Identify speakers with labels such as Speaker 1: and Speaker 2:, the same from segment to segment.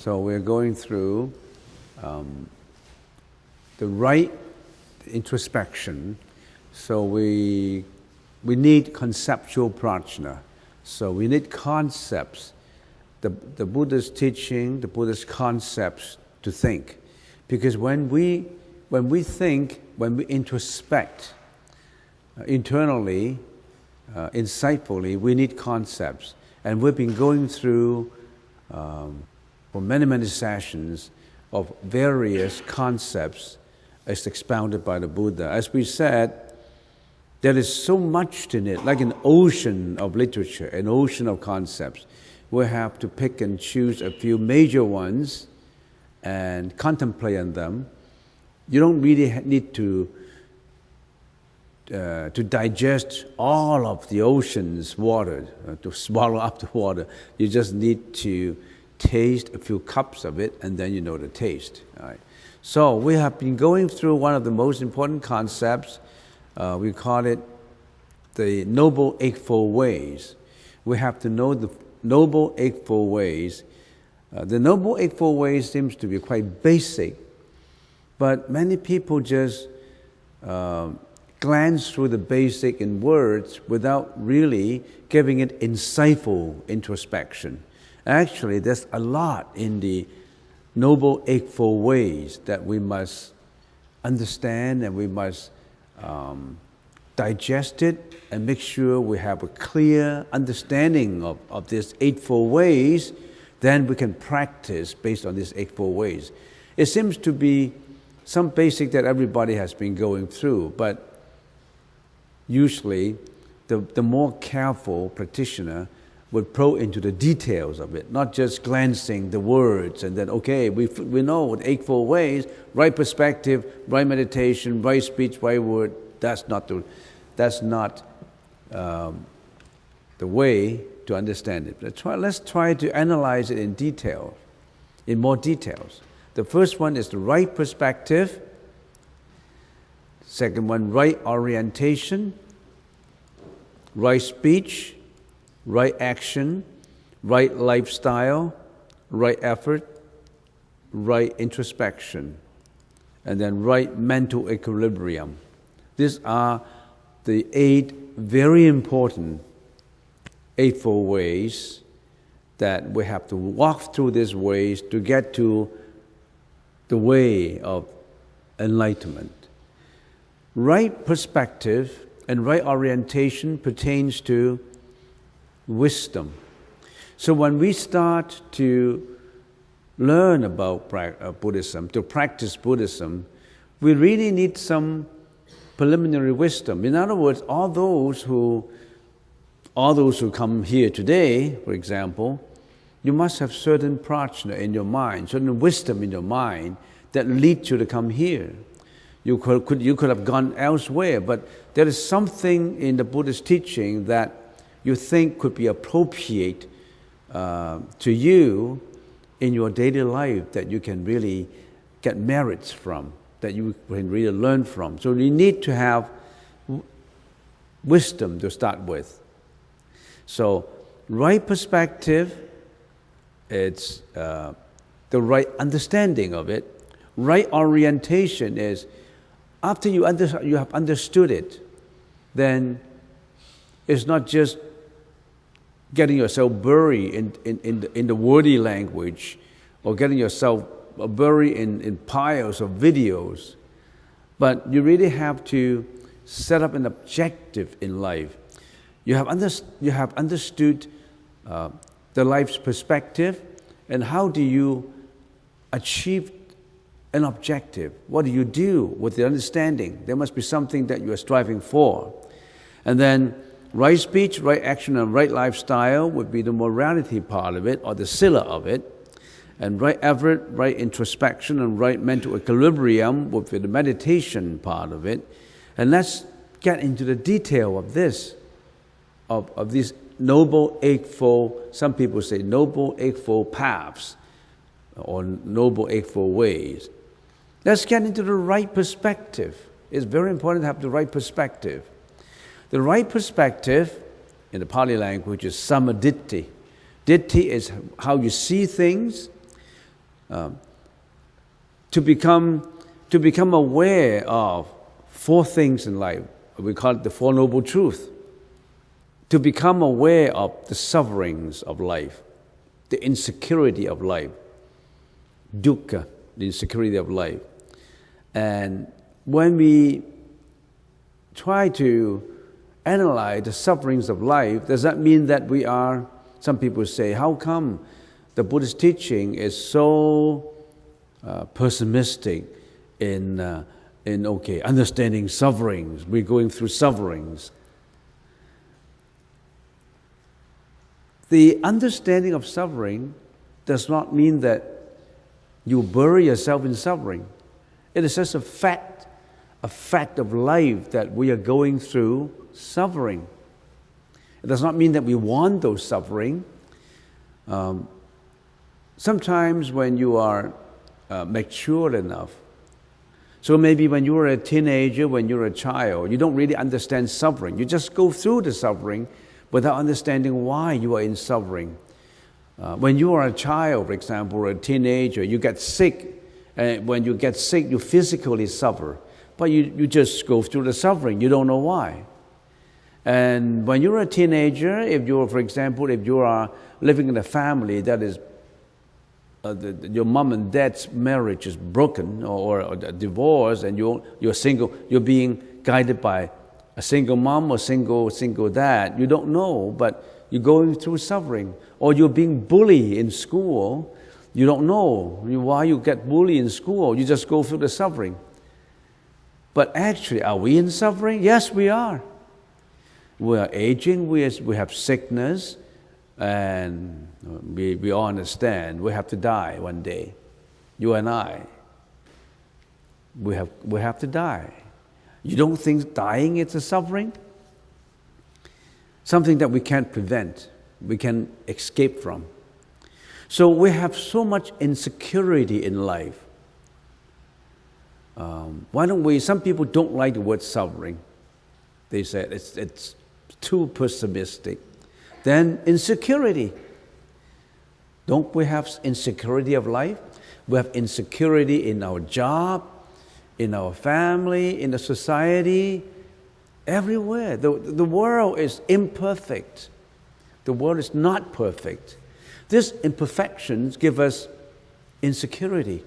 Speaker 1: So we're going through the right introspection. So we need conceptual prajna. So we need concepts, the Buddha's teaching, the Buddha's concepts to think. Because when we think, when we introspect internally, insightfully, we need concepts. And we've been going through for many, many sessions of various concepts as expounded by the Buddha. As we said, there is so much in it, like an ocean of literature, an ocean of concepts. We have to pick and choose a few major ones and contemplate on them. You don't really need to digest all of the ocean's water, to swallow up the water. You just need to taste a few cups of it, and then you know the taste. All right. So we have been going through one of the most important concepts. We call it the Noble Eightfold Ways. We have to know the Noble Eightfold Ways. The Noble Eightfold Ways seems to be quite basic, but many people just glance through the basic in words without really giving it insightful introspection. Actually, there's a lot in the Noble Eightfold Ways that we must understand, and we must digest it and make sure we have a clear understanding of these Eightfold Ways. Then we can practice based on these Eightfold Ways. It seems to be some basic that everybody has been going through, but usually the more careful practitioner would probe into the details of it, not just glancing the words and then, okay, we know the Eightfold Ways, right perspective, right meditation, right speech, right word. That's not the way to understand it. Let's try to analyze it in detail, in more details. The first one is the right perspective. Second one, right orientation, right speech, right action, right lifestyle, right effort, right introspection, and then right mental equilibrium. These are the 8 very important Eightfold Ways that we have to walk through these ways to get to the way of enlightenment. Right perspective and right orientation pertains to wisdom. So when we start to learn about Buddhism, to practice Buddhism, we really need some preliminary wisdom. In other words, all those who come here today, for example, you must have certain prajna in your mind, certain wisdom in your mind that leads you to come here. You could have gone elsewhere, but there is something in the Buddhist teaching that you think could be appropriate to you in your daily life, that you can really get merits from, that you can really learn from. So you need to have wisdom to start with. So right perspective, it's the right understanding of it. Right orientation is after you have understood it, then it's not just getting yourself buried in the wordy language, or getting yourself buried in piles of videos, but you really have to set up an objective in life. You have understood the life's perspective, and how do you achieve an objective? What do you do with the understanding? There must be something that you are striving for. And then right speech, right action, and right lifestyle would be the morality part of it, or the sila of it. And right effort, right introspection, and right mental equilibrium would be the meditation part of it. And let's get into the detail of this, of these Noble Eightfold, some people say Noble Eightfold Paths, or Noble Eightfold Ways. Let's get into the right perspective. It's very important to have the right perspective. The right perspective, in the Pali language, is samaditthi. Ditthi is how you see things. to become aware of four things in life. We call it the Four Noble Truths. To become aware of the sufferings of life, the insecurity of life, dukkha, the insecurity of life. And when we try to analyze the sufferings of life, does that mean that we are, some people say, how come the Buddhist teaching is so pessimistic in understanding sufferings? We're going through sufferings. The understanding of suffering does not mean that you bury yourself in suffering. It is just a fact of life that we are going through suffering. It does not mean that we want those suffering. Sometimes when you are mature enough, so maybe when you were a teenager, when you're a child, you don't really understand suffering. You just go through the suffering without understanding why you are in suffering. When you are a child, for example, or a teenager, you get sick. And when you get sick, you physically suffer. But you just go through the suffering. You don't know why. And when you're a teenager, if you are living in a family that is, your mom and dad's marriage is broken or divorced, and you're single, you're being guided by a single mom or single dad, you don't know, but you're going through suffering. Or you're being bullied in school, you don't know why you get bullied in school, you just go through the suffering. But actually, are we in suffering? Yes, we are. We are aging, we have sickness, and we all understand we have to die one day. You and I, we have to die. You don't think dying is a suffering? Something that we can't prevent, we can escape from. So we have so much insecurity in life. Why don't we, some people don't like the word suffering. They say it's too pessimistic. Then insecurity. Don't we have insecurity of life? We have insecurity in our job, in our family, in the society, everywhere. The world is imperfect. The world is not perfect. These imperfections give us insecurity.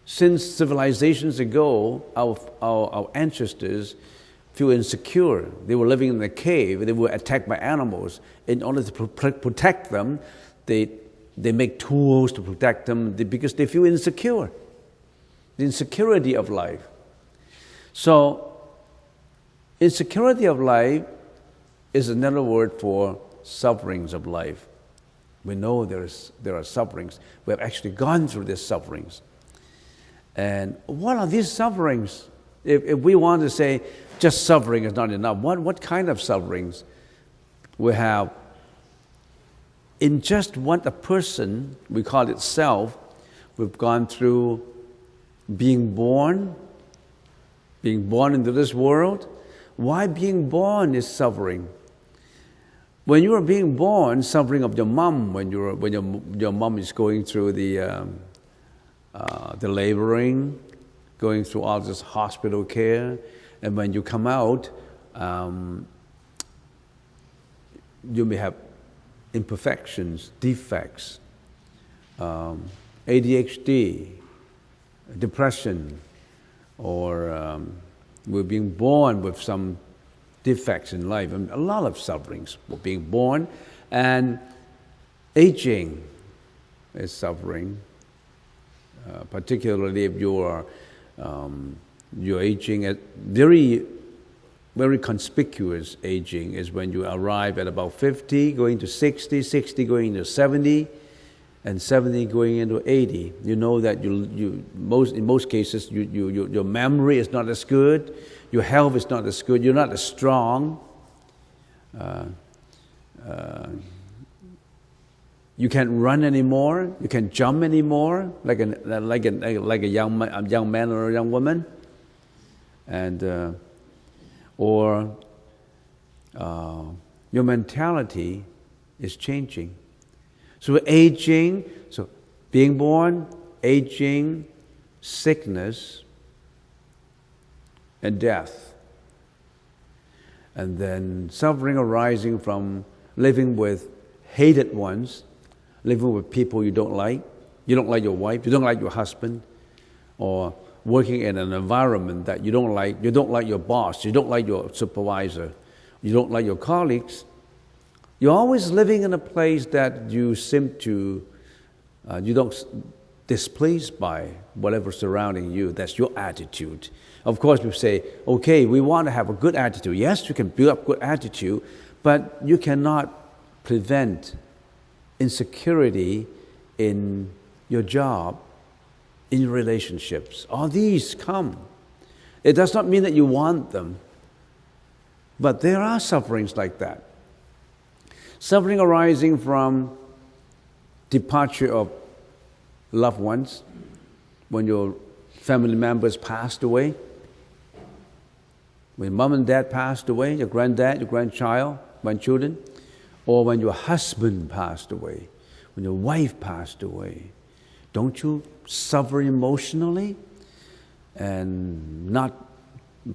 Speaker 1: Since civilizations ago, our ancestors feel insecure. They were living in a cave. They were attacked by animals. In order to protect them, they make tools to protect them because they feel insecure. The insecurity of life. So, insecurity of life is another word for sufferings of life. We know there are sufferings. We have actually gone through these sufferings. And what are these sufferings? If we want to say just suffering is not enough, what kind of sufferings? We have, in just what a person, we call it self, we've gone through being born into this world. Why being born is suffering? When you are being born, suffering of your mom, when your mom is going through the laboring, going through all this hospital care, and when you come out, you may have imperfections, defects, ADHD, depression, or we're being born with some defects in life, and a lot of sufferings. We're being born, and aging is suffering. Particularly if you're aging at very, very conspicuous aging is when you arrive at about 50, going to 60, 60 going to 70, and 70 going into 80. You know that in most cases your memory is not as good, your health is not as good, you're not as strong. You can't run anymore. You can't jump anymore, like a young man or a young woman, and or your mentality is changing. So aging, so being born, aging, sickness, and death. And then suffering arising from living with hated ones, living with people you don't like. You don't like your wife, you don't like your husband, or working in an environment that you don't like your boss, you don't like your supervisor, you don't like your colleagues. You're always living in a place that you seem to, you don't displeased by whatever surrounding you. That's your attitude. Of course, we say, okay, we want to have a good attitude. Yes, you can build up good attitude, but you cannot prevent insecurity in your job, in your relationships. All these come. It does not mean that you want them, but there are sufferings like that. Suffering arising from departure of loved ones, when your family members passed away, when mom and dad passed away, your granddad, your grandchildren, or when your husband passed away, when your wife passed away. Don't you suffer emotionally? And not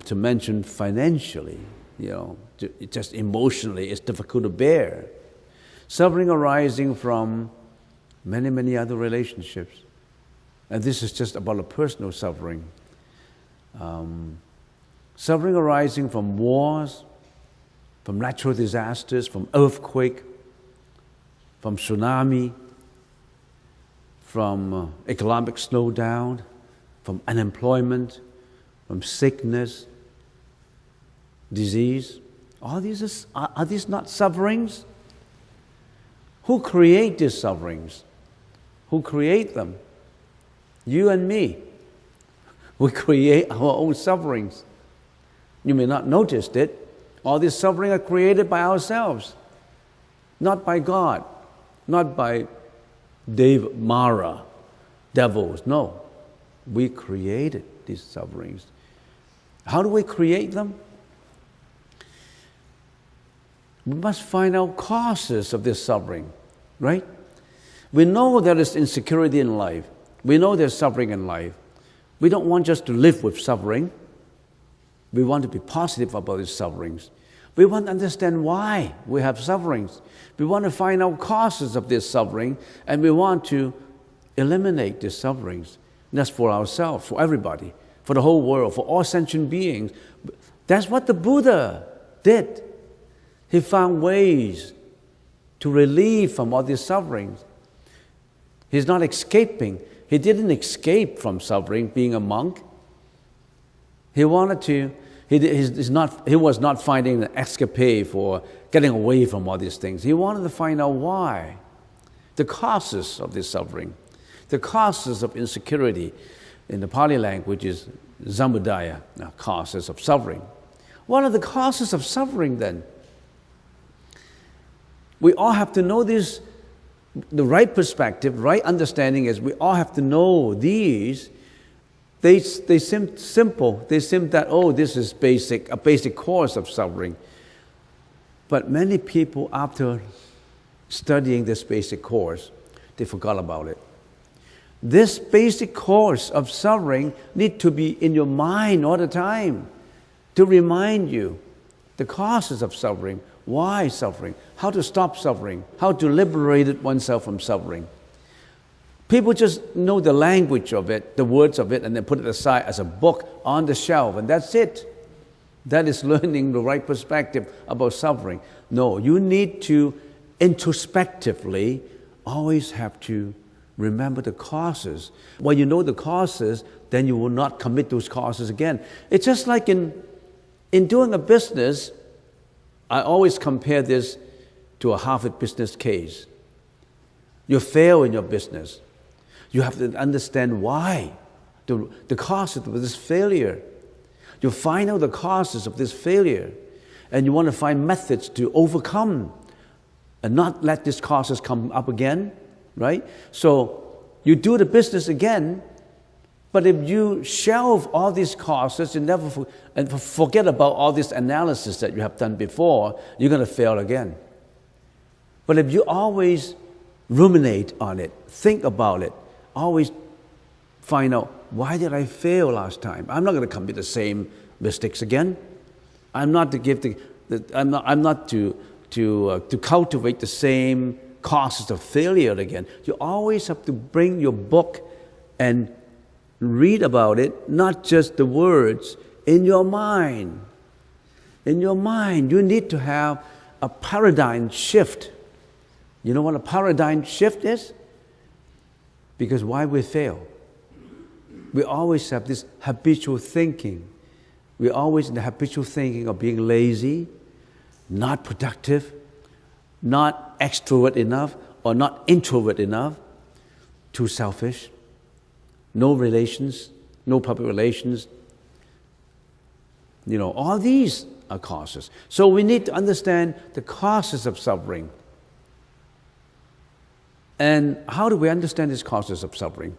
Speaker 1: to mention financially, just emotionally, it's difficult to bear. Suffering arising from many, many other relationships. And this is just about a personal suffering. Suffering arising from wars, from natural disasters, from earthquake, from tsunami, from economic slowdown, from unemployment, from sickness, disease. All these are these not sufferings? Who create these sufferings? Who create them? You and me. We create our own sufferings. You may not notice it. All these suffering are created by ourselves, not by God, not by devils. No, we created these sufferings. How do we create them? We must find out causes of this suffering, right? We know there is insecurity in life. We know there's suffering in life. We don't want just to live with suffering. We want to be positive about these sufferings. We want to understand why we have sufferings. We want to find out causes of this suffering, and we want to eliminate these sufferings. And that's for ourselves, for everybody, for the whole world, for all sentient beings. That's what the Buddha did. He found ways to relieve from all these sufferings. He's not escaping. He didn't escape from suffering being a monk. He wanted to, he was not finding an escape for getting away from all these things. He wanted to find out why. The causes of this suffering. The causes of insecurity. In the Pali language is samudaya, causes of suffering. What are the causes of suffering then? We all have to know this. The right perspective, right understanding is we all have to know these. They seem simple. They seem that, this is a basic cause of suffering. But many people, after studying this basic course, they forgot about it. This basic cause of suffering needs to be in your mind all the time to remind you the causes of suffering, why suffering, how to stop suffering, how to liberate oneself from suffering. People just know the language of it, the words of it, and then put it aside as a book on the shelf, and that's it. That is learning the right perspective about suffering. No, you need to introspectively always have to remember the causes. When you know the causes, then you will not commit those causes again. It's just like in doing a business, I always compare this to a Harvard business case. You fail in your business. You have to understand why, the causes of this failure. You find out the causes of this failure, and you want to find methods to overcome and not let these causes come up again, right? So you do the business again, but if you shelve all these causes and forget about all this analysis that you have done before, you're going to fail again. But if you always ruminate on it, think about it, always find out, why did I fail last time? I'm not going to commit the same mistakes again. I'm not to give I'm not to cultivate the same causes of failure again. You always have to bring your book and read about it, not just the words, in your mind. In your mind, you need to have a paradigm shift. You know what a paradigm shift is? Because why we fail? We always have this habitual thinking. We're always in the habitual thinking of being lazy, not productive, not extrovert enough, or not introvert enough, too selfish, no relations, no public relations. You know, all these are causes. So we need to understand the causes of suffering. And how do we understand these causes of suffering?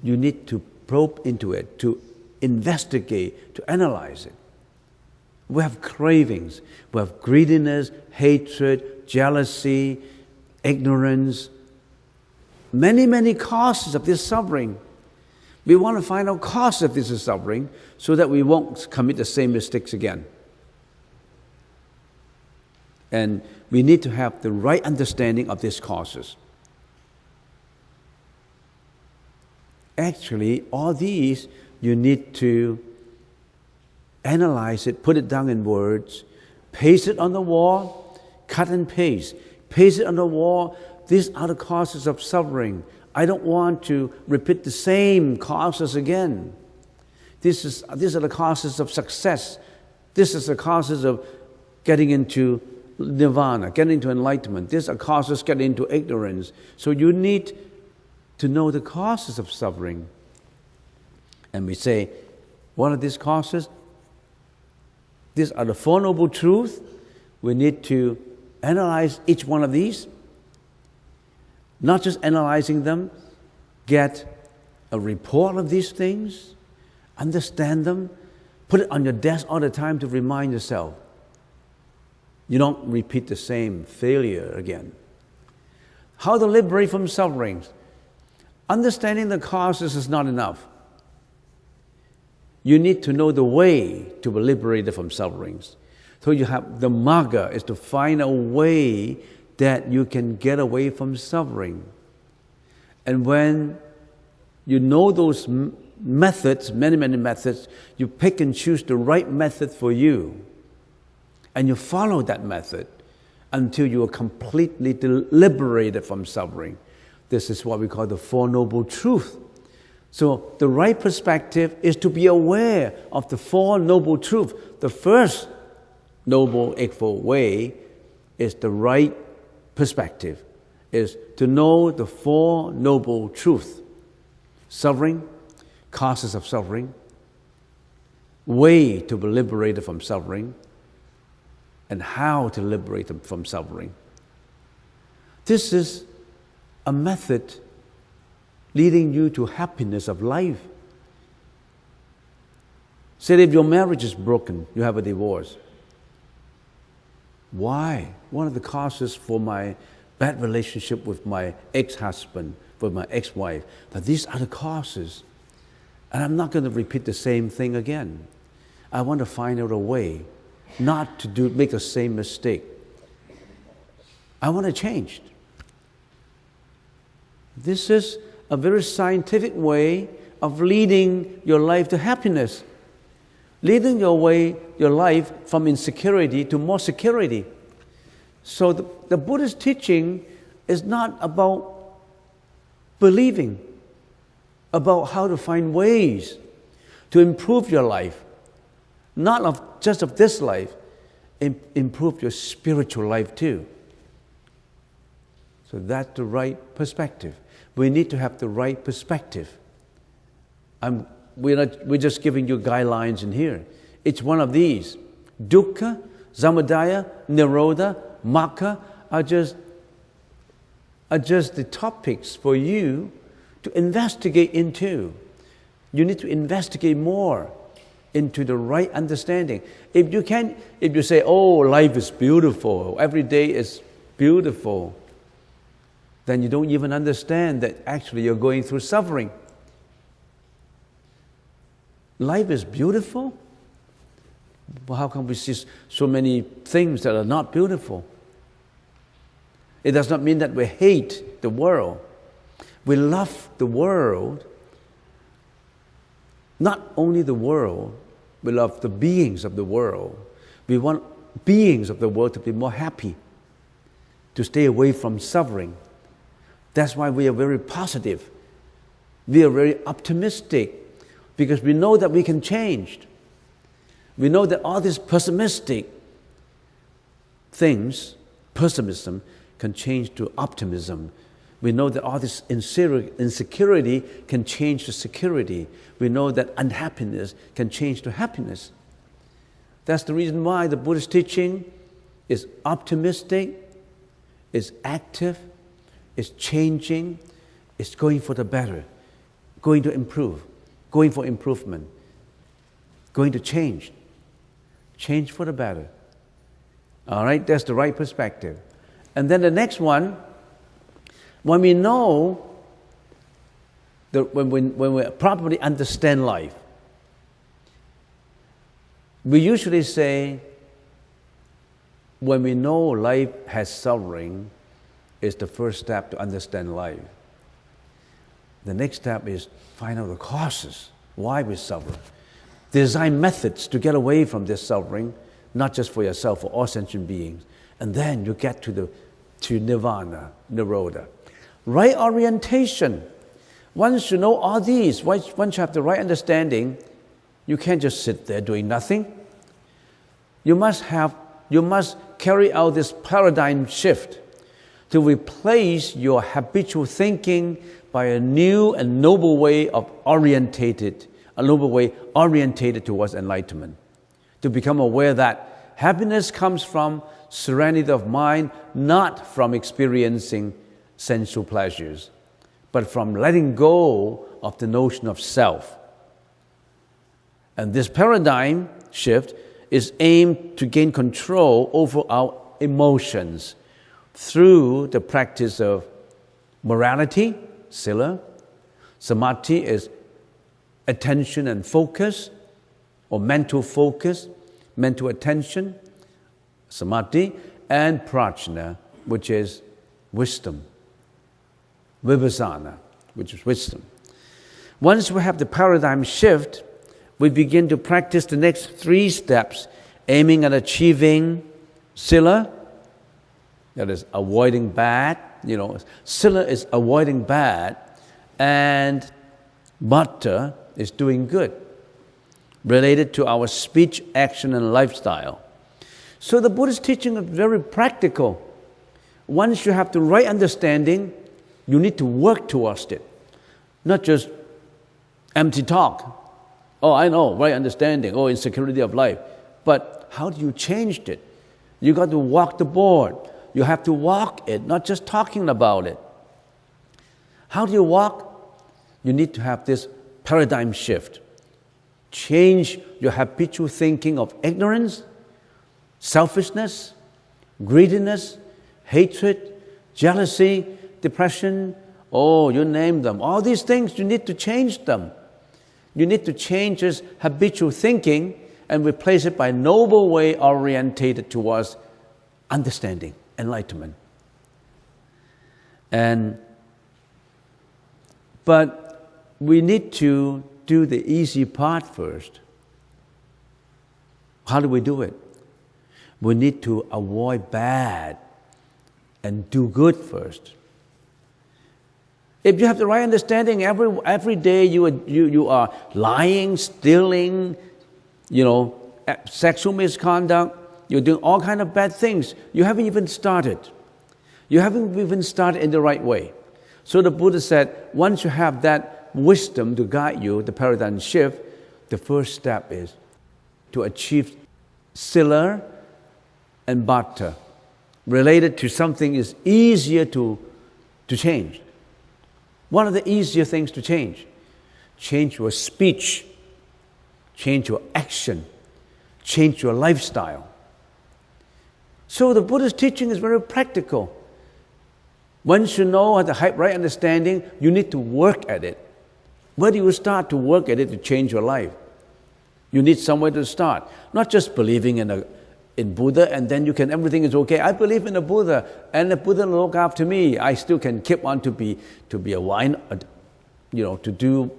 Speaker 1: You need to probe into it, to investigate, to analyze it. We have cravings. We have greediness, hatred, jealousy, ignorance. Many, many causes of this suffering. We want to find out causes of this suffering so that we won't commit the same mistakes again. And we need to have the right understanding of these causes. Actually, all these, you need to analyze it, put it down in words, paste it on the wall, cut and paste it on the wall. These are the causes of suffering. I don't want to repeat the same causes again. These are the causes of success. This is the causes of getting into nirvana, getting into enlightenment. These are causes getting into ignorance. So you need to know the causes of suffering. And we say, what are these causes? These are the Four Noble Truths. We need to analyze each one of these. Not just analyzing them, get a report of these things, understand them, put it on your desk all the time to remind yourself. You don't repeat the same failure again. How to liberate from sufferings? Understanding the causes is not enough. You need to know the way to be liberated from sufferings. So you have the magga is to find a way that you can get away from suffering. And when you know those methods, many, many methods, you pick and choose the right method for you. And you follow that method until you are completely liberated from suffering. This is what we call the Four Noble Truths. So the right perspective is to be aware of the Four Noble Truths. The first Noble Eightfold Way is the right perspective, is to know the Four Noble Truths. Suffering, causes of suffering, way to be liberated from suffering, and how to liberate them from suffering. This is a method leading you to happiness of life. Say if your marriage is broken, you have a divorce. Why? One of the causes for my bad relationship with my ex-husband, with my ex-wife, that these are the causes. And I'm not going to repeat the same thing again. I want to find out a way not to make the same mistake. I want to change. This is a very scientific way of leading your life to happiness. Leading your life from insecurity to more security. So the Buddhist teaching is not about believing, about how to find ways to improve your life. Not just of this life, improve your spiritual life too. So that's the right perspective. We need to have the right perspective. We're just giving you guidelines in here. Each one of these, dukkha, samuddaya, nirodha, magga, are just the topics for you to investigate into. You need to investigate more into the right understanding. If you say, oh, life is beautiful, every day is beautiful, then you don't even understand that actually you're going through suffering. Life is beautiful. But how come we see so many things that are not beautiful? It does not mean that we hate the world. We love the world. Not only the world, we love the beings of the world. We want beings of the world to be more happy, to stay away from suffering. That's why we are very positive. We are very optimistic, because we know that we can change. We know that all these pessimistic things, pessimism, can change to optimism. We know that all this insecurity can change to security. We know that unhappiness can change to happiness. That's the reason why the Buddhist teaching is optimistic, is active, is changing, is going for the better, going to improve, going for improvement, going to change for the better. All right, that's the right perspective. And then the next one, when we know, when we properly understand life, we usually say, when we know life has suffering, is the first step to understand life. The next step is find out the causes, why we suffer. Design methods to get away from this suffering, not just for yourself, for all sentient beings. And then you get to nirvana, nirodha. Right orientation. Once you know all these, once you have the right understanding, you can't just sit there doing nothing. You must carry out this paradigm shift to replace your habitual thinking by a new and noble way orientated towards enlightenment. To become aware that happiness comes from serenity of mind, not from experiencing sensual pleasures, but from letting go of the notion of self. And this paradigm shift is aimed to gain control over our emotions through the practice of morality, sila. Samadhi is attention and focus, or mental focus, mental attention, samadhi, and prajna, which is wisdom. Vipassana, which is wisdom. Once we have the paradigm shift, we begin to practice the next 3 steps, aiming at achieving sila, that is avoiding bad. Sila is avoiding bad, and bhatta is doing good, related to our speech, action, and lifestyle. So the Buddhist teaching is very practical. Once you have the right understanding, you need to work towards it, not just empty talk. Oh, I know, right understanding, insecurity of life. But how do you change it? You got to walk the board. You have to walk it, not just talking about it. How do you walk? You need to have this paradigm shift. Change your habitual thinking of ignorance, selfishness, greediness, hatred, jealousy, depression, you name them. All these things, you need to change them. You need to change this habitual thinking and replace it by a noble way orientated towards understanding, enlightenment. But we need to do the easy part first. How do we do it? We need to avoid bad and do good first. If you have the right understanding, every day you are lying, stealing, sexual misconduct, you're doing all kinds of bad things. You haven't even started. You haven't even started in the right way. So the Buddha said, once you have that wisdom to guide you, the paradigm shift, the first step is to achieve sila and bhatta, related to something is easier to change. One of the easier things to change your speech, change your action, change your lifestyle. So the Buddha's teaching is very practical. Once you know the right understanding, you need to work at it. Where do you start to work at it to change your life? You need somewhere to start. Not just believing in Buddha and then everything is okay. I believe in the Buddha and the Buddha will look after me. I still can keep on to be a wine, to do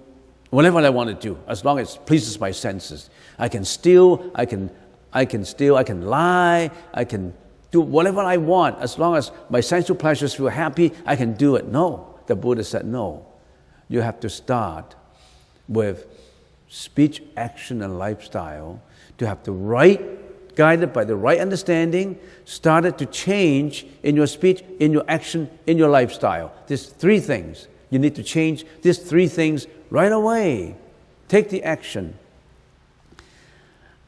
Speaker 1: whatever I want to do as long as it pleases my senses. I can steal, I can lie, I can do whatever I want as long as my sensual pleasures feel happy, I can do it. No, the Buddha said no. You have to start with speech, action, and lifestyle to have the right, guided by the right understanding, started to change in your speech, in your action, in your lifestyle. There's three things. You need to change these three things right away. Take the action.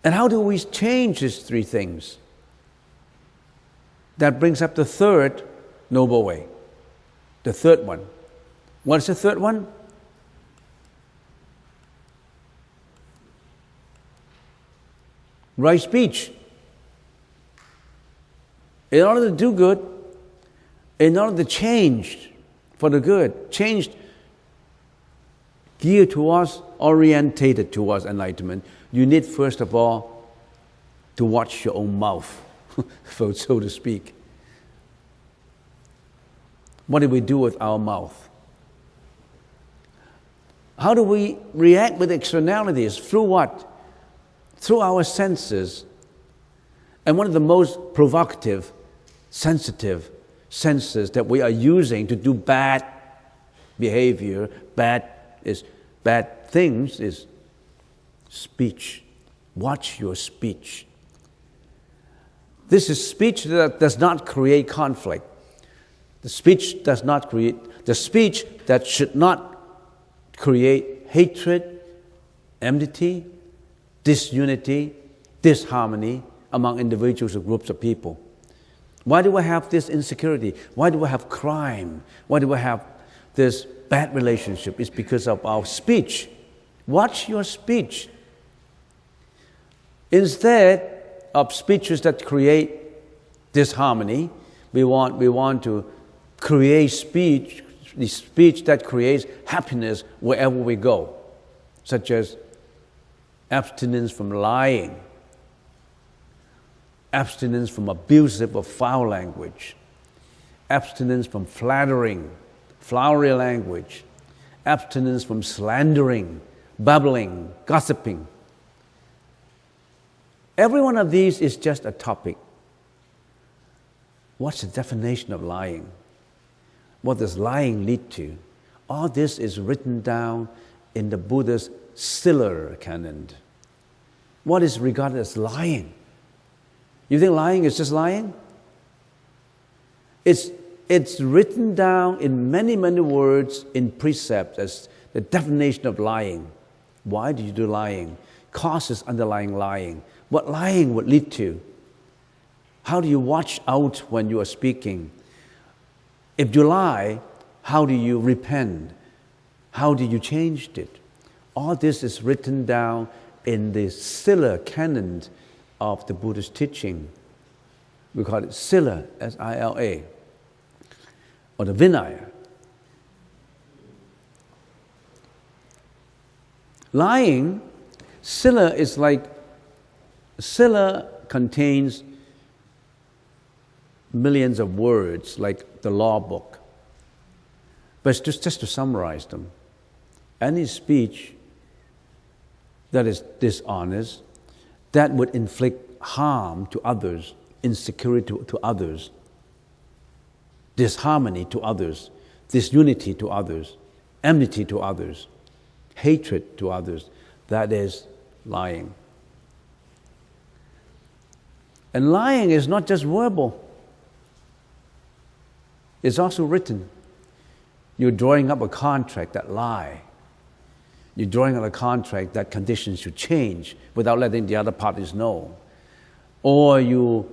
Speaker 1: And how do we change these three things? That brings up the third noble way. The third one. What's the third one? Right speech. In order to do good, in order to change for the good, change geared towards, orientated towards enlightenment, you need first of all to watch your own mouth, so to speak. What do we do with our mouth? How do we react with externalities? Through what? Through our senses. And one of the most provocative, sensitive senses that we are using to do bad behavior, bad things is speech. Watch your speech. This is speech that does not create conflict. The speech that should not create hatred, enmity, disunity, disharmony among individuals or groups of people. Why do we have this insecurity? Why do we have crime? Why do we have this bad relationship? It's because of our speech. Watch your speech. Instead of speeches that create disharmony, we want to create speech that creates happiness wherever we go, such as abstinence from lying, abstinence from abusive or foul language, abstinence from flattering, flowery language, abstinence from slandering, babbling, gossiping. Every one of these is just a topic. What's the definition of lying? What does lying lead to? All this is written down in the Buddha's Sila canon. What is regarded as lying? You think lying is just lying? It's written down in many, many words in precepts as the definition of lying. Why do you do lying? Causes underlying lying. What lying would lead to? How do you watch out when you are speaking? If you lie, how do you repent? How do you change it? All this is written down in the Sila canon of the Buddhist teaching. We call it Sila, S-I-L-A, or the Vinaya. Lying, Sila contains millions of words like the law book. But just to summarize them, any speech that is dishonest, that would inflict harm to others, insecurity to others, disharmony to others, disunity to others, enmity to others, hatred to others, that is lying. And lying is not just verbal. It's also written. You're drawing up a contract that lie. You're drawing up a contract that conditions should change without letting the other parties know. Or you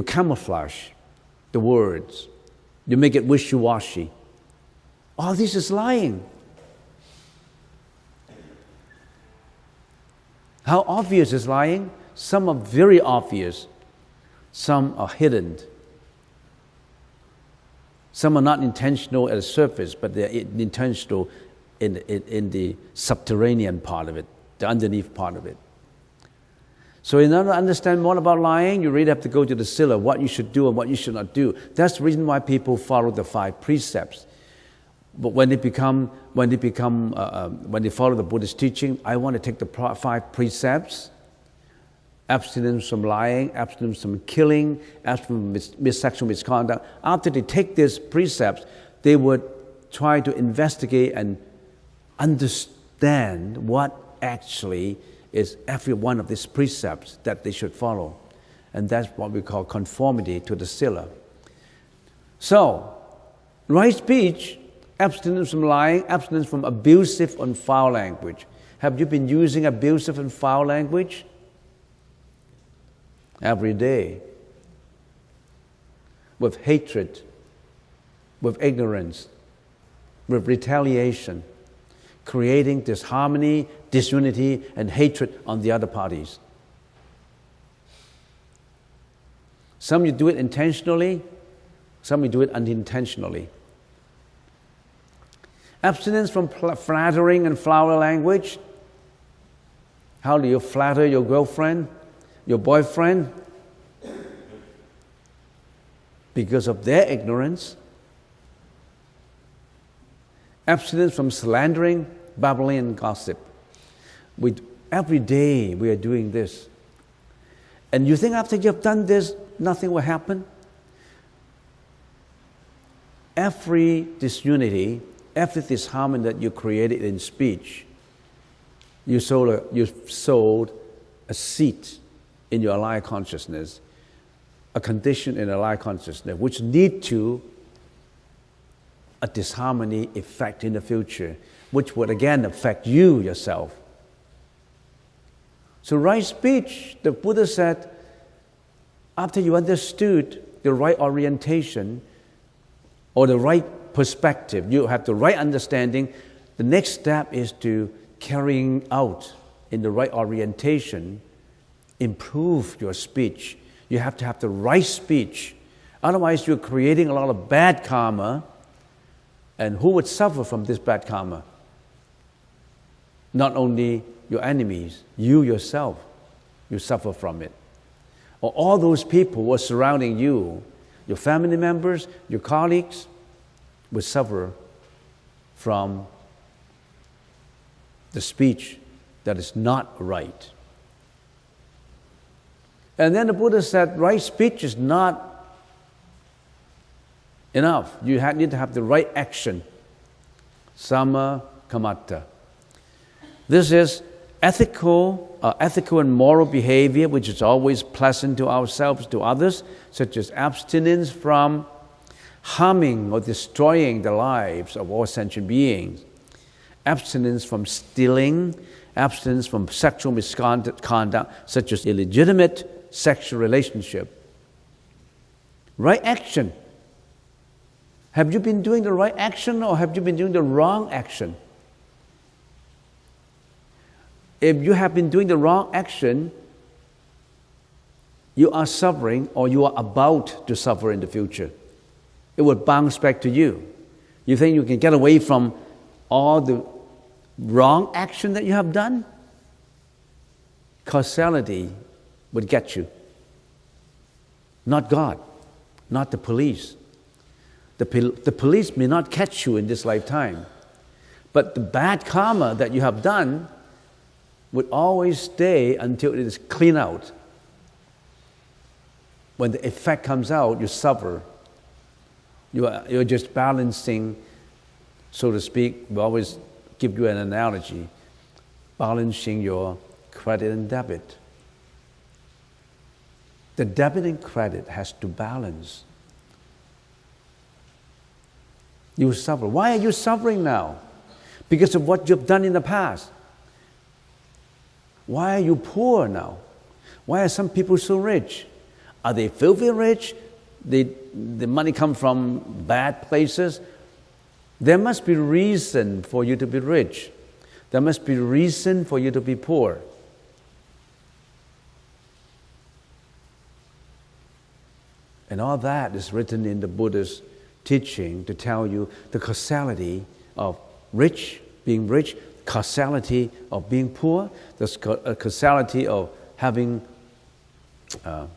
Speaker 1: camouflage the words. You make it wishy-washy. All this is lying. How obvious is lying? Some are very obvious. Some are hidden. Some are not intentional at the surface, but they're intentional in the subterranean part of it, the underneath part of it. So in order to understand more about lying, you really have to go to the sila, what you should do and what you should not do. That's the reason why people follow the 5 precepts. But when they follow the Buddhist teaching, I want to take the 5 precepts: abstinence from lying, abstinence from killing, abstinence from sexual misconduct. After they take these precepts, they would try to investigate and understand what actually is every one of these precepts that they should follow. And that's what we call conformity to the sila. So, right speech, abstinence from lying, abstinence from abusive and foul language. Have you been using abusive and foul language? Every day. With hatred, with ignorance, with retaliation, creating disharmony, disunity, and hatred on the other parties. Some you do it intentionally, some you do it unintentionally. Abstinence from flattering and flowery language. How do you flatter your girlfriend, your boyfriend? Because of their ignorance. Abstinence from slandering, babbling, and gossip. Every day we are doing this. And you think after you have done this, nothing will happen? Every disunity, every disharmony that you created in speech, you sowed a seed in your alive consciousness, a condition in alive consciousness, which lead to a disharmony effect in the future, which would again affect you yourself. So right speech, the Buddha said, after you understood the right orientation or the right perspective, you have the right understanding, the next step is to carrying out in the right orientation, improve your speech. You have to have the right speech. Otherwise, you're creating a lot of bad karma. And who would suffer from this bad karma? Not only your enemies, you yourself, you suffer from it. Or all those people who are surrounding you, your family members, your colleagues, will suffer from the speech that is not right. And then the Buddha said, right speech is not enough. You need to have the right action. Sama kamata. This is ethical and moral behavior, which is always pleasant to ourselves, to others, such as abstinence from harming or destroying the lives of all sentient beings, abstinence from stealing, abstinence from sexual misconduct, such as illegitimate sexual relationship. Right action. Have you been doing the right action or have you been doing the wrong action? If you have been doing the wrong action, you are suffering or you are about to suffer in the future. It will bounce back to you. You think you can get away from all the wrong action that you have done? Causality would get you. Not God, not the police. The police may not catch you in this lifetime, but the bad karma that you have done would always stay until it is cleaned out. When the effect comes out, you suffer. You're just balancing, so to speak. We always give you an analogy, balancing your credit and debit. The debit and credit has to balance. You suffer. Why are you suffering now? Because of what you've done in the past. Why are you poor now? Why are some people so rich? Are they filthy rich? The money come from bad places? There must be reason for you to be rich. There must be reason for you to be poor. And all that is written in the Buddha's teaching to tell you the causality of being rich, causality of being poor, the causality of having a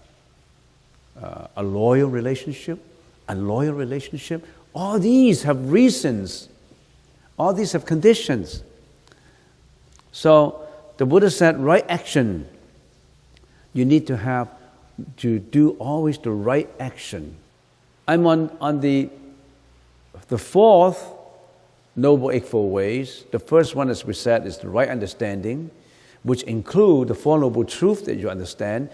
Speaker 1: loyal relationship, unloyal relationship. All these have reasons. All these have conditions. So the Buddha said, right action. You need to do always the right action. I'm on the fourth Noble Eightfold Ways. The first one, as we said, is the right understanding, which include the Four Noble Truths that you understand.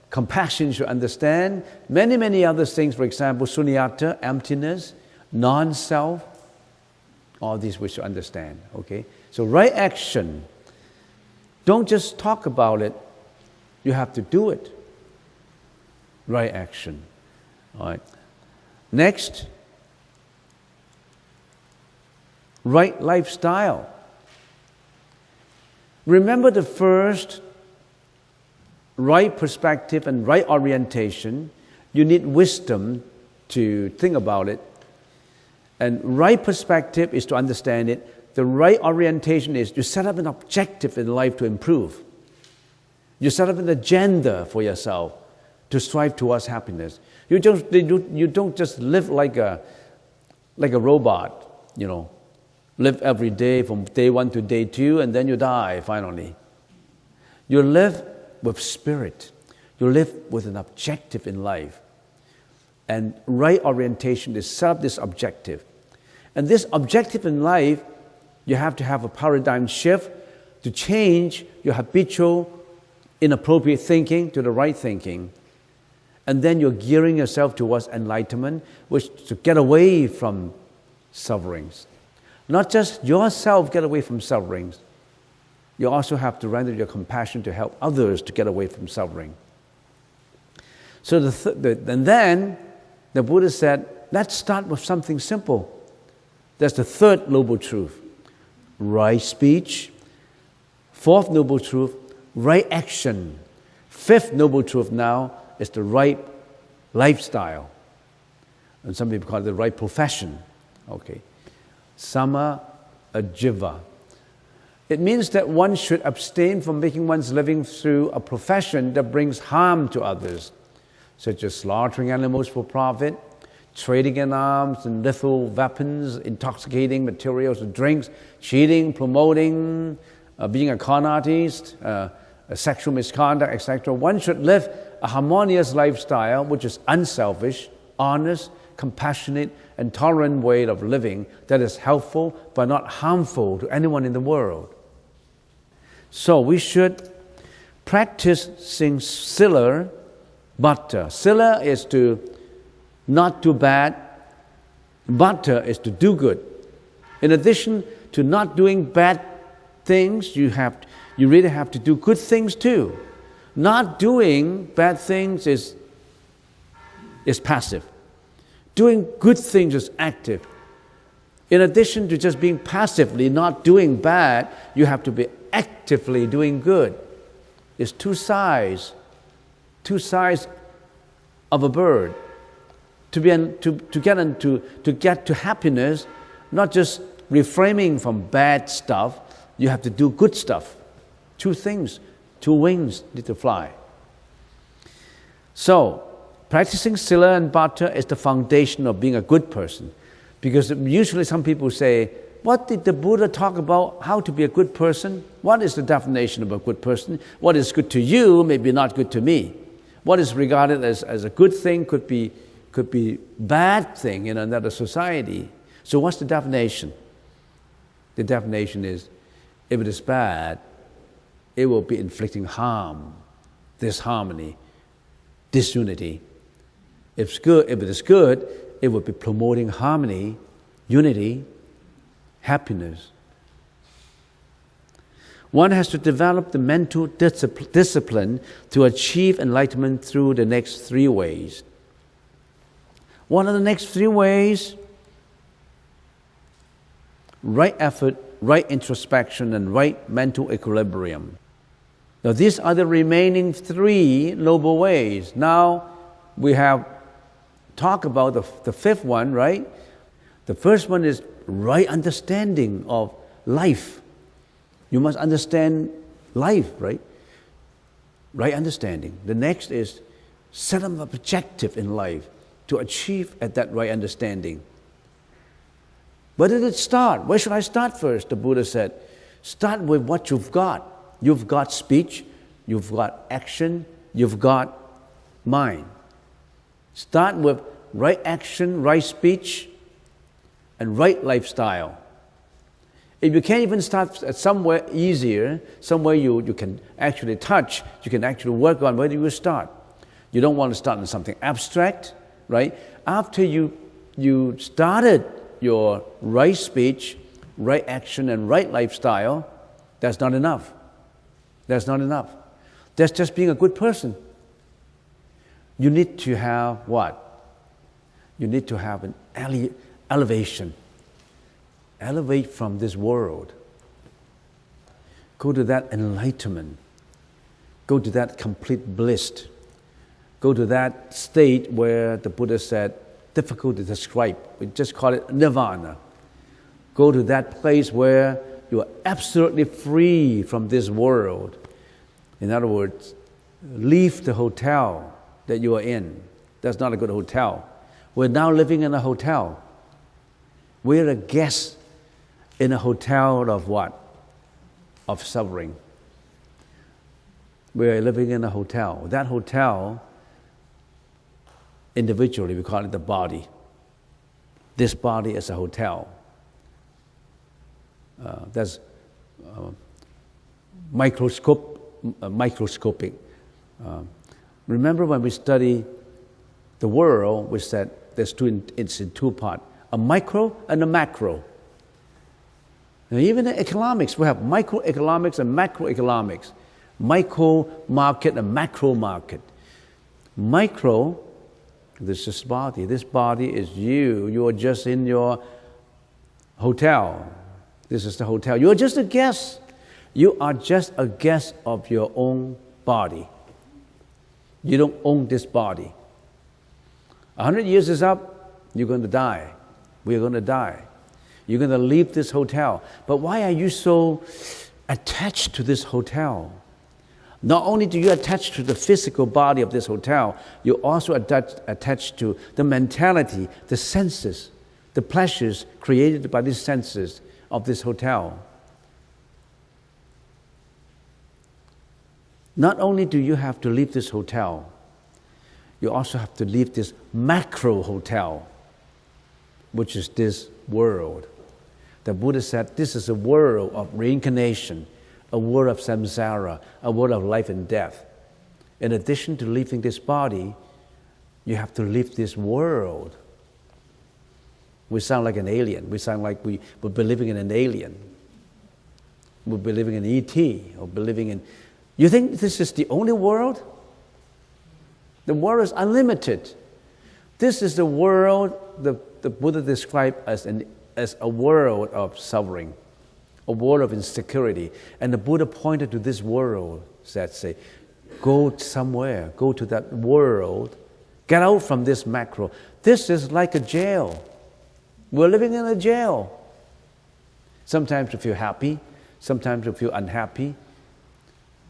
Speaker 1: Compassion you understand. Many, many other things, for example, sunyata, emptiness, non-self, all these we should understand, okay? So right action. Don't just talk about it. You have to do it. Right action. All right. Next, right lifestyle. Remember the first, right perspective and right orientation. You need wisdom to think about it. And right perspective is to understand it. The right orientation is to set up an objective in life to improve. You set up an agenda for yourself to strive towards happiness. You don't just live like a robot, you know. Live every day from day 1 to day 2 and then you die finally. You live with spirit. You live with an objective in life. And right orientation is set up this objective. And this objective in life, you have to have a paradigm shift to change your habitual inappropriate thinking to the right thinking. And then you're gearing yourself towards enlightenment, which is to get away from sufferings. Not just yourself get away from sufferings. You also have to render your compassion to help others to get away from suffering. So and then the Buddha said, let's start with something simple. That's the third noble truth. Right speech. Fourth noble truth, right action. Fifth noble truth now is the right lifestyle. And some people call it the right profession. Okay. Sama ajiva. It means that one should abstain from making one's living through a profession that brings harm to others, such as slaughtering animals for profit, trading in arms and lethal weapons, intoxicating materials and drinks, cheating, promoting, being a con artist, sexual misconduct, etc. One should live a harmonious lifestyle which is unselfish, honest, compassionate, and tolerant way of living that is helpful but not harmful to anyone in the world. So we should practice sila bhatta. Sila is to not do bad. Bhatta is to do good. In addition to not doing bad things, you really have to do good things too. Not doing bad things is passive. Doing good things is active. In addition to just being passively not doing bad, you have to be actively doing good. It's two sides of a bird. To get to happiness, not just refraining from bad stuff, you have to do good stuff. Two things, two wings need to fly. So, practicing sila and bhatta is the foundation of being a good person. Because usually some people say, what did the Buddha talk about how to be a good person? What is the definition of a good person? What is good to you may be not good to me. What is regarded as a good thing could be bad thing in another society. So what's the definition? The definition is, if it is bad, it will be inflicting harm, disharmony, disunity. If it is good, it will be promoting harmony, unity, happiness. One has to develop the mental discipline to achieve enlightenment through the next 3 ways. What are the next 3 ways? Right effort, right introspection, and right mental equilibrium. Now these are the remaining 3 noble ways. Now we have talk about the fifth one, right? The first one is right understanding of life. You must understand life, right? Right understanding. The next is set up an objective in life to achieve at that right understanding. Where did it start? Where should I start first? The Buddha said, start with what you've got. You've got speech, you've got action, you've got mind. Start with right action, right speech, and right lifestyle. If you can't even start at somewhere easier, somewhere you can actually touch, you can actually work on, where do you start? You don't want to start on something abstract, right? After you started your right speech, right action, and right lifestyle, that's not enough. That's not enough. That's just being a good person. You need to have what? You need to have an elevation. Elevate from this world. Go to that enlightenment. Go to that complete bliss. Go to that state where the Buddha said, difficult to describe. We just call it nirvana. Go to that place where you are absolutely free from this world. In other words, leave the hotel that you are in. That's not a good hotel. We're now living in a hotel. We're a guest in a hotel of what? Of suffering. We're living in a hotel. That hotel, individually, we call it the body. This body is a hotel. That's microscopic. Remember when we study the world, we said it's in two parts, a micro and a macro. Now, even in economics, we have microeconomics and macroeconomics. Micro market and macro market. Micro, this is body. This body is you. You are just in your hotel. This is the hotel. You are just a guest. You are just a guest of your own body. You don't own this body. 100 years is up, you're going to die. We're going to die. You're going to leave this hotel. But why are you so attached to this hotel? Not only do you attach to the physical body of this hotel, you also attach to the mentality, the senses, the pleasures created by these senses of this hotel. Not only do you have to leave this hotel, you also have to leave this macro hotel, which is this world. The Buddha said this is a world of reincarnation, a world of samsara, a world of life and death. In addition to leaving this body, you have to leave this world. We sound like an alien. We sound like we would be living in an alien. We'd be living in E.T. or be living in... You think this is the only world? The world is unlimited. This is the world the Buddha described as a world of suffering, a world of insecurity. And the Buddha pointed to this world, say, go somewhere, go to that world, get out from this macro. This is like a jail. We're living in a jail. Sometimes we feel happy, sometimes we feel unhappy.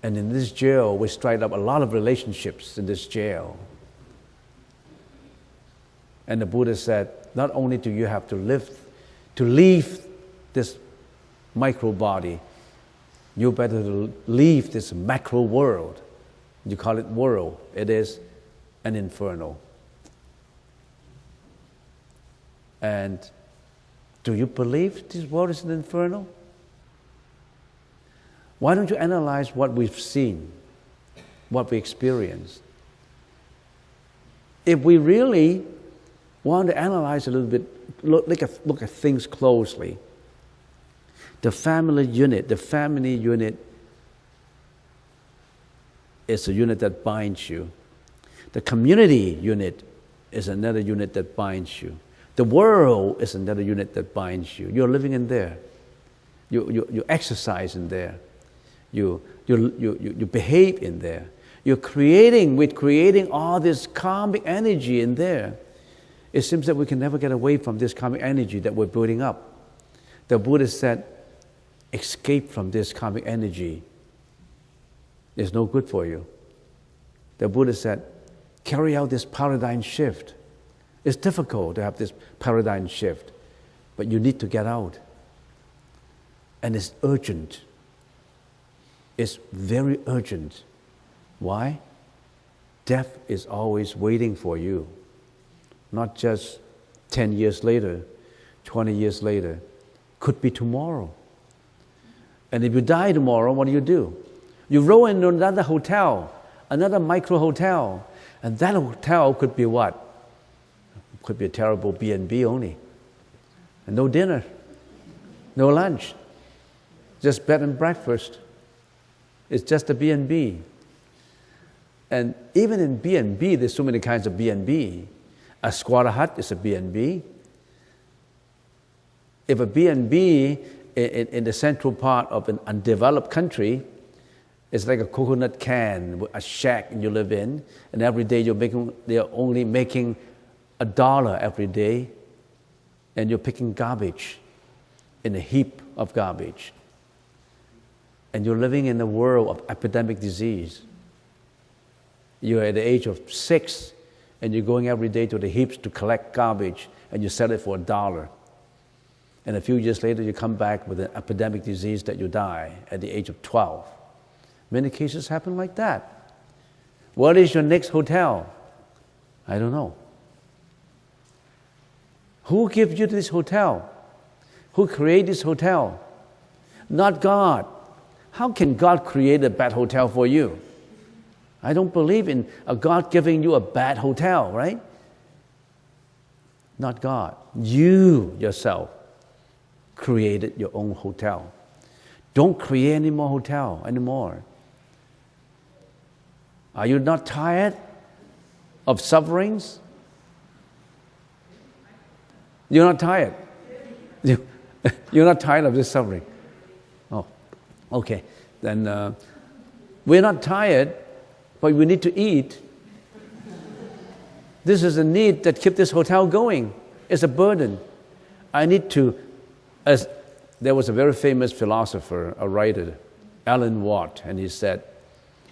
Speaker 1: And in this jail, we strike up a lot of relationships in this jail. And the Buddha said, not only do you have to leave this micro body, you better leave this macro world. You call it world. It is an inferno. And do you believe this world is an inferno? Why don't you analyze what we've seen, what we experienced? If we really want to analyze a little bit, look at things closely. The family unit is a unit that binds you. The community unit is another unit that binds you. The world is another unit that binds you. You're living in there. You exercise in there. You behave in there. We're creating all this karmic energy in there. It seems that we can never get away from this karmic energy that we're building up. The Buddha said, escape from this karmic energy. It's no good for you. The Buddha said, carry out this paradigm shift. It's difficult to have this paradigm shift, but you need to get out. And it's urgent. It's very urgent. Why? Death is always waiting for you. Not just 10 years later, 20 years later. Could be tomorrow. And if you die tomorrow, what do? You roll into another hotel, another micro hotel, and that hotel could be what? Could be a terrible B&B only. And no dinner, no lunch, just bed and breakfast. It's just a B&B. And even in B&B, there's so many kinds of B&B. A squatter hut is a B&B. If a B&B in the central part of an undeveloped country, it's like a coconut can, a shack you live in, and every day they're only making $1 every day, and you're picking garbage in a heap of garbage. And you're living in a world of epidemic disease. You're at the age of 6, and you're going every day to the heaps to collect garbage, and you sell it for $1. And a few years later, you come back with an epidemic disease that you die at the age of 12. Many cases happen like that. What is your next hotel? I don't know. Who gives you this hotel? Who created this hotel? Not God. How can God create a bad hotel for you? I don't believe in a God giving you a bad hotel, right? Not God. You yourself created your own hotel. Don't create any more hotel anymore. Are you not tired of sufferings? You're not tired. You're not tired of this suffering. Oh, okay. Then we're not tired, but we need to eat. This is a need that keeps this hotel going. It's a burden. I need to. As there was a very famous philosopher, a writer, Alan Watt, and he said,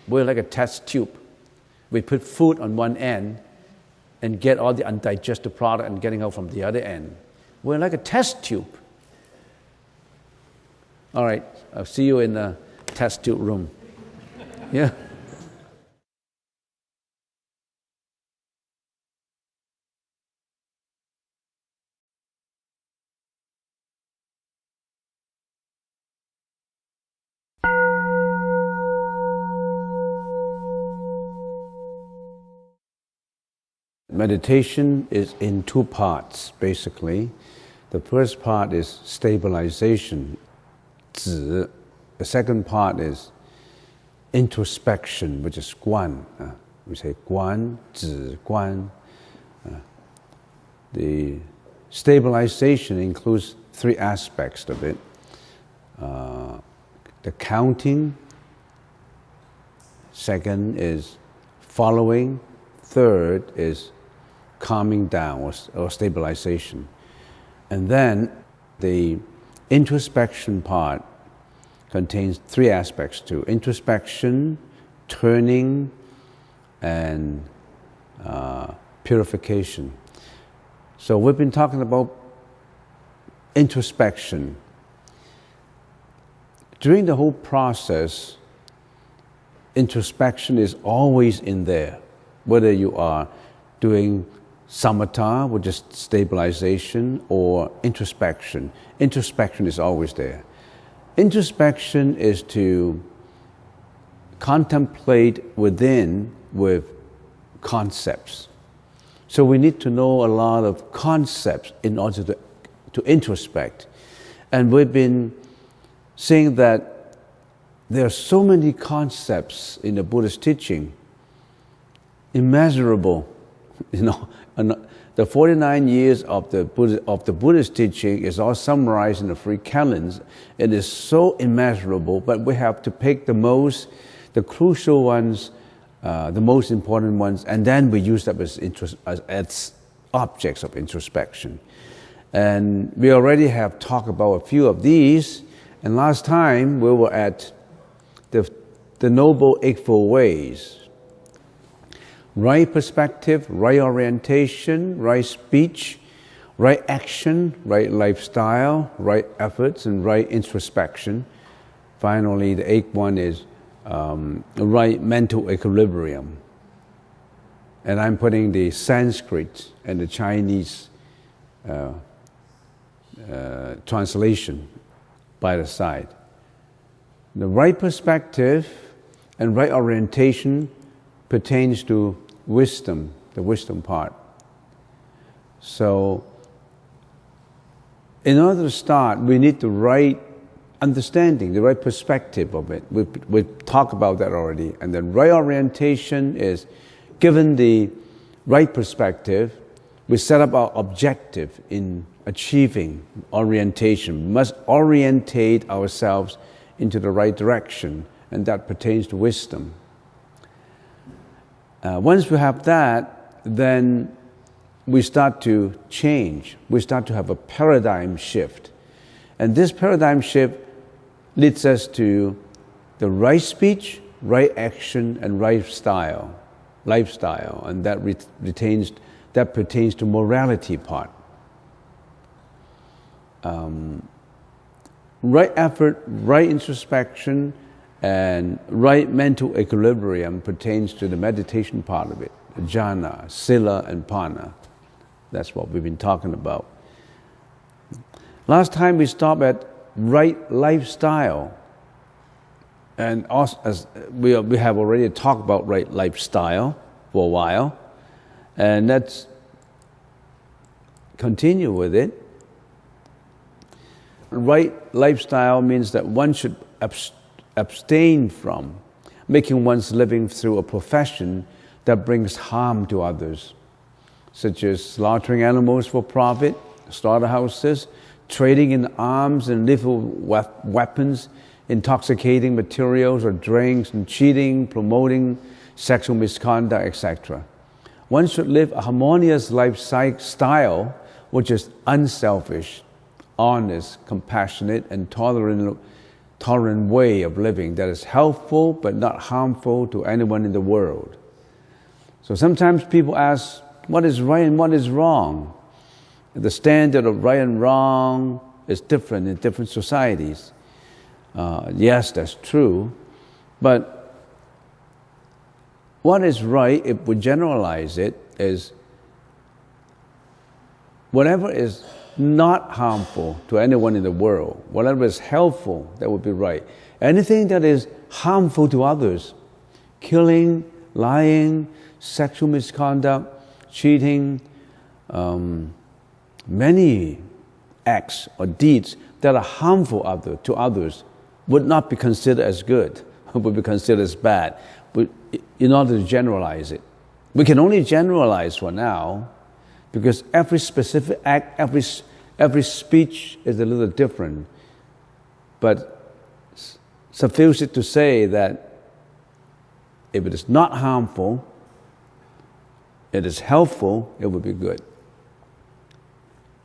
Speaker 1: we're like a test tube. We put food on one end and get all the undigested product and getting out from the other end. We're like a test tube. All right, I'll see you in the test tube room. Yeah. Meditation is in two parts, basically. The first part is stabilization, 止. The second part is introspection, which is Guan. We say Guan, 止, Guan. The stabilization includes three aspects of it. The counting. Second is following. Third is calming down or stabilization. And then the introspection part contains three aspects too. Introspection, turning, and purification. So we've been talking about introspection. During the whole process, introspection is always in there. Whether you are doing samatha, which is stabilization, or introspection. Introspection is always there. Introspection is to contemplate within with concepts. So we need to know a lot of concepts in order to introspect. And we've been saying that there are so many concepts in the Buddhist teaching, immeasurable. You know, the 49 years of the Buddhist teaching is all summarized in the three canons. It is so immeasurable, but we have to pick the crucial ones, the most important ones, and then we use them as objects of introspection. And we already have talked about a few of these. And last time we were at the Noble Eightfold Ways. Right perspective, right orientation, right speech, right action, right lifestyle, right efforts, and right introspection. Finally, the eighth one is right mental equilibrium. And I'm putting the Sanskrit and the Chinese translation by the side. The right perspective and right orientation pertains to wisdom, the wisdom part. So, in order to start, we need the right understanding, the right perspective of it. We talked about that already. And the right orientation is, given the right perspective, we set up our objective in achieving orientation. We must orientate ourselves into the right direction, and that pertains to wisdom. Once we have that, then we start to change. We start to have a paradigm shift. And this paradigm shift leads us to the right speech, right action, and right lifestyle. And that pertains to morality part. Right effort, right introspection, and right mental equilibrium pertains to the meditation part of it, jhana, sila, and pana. That's what we've been talking about. Last time we stopped at right lifestyle. And also, as we have already talked about right lifestyle for a while. And let's continue with it. Right lifestyle means that one should abstain from making one's living through a profession that brings harm to others, such as slaughtering animals for profit, slaughterhouses, trading in arms and lethal weapons, intoxicating materials or drinks, and cheating, promoting sexual misconduct, etc. One should live a harmonious lifestyle which is unselfish, honest, compassionate, and tolerant way of living that is helpful but not harmful to anyone in the world. So sometimes people ask, what is right and what is wrong? The standard of right and wrong is different in different societies. Yes, that's true. But what is right, if we generalize it, is whatever is not harmful to anyone in the world, whatever is helpful, that would be right. Anything that is harmful to others, killing, lying, sexual misconduct, cheating, many acts or deeds that are harmful to others would not be considered as good, would be considered as bad, in order to generalize it. We can only generalize for now, because every specific act, every speech is a little different. But suffice it to say that if it is not harmful, it is helpful, it would be good.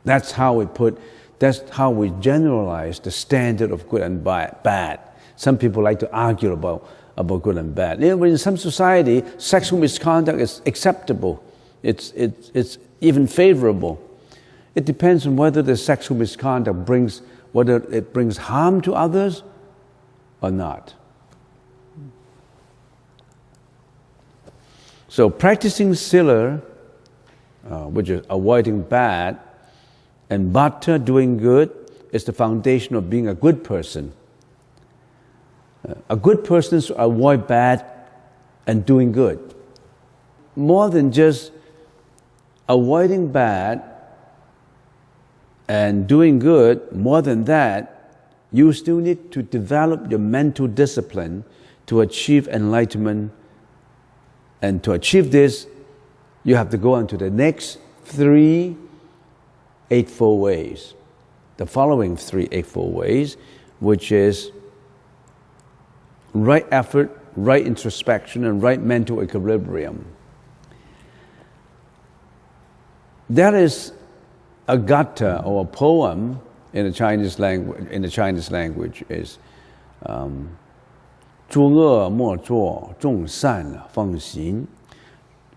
Speaker 1: That's how we generalize the standard of good and bad. Some people like to argue about good and bad. In some society, sexual misconduct is acceptable. It's even favorable. It depends on whether the sexual misconduct whether it brings harm to others or not. So practicing sila, which is avoiding bad, and bhatta, doing good, is the foundation of being a good person. A good person should avoid bad and doing good. More than just avoiding bad and doing good, more than that, you still need to develop your mental discipline to achieve enlightenment. And to achieve this, you have to go on to the next 3 Eightfold Ways. The following 3 Eightfold Ways, which is right effort, right introspection, and right mental equilibrium. There is a gatha or a poem in the Chinese language is 诸恶莫作，众善奉行，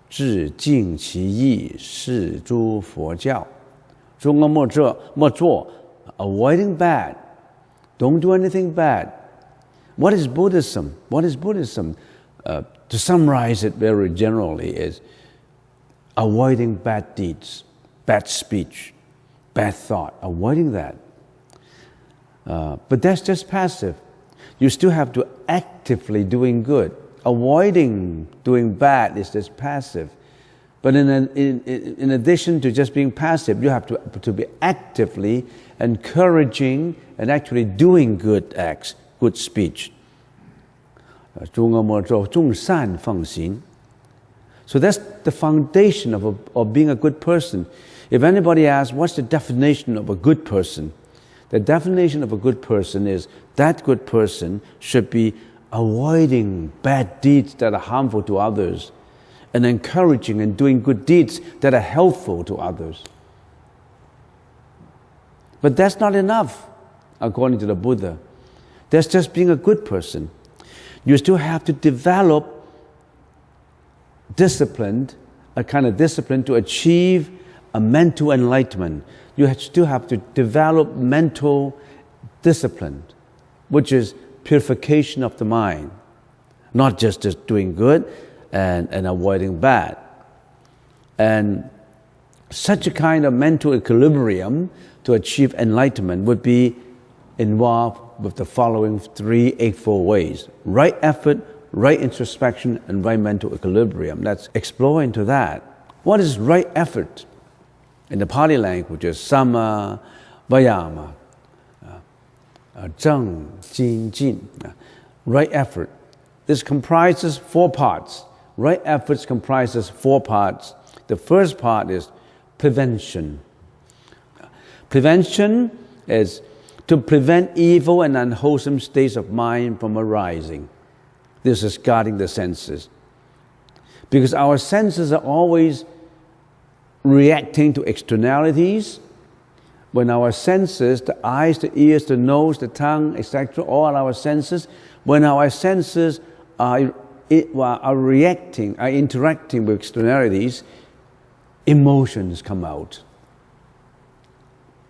Speaker 1: 自尽其意，是诸佛教。诸恶莫作 avoiding bad. Don't do anything bad. What is Buddhism? To summarize it very generally is avoiding bad deeds, bad speech, bad thought, avoiding that. But that's just passive. You still have to actively doing good. Avoiding doing bad is just passive. But in addition to just being passive, you have to be actively encouraging and actually doing good acts, good speech. 诸恶莫作，众善奉行. So that's the foundation of being a good person. If anybody asks, what's the definition of a good person? The definition of a good person is that good person should be avoiding bad deeds that are harmful to others and encouraging and doing good deeds that are helpful to others. But that's not enough, according to the Buddha. That's just being a good person. You still have to develop a kind of discipline to achieve a mental enlightenment. You still have to develop mental discipline, which is purification of the mind, not just doing good and avoiding bad. And such a kind of mental equilibrium to achieve enlightenment would be involved with the following 3 Eightfold Ways: right effort, right introspection, and right mental equilibrium. Let's explore into that. What is right effort? In the Pali language, is sama, vayama, Cheng, Jin. Right effort. This comprises 4 parts. Right efforts comprises 4 parts. The first part is prevention. Prevention is to prevent evil and unwholesome states of mind from arising. This is guarding the senses. Because our senses are always reacting to externalities. When our senses, the eyes, the ears, the nose, the tongue, etc., all our senses, when our senses are interacting with externalities, emotions come out.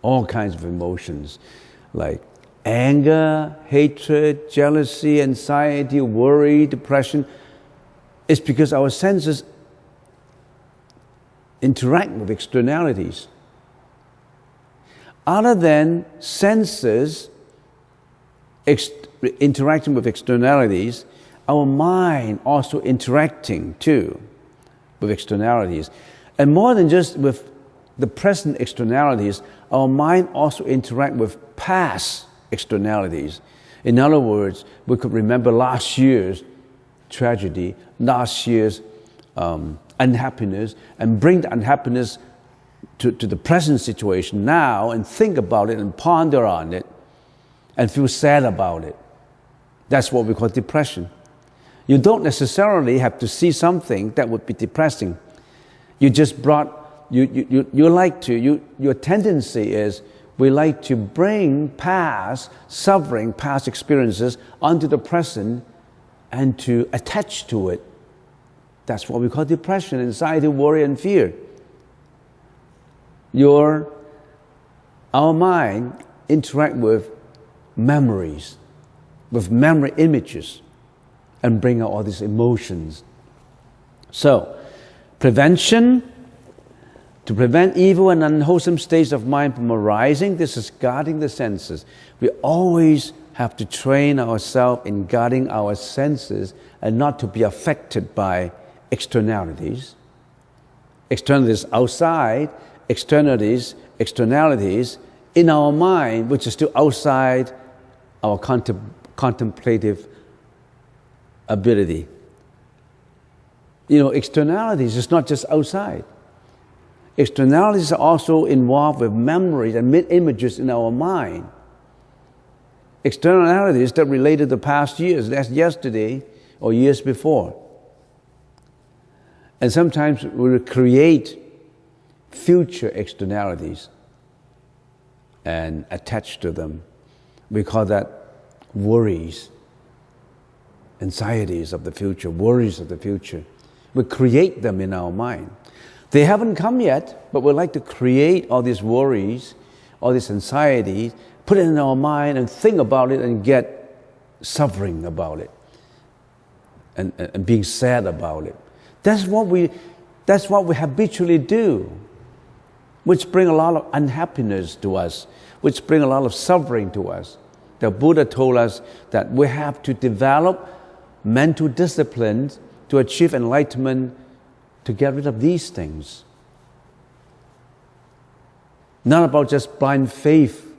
Speaker 1: All kinds of emotions, like anger, hatred, jealousy, anxiety, worry, depression. It's because our senses interact with externalities. Other than senses interacting with externalities, our mind also interacting too with externalities. And more than just with the present externalities, our mind also interact with past externalities. In other words, we could remember last year's tragedy, last year's unhappiness, and bring the unhappiness to the present situation now and think about it and ponder on it and feel sad about it. That's what we call depression. You don't necessarily have to see something that would be depressing. You just brought, your tendency is we like to bring past suffering, past experiences onto the present and to attach to it. That's what we call depression, anxiety, worry, and fear. Our mind interact with memories, with memory images, and bring out all these emotions. So, prevention, to prevent evil and unwholesome states of mind from arising, this is guarding the senses. We always have to train ourselves in guarding our senses and not to be affected by externalities. Externalities outside, externalities in our mind, which is still outside our contemplative ability. Externalities is not just outside. Externalities are also involved with memories and images in our mind. Externalities that relate to the past years, that's yesterday or years before. And sometimes we create future externalities and attach to them. We call that worries, anxieties of the future, worries of the future. We create them in our mind. They haven't come yet, but we like to create all these worries, all these anxieties, put it in our mind and think about it and get suffering about it and being sad about it. That's what we habitually do, which bring a lot of unhappiness to us, which bring a lot of suffering to us. The Buddha told us that we have to develop mental disciplines to achieve enlightenment, to get rid of these things. Not about just blind faith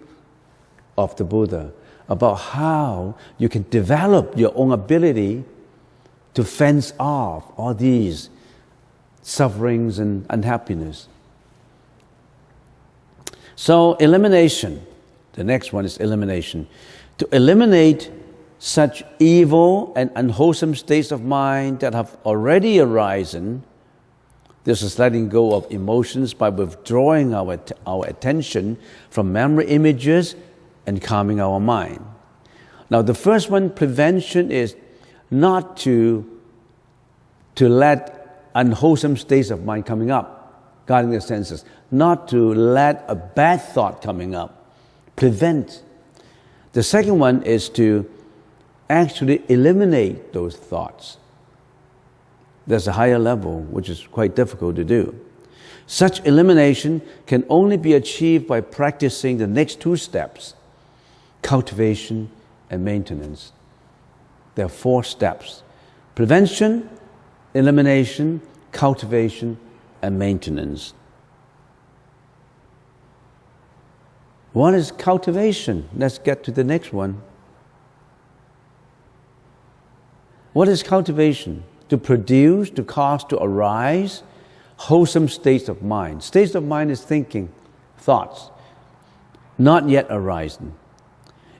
Speaker 1: of the Buddha, about how you can develop your own ability to fence off all these sufferings and unhappiness. So elimination, the next one is elimination. To eliminate such evil and unwholesome states of mind that have already arisen, this is letting go of emotions by withdrawing our attention from memory images and calming our mind. Now the first one, prevention, is not to let unwholesome states of mind coming up, guarding the senses, not to let a bad thought coming up, prevent. The second one is to actually eliminate those thoughts. There's a higher level, which is quite difficult to do. Such elimination can only be achieved by practicing the next two steps, cultivation and maintenance. There are 4 steps: prevention, elimination, cultivation, and maintenance. What is cultivation? Let's get to the next one. What is cultivation? To produce, to cause, to arise wholesome states of mind. States of mind is thinking, thoughts, not yet arising.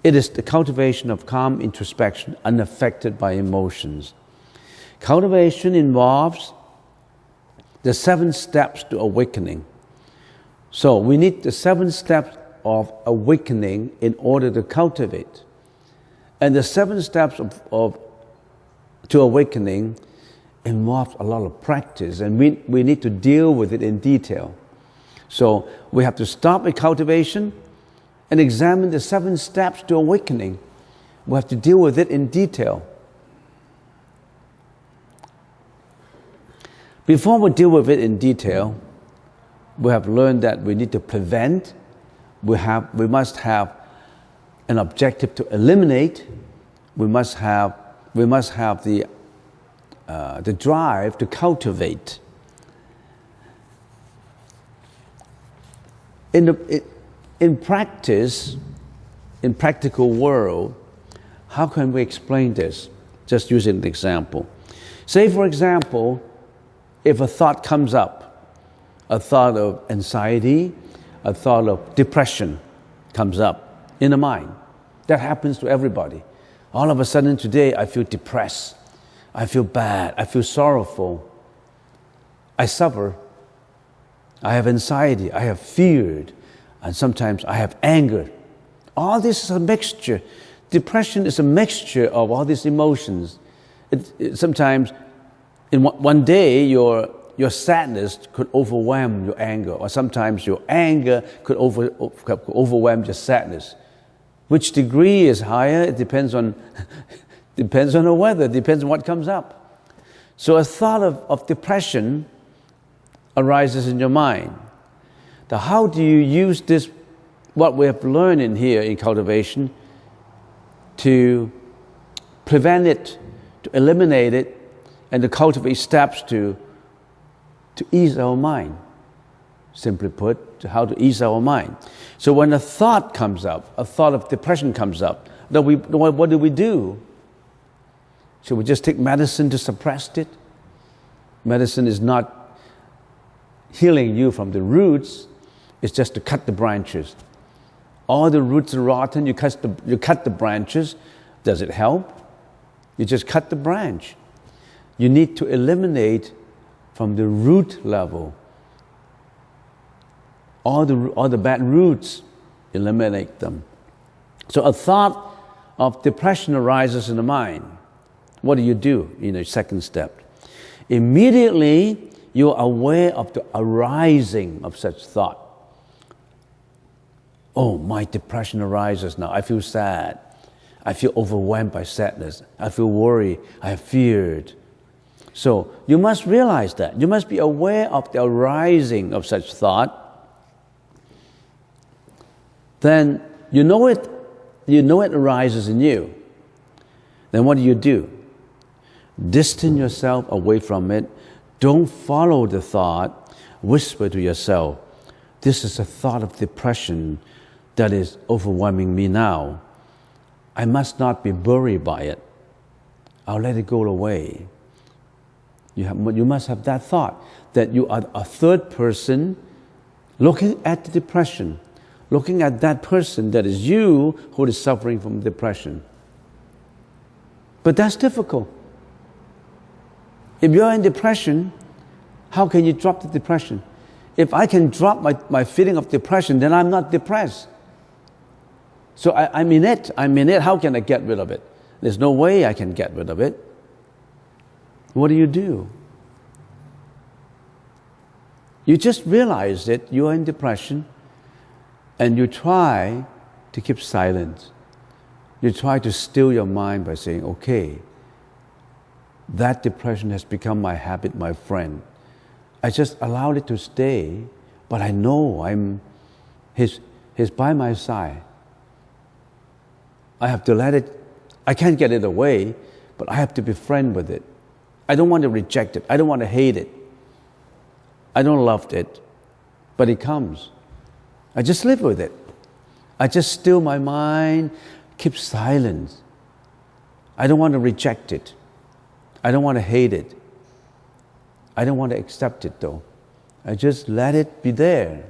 Speaker 1: It is the cultivation of calm introspection, unaffected by emotions. Cultivation involves the 7 steps to awakening. So we need the 7 steps of awakening in order to cultivate. And the 7 steps to awakening involves a lot of practice, and we need to deal with it in detail. So we have to stop at cultivation and examine the 7 steps to awakening. We have to deal with it in detail. Before we deal with it in detail, we have learned that we need to prevent. We must have an objective to eliminate. We must have the drive to cultivate. In practice, in practical world, how can we explain this? Just using an example. Say, for example, if a thought comes up, a thought of anxiety, a thought of depression comes up in the mind. That happens to everybody. All of a sudden today, I feel depressed. I feel bad. I feel sorrowful. I suffer. I have anxiety. I have fear. And sometimes I have anger. All this is a mixture. Depression is a mixture of all these emotions. Sometimes in one day, your sadness could overwhelm your anger, or sometimes your anger could overwhelm your sadness. Which degree is higher? It depends on the weather, depends on what comes up. So a thought of depression arises in your mind. Now, how do you use this, what we have learned in here in cultivation, to prevent it, to eliminate it, and to cultivate steps to ease our mind? Simply put, how to ease our mind. So when a thought comes up, a thought of depression comes up, what do we do? Should we just take medicine to suppress it? Medicine is not healing you from the roots, it's just to cut the branches. All the roots are rotten, you cut the branches. Does it help? You just cut the branch. You need to eliminate from the root level all the bad roots, eliminate them. So a thought of depression arises in the mind. What do you do in the second step? Immediately, you are aware of the arising of such thought. Oh, my depression arises now. I feel sad. I feel overwhelmed by sadness. I feel worried. I have feared. So you must realize that. You must be aware of the arising of such thought. Then you know it arises in you. Then what do? Distance yourself away from it. Don't follow the thought. Whisper to yourself, this is a thought of depression that is overwhelming me now. I must not be worried by it. I'll let it go away. You must have that thought, that you are a third person looking at the depression, looking at that person that is you who is suffering from depression. But that's difficult. If you're in depression, how can you drop the depression? If I can drop my feeling of depression, then I'm not depressed. So I'm in it. How can I get rid of it? There's no way I can get rid of it. What do? You just realize that you are in depression and you try to keep silent. You try to still your mind by saying, okay, that depression has become my habit, my friend. I just allowed it to stay, but I know he's by my side. I have to let it, I can't get it away, but I have to be friend with it. I don't want to reject it. I don't want to hate it. I don't love it, but it comes. I just live with it. I just still my mind, keep silence. I don't want to reject it. I don't want to hate it. I don't want to accept it though. I just let it be there.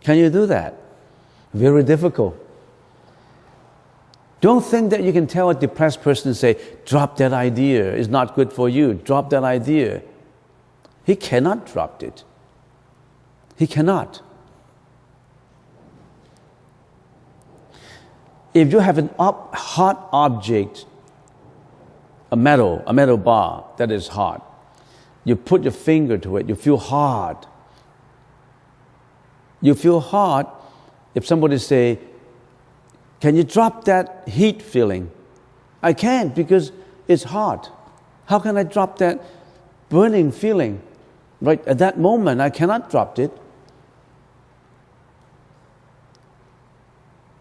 Speaker 1: Can you do that? Very difficult. Don't think that you can tell a depressed person and say, drop that idea, it's not good for you, drop that idea. He cannot drop it. He cannot. If you have an hot object, a metal bar that is hot, you put your finger to it, you feel hot. You feel hot if somebody say, can you drop that heat feeling? I can't because it's hot. How can I drop that burning feeling? Right at that moment, I cannot drop it.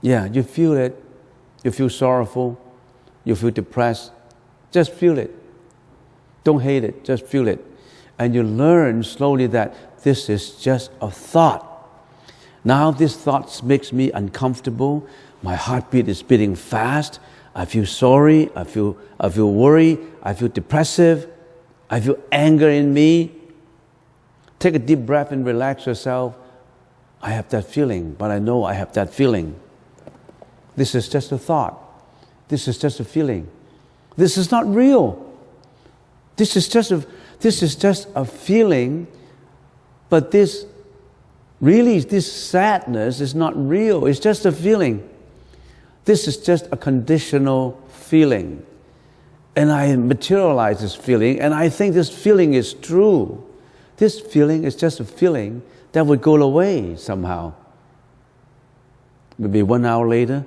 Speaker 1: Yeah, you feel it. You feel sorrowful. You feel depressed. Just feel it. Don't hate it. Just feel it. And you learn slowly that this is just a thought. Now this thought makes me uncomfortable. My heartbeat is beating fast. I feel sorry. I feel worried. I feel depressive. I feel anger in me. Take a deep breath and relax yourself. I have that feeling, but I know I have that feeling. This is just a thought. This is just a feeling. This is not real. This is just a feeling, but this sadness is not real. It's just a feeling. This is just a conditional feeling. And I materialize this feeling, and I think this feeling is true. This feeling is just a feeling that would go away somehow. Maybe 1 hour later,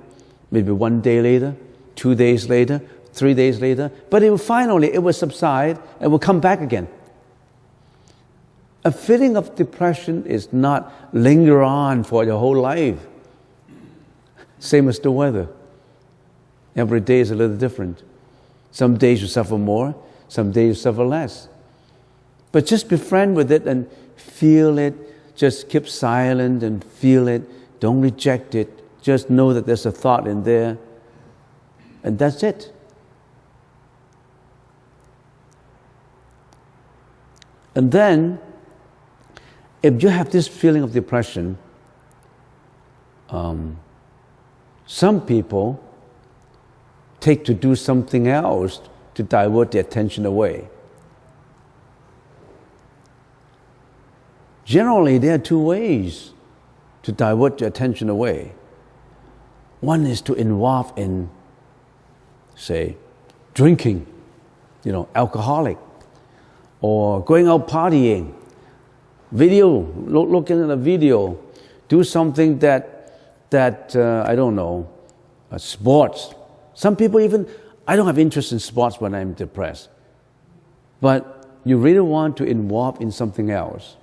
Speaker 1: maybe 1 day later, 2 days later, 3 days later, but it will subside and will come back again. A feeling of depression is not linger on for your whole life. Same as the weather. Every day is a little different. Some days you suffer more, some days you suffer less. But just be friend with it and feel it. Just keep silent and feel it. Don't reject it. Just know that there's a thought in there. And that's it. And then, if you have this feeling of depression, some people take to do something else to divert the attention away. Generally, there are two ways to divert your attention away. One is to involve in, say, drinking, alcoholic, or going out partying, looking at a video, do something that I don't know, sports. Some people even, I don't have interest in sports when I'm depressed. But you really want to involve in something else.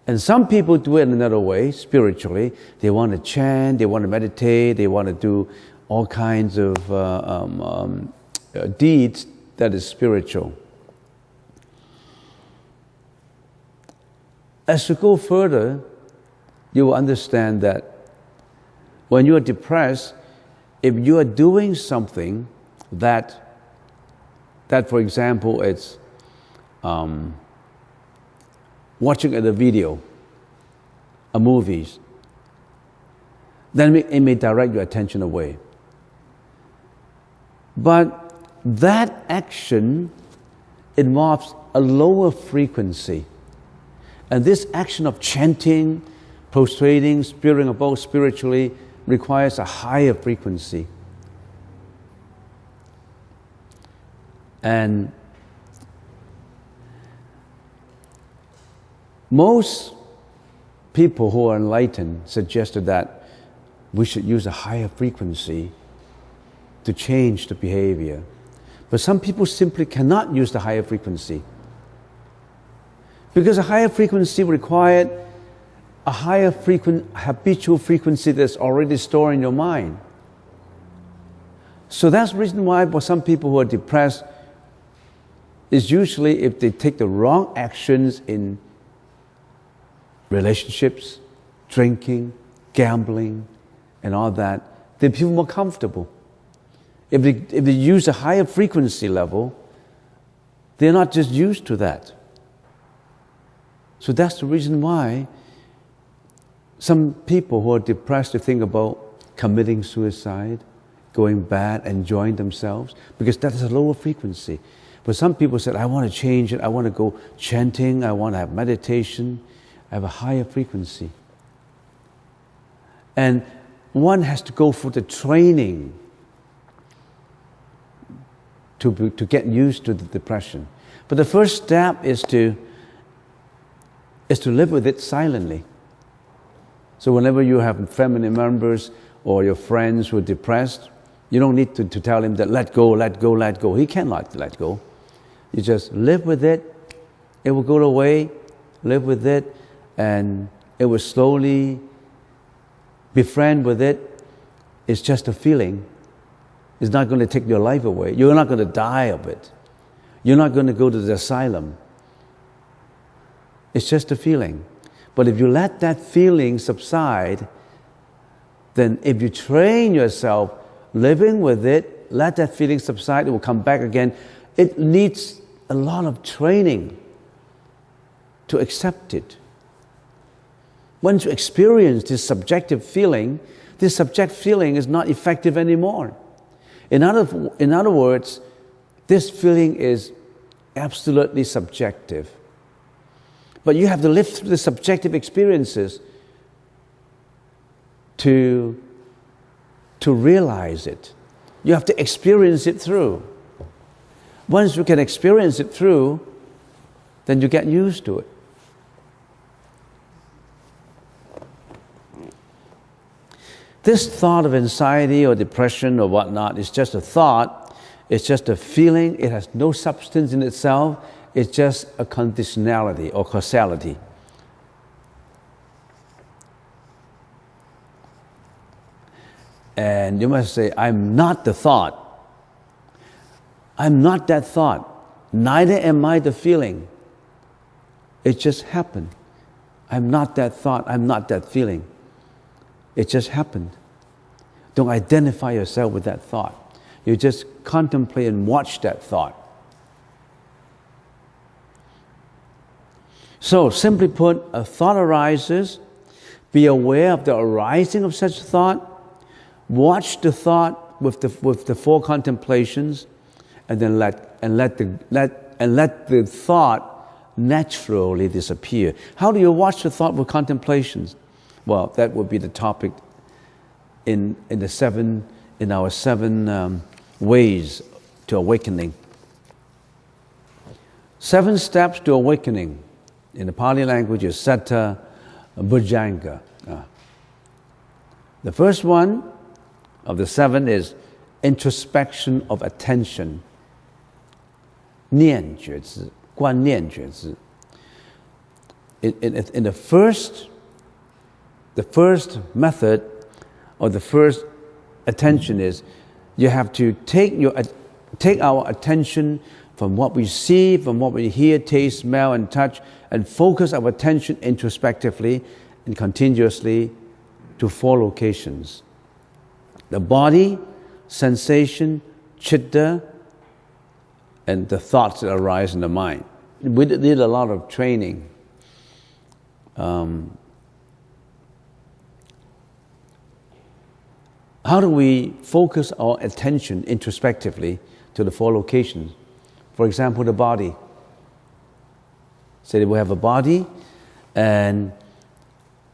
Speaker 1: And some people do it in another way, spiritually. They want to chant, they want to meditate, they want to do all kinds of deeds that is spiritual. As you go further, you will understand that when you are depressed, if you are doing something that for example, it's watching a video, a movies, then it may direct your attention away. But that action involves a lower frequency. And this action of chanting, prostrating, spewing about spiritually requires a higher frequency. And most people who are enlightened suggested that we should use a higher frequency to change the behavior. But some people simply cannot use the higher frequency. Because a higher frequency required a higher habitual frequency that's already stored in your mind. So that's the reason why for some people who are depressed, is usually if they take the wrong actions in relationships, drinking, gambling, and all that, they feel more comfortable. If they use a higher frequency level, they're not just used to that. So that's the reason why some people who are depressed, they think about committing suicide, going bad, enjoying themselves, because that is a lower frequency. But some people said, I want to change it, I want to go chanting, I want to have meditation, I have a higher frequency. And one has to go through the training to get used to the depression. But the first step is to live with it silently. So whenever you have family members or your friends who are depressed, you don't need to tell him that let go, let go, let go. He cannot let go. You just live with it. It will go away. Live with it. And it will slowly befriend with it. It's just a feeling. It's not going to take your life away. You're not going to die of it. You're not going to go to the asylum. It's just a feeling. But if you let that feeling subside, then if you train yourself living with it, let that feeling subside, it will come back again. It needs a lot of training to accept it. Once you experience this subjective feeling is not effective anymore. In other words, this feeling is absolutely subjective. But you have to live through the subjective experiences to realize it. You have to experience it through. Once you can experience it through, then you get used to it. This thought of anxiety or depression or whatnot is just a thought. It's just a feeling. It has no substance in itself. It's just a conditionality or causality. And you must say, I'm not the thought. I'm not that thought. Neither am I the feeling. It just happened. I'm not that thought. I'm not that feeling. It just happened. Don't identify yourself with that thought. You just contemplate and watch that thought. So, simply put, a thought arises. Be aware of the arising of such thought. Watch the thought with the four contemplations, and then let the thought naturally disappear. How do you watch the thought with contemplations? Well, that would be the topic in our seven ways to awakening. 7 steps to awakening. In the Pali language is Satta Bhujanga. The first one of the 7 is introspection of attention. 念觉知, 观念觉知. In the first method or the first attention is you have to take our attention from what we see, from what we hear, taste, smell, and touch, and focus our attention introspectively and continuously to 4 locations. The body, sensation, chitta, and the thoughts that arise in the mind. We did a lot of training. How do we focus our attention introspectively to the 4 locations? For example, the body. Say that we have a body and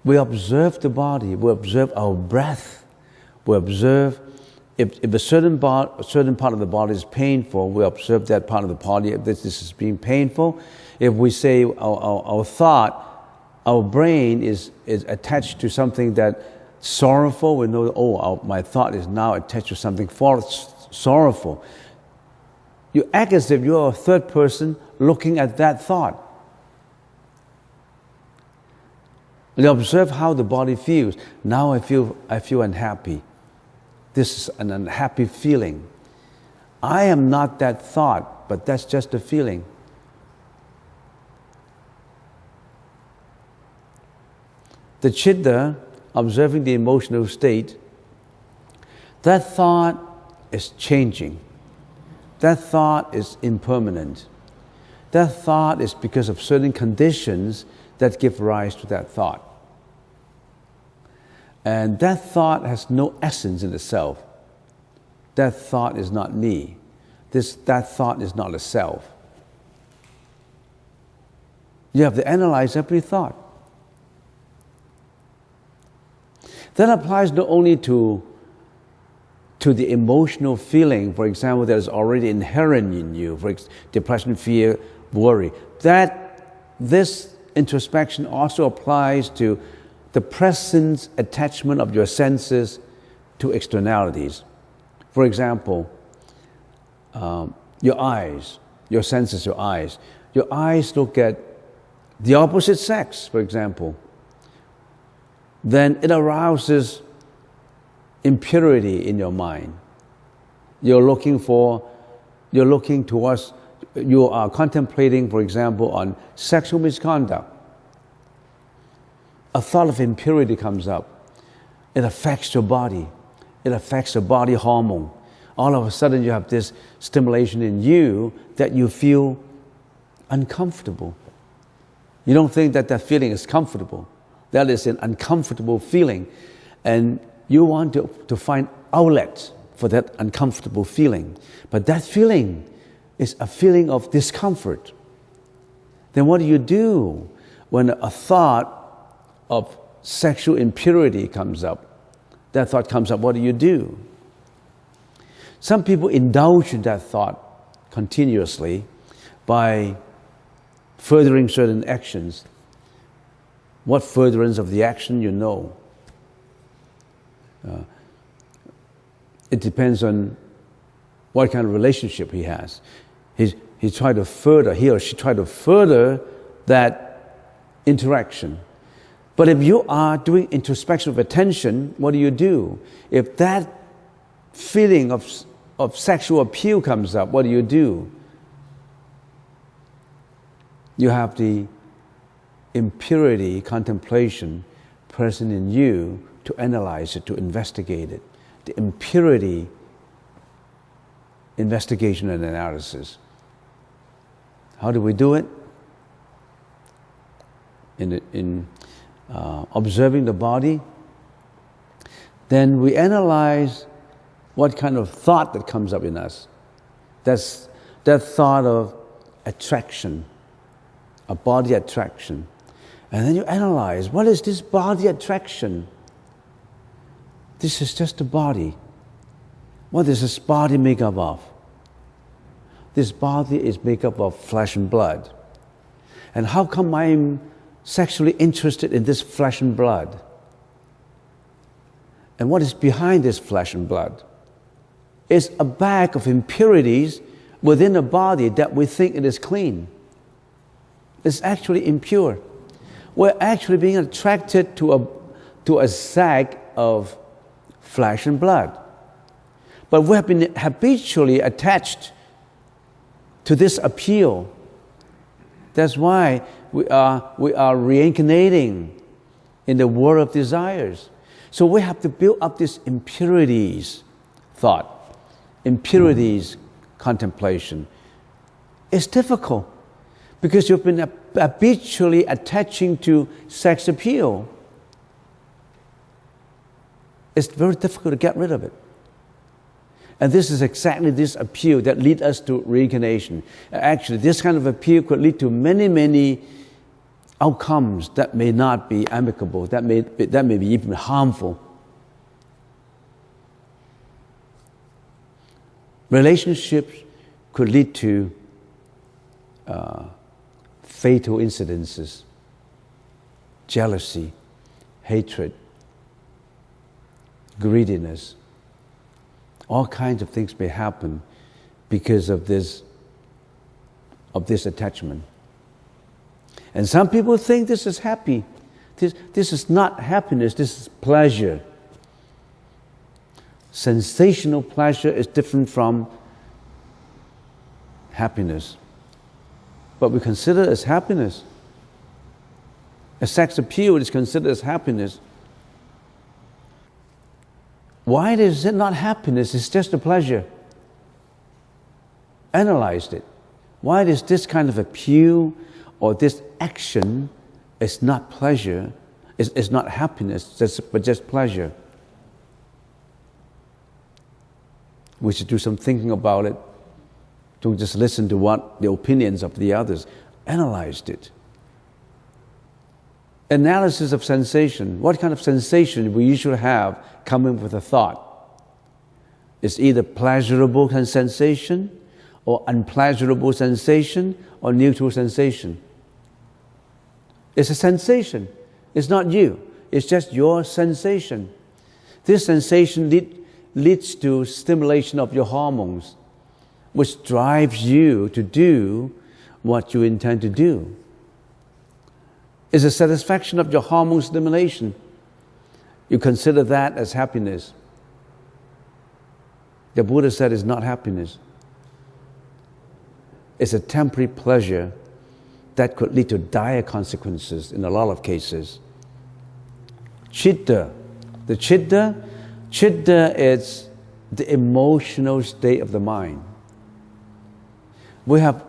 Speaker 1: we observe the body, we observe our breath, we observe if a certain part of the body is painful, we observe that part of the body, if this is being painful. If we say our thought, our brain is attached to something that sorrowful, we know, my thought is now attached to something sorrowful. You act as if you're a third person looking at that thought. You observe how the body feels. Now I feel unhappy. This is an unhappy feeling. I am not that thought, but that's just a feeling. The chitta, observing the emotional state, that thought is changing. That thought is impermanent. That thought is because of certain conditions that give rise to that thought. And that thought has no essence in itself. That thought is not me. That thought is not a self. You have to analyze every thought. That applies not only to the emotional feeling, for example, that is already inherent in you, for depression, fear, worry. This introspection also applies to the present attachment of your senses to externalities. For example, your eyes, your senses, your eyes. Your eyes look at the opposite sex, for example. Then it arouses impurity in your mind. You are contemplating, for example, on sexual misconduct. A thought of impurity comes up. It affects your body. It affects your body hormone. All of a sudden you have this stimulation in you that you feel uncomfortable. You don't think that feeling is comfortable. That is an uncomfortable feeling. And you want to find outlet for that uncomfortable feeling. But that feeling is a feeling of discomfort. Then what do you do when a thought of sexual impurity comes up? That thought comes up, what do you do? Some people indulge in that thought continuously by furthering certain actions. What furtherance of the action, you know. It depends on what kind of relationship he has. He or she tried to further that interaction. But if you are doing introspection of attention, what do? If that feeling of sexual appeal comes up, what do? You have the impurity contemplation present in you to analyze it, to investigate it. The impurity investigation and analysis. How do we do it? In observing the body. Then we analyze what kind of thought that comes up in us. That's that thought of attraction, a body attraction. And then you analyze, what is this body attraction? This is just a body. What is this body made up of? This body is made up of flesh and blood. And how come I'm sexually interested in this flesh and blood? And what is behind this flesh and blood? It's a bag of impurities within a body that we think it is clean. It's actually impure. We're actually being attracted to a sack of flesh and blood. But we have been habitually attached to this appeal. That's why we are reincarnating in the world of desires. So we have to build up these impurities thought, impurities contemplation. It's difficult because you've been habitually attaching to sex appeal. It's very difficult to get rid of it. And this is exactly this appeal that leads us to reincarnation. Actually, this kind of appeal could lead to many, many outcomes that may not be amicable, that may be even harmful. Relationships could lead to fatal incidences, jealousy, hatred, greediness. All kinds of things may happen because of this attachment. And some people think this is happy. This is not happiness, this is pleasure. Sensational pleasure is different from happiness. But we consider it as happiness. A sex appeal is considered as happiness. Why is it not happiness? It's just a pleasure. Analyze it. Why is this kind of appeal or this action is not pleasure, is not happiness, but just pleasure? We should do some thinking about it. Don't just listen to what the opinions of the others. Analyze it. Analysis of sensation. What kind of sensation we usually have coming with a thought? It's either pleasurable sensation or unpleasurable sensation or neutral sensation. It's a sensation. It's not you. It's just your sensation. This sensation leads to stimulation of your hormones, which drives you to do what you intend to do. It's a satisfaction of your hormone stimulation. You consider that as happiness. The Buddha said it's not happiness. It's a temporary pleasure that could lead to dire consequences in a lot of cases. Chitta. The chitta is the emotional state of the mind. We have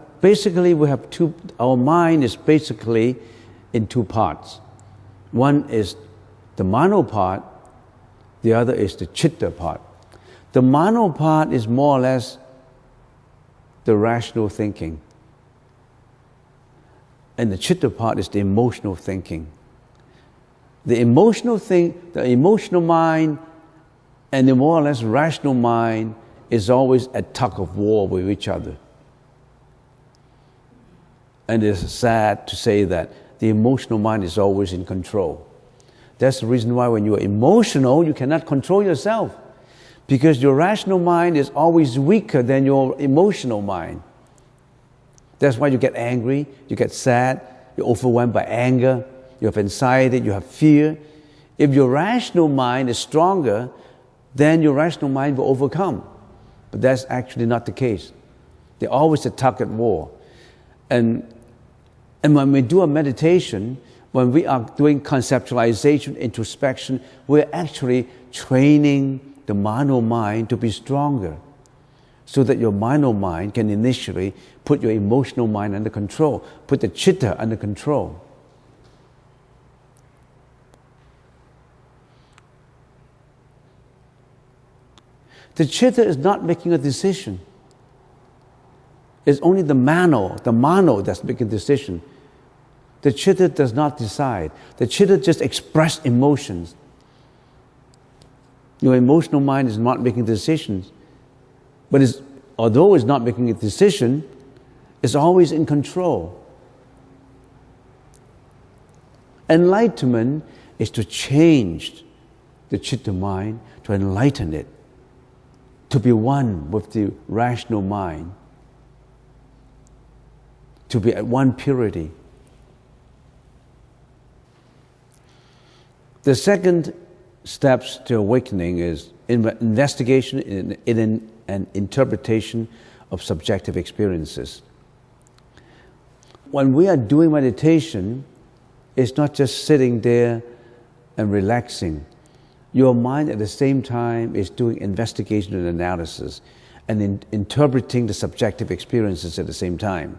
Speaker 1: two, our mind is basically in two parts. One is the mano part, the other is the chitta part. The mano part is more or less the rational thinking. And the chitta part is the emotional thinking. The emotional mind and the more or less rational mind is always at tug of war with each other. And it's sad to say that the emotional mind is always in control. That's the reason why when you are emotional, you cannot control yourself, because your rational mind is always weaker than your emotional mind. That's why you get angry, you get sad, you're overwhelmed by anger, you have anxiety, you have fear. If your rational mind is stronger, then your rational mind will overcome. But that's actually not the case. They're always at tug at war. And when we do a meditation, when we are doing conceptualization, introspection, we're actually training the mano mind to be stronger, so that your mano mind can initially put your emotional mind under control, put the chitta under control. The chitta is not making a decision. It's only the mano that's making a decision. The chitta does not decide. The chitta just expresses emotions. Your emotional mind is not making decisions. But although it's not making a decision, it's always in control. Enlightenment is to change the chitta mind, to enlighten it, to be one with the rational mind, to be at one purity. The second steps to awakening is investigation in and interpretation of subjective experiences. When we are doing meditation, it's not just sitting there and relaxing. Your mind at the same time is doing investigation and analysis and interpreting the subjective experiences at the same time.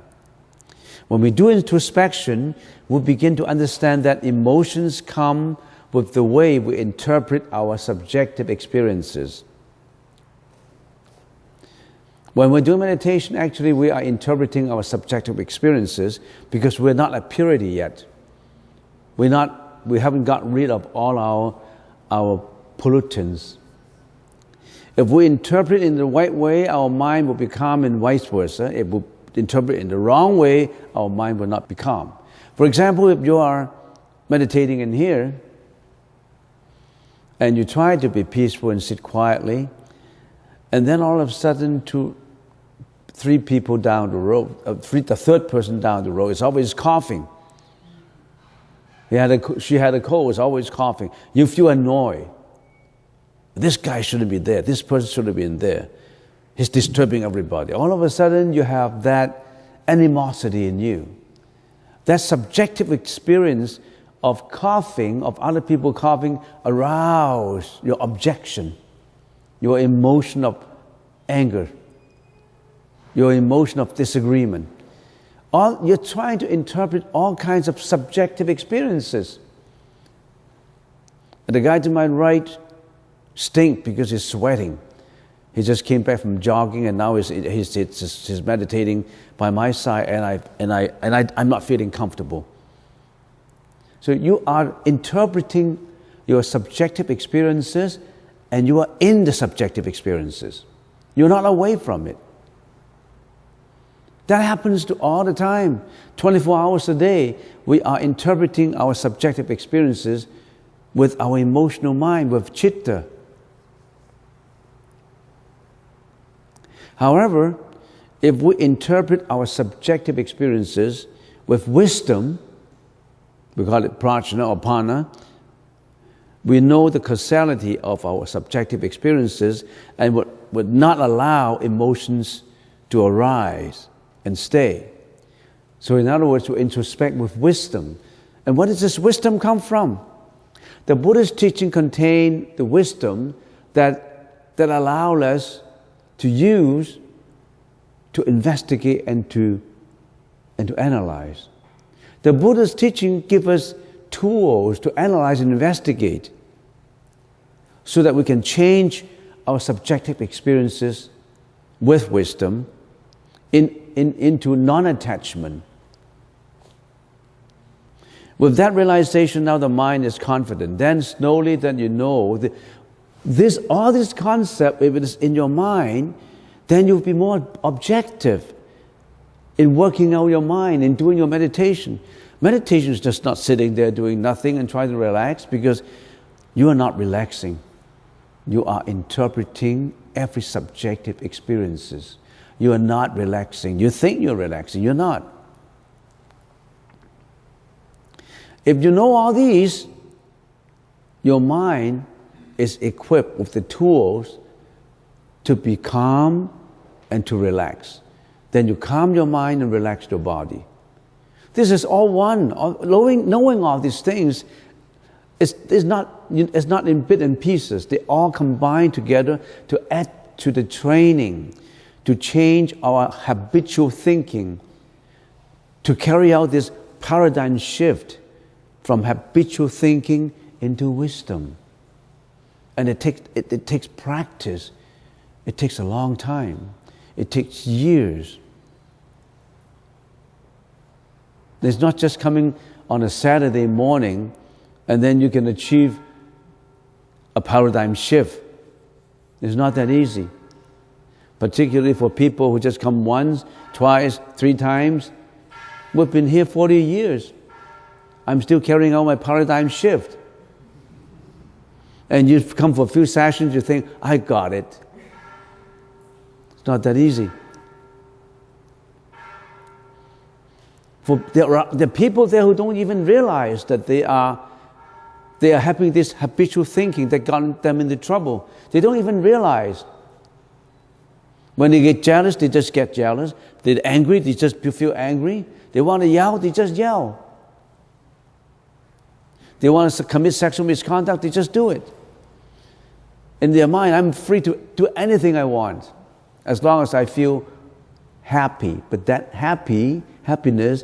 Speaker 1: When we do introspection, we begin to understand that emotions come with the way we interpret our subjective experiences. When we do meditation, actually we are interpreting our subjective experiences because we're not at purity yet. We haven't got rid of all our pollutants. If we interpret in the right way, our mind will be calm, and vice versa. If we interpret in the wrong way, our mind will not be calm. For example, if you are meditating in here, and you try to be peaceful and sit quietly, and then all of a sudden three people down the road, the third person down the road is always coughing. She had a cold, is always coughing. You feel annoyed. This guy shouldn't be there. This person should have been there. He's disturbing everybody. All of a sudden, you have that animosity in you. That subjective experience of coughing, of other people coughing, arouse your objection, your emotion of anger, your emotion of disagreement. You're trying to interpret all kinds of subjective experiences. And the guy to my right stinks because he's sweating. He just came back from jogging, and now he's meditating by my side, and I'm not feeling comfortable. So you are interpreting your subjective experiences, and you are in the subjective experiences. You're not away from it. That happens to all the time. 24 hours a day, we are interpreting our subjective experiences with our emotional mind, with chitta. However, if we interpret our subjective experiences with wisdom, we call it prajna or pana, we know the causality of our subjective experiences and would not allow emotions to arise and stay. So in other words, we introspect with wisdom. And where does this wisdom come from? The Buddha's teaching contain the wisdom that allow us to use, to investigate, and to analyze. The Buddha's teaching give us tools to analyze and investigate so that we can change our subjective experiences with wisdom into non-attachment. With that realization, now the mind is confident. Then slowly, you know, all this concept, if it is in your mind, then you'll be more objective in working out your mind, in doing your meditation. Meditation is just not sitting there doing nothing and trying to relax, because you are not relaxing. You are interpreting every subjective experiences. You are not relaxing. You think you're relaxing. You're not. If you know all these, your mind is equipped with the tools to be calm and to relax. Then you calm your mind and relax your body. This is all one. Knowing all these things is not in bits and pieces. They all combine together to add to the training, to change our habitual thinking, to carry out this paradigm shift from habitual thinking into wisdom. And it takes practice. It takes a long time. It takes years. It's not just coming on a Saturday morning and then you can achieve a paradigm shift. It's not that easy. Particularly for people who just come once, twice, 3 times. We've been here 40 years. I'm still carrying out my paradigm shift. And you come for a few sessions, you think, I got it. It's not that easy. There are people there who don't even realize that they are having this habitual thinking that got them into trouble. They don't even realize. When they get jealous, they just get jealous. They're angry, they just feel angry. They want to yell, they just yell. They want to commit sexual misconduct, they just do it. In their mind, I'm free to do anything I want as long as I feel happy. But that happiness,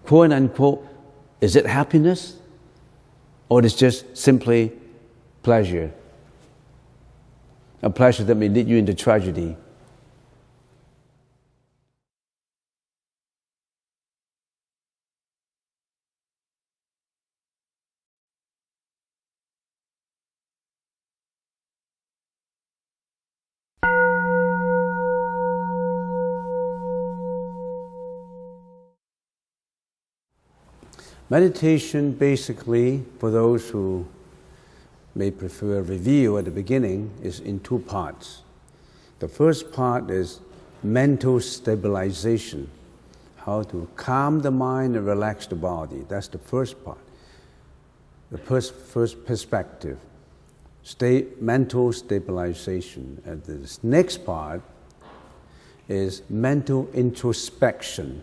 Speaker 1: quote unquote, is it happiness? Or it's just simply pleasure? A pleasure that may lead you into tragedy. Meditation, basically, for those who may prefer a review at the beginning, is in 2 parts. The first part is mental stabilization, how to calm the mind and relax the body. That's the first part, the first perspective, mental stabilization. And this next part is mental introspection,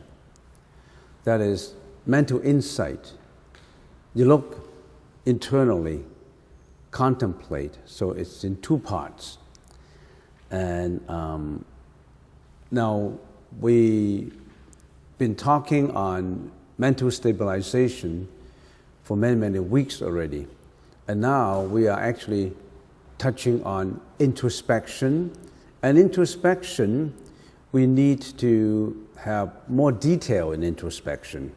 Speaker 1: that is, mental insight. You look internally, contemplate. So it's in 2 parts. And now we've been talking on mental stabilization for many, many weeks already. And now we are actually touching on introspection. And introspection, we need to have more detail in introspection.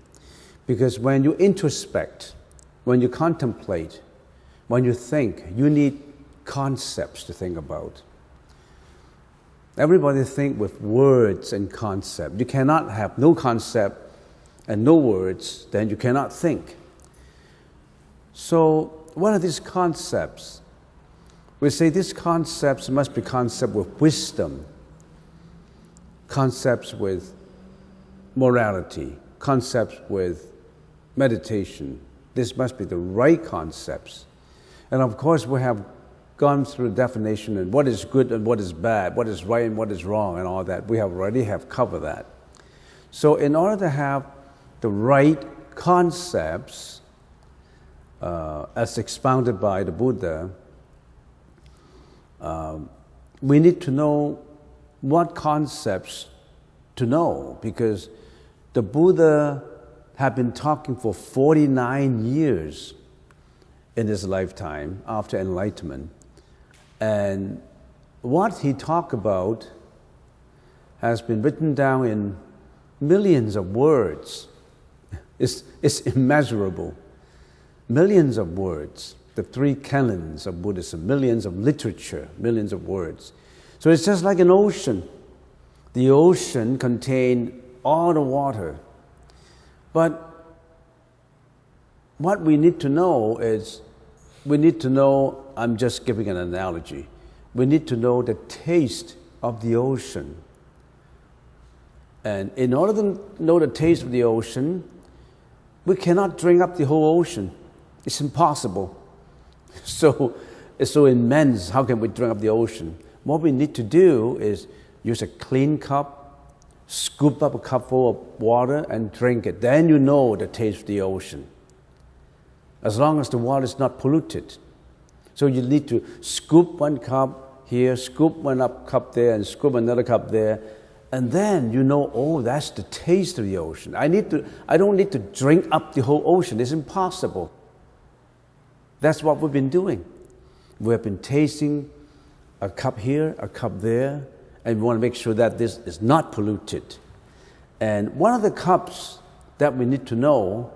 Speaker 1: Because when you introspect, when you contemplate, when you think, you need concepts to think about. Everybody think with words and concept. You cannot have no concept and no words, then you cannot think. So what are these concepts? We say these concepts must be concepts with wisdom, concepts with morality, concepts with meditation. This must be the right concepts. And of course, we have gone through the definition of what is good and what is bad, what is right and what is wrong, and all that. We already have covered that. So in order to have the right concepts, as expounded by the Buddha, we need to know what concepts to know, because the Buddha had been talking for 49 years in his lifetime after enlightenment. And what he talked about has been written down in millions of words. It's immeasurable. Millions of words. The 3 canons of Buddhism, millions of literature, millions of words. So it's just like an ocean. The ocean contains all the water. But what we need to know is, I'm just giving an analogy, we need to know the taste of the ocean. And in order to know the taste of the ocean, we cannot drink up the whole ocean. It's impossible. So it's so immense, how can we drink up the ocean? What we need to do is use a clean cup, scoop up a cup full of water and drink it. Then you know the taste of the ocean. As long as the water is not polluted. So you need to scoop 1 cup here, scoop 1 cup there, and scoop another cup there. And then you know, oh, that's the taste of the ocean. I don't need to drink up the whole ocean. It's impossible. That's what we've been doing. We have been tasting a cup here, a cup there, and we want to make sure that this is not polluted. And one of the cups that we need to know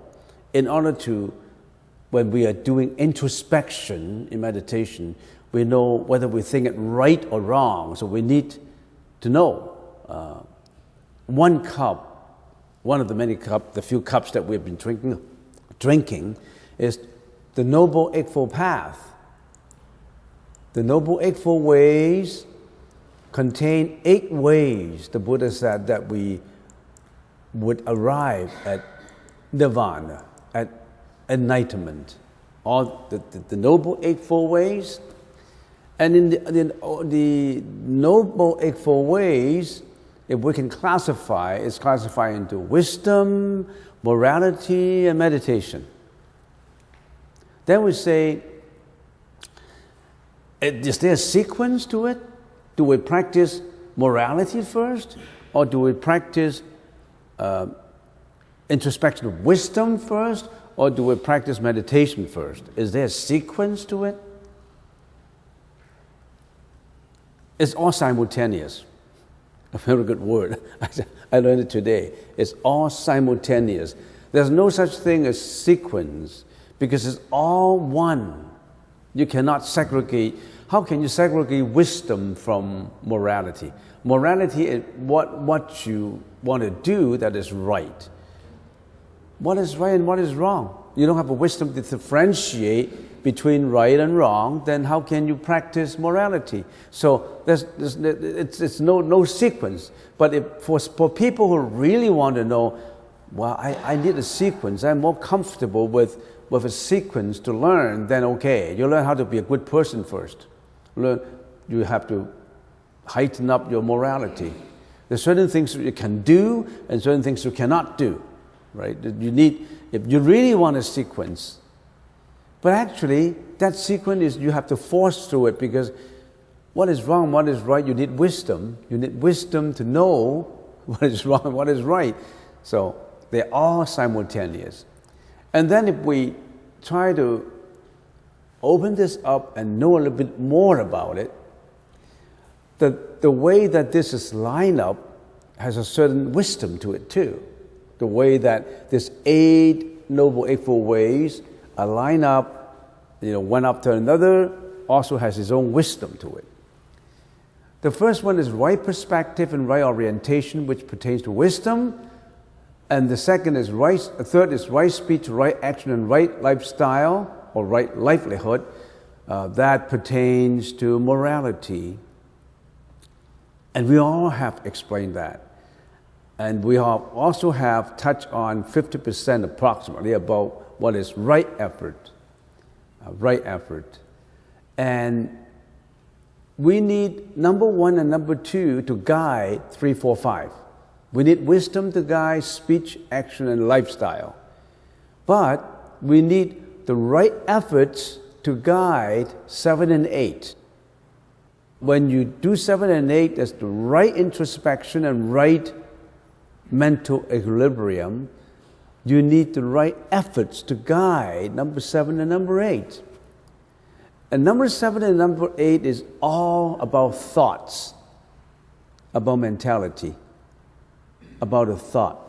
Speaker 1: in order to, when we are doing introspection in meditation, we know whether we think it right or wrong. So we need to know. One cup, one of the many cups, the few cups that we've been drinking is the Noble Eightfold Path. The Noble Eightfold Ways contain 8 ways, the Buddha said, that we would arrive at nirvana, at enlightenment. All the Noble Eightfold Ways. And in the Noble Eightfold Ways, if we can classify, it's classified into wisdom, morality, and meditation. Then we say, is there a sequence to it? Do we practice morality first? Or do we practice introspection of wisdom first? Or do we practice meditation first? Is there a sequence to it? It's all simultaneous. A very good word. I learned it today. It's all simultaneous. There's no such thing as sequence because it's all one. You cannot segregate. How can you segregate wisdom from morality? Morality is what you want to do that is right. What is right and what is wrong? You don't have a wisdom to differentiate between right and wrong, then how can you practice morality? So it's no sequence. But for people who really want to know, well, I need a sequence, I'm more comfortable with a sequence to learn, then okay, you learn how to be a good person first. You have to heighten up your morality. There's certain things you can do and certain things you cannot do, right? If you really want a sequence, but actually, that sequence is you have to force through it because what is wrong, what is right, you need wisdom. You need wisdom to know what is wrong and what is right. So they're all simultaneous. And then if we try to open this up and know a little bit more about it, the way that this is lined up has a certain wisdom to it too. The way that this 8 Noble Eightfold Ways are lined up, one after another, also has its own wisdom to it. The first one is right perspective and right orientation, which pertains to wisdom. And the third is right speech, right action, and right lifestyle, or right livelihood. That pertains to morality. And we all have explained that. And we also have touched on 50% approximately about what is right effort. And we need number 1 and number 2 to guide 3, 4, 5. We need wisdom to guide speech, action, and lifestyle. But we need the right efforts to guide 7 and 8. When you do 7 and 8, there's the right introspection and right mental equilibrium. You need the right efforts to guide number 7 and number 8. And number 7 and number 8 is all about thoughts, about mentality, about a thought.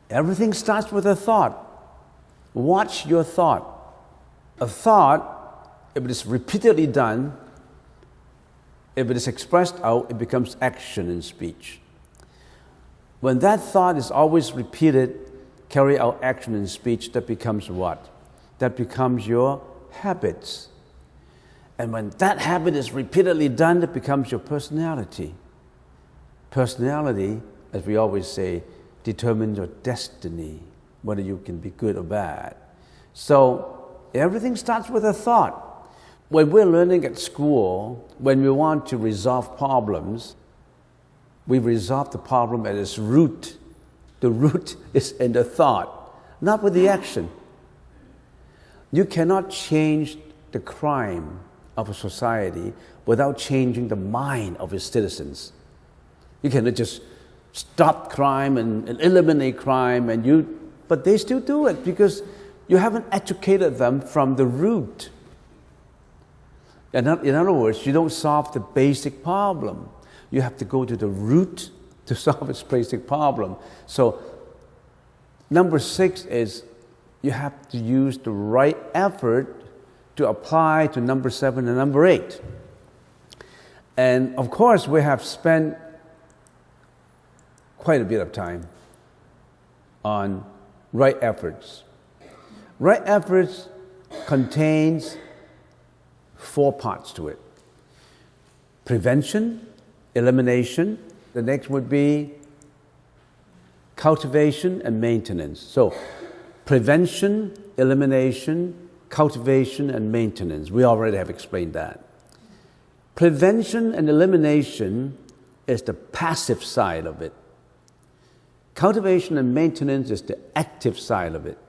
Speaker 1: Everything starts with a thought. Watch your thought. A thought, if it is repeatedly done, if it is expressed out, it becomes action and speech. When that thought is always repeated, carry out action and speech, that becomes what? That becomes your habits. And when that habit is repeatedly done, it becomes your personality. Personality, as we always say, determines your destiny, whether you can be good or bad. So everything starts with a thought. When we're learning at school, when we want to resolve problems, we resolve the problem at its root. The root is in the thought, not with the action. You cannot change the crime of a society without changing the mind of its citizens. You cannot just stop crime and eliminate crime, but they still do it because you haven't educated them from the root. In other words, you don't solve the basic problem. You have to go to the root to solve its basic problem. So Number 6 is you have to use the right effort to apply to number 7 and number 8. And of course, we have spent quite a bit of time on right efforts. Right efforts contains 4 parts to it. Prevention, elimination. The next would be cultivation and maintenance. So, prevention, elimination, cultivation, and maintenance. We already have explained that. Prevention and elimination is the passive side of it. Cultivation and maintenance is the active side of it.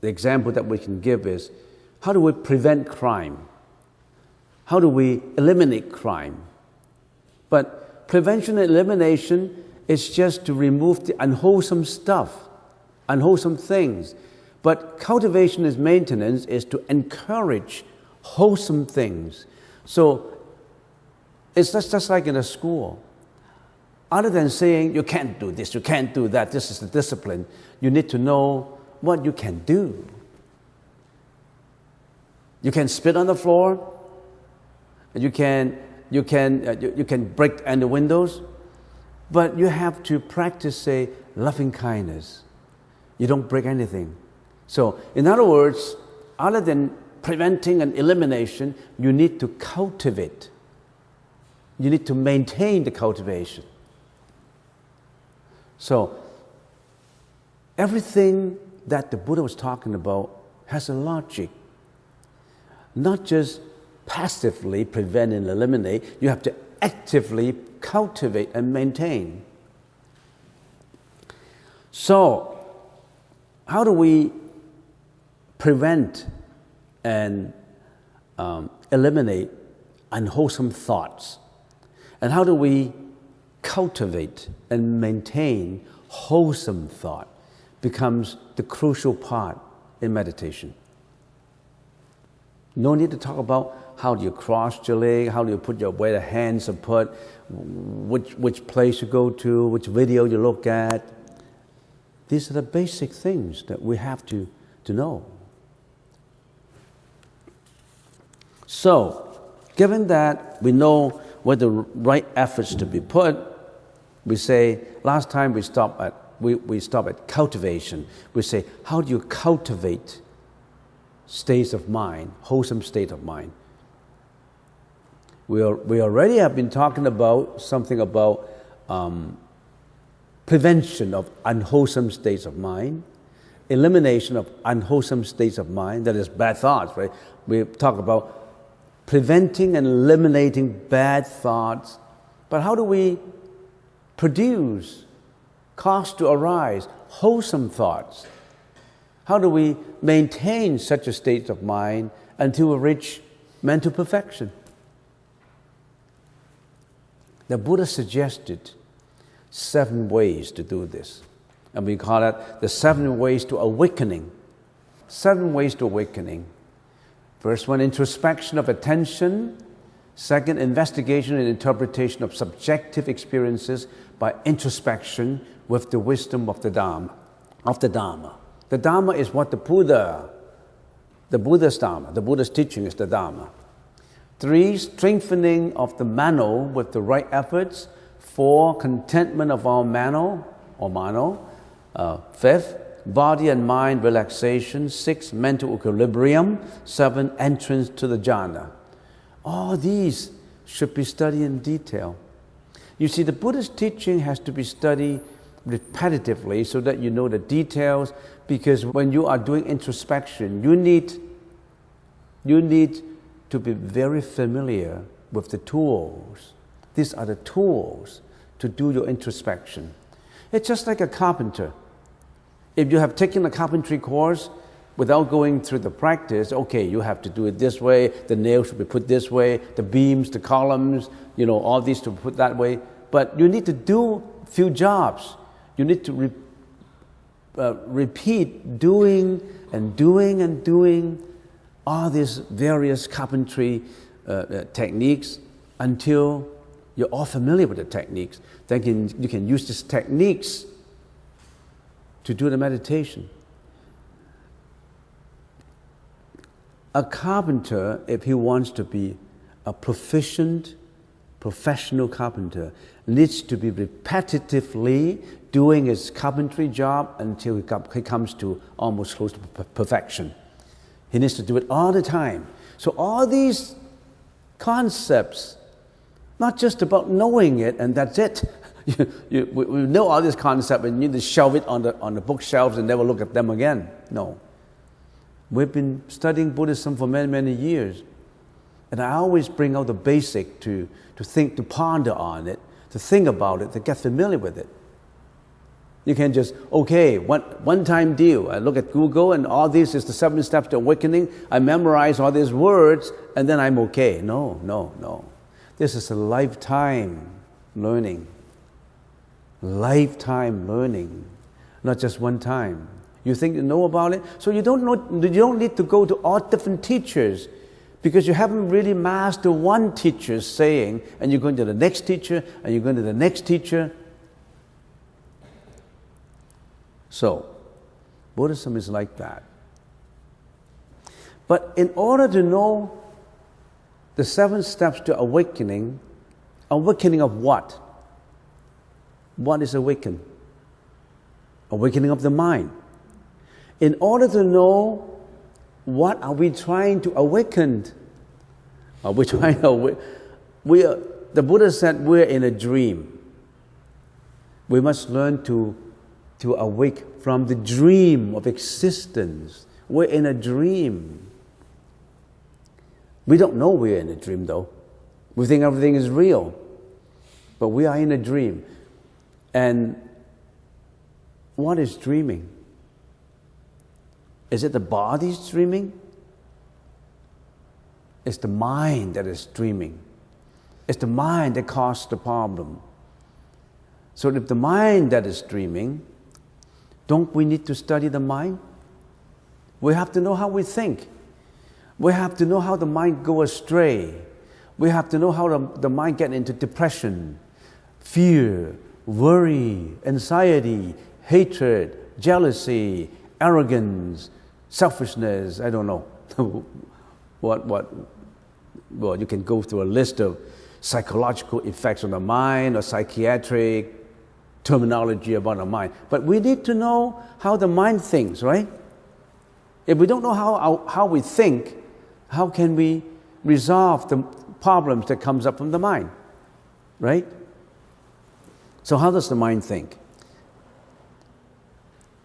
Speaker 1: The example that we can give is, how do we prevent crime? How do we eliminate crime? But prevention and elimination is just to remove the unwholesome stuff, unwholesome things. But cultivation and maintenance is to encourage wholesome things. So it's just like in a school. Other than saying, you can't do this, you can't do that, this is the discipline, you need to know what you can do. You can spit on the floor, you can break any windows, but you have to practice, say, loving kindness. You don't break anything. So, in other words, other than preventing and elimination, you need to cultivate. You need to maintain the cultivation. So, everything that the Buddha was talking about has a logic. Not just passively prevent and eliminate, you have to actively cultivate and maintain. So, how do we prevent and eliminate unwholesome thoughts? And how do we cultivate and maintain wholesome thought? Becomes the crucial part in meditation. No need to talk about how do you cross your leg, how do you put where the hands are put, which place you go to, which video you look at. These are the basic things that we have to know. So, given that we know where the right efforts to be put, we say, last time we stopped at cultivation. We say, how do you cultivate states of mind, wholesome state of mind? We already have been talking about something about prevention of unwholesome states of mind, elimination of unwholesome states of mind, that is bad thoughts, right? We talk about preventing and eliminating bad thoughts, but how do we cause to arise wholesome thoughts? How do we maintain such a state of mind until we reach mental perfection? The Buddha suggested 7 ways to do this. And we call it the 7 ways to awakening. 7 ways to awakening. First one, introspection of attention. Second, investigation and interpretation of subjective experiences by introspection with the wisdom of the Dharma. The Dharma is what the Buddha's Dharma, the Buddha's teaching is the Dharma. 3, strengthening of the mano with the right efforts. 4, contentment of our mano or mano. 5th, body and mind relaxation. 6, mental equilibrium. 7, entrance to the jhana. All these should be studied in detail. You see, the Buddha's teaching has to be studied repetitively so that you know the details, because when you are doing introspection, you need to be very familiar with the tools. These are the tools to do your introspection. It's just like a carpenter. If you have taken a carpentry course without going through the practice, okay, you have to do it this way, the nails should be put this way, the beams, the columns, all these to be put that way. But you need to do a few jobs. You need to repeat doing and doing and doing all these various carpentry techniques until you're all familiar with the techniques. Then you can use these techniques to do the meditation. A carpenter, if he wants to be a proficient, professional carpenter, needs to be repetitively doing his carpentry job until he comes to almost close to perfection. He needs to do it all the time. So all these concepts, not just about knowing it and that's it. We know all these concepts and you need to shelve it on the bookshelves and never look at them again. No. We've been studying Buddhism for many, many years. And I always bring out the basic to think, to ponder on it, to think about it, to get familiar with it. You can just, okay, one-time deal. I look at Google and all this is the 7 steps to awakening. I memorize all these words and then I'm okay. No. This is a lifetime learning. Lifetime learning, not just one time. You think you know about it, so you don't need to go to all different teachers because you haven't really mastered one teacher's saying, and you're going to the next teacher, and you're going to the next teacher. So, Buddhism is like that. But in order to know the 7 steps to awakening of what? What is awakening? Awakening of the mind. In order to know what are we trying to awaken, are we trying to the Buddha said we're in a dream. We must learn to awake from the dream of existence. We're in a dream. We don't know we're in a dream though. We think everything is real. But we are in a dream. And what is dreaming? Is it the body's dreaming? It's the mind that is dreaming. It's the mind that caused the problem. So if the mind that is dreaming, don't we need to study the mind? We have to know how we think. We have to know how the mind goes astray. We have to know how the mind gets into depression, fear, worry, anxiety, hatred, jealousy, arrogance, selfishness, I don't know. Well, you can go through a list of psychological effects on the mind or psychiatric terminology about the mind. But we need to know how the mind thinks, right? If we don't know how we think, how can we resolve the problems that comes up from the mind, right? So how does the mind think?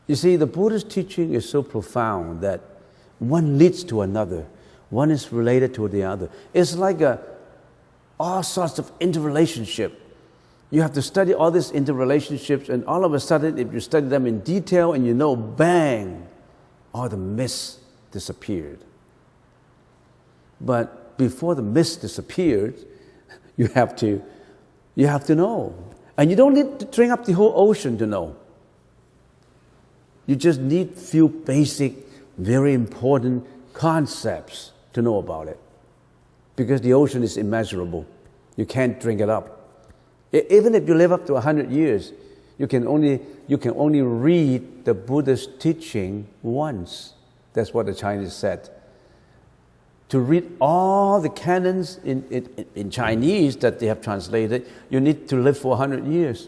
Speaker 1: You see, the Buddha's teaching is so profound that one leads to another. One is related to the other. It's like all sorts of interrelationship. You have to study all these interrelationships, and all of a sudden, if you study them in detail and you know, bang, all the mist disappeared. But before the mist disappeared, you have to know. And you don't need to drink up the whole ocean to know. You just need few basic, very important concepts to know about it. Because the ocean is immeasurable. You can't drink it up. Even if you live up to 100 years, you can only read the Buddha's teaching once. That's what the Chinese said. To read all the canons in Chinese that they have translated, you need to live for 100 years.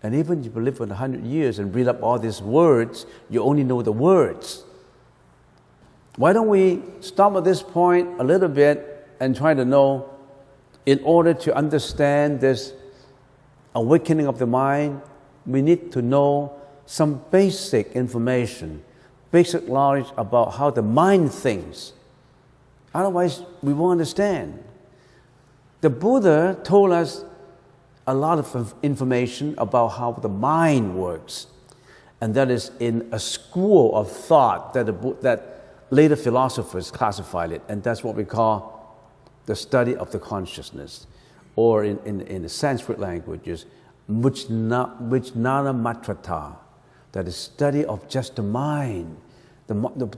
Speaker 1: And even if you live for 100 years and read up all these words, you only know the words. Why don't we stop at this point a little bit and try to know, in order to understand this awakening of the mind, we need to know some basic information, basic knowledge about how the mind thinks. Otherwise, we won't understand. The Buddha told us a lot of information about how the mind works. And that is in a school of thought that later philosophers classified it. And that's what we call the study of the consciousness. Or in the Sanskrit languages, Vijnana Matrata. That is study of just the mind. The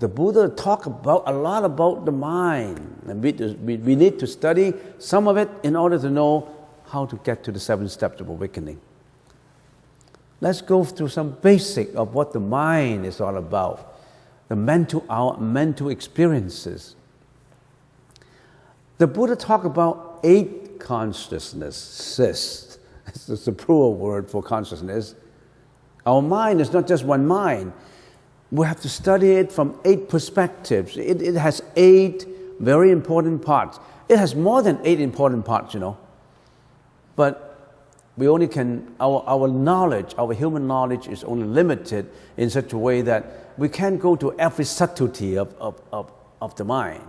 Speaker 1: Buddha talked a lot about the mind. And we need to study some of it in order to know how to get to the 7 steps of awakening. let's go through some basic of what the mind is all about, our mental experiences. The Buddha talked about 8 consciousnesses. It's the plural word for consciousness. Our mind is not just one mind. We have to study it from 8 perspectives. It has 8 very important parts. It has more than 8 important parts, But we only can, our knowledge, our human knowledge is only limited in such a way that we can't go to every subtlety of the mind.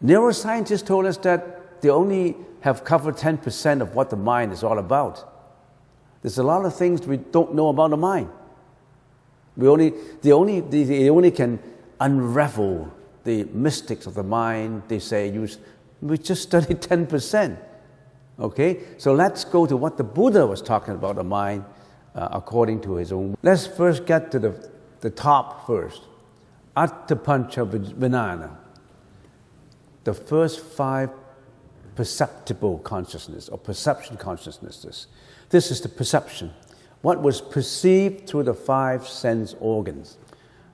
Speaker 1: Neuroscientists told us that they only have covered 10% of what the mind is all about. There's a lot of things we don't know about the mind. They only can unravel the mystics of the mind. They say, we just studied 10%. Okay? So let's go to what the Buddha was talking about the mind according to his own. Let's first get to the top first. Attapancha Vinana. The first 5 perceptible consciousness or perception consciousnesses. This is the perception. What was perceived through the 5 sense organs.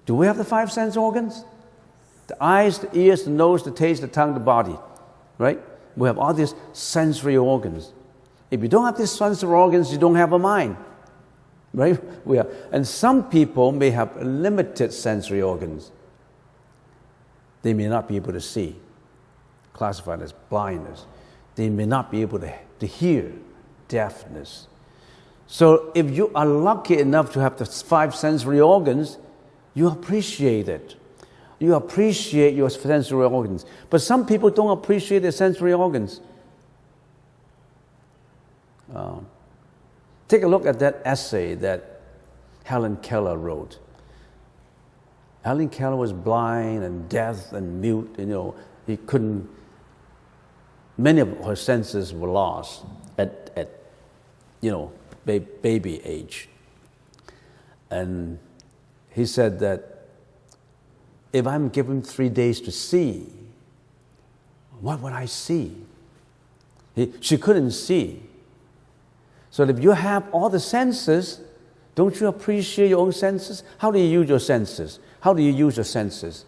Speaker 1: Do we have the 5 sense organs? The eyes, the ears, the nose, the taste, the tongue, the body. Right? We have all these sensory organs. If you don't have these sensory organs, you don't have a mind. Right? And some people may have limited sensory organs. They may not be able to see, classified as blindness. They may not be able to hear, deafness. So if you are lucky enough to have the 5 sensory organs, you appreciate it. You appreciate your sensory organs. But some people don't appreciate their sensory organs. Take a look at that essay that Helen Keller wrote. Helen Keller was blind and deaf and mute. He couldn't. Many of her senses were lost at baby age. And he said that if I'm given 3 days to see, what would I see? She couldn't see. So if you have all the senses, don't you appreciate your own senses? How do you use your senses? How do you use your senses?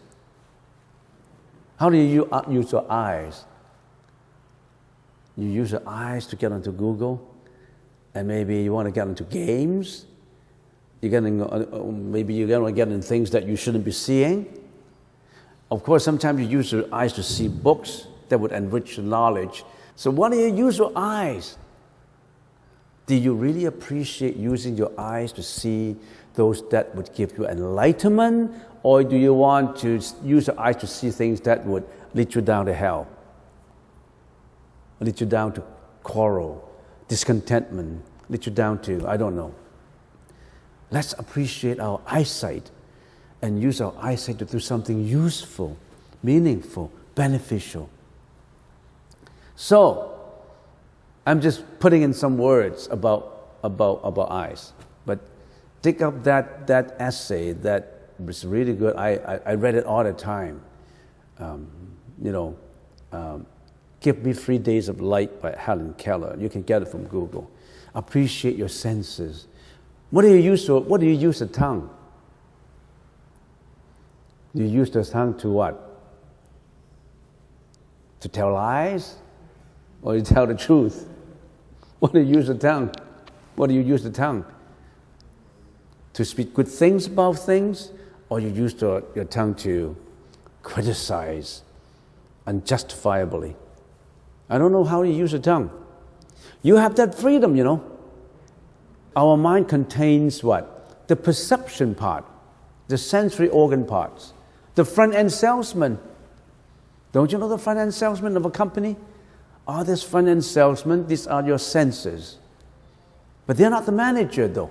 Speaker 1: How do you use your eyes? You use your eyes to get onto Google, and maybe you want to get into games. Maybe you're going to get in things that you shouldn't be seeing. Of course, sometimes you use your eyes to see books that would enrich your knowledge. So why do you use your eyes? Do you really appreciate using your eyes to see those that would give you enlightenment? Or do you want to use your eyes to see things that would lead you down to hell? Lead you down to quarrel, discontentment, lead you down to, I don't know. Let's appreciate our eyesight and use our eyesight to do something useful, meaningful, beneficial. So, I'm just putting in some words about eyes. But dig up that essay that was really good. I read it all the time. Give Me 3 Days of Light by Helen Keller. You can get it from Google. Appreciate your senses. What do you use the tongue? Do you use the tongue to what? To tell lies? Or you tell the truth? What do you use the tongue? What do you use the tongue? To speak good things about things? Or you use your tongue to criticize unjustifiably? I don't know how you use the tongue. You have that freedom, Our mind contains what? The perception part, the sensory organ parts, the front-end salesman. Don't you know the front-end salesman of a company? This front-end salesman, these are your senses. But they're not the manager, though.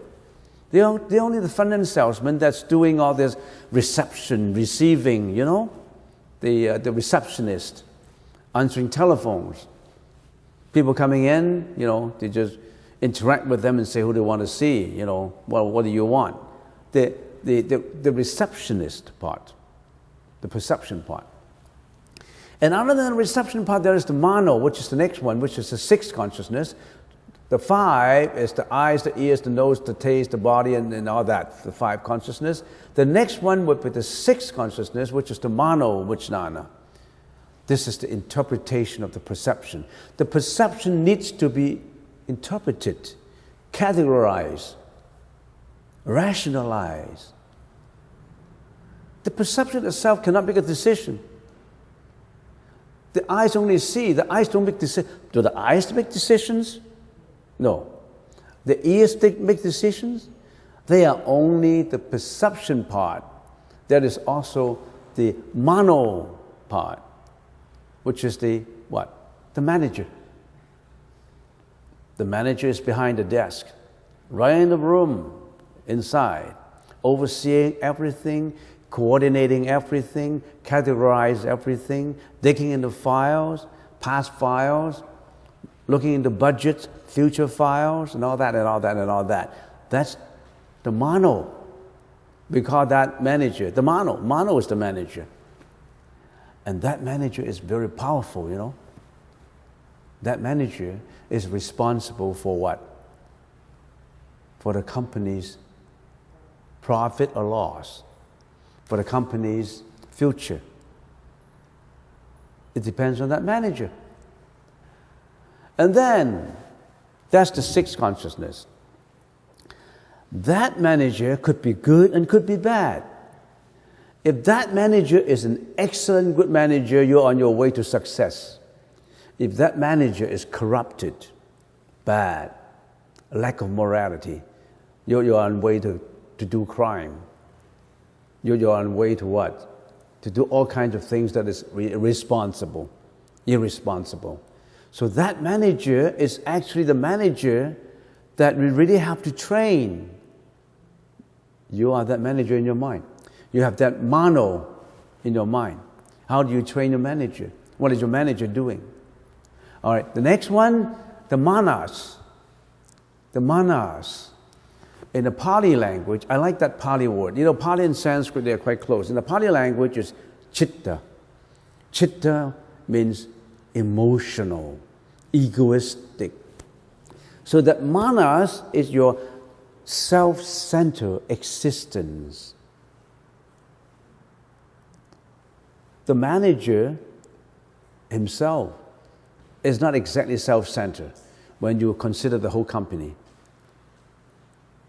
Speaker 1: They're only the front-end salesman that's doing all this reception, receiving, the receptionist, answering telephones. People coming in, they just interact with them and say who they want to see, what do you want? The receptionist part, the perception part. And other than the reception part, there is the mano, which is the next one, which is the 6th consciousness, The 5 is the eyes, the ears, the nose, the taste, the body, and all that, the 5 consciousness. The next one would be the 6 consciousness, which is the mano vijnana. This is the interpretation of the perception. The perception needs to be interpreted, categorized, rationalized. The perception itself cannot make a decision. The eyes only see, the eyes don't make decisions. Do the eyes make decisions? No. The ears make decisions? They are only the perception part. That is also the mano part, which is the what? The manager. The manager is behind the desk, right in the room, inside, overseeing everything, coordinating everything, categorize everything, digging into files, past files, looking into budgets, future files, and all that, and all that, and all that. That's the mano. We call that manager. The mano. Mano is the manager. And that manager is very powerful, you know. That manager is responsible for what? For the company's profit or loss, for the company's future. It depends on that manager. And then, that's the 6th consciousness. That manager could be good and could be bad. If that manager is an excellent, good manager, you're on your way to success. If that manager is corrupted, bad, lack of morality, you're on way to do crime. You're on way to what? To do all kinds of things that is irresponsible. So that manager is actually the manager that we really have to train. You are that manager in your mind. You have that mano in your mind. How do you train your manager? What is your manager doing? All right, the next one, the manas. The manas. In the Pali language, I like that Pali word. You know, Pali and Sanskrit, they're quite close. In the Pali language, it's chitta. Chitta means emotional, egoistic. So that manas is your self-centered existence. The manager himself is not exactly self-centered when you consider the whole company.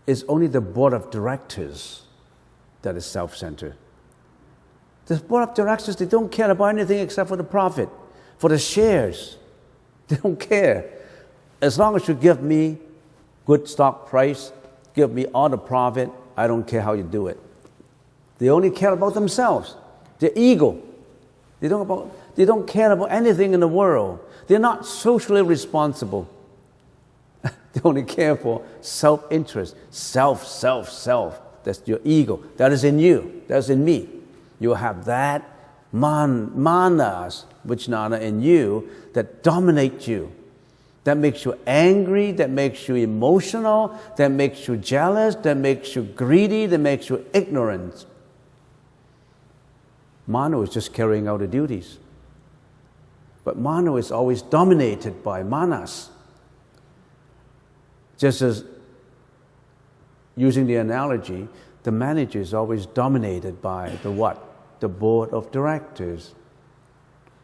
Speaker 1: It's only the board of directors that is self-centered. The board of directors, they don't care about anything except for the profit, for the shares. They don't care. As long as you give me good stock price, give me all the profit, I don't care how you do it. They only care about themselves, their ego. They don't care about anything in the world. They're not socially responsible. They only care for self-interest, self. That's your ego. That is in you. That's in me. You have that manas, vijnana in you that dominate you. That makes you angry, that makes you emotional, that makes you jealous, that makes you greedy, that makes you ignorant. Mano is just carrying out the duties. But mano is always dominated by manas. Just as, using the analogy, the manager is always dominated by the what? The board of directors.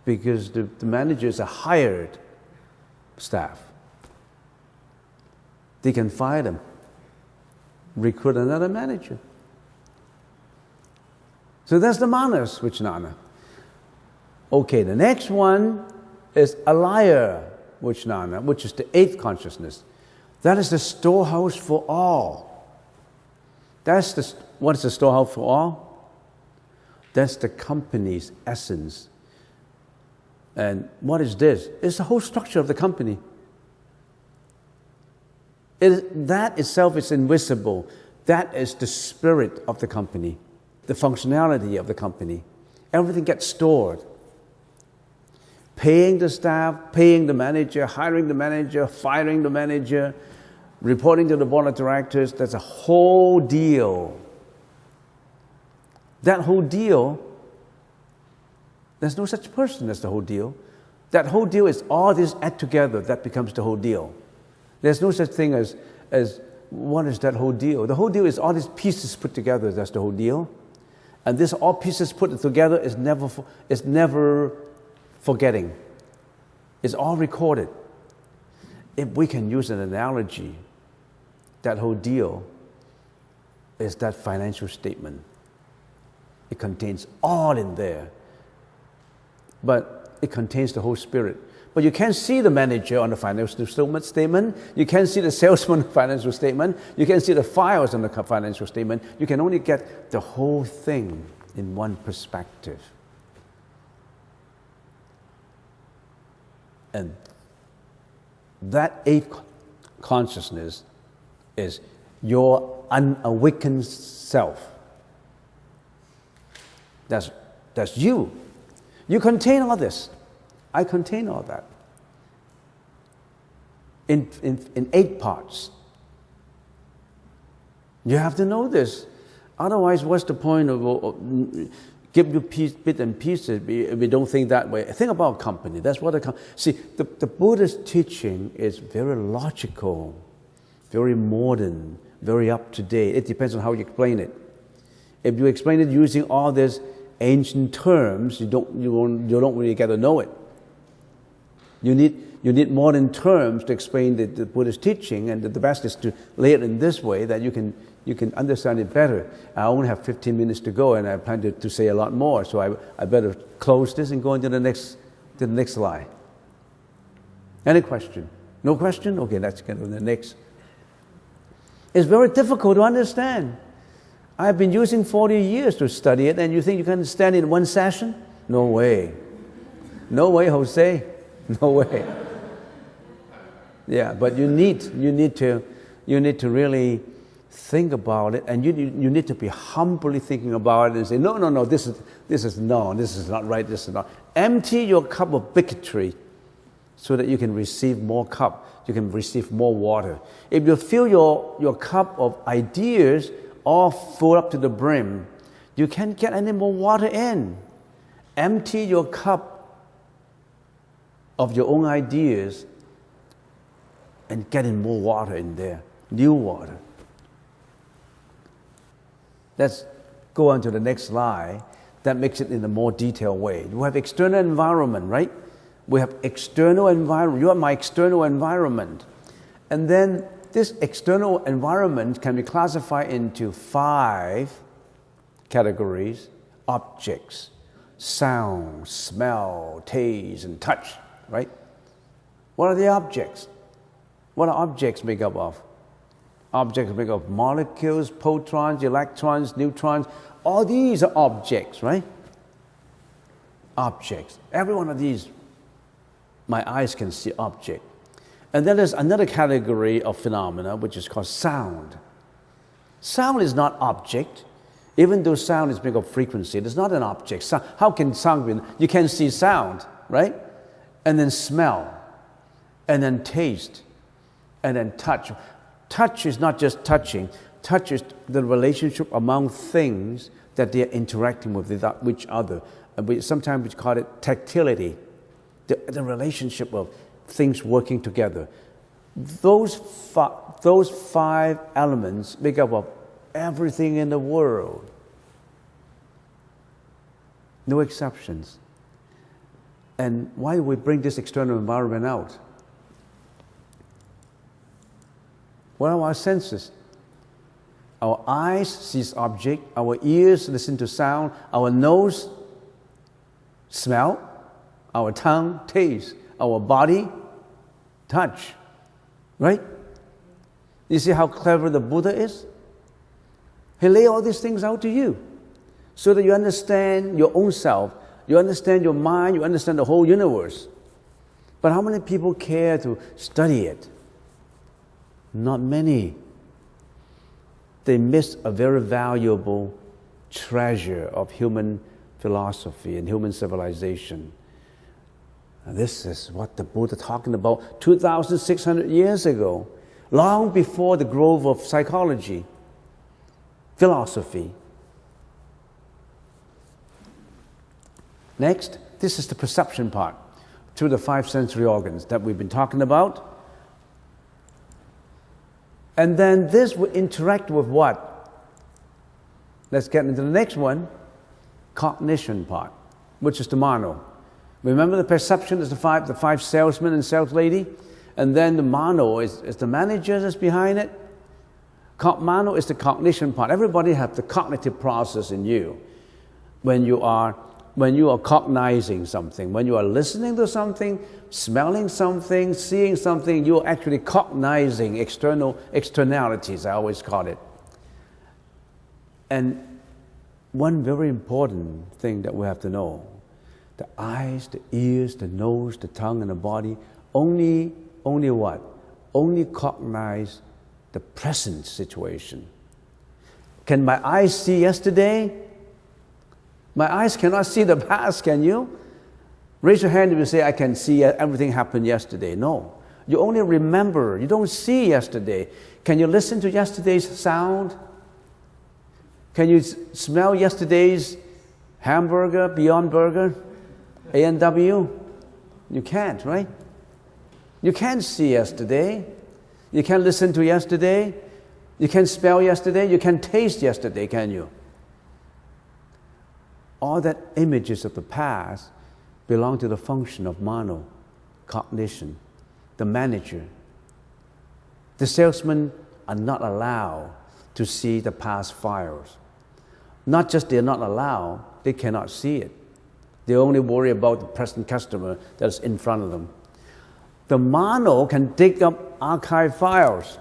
Speaker 1: Because the manager is a hired staff. They can fire them, recruit another manager. So that's the manas vijnana. Okay, the next one is alaya vijnana, which is the 8th consciousness. That is the storehouse for all. What is the storehouse for all? That's the company's essence. And what is this? It's the whole structure of the company. That itself is invisible. That is the spirit of the company, the functionality of the company. Everything gets stored. Paying the staff, paying the manager, hiring the manager, firing the manager, reporting to the board of directors, that's a whole deal. That whole deal, there's no such person as the whole deal. That whole deal is all this add together, that becomes the whole deal. There's no such thing as what is that whole deal? The whole deal is all these pieces put together. That's the whole deal. And this all pieces put together is never forgetting. It's all recorded. If we can use an analogy, that whole deal is that financial statement. It contains all in there. But it contains the whole spirit. But you can't see the manager on the financial statement. You can't see the salesman on the financial statement. You can't see the files on the financial statement. You can only get the whole thing in one perspective. And that eighth consciousness is your unawakened self. That's you. You contain all this. I contain all that in 8 parts. You have to know this. Otherwise, what's the point of give you bits and pieces? We don't think that way. Think about a company. That's what see. The Buddha's teaching is very logical, very modern, very up to date. It depends on how you explain it. If you explain it using all these ancient terms, you don't really get to know it. You need modern terms to explain the Buddha's teaching, and the best is to lay it in this way that you can understand it better. I only have 15 minutes to go, and I plan to say a lot more, so I better close this and go into the next slide. Any question? No question? Okay, let's get to the next. It's very difficult to understand. I've been using 40 years to study it, and you think you can understand it in one session? No way. No way, Jose. No way. Yeah, but you need to really think about it, and you need to be humbly thinking about it and say, no, this is not right, this is not. Empty your cup of bigotry so that you can receive more cup, you can receive more water. If you fill your cup of ideas all full up to the brim, you can't get any more water in. Empty your cup of your own ideas and getting more water in there, new water. Let's go on to the next slide. That makes it in a more detailed way. We have external environment, right? We have external environment. You are my external environment. And then this external environment can be classified into 5 categories: objects, sound, smell, taste, and touch. Right? What are the objects? What are objects made up of? Objects made up of molecules, protons, electrons, neutrons. All these are objects, right? Objects. Every one of these, my eyes can see object. And then there's another category of phenomena which is called sound. Sound is not object. Even though sound is made of frequency, it is not an object. How can sound be? You can see sound, right? And then smell, and then taste, and then touch. Touch is not just touching. Touch is the relationship among things that they are interacting with each other. And sometimes we call it tactility, the relationship of things working together. Those 5 elements make up of everything in the world. No exceptions. And why do we bring this external environment out? What are our senses? Our eyes see object, our ears listen to sound, our nose smell, our tongue taste, our body touch. Right? You see how clever the Buddha is? He laid all these things out to you so that you understand your own self. You understand your mind, you understand the whole universe. But how many people care to study it? Not many. They miss a very valuable treasure of human philosophy and human civilization. And this is what the Buddha talking about 2,600 years ago, long before the growth of psychology, philosophy. Next, this is the perception part, through the 5 sensory organs that we've been talking about. And then this will interact with what? Let's get into the next one, cognition part, which is the mano. Remember the perception is the five salesmen and sales lady? And then the mano is the manager that's behind it. Mano is the cognition part. Everybody has the cognitive process in you. When you are cognizing something, when you are listening to something, smelling something, seeing something, you're actually cognizing externalities, I always call it. And one very important thing that we have to know, the eyes, the ears, the nose, the tongue, and the body only what? Only cognize the present situation. Can my eyes see yesterday? My eyes cannot see the past, can you? Raise your hand if you say, I can see everything happened yesterday. No. You only remember. You don't see yesterday. Can you listen to yesterday's sound? Can you smell yesterday's hamburger, Beyond Burger, A&W? You can't, right? You can't see yesterday. You can't listen to yesterday. You can't smell yesterday. You can't taste yesterday, can you? All that images of the past belong to the function of mano, cognition, the manager. The salesmen are not allowed to see the past files. Not just they're not allowed, they cannot see it. They only worry about the present customer that's in front of them. The mano can dig up archive files.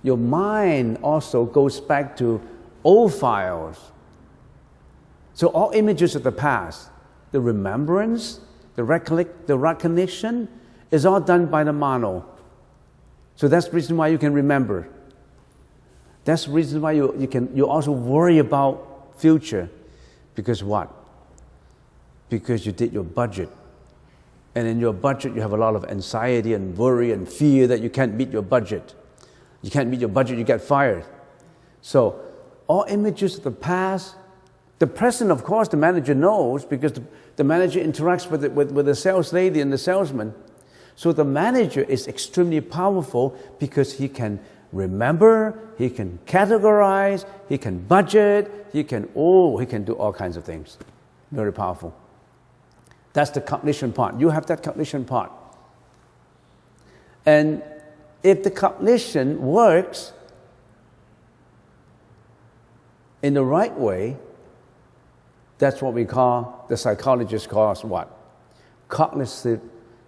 Speaker 1: Your mind also goes back to old files. So all images of the past, the remembrance, the recognition, is all done by the mano. So that's the reason why you can remember. That's the reason why you also worry about future. Because what? Because you did your budget. And in your budget, you have a lot of anxiety and worry and fear that you can't meet your budget. You can't meet your budget, you get fired. So all images of the past, the present, of course, the manager knows because the manager interacts with the sales lady and the salesman. So the manager is extremely powerful because he can remember, he can categorize, he can budget, he can do all kinds of things. Very powerful. That's the cognition part. You have that cognition part. And if the cognition works in the right way, that's what the psychologists call what? Cognitive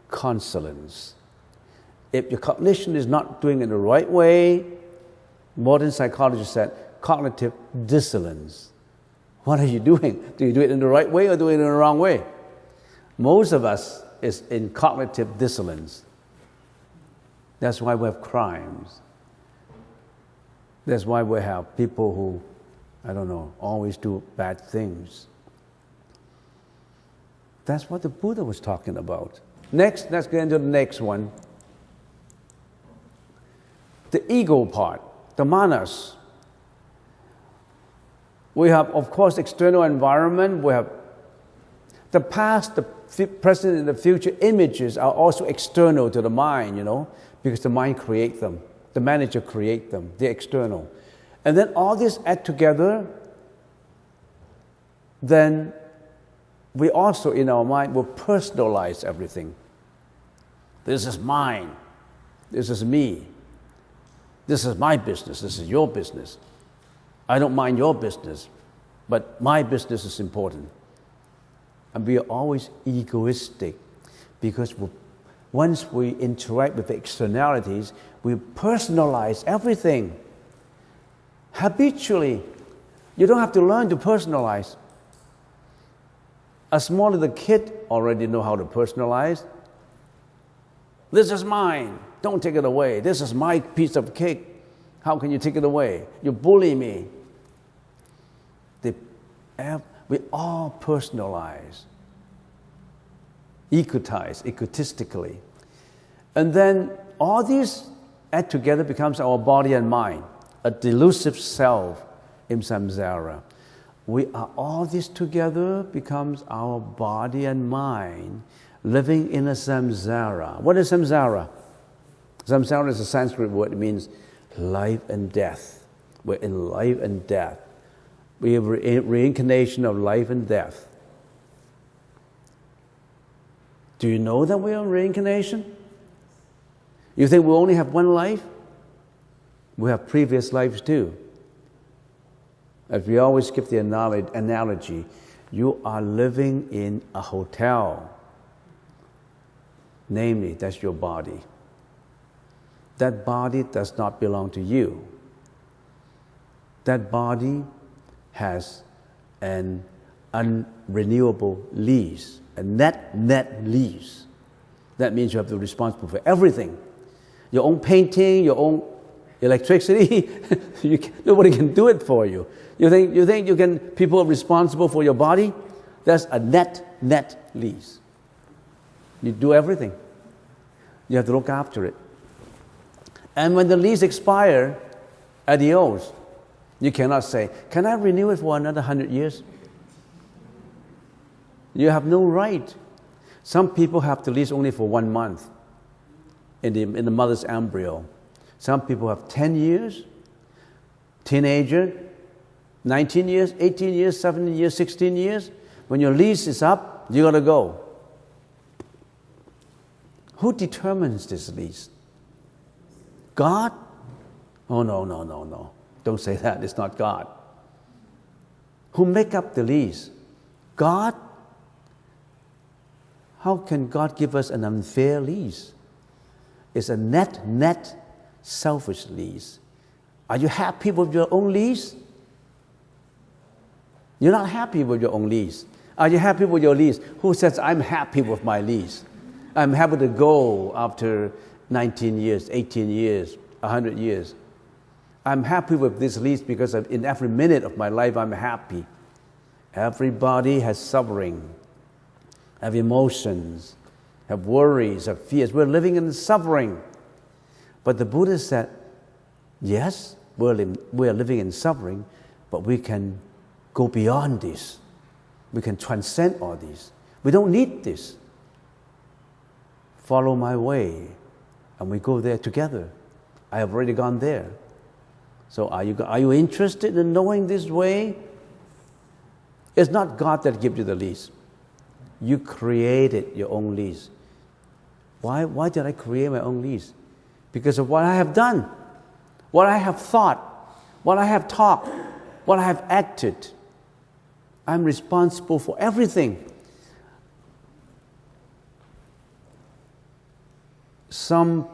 Speaker 1: consonance. If your cognition is not doing it in the right way, modern psychologists said cognitive dissonance. What are you doing? Do you do it in the right way or do it in the wrong way? Most of us is in cognitive dissonance. That's why we have crimes. That's why we have people who, always do bad things. That's what the Buddha was talking about. Next, let's get into the next one. The ego part, the manas. We have, of course, external environment. We have the past, the present, and the future images are also external to the mind, because the mind creates them. The manager creates them. They're external. And then all this add together, then we also, in our mind, will personalize everything. This is mine. This is me. This is my business. This is your business. I don't mind your business, but my business is important. And we are always egoistic because once we interact with the externalities, we personalize everything. Habitually, you don't have to learn to personalize. A small little kid already know how to personalize. This is mine. Don't take it away. This is my piece of cake. How can you take it away? You bully me. We all personalize, egotistically. And then all these add together becomes our body and mind, a delusive self in samsara. All this together becomes our body and mind living in a samsara. What is samsara? Samsara is a Sanskrit word. It means life and death. We're in life and death. We have reincarnation of life and death. Do you know that we are in reincarnation? You think we only have one life? We have previous lives too. As we always give the analogy, you are living in a hotel. Namely, that's your body. That body does not belong to you. That body has an unrenewable lease, a net lease. That means you have to be responsible for everything. Your own painting, your own electricity, nobody can do it for you. You think people are responsible for your body? That's a net lease. You do everything. You have to look after it. And when the lease expires, adios. You cannot say, can I renew it for another 100 years? You have no right. Some people have the lease only for 1 month in the mother's embryo. Some people have 10 years, teenager, 19 years, 18 years, 17 years, 16 years. When your lease is up, you got to go. Who determines this lease? God? Oh, no. Don't say that. It's not God. Who make up the lease? God? How can God give us an unfair lease? It's a net selfish lease. Are you happy with your own lease? You're not happy with your own lease. Are you happy with your lease? Who says, I'm happy with my lease? I'm happy to go after 19 years, 18 years, 100 years. I'm happy with this lease because in every minute of my life I'm happy. Everybody has suffering, have emotions, have worries, have fears. We're living in suffering. But the Buddha said, yes, we are living in suffering, but we can go beyond this. We can transcend all this. We don't need this. Follow my way, and we go there together. I have already gone there. So are you interested in knowing this way? It's not God that gives you the lease. You created your own lease. Why did I create my own lease? Because of what I have done, what I have thought, what I have talked, what I have acted. I'm responsible for everything. Some,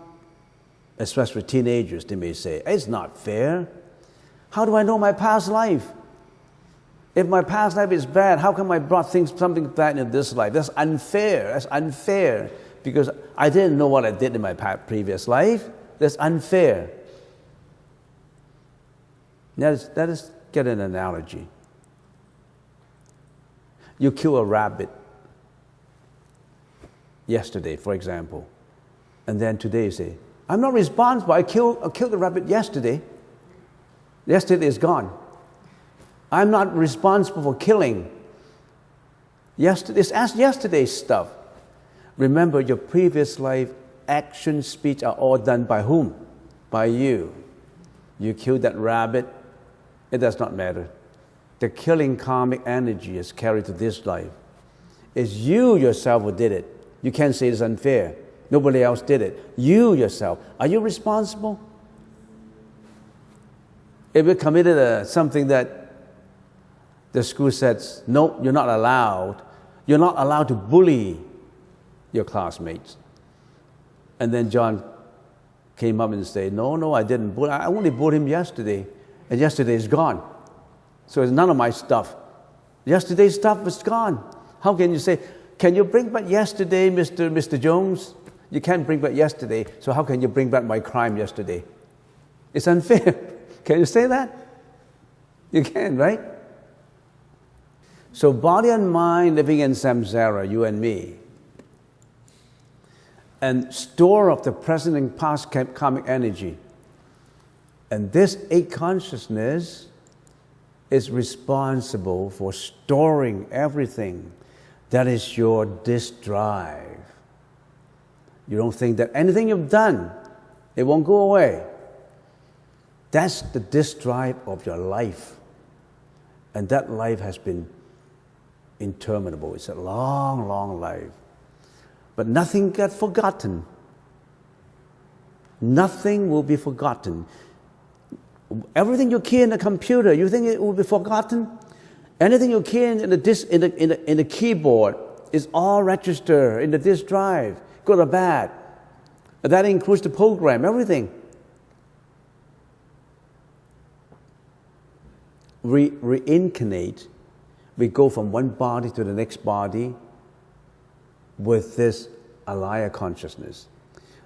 Speaker 1: especially teenagers, they may say, it's not fair. How do I know my past life? If my past life is bad, how come I brought something bad in this life? That's unfair. That's unfair. Because I didn't know what I did in my previous life. That's unfair. Let us get an analogy. You kill a rabbit yesterday, for example. And then today you say, I'm not responsible. I killed the rabbit yesterday. Yesterday is gone. I'm not responsible for killing. Yesterday's stuff. Remember, your previous life, action, speech are all done by whom? By you. You killed that rabbit. It does not matter. The killing karmic energy is carried to this life. It's you yourself who did it. You can't say it's unfair. Nobody else did it. You yourself. Are you responsible? If you committed something that the school says, no, you're not allowed. You're not allowed to bully your classmates. And then John came up and said, no, I didn't bully. I only bullied him yesterday. And yesterday is gone. So it's none of my stuff. Yesterday's stuff is gone. How can you say, can you bring back yesterday, Mr. Jones? You can't bring back yesterday, so how can you bring back my crime yesterday? It's unfair. Can you say that? You can, right? So body and mind living in samsara, you and me, and store of the present and past karmic energy. And this eight consciousness is responsible for storing everything. That is your disk drive. You don't think that anything you've done It won't go away. That's the disk drive of your life. And that life has been interminable. It's a long, long life. But nothing gets forgotten. Nothing will be forgotten. Everything you key in the computer, you think it will be forgotten? Anything you key in the keyboard is all registered in the disk drive, good or bad. That includes the program, everything. We reincarnate. We go from one body to the next body with this alaya consciousness.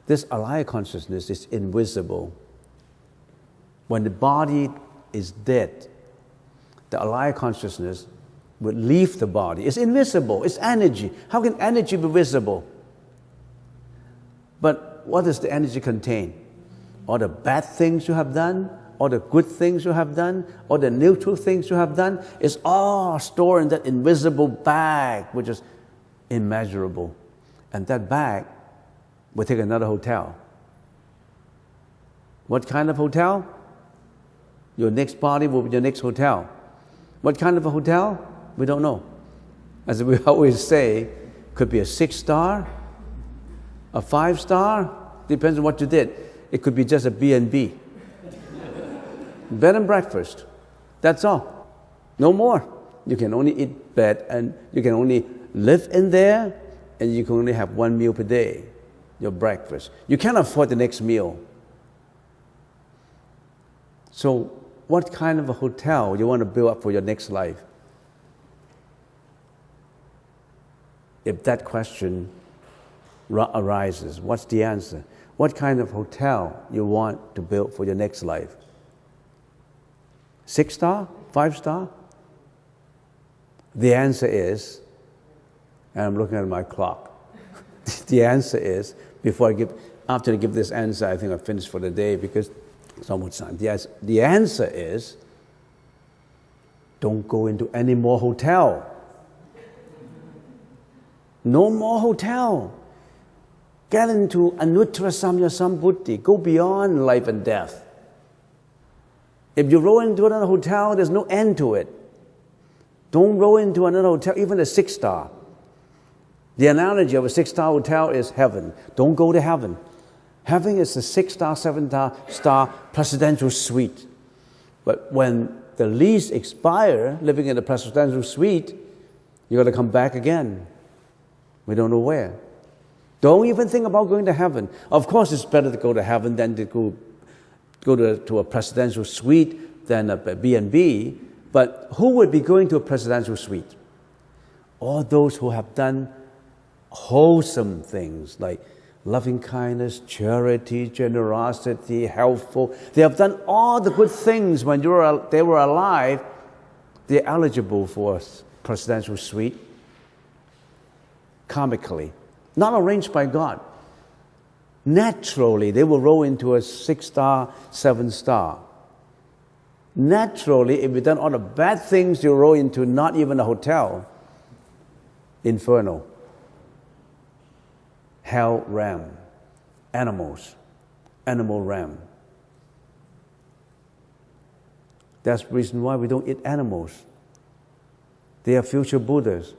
Speaker 1: This alaya consciousness is invisible. When the body is dead, the alaya consciousness would leave the body. It's invisible. It's energy. How can energy be visible? But what does the energy contain? All the bad things you have done, all the good things you have done, all the neutral things you have done, is all stored in that invisible bag, which is immeasurable. And that bag will take another hotel. What kind of hotel? Your next body will be your next hotel. What kind of a hotel? We don't know. As we always say, could be a 6-star, a 5-star, depends on what you did. It could be just a B&B. Bed and breakfast. That's all. No more. You can only eat bed and you can only live in there and you can only have one meal per day, your breakfast. You can't afford the next meal. So what kind of a hotel you want to build up for your next life? If that question arises, what's the answer? What kind of hotel you want to build for your next life? 6-star? 5-star? The answer is, and I'm looking at my clock. The answer is, after I give this answer, I think I've finished for the day because it's almost time. The answer is, don't go into any more hotel. No more hotel. Get into Anuttara Samya Sambuddhi. Go beyond life and death. If you roll into another hotel, there's no end to it. Don't roll into another hotel, even a 6-star. The analogy of a 6-star hotel is heaven. Don't go to heaven. Heaven is a 6-star, 7-star presidential suite. But when the lease expires, living in a presidential suite, you got to come back again. We don't know where. Don't even think about going to heaven. Of course, it's better to go to heaven than to go to a presidential suite than a B&B. But who would be going to a presidential suite? All those who have done wholesome things like loving kindness, charity, generosity, helpful. They have done all the good things when they were alive. They're eligible for a presidential suite. Karmically, not arranged by God. Naturally, they will roll into a 6-star, 7-star. Naturally, if you've done all the bad things, you roll into not even a hotel. Inferno. Hell realm. Animals. Animal realm. That's the reason why we don't eat animals. They are future Buddhas.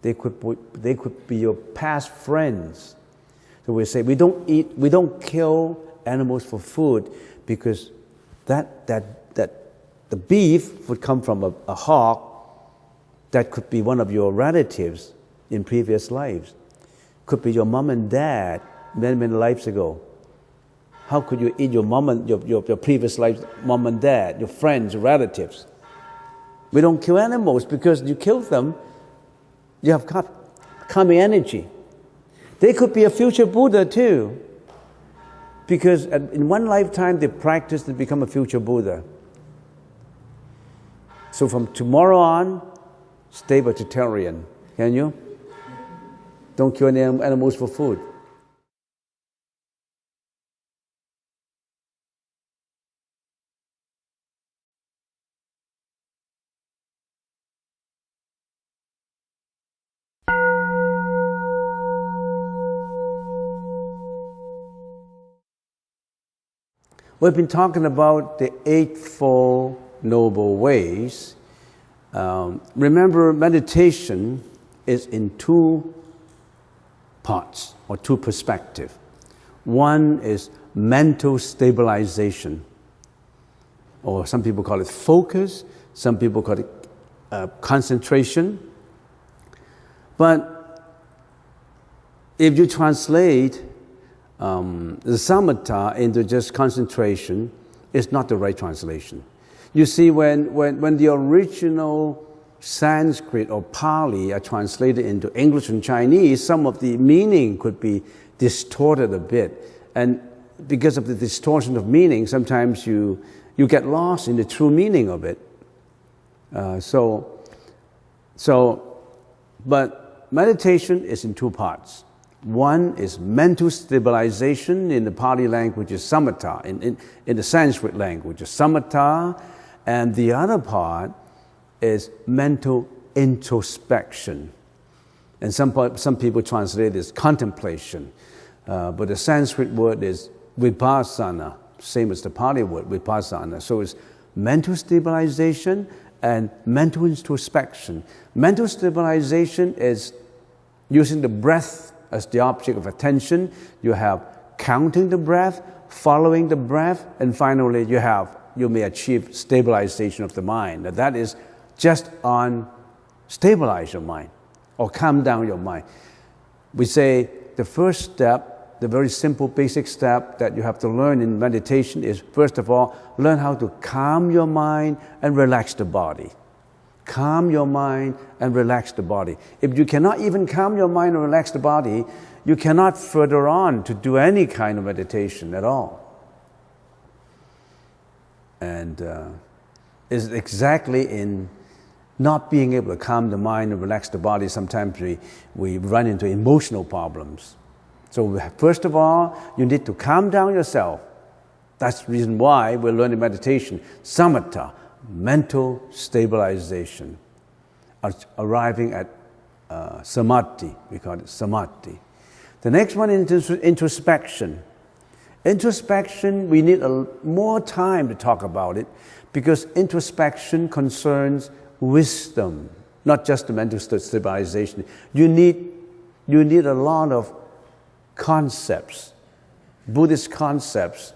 Speaker 1: They could be your past friends. So we say we don't kill animals for food because the beef would come from a hawk that could be one of your relatives in previous lives. Could be your mom and dad many lives ago. How could you eat your mom and your previous lives, mom and dad, your friends, your relatives? We don't kill animals because you kill them. You have karmic energy. They could be a future Buddha too, because in one lifetime they practiced and become a future Buddha. So from tomorrow on, stay vegetarian. Can you? Don't kill any animals for food. We've been talking about the Eightfold Noble Ways. Remember, meditation is in two parts or two perspectives. One is mental stabilization, or some people call it focus, some people call it concentration. But if you translate the samatha into just concentration, it's not the right translation. You see, when the original Sanskrit or Pali are translated into English and Chinese, some of the meaning could be distorted a bit. And because of the distortion of meaning, sometimes you get lost in the true meaning of it. But meditation is in two parts. One is mental stabilization. In the Pali language is samatha. In the Sanskrit language is samatha. And the other part is mental introspection. And some people translate it as contemplation. But the Sanskrit word is vipassana, same as the Pali word, vipassana. So it's mental stabilization and mental introspection. Mental stabilization is using the breath as the object of attention. You have counting the breath, following the breath, and finally you may achieve stabilization of the mind. That is just on stabilize your mind or calm down your mind. We say the first step, the very simple basic step that you have to learn in meditation is, first of all, learn how to calm your mind and relax the body. Calm your mind and relax the body. If you cannot even calm your mind and relax the body, you cannot further on to do any kind of meditation at all. And it's exactly in not being able to calm the mind and relax the body, sometimes we run into emotional problems. So first of all, you need to calm down yourself. That's the reason why we're learning meditation. Samatha, mental stabilization. Arriving at samadhi, we call it samadhi. The next one is introspection. Introspection, we need more time to talk about it because introspection concerns wisdom, not just the mental stabilization. You need a lot of concepts, Buddhist concepts,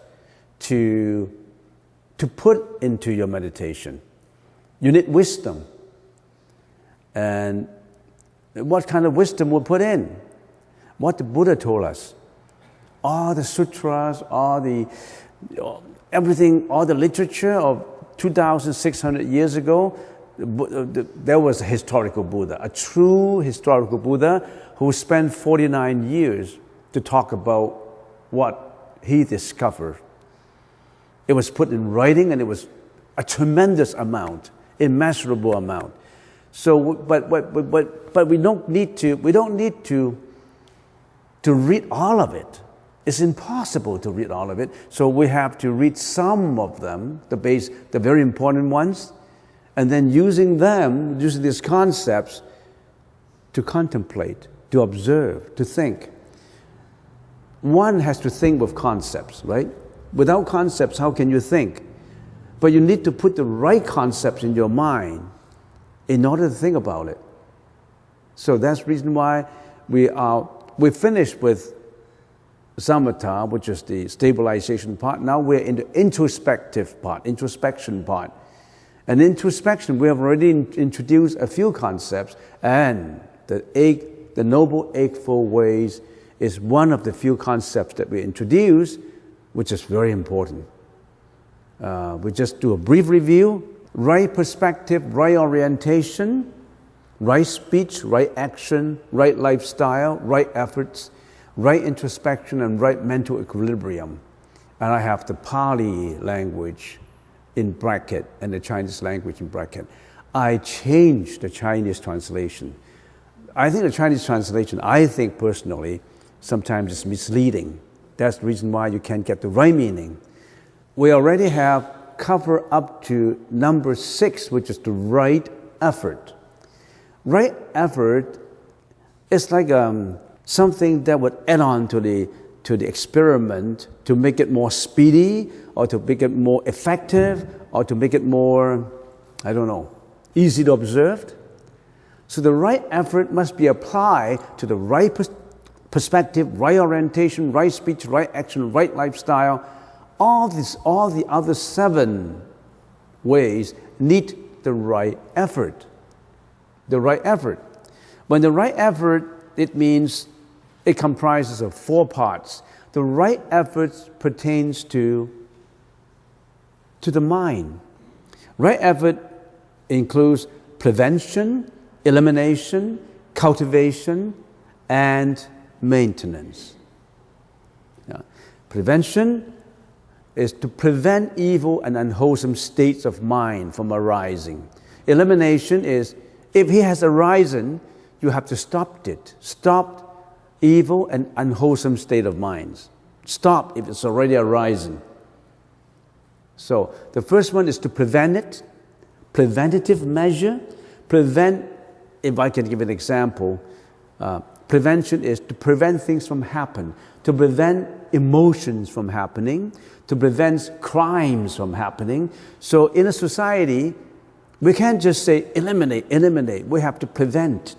Speaker 1: to put into your meditation. You need wisdom. And what kind of wisdom we'll put in? What the Buddha told us. All the sutras, everything, all the literature of 2,600 years ago, there was a historical Buddha, a true historical Buddha who spent 49 years to talk about what he discovered. It was put in writing, and it was a tremendous amount, immeasurable amount. So, but we don't need to read all of it. It's impossible to read all of it. So we have to read some of them, the very important ones, and then using these concepts to contemplate, to observe, to think. One has to think with concepts, right? Without concepts, how can you think? But you need to put the right concepts in your mind in order to think about it. So that's the reason why we finished with samatha, which is the stabilization part. Now we're in the introspective part, introspection part. And introspection, we have already introduced a few concepts, and the Noble Eightfold Ways is one of the few concepts that we introduce, which is very important. We just do a brief review. Right perspective, right orientation, right speech, right action, right lifestyle, right efforts, right introspection, and right mental equilibrium. And I have the Pali language in bracket and the Chinese language in bracket. I changed the Chinese translation. I think the Chinese translation, personally, sometimes is misleading. That's the reason why you can't get the right meaning. We already have covered up to number 6, which is the right effort. Right effort is like something that would add on to to the experiment to make it more speedy or to make it more effective or to make it more, I don't know, easy to observe. So the right effort must be applied to the right perspective, right orientation, right speech, right action, right lifestyle. All the other 7 ways need the right effort. The right effort. When the right effort, it means it comprises of 4 parts. The right effort pertains to the mind. Right effort includes prevention, elimination, cultivation, and maintenance. Prevention is to prevent evil and unwholesome states of mind from arising. Elimination is, if it has arisen, you have to stop it. Stop evil and unwholesome state of minds. Stop if it's already arising. So the first one is to prevent it. Preventative measure. Prevent, if I can give an example, prevention is to prevent things from happening, to prevent emotions from happening, to prevent crimes from happening. So in a society, we can't just say eliminate, eliminate. We have to prevent.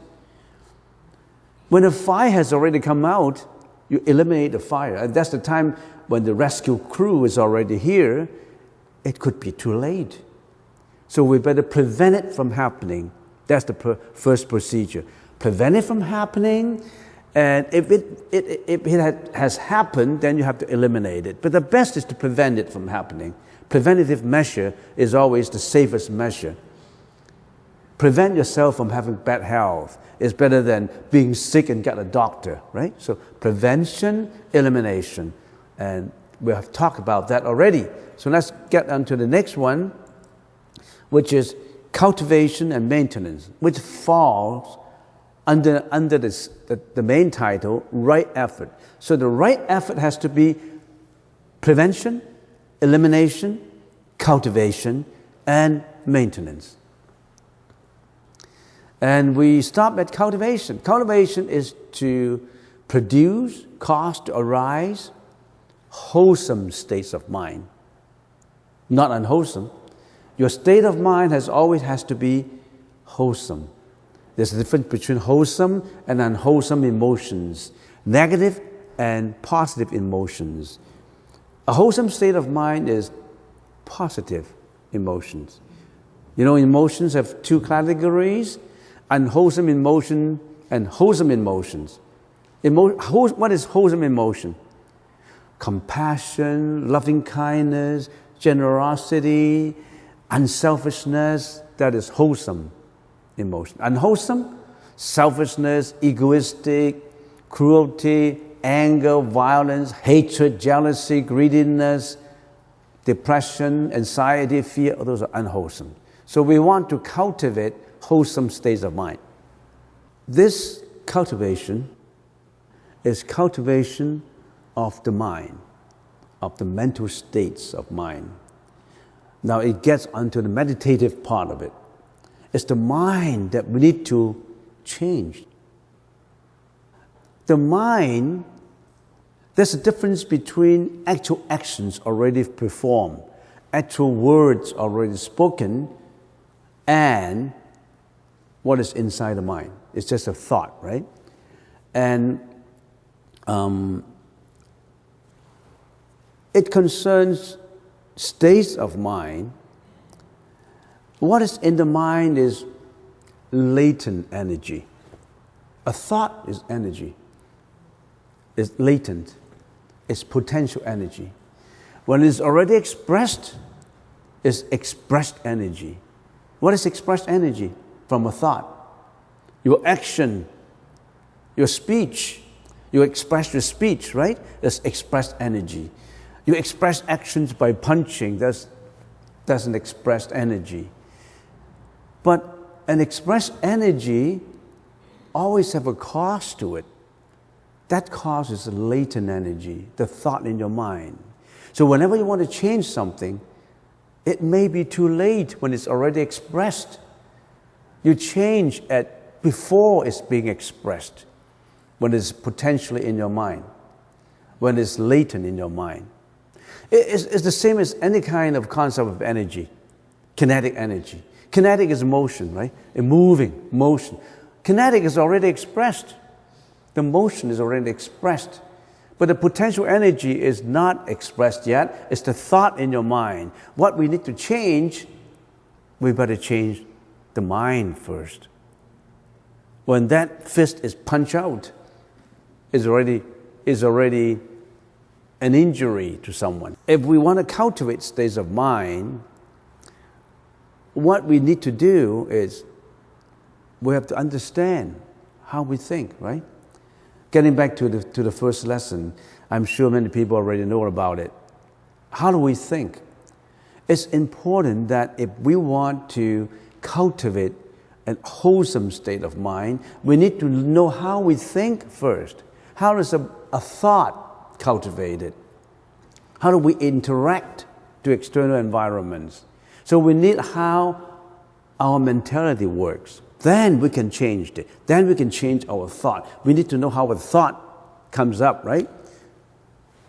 Speaker 1: When a fire has already come out, you eliminate the fire. And that's the time when the rescue crew is already here. It could be too late. So we better prevent it from happening. That's the first procedure. Prevent it from happening. And if it has happened, then you have to eliminate it. But the best is to prevent it from happening. Preventative measure is always the safest measure. Prevent yourself from having bad health. It's better than being sick and get a doctor, right? So prevention, elimination. And we have talked about that already. So let's get on to the next one, which is cultivation and maintenance, which falls under the main title, right effort. So the right effort has to be prevention, elimination, cultivation, and maintenance. And we stop at cultivation. Cultivation is to produce, cause to arise wholesome states of mind, not unwholesome. Your state of mind always has to be wholesome. There's a difference between wholesome and unwholesome emotions, negative and positive emotions. A wholesome state of mind is positive emotions. You know, emotions have 2 categories, unwholesome emotion and wholesome emotions. What is wholesome emotion? Compassion, loving kindness, generosity, unselfishness, that is wholesome emotion. Unwholesome, selfishness, egoistic, cruelty, anger, violence, hatred, jealousy, greediness, depression, anxiety, fear, those are unwholesome. So we want to cultivate wholesome states of mind. This cultivation is cultivation of the mind, of the mental states of mind. Now it gets onto the meditative part of it. It's the mind that we need to change. The mind, there's a difference between actual actions already performed, actual words already spoken, and what is inside the mind. It's just a thought, right? And it concerns states of mind. What is in the mind is latent energy. A thought is energy. It's latent. It's potential energy. When it's already expressed, it's expressed energy. What is expressed energy? From a thought. Your action, your speech, you express your speech, right? That's expressed energy. You express actions by punching, that's an expressed energy. But an expressed energy always have a cost to it. That cost is latent energy, the thought in your mind. So whenever you want to change something, it may be too late when it's already expressed. You change before it's being expressed, when it's potentially in your mind. when it's latent in your mind. It's the same as any kind of concept of energy, kinetic energy. Kinetic is motion, right? A moving motion. Kinetic is already expressed. The motion is already expressed. But the potential energy is not expressed yet. It's the thought in your mind. What we need to change, we better change the mind first. When that fist is punched out, is already an injury to someone. If we want to cultivate states of mind, what we need to do is we have to understand how we think, right? Getting back to the first lesson, I'm sure many people already know about it. How do we think? It's important that if we want to cultivate a wholesome state of mind, we need to know how we think first. How is a thought cultivated? How do we interact to external environments? So we need how our mentality works. Then we can change it. Then we can change our thought. We need to know how a thought comes up, right?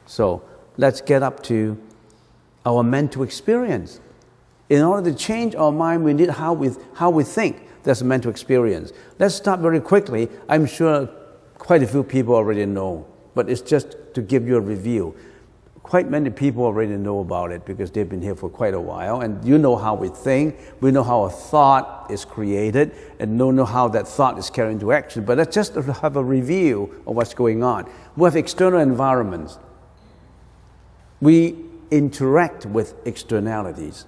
Speaker 1: So let's get up to our mental experience. In order to change our mind, we need how we think. That's a mental experience. Let's start very quickly. I'm sure quite a few people already know, but it's just to give you a review. Quite many people already know about it because they've been here for quite a while, and you know how we think. We know how a thought is created, and know how that thought is carried into action. But let's just have a review of what's going on. We have external environments. We interact with externalities.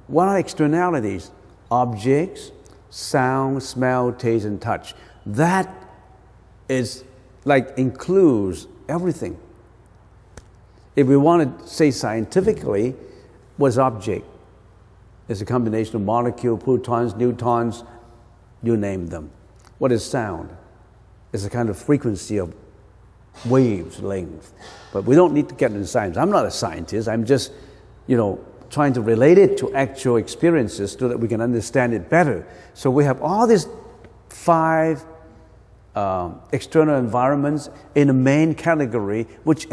Speaker 1: What are externalities? Objects, sound, smell, taste, and touch. That is includes everything. If we want to say scientifically, what's object? It's a combination of molecules, protons, neutrons, you name them. What is sound? It's a kind of frequency of waves length. But we don't need to get into science. I'm not a scientist. I'm just, trying to relate it to actual experiences so that we can understand it better. So we have all these 5 external environments in a main category, which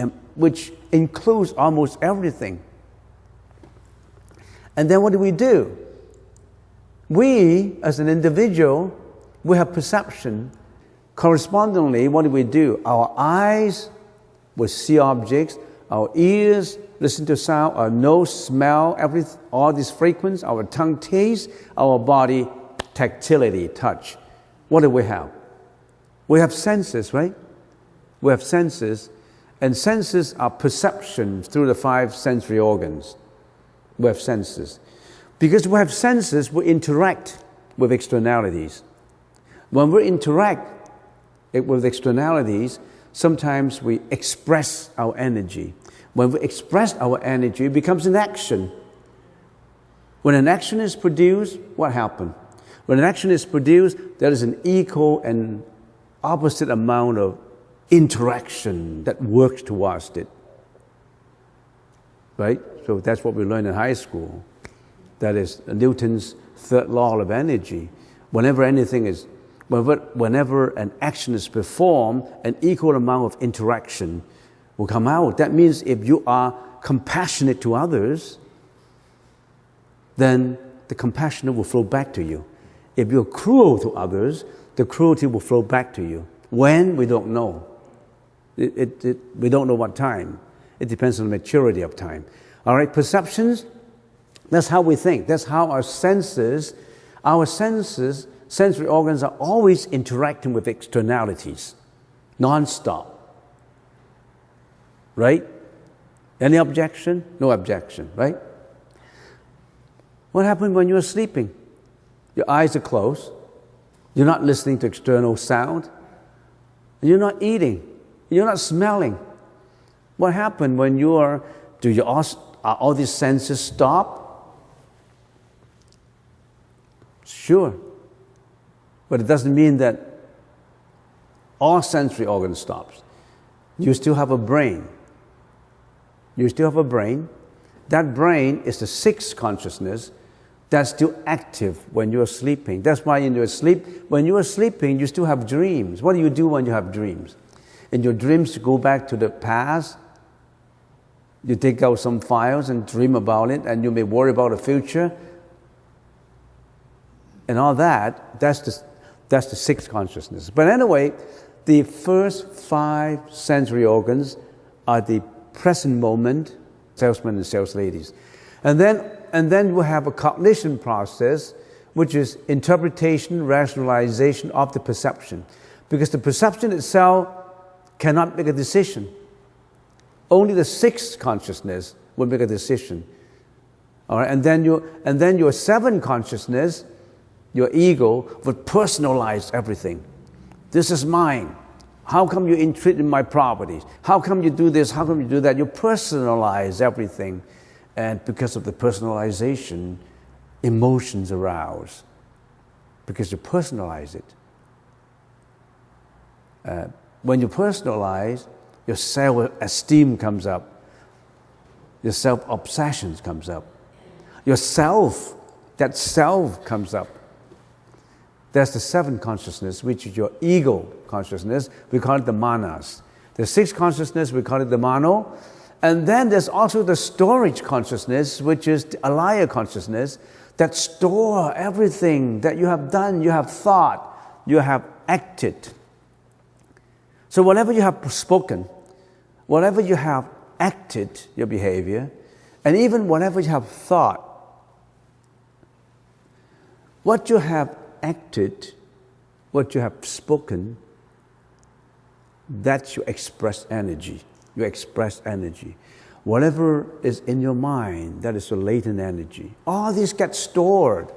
Speaker 1: includes almost everything. And then what do? We, as an individual, we have perception. Correspondingly, what do? Our eyes will see objects, our ears listen to sound, our nose smell, all these frequencies, our tongue taste, our body tactility, touch. What do we have? We have senses, right? We have senses, and senses are perception through the 5 sensory organs. We have senses. Because we have senses, we interact with externalities. When we interact with externalities, sometimes we express our energy. When we express our energy, it becomes an action. When an action is produced, what happens? When an action is produced, there is an equal and opposite amount of interaction that works towards it. Right? So that's what we learned in high school. That is Newton's 3rd law of energy. Whenever an action is performed, an equal amount of interaction will come out. That means if you are compassionate to others, then the compassion will flow back to you. If you're cruel to others, the cruelty will flow back to you. When? We don't know. We don't know what time. It depends on the maturity of time. All right, perceptions, that's how we think. That's how our senses, sensory organs are always interacting with externalities, non-stop. Right? Any objection? No objection, right? What happens when you're sleeping? Your eyes are closed. You're not listening to external sound. You're not eating. You're not smelling. What happens when are all these senses stop? Sure. But it doesn't mean that all sensory organs stops. You still have a brain. You still have a brain. That brain is the 6th consciousness that's still active when you're sleeping. That's why when you are sleeping, you still have dreams. What do you do when you have dreams? In your dreams, you go back to the past. You take out some files and dream about it, and you may worry about the future. And all that, that's the sixth consciousness. But anyway, the first 5 sensory organs are the present moment, salesmen and salesladies. And then we have a cognition process, which is interpretation, rationalization of the perception. Because the perception itself cannot make a decision. Only the sixth consciousness will make a decision. All right? And then your seventh consciousness, your ego, would personalize everything. This is mine. How come you intrude in my properties? How come you do this? How come you do that? You personalize everything. And because of the personalization, emotions arouse. Because you personalize it. When you personalize, your self-esteem comes up. Your self-obsession comes up. Your self, that self comes up. That's the seventh consciousness, which is your ego consciousness. We call it the manas. The sixth consciousness, we call it the mano. And then there's also the storage consciousness, which is the alaya consciousness, that store everything that you have done, you have thought, you have acted. So whatever you have spoken, whatever you have acted, your behavior, and even whatever you have thought, what you have acted, what you have spoken, that's your express energy. You express energy. Whatever is in your mind, that is your latent energy. All these get stored.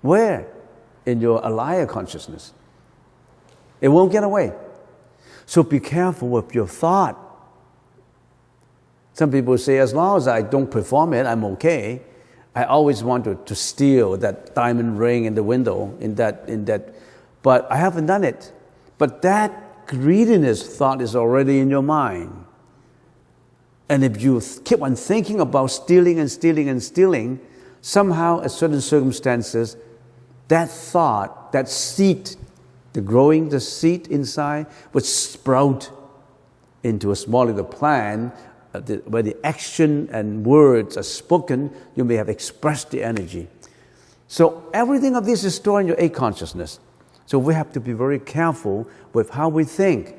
Speaker 1: Where? In your alaya consciousness. It won't get away. So be careful with your thought. Some people say, as long as I don't perform it, I'm okay. I always want to steal that diamond ring in the window, in that, but I haven't done it. But that greediness thought is already in your mind. And if you keep on thinking about stealing and stealing and stealing, somehow at certain circumstances, that thought, that seed, the seed inside would sprout into a small little plant where the action and words are spoken, you may have expressed the energy. So everything of this is stored in your eight consciousness. So we have to be very careful with how we think.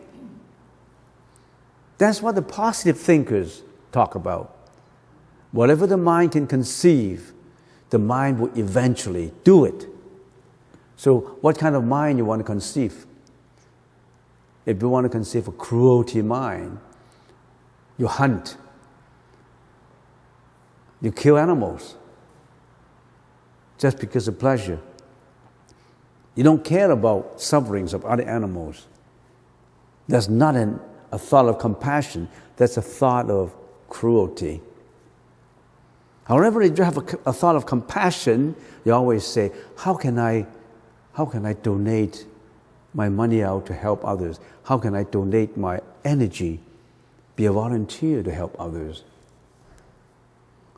Speaker 1: That's what the positive thinkers talk about. Whatever the mind can conceive, the mind will eventually do it. So what kind of mind you want to conceive? If you want to conceive a cruelty mind, you hunt. You kill animals just because of pleasure. You don't care about sufferings of other animals. That's not a thought of compassion. That's a thought of cruelty. However, if you have a thought of compassion, you always say, how can I donate my money out to help others? How can I donate my energy, be a volunteer to help others?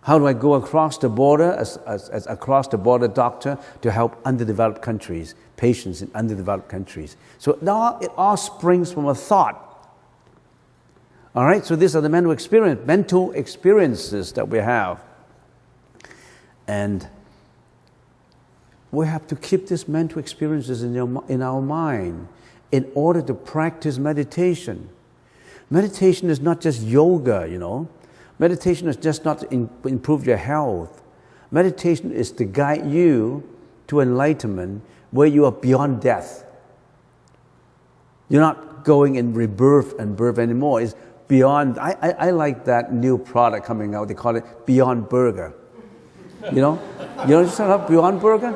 Speaker 1: How do I go across the border as across the border doctor to help underdeveloped countries, patients in underdeveloped countries? So now it all springs from a thought. All right, so these are the mental experiences that we have. And we have to keep these mental experiences in our mind in order to practice meditation. Meditation is not just yoga, you know. Meditation is just not to improve your health. Meditation is to guide you to enlightenment where you are beyond death. You're not going in rebirth and birth anymore. It's beyond. I like that new product coming out. They call it Beyond Burger. You know something Beyond Burger?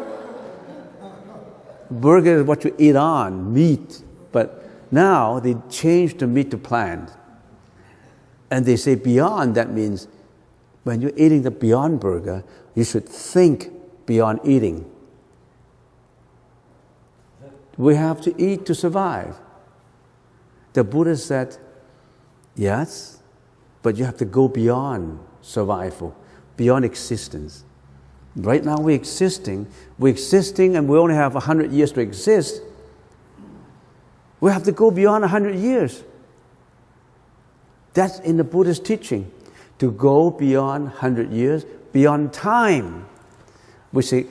Speaker 1: Burger is what you eat on, meat. But now they changed the meat to plant. And they say beyond, that means when you're eating the Beyond Burger, you should think beyond eating. We have to eat to survive. The Buddha said, yes, but you have to go beyond survival, beyond existence. Right now we're existing and we only have 100 years to exist. We have to go beyond 100 years. That's in the Buddhist teaching. To go beyond 100 years, beyond time. We say,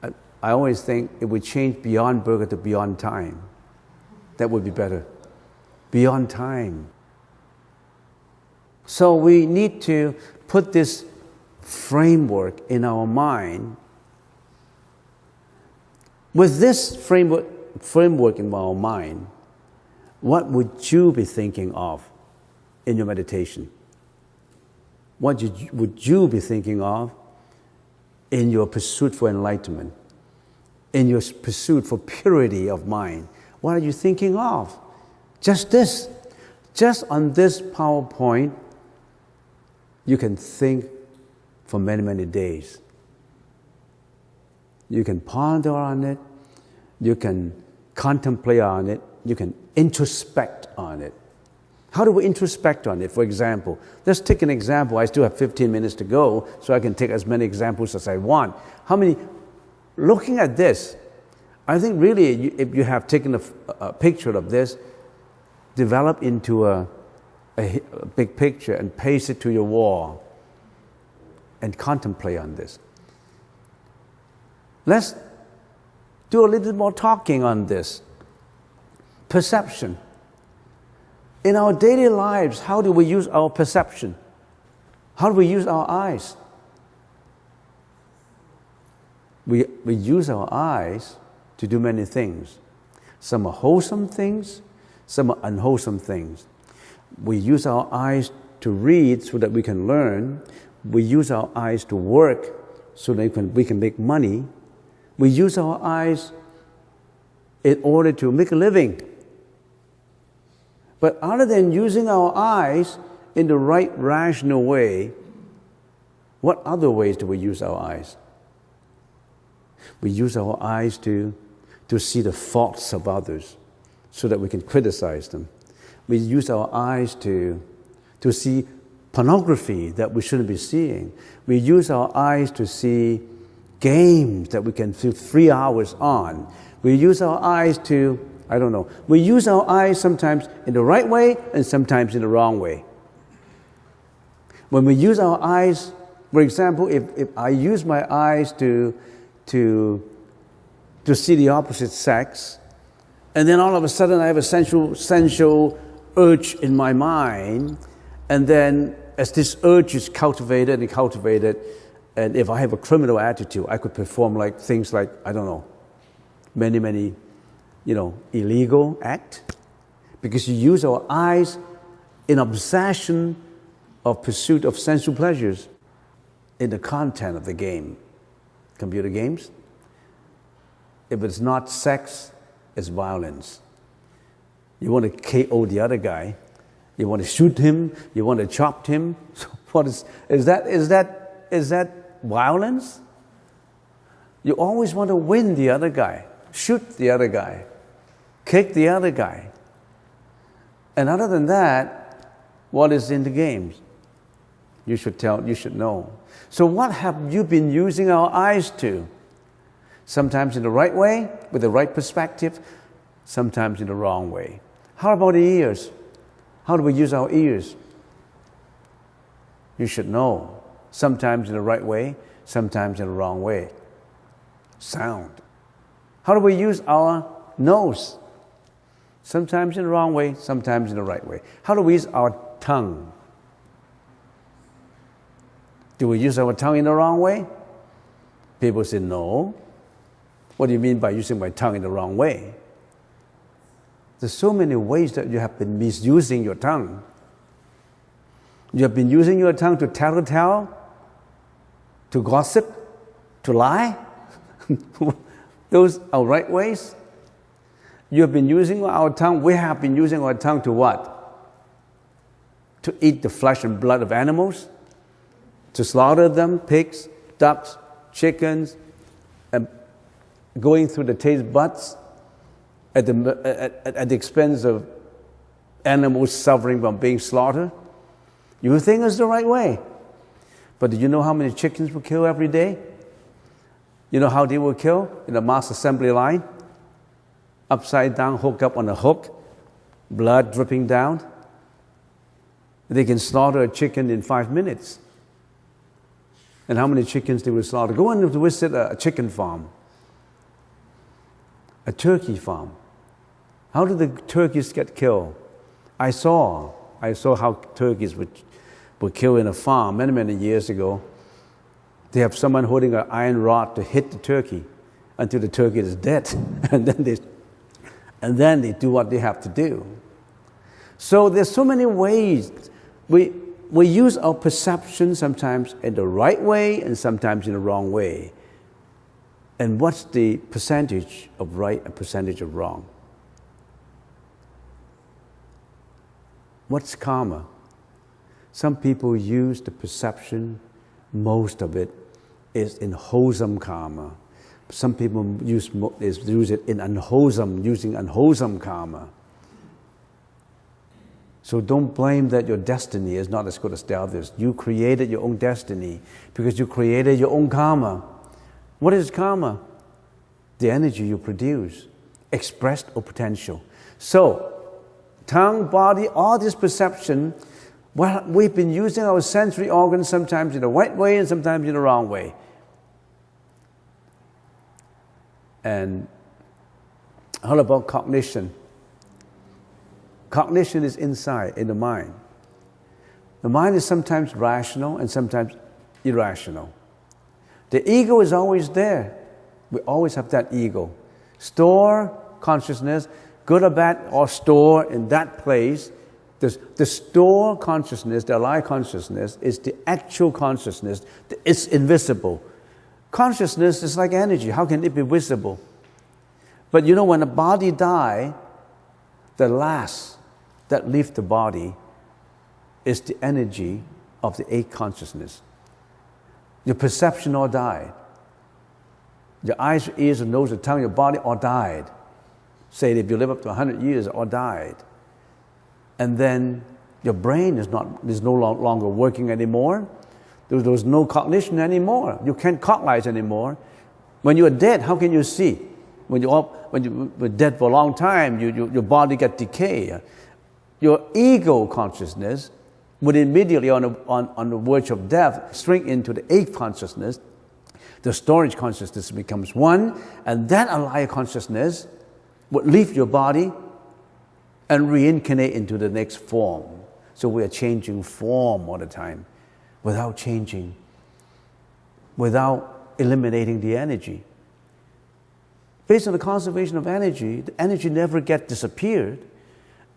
Speaker 1: I always think if we change beyond burger to beyond time, that would be better. Beyond time. So we need to put this framework in our mind. With this framework in our mind, what would you be thinking of in your meditation? What would you be thinking of in your pursuit for enlightenment? In your pursuit for purity of mind? What are you thinking of? Just this. Just on this PowerPoint, you can think for many, many days. You can ponder on it. You can contemplate on it. You can introspect on it. How do we introspect on it? For example, let's take an example. I still have 15 minutes to go, so I can take as many examples as I want. Looking at this, I think really, if you have taken a picture of this, develop into a big picture and paste it to your wall and contemplate on this. Let's do a little more talking on this. Perception. In our daily lives, how do we use our perception? How do we use our eyes? We use our eyes to do many things. Some are wholesome things, some are unwholesome things. We use our eyes to read so that we can learn. We use our eyes to work so that we can make money. We use our eyes in order to make a living. But other than using our eyes in the right rational way, what other ways do we use our eyes? We use our eyes to see the faults of others so that we can criticize them. We use our eyes to see pornography that we shouldn't be seeing. We use our eyes to see games that we can spend 3 hours on. We use our eyes to, we use our eyes sometimes in the right way and sometimes in the wrong way. When we use our eyes, for example, if I use my eyes to see the opposite sex, and then all of a sudden I have a sensual urge in my mind, and then as this urge is cultivated, and if I have a criminal attitude, I could perform things like, many, illegal act. Because you use our eyes in obsession of pursuit of sensual pleasures in the content of the game. Computer games. If it's not sex, it's violence. You want to KO the other guy. You want to shoot him. You want to chop him. So what is that violence? You always want to win the other guy, shoot the other guy, kick the other guy. And other than that, what is in the games? You should know. So what have you been using our eyes to? Sometimes in the right way, with the right perspective, sometimes in the wrong way. How about the ears? How do we use our ears? You should know. Sometimes in the right way, sometimes in the wrong way. Sound. How do we use our nose? Sometimes in the wrong way, sometimes in the right way. How do we use our tongue? Do we use our tongue in the wrong way? People say no. What do you mean by using my tongue in the wrong way? There's so many ways that you have been misusing your tongue. You have been using your tongue to tell, to gossip, to lie. Those are right ways. You have been using our tongue. We have been using our tongue to what? To eat the flesh and blood of animals, to slaughter them, pigs, ducks, chickens, and going through the taste buds at the expense of animals suffering from being slaughtered. You think it's the right way. But do you know how many chickens were killed every day? You know how they were killed in the mass assembly line? upside down, hooked up on a hook, blood dripping down. They can slaughter a chicken in 5 minutes. And how many chickens they will slaughter? Go and visit a chicken farm, a turkey farm. How do the turkeys get killed? I saw how turkeys were killed in a farm many, many years ago. They have someone holding an iron rod to hit the turkey until the turkey is dead. and then they do what they have to do. So there's so many ways. We use our perception sometimes in the right way and sometimes in the wrong way. And what's the percentage of right and percentage of wrong? What's karma? Some people use the perception, most of it is in wholesome karma. Some people use it in unwholesome, using unwholesome karma. So don't blame that your destiny is not as good as the others. You created your own destiny because you created your own karma. What is karma? The energy you produce, expressed or potential. So, tongue, body, all this perception, well, we've been using our sensory organs sometimes in the right way and sometimes in the wrong way. And how about cognition? Cognition is inside, in the mind. The mind is sometimes rational and sometimes irrational. The ego is always there. We always have that ego. Store consciousness, good or bad, or store in that place. The store consciousness, the alive consciousness, is the actual consciousness. It's invisible. Consciousness is like energy. How can it be visible? But you know, when a body dies, the last that leaves the body is the energy of the eight consciousness. Your perception all died. Your eyes, your ears, your nose, your tongue, your body all died. Say if you live up to 100 years, all died. And then your brain is no longer working anymore. There's no cognition anymore. You can't cognize anymore. When you are dead, how can you see? When you're dead for a long time, your body gets decay. Your ego consciousness would immediately on the verge of death shrink into the eighth consciousness. The storage consciousness becomes one, and that alive consciousness would leave your body and reincarnate into the next form. So we are changing form all the time without changing, without eliminating the energy. Based on the conservation of energy, the energy never gets disappeared.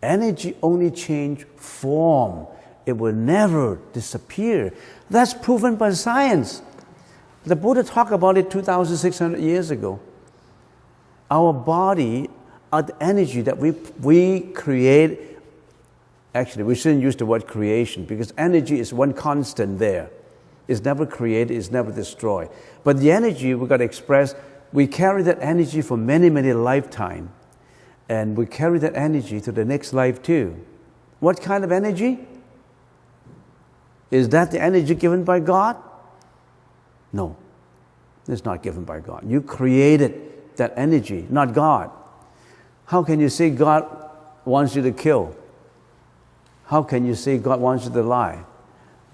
Speaker 1: Energy only changes form. It will never disappear. That's proven by science. The Buddha talked about it 2,600 years ago. Our body, the energy that we create, actually we shouldn't use the word creation because energy is one constant there. It's never created, it's never destroyed. But the energy we've got to express, we carry that energy for many, many lifetimes. And we carry that energy to the next life too. What kind of energy? Is that the energy given by God? No, it's not given by God. You created that energy, not God. How can you say God wants you to kill? How can you say God wants you to lie?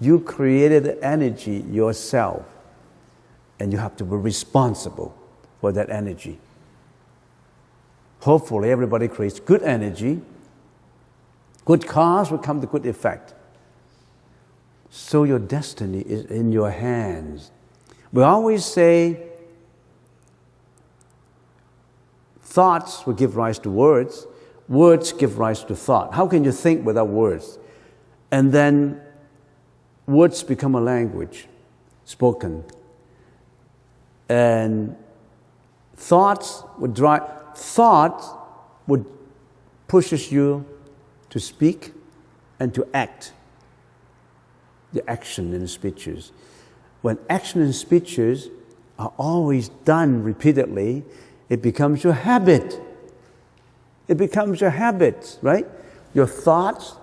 Speaker 1: You created the energy yourself, and you have to be responsible for that energy. Hopefully everybody creates good energy. Good cause will come to good effect. So your destiny is in your hands. We always say thoughts will give rise to words. Words give rise to thought. How can you think without words? And then words become a language, spoken. And thought would pushes you to speak and to act. The action and speeches. When action and speeches are always done repeatedly, it becomes your habit. It becomes your habit, right? Your thought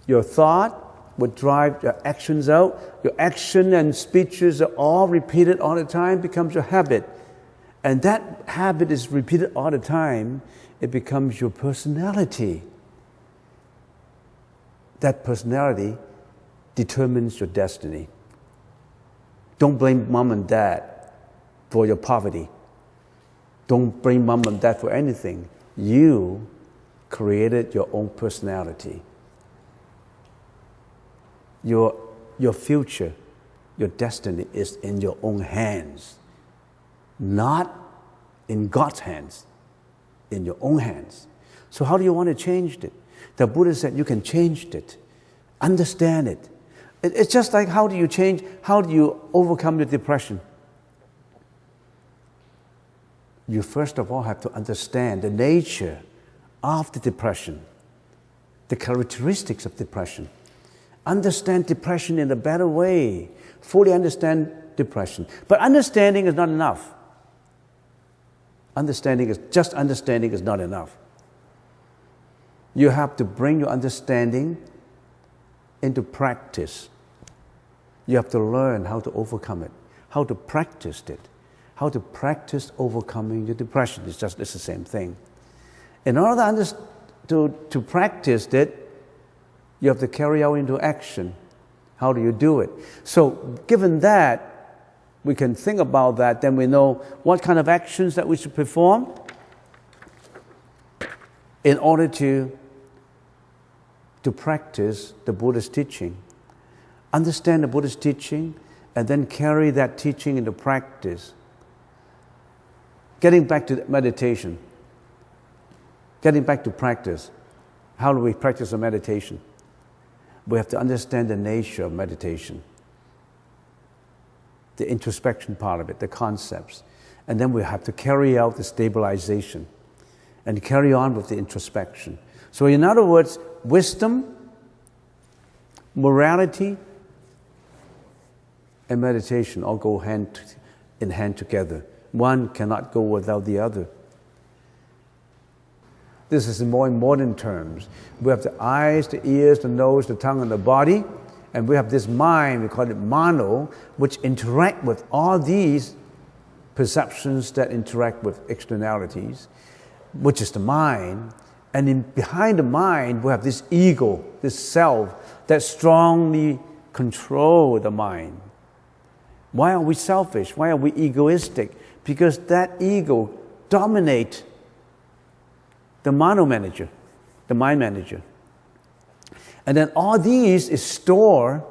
Speaker 1: would drive your actions out. Your action and speeches are all repeated all the time, becomes your habit. And that habit is repeated all the time. It becomes your personality. That personality determines your destiny. Don't blame mom and dad for your poverty. Don't blame mom and dad for anything. You created your own personality. Your future, your destiny is in your own hands, not in God's hands, in your own hands. So how do you want to change it? The Buddha said you can change it, understand it. It's just like how do you overcome your depression? You first of all have to understand the nature of the depression, the characteristics of depression. Understand depression in a better way. Fully understand depression. But understanding is not enough. Understanding is not enough. You have to bring your understanding into practice. You have to learn how to overcome it, how to practice it, how to practice overcoming your depression. It's the same thing. In order to practice it, you have to carry out into action. How do you do it? So, given that, we can think about that, then we know what kind of actions that we should perform in order to practice the Buddha's teaching. Understand the Buddha's teaching and then carry that teaching into practice. Getting back to meditation. Getting back to practice. How do we practice a meditation? We have to understand the nature of meditation, the introspection part of it, the concepts. And then we have to carry out the stabilization and carry on with the introspection. So in other words, wisdom, morality, and meditation all go hand in hand together. One cannot go without the other. This is in more modern terms. We have the eyes, the ears, the nose, the tongue, and the body. And we have this mind, we call it mano, which interact with all these perceptions that interact with externalities, which is the mind. And behind the mind, we have this ego, this self, that strongly control the mind. Why are we selfish? Why are we egoistic? Because that ego dominates the mano manager, the mind manager. And then all these is stored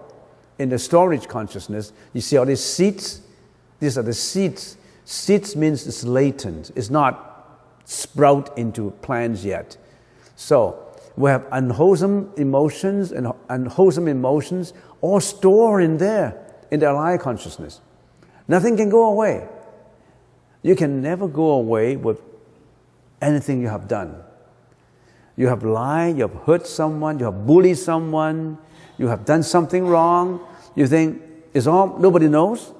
Speaker 1: in the storage consciousness. You see all these seeds? These are the seeds. Seeds means it's latent. It's not sprout into plants yet. So we have unwholesome emotions and unwholesome emotions all stored in there, in the alive consciousness. Nothing can go away. You can never go away with anything you have done. You have lied, you have hurt someone, you have bullied someone, you have done something wrong. You think nobody knows?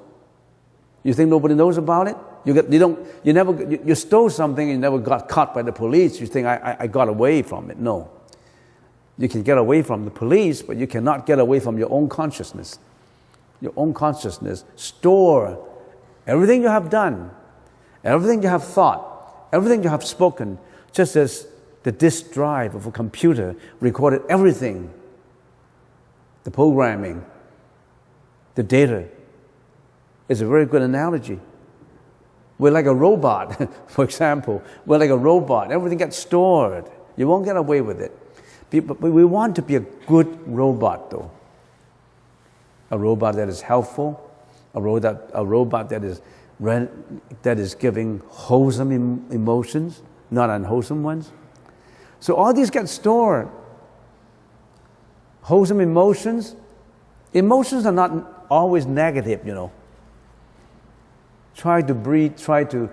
Speaker 1: You think nobody knows about it? You stole something and you never got caught by the police. You think I got away from it. No. You can get away from the police, but you cannot get away from your own consciousness. Your own consciousness store everything you have done, everything you have thought, everything you have spoken, just as the disk drive of a computer recorded everything, the programming, the data. It's a very good analogy. We're like a robot, for example. We're like a robot. Everything gets stored. You won't get away with it. But we want to be a good robot, though. A robot that is helpful, a robot that is giving wholesome emotions, not unwholesome ones. So all these get stored. Wholesome emotions. Emotions are not always negative, you know. Try to breathe, try to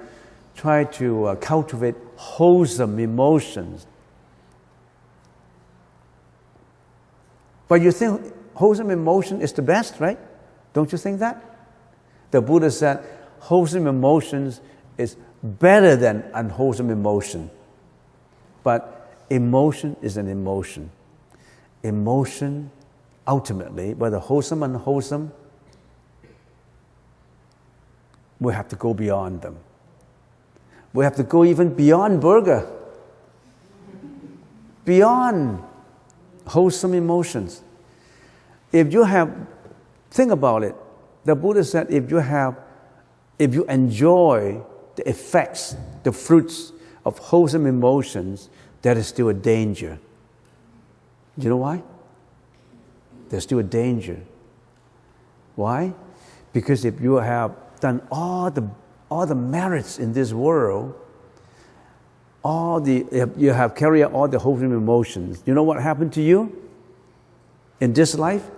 Speaker 1: cultivate wholesome emotions. But you think wholesome emotion is the best, right? Don't you think that? The Buddha said wholesome emotions is better than unwholesome emotion. But emotion is an emotion. Emotion, ultimately, whether wholesome or unwholesome, we have to go beyond them. We have to go even beyond burger, beyond wholesome emotions. If you think about it, the Buddha said if you enjoy the effects, the fruits of wholesome emotions, that is still a danger. Do you know why? There's still a danger. Why? Because if you have done all the merits in this world, you have carried out all the wholesome emotions, you know what happened to you in this life?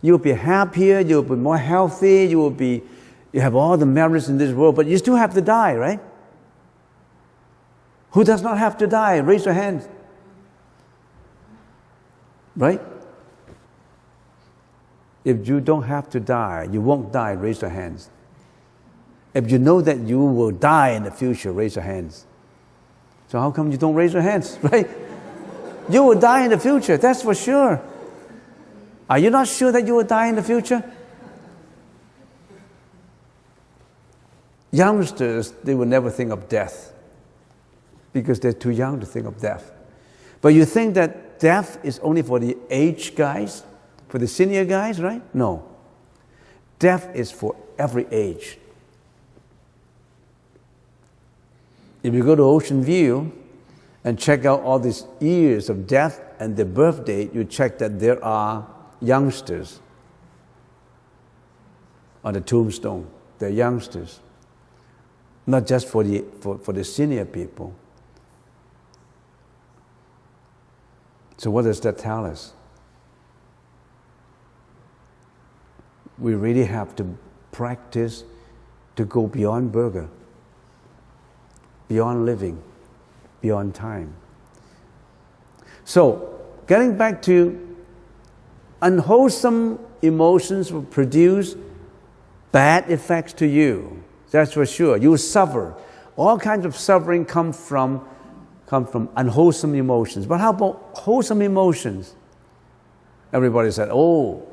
Speaker 1: You'll be happier, you'll be more healthy, you have all the merits in this world, but you still have to die, right? Who does not have to die? Raise your hand. Right? If you don't have to die, you won't die, raise your hands. If you know that you will die in the future, raise your hands. So how come you don't raise your hands, right? You will die in the future, that's for sure. Are you not sure that you will die in the future? Youngsters, they will never think of death because they're too young to think of death. But you think that death is only for the aged guys, for the senior guys, right? No. Death is for every age. If you go to Ocean View and check out all these years of death and the birth date, you check that there are youngsters on the tombstone. They're youngsters. Not just for the senior people. So what does that tell us? We really have to practice to go beyond burger, beyond living, beyond time. So, getting back to unwholesome emotions will produce bad effects to you. That's for sure. You will suffer. All kinds of suffering come from unwholesome emotions. But how about wholesome emotions? Everybody said, oh,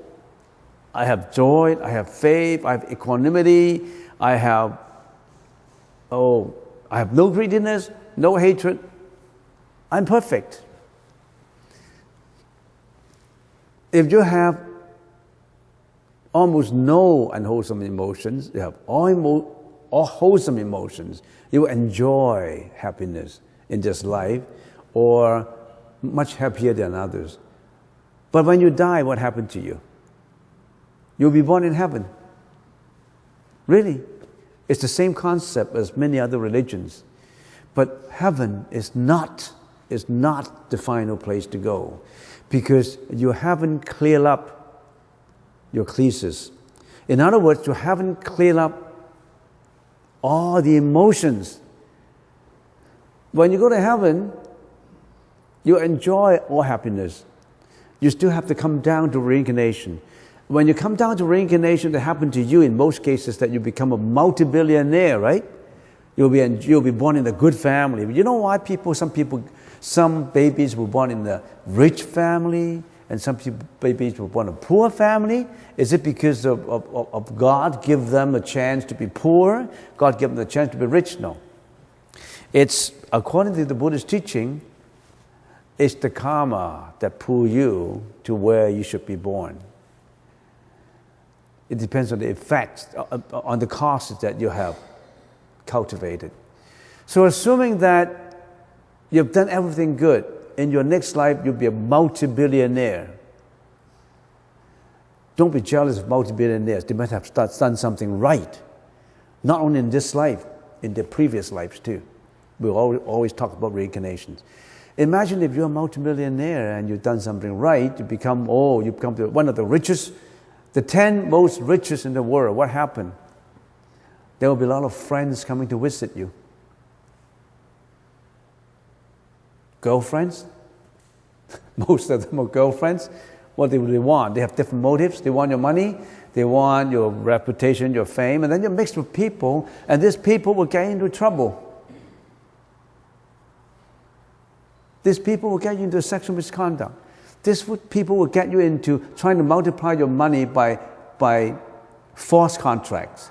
Speaker 1: I have joy, I have faith, I have equanimity, I have no greediness, no hatred. I'm perfect. If you have almost no unwholesome emotions, you have all wholesome emotions, you will enjoy happiness in this life or much happier than others. But when you die, what happened to you? You'll be born in heaven. Really. It's the same concept as many other religions. But heaven is not the final place to go because you haven't cleared up your klesis. In other words, you haven't cleared up all the emotions. When you go to heaven, you enjoy all happiness. You still have to come down to reincarnation. When you come down to reincarnation, that happens to you in most cases that you become a multi-billionaire, right? You'll be born in a good family. You know why some babies were born in a rich family and some babies were born in a poor family? Is it because of God give them a chance to be poor? God give them a chance to be rich? No. It's, according to the Buddhist teaching, it's the karma that pull you to where you should be born. It depends on the effects, on the causes that you have cultivated. So assuming that you've done everything good, in your next life you'll be a multi-billionaire. Don't be jealous of multi-billionaires. They might have done something right. Not only in this life, in their previous lives too. We always talk about reincarnations. Imagine if you're a multi-millionaire and you've done something right, you become one of the richest, the 10 most richest in the world. What happened? There will be a lot of friends coming to visit you. Girlfriends? Most of them are girlfriends. What do they want? They have different motives. They want your money. They want your reputation, your fame. And then you're mixed with people, and these people will get into trouble. These people will get you into sexual misconduct. These people will get you into trying to multiply your money by false contracts,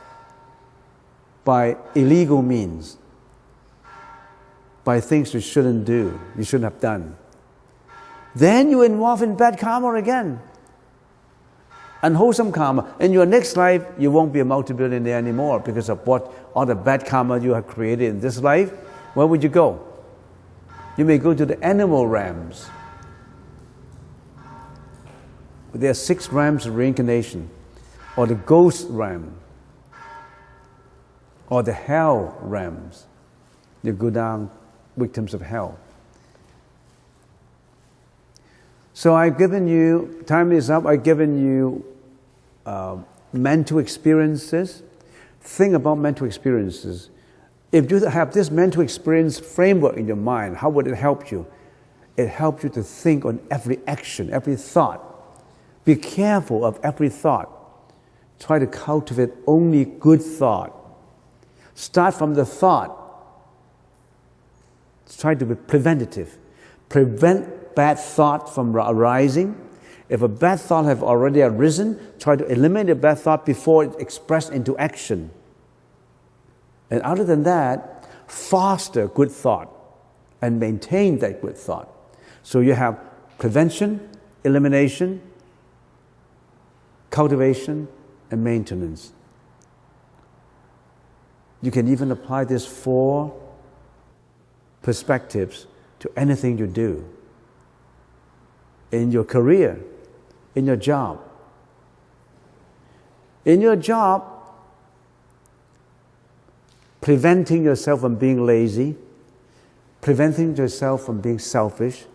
Speaker 1: by illegal means. by things you shouldn't do, you shouldn't have done. Then you involve in bad karma again. Unwholesome karma. In your next life, you won't be a multi-billionaire anymore because of what all the bad karma you have created in this life. Where would you go? You may go to the animal realms. There are 6 realms of reincarnation, or the ghost realm, or the hell realms. You go down, victims of hell. So I've given you, time is up, I've given you mental experiences. Think about mental experiences. If you have this mental experience framework in your mind, how would it help you? It helps you to think on every action, every thought. Be careful of every thought. Try to cultivate only good thought. Start from the thought. Try to be preventative. Prevent bad thought from arising. If a bad thought have already arisen, try to eliminate the bad thought before it expressed into action. And other than that, foster good thought and maintain that good thought. So you have prevention, elimination, cultivation, and maintenance. You can even apply these 4 perspectives to anything you do. In your career, in your job. In your job, preventing yourself from being lazy, preventing yourself from being selfish,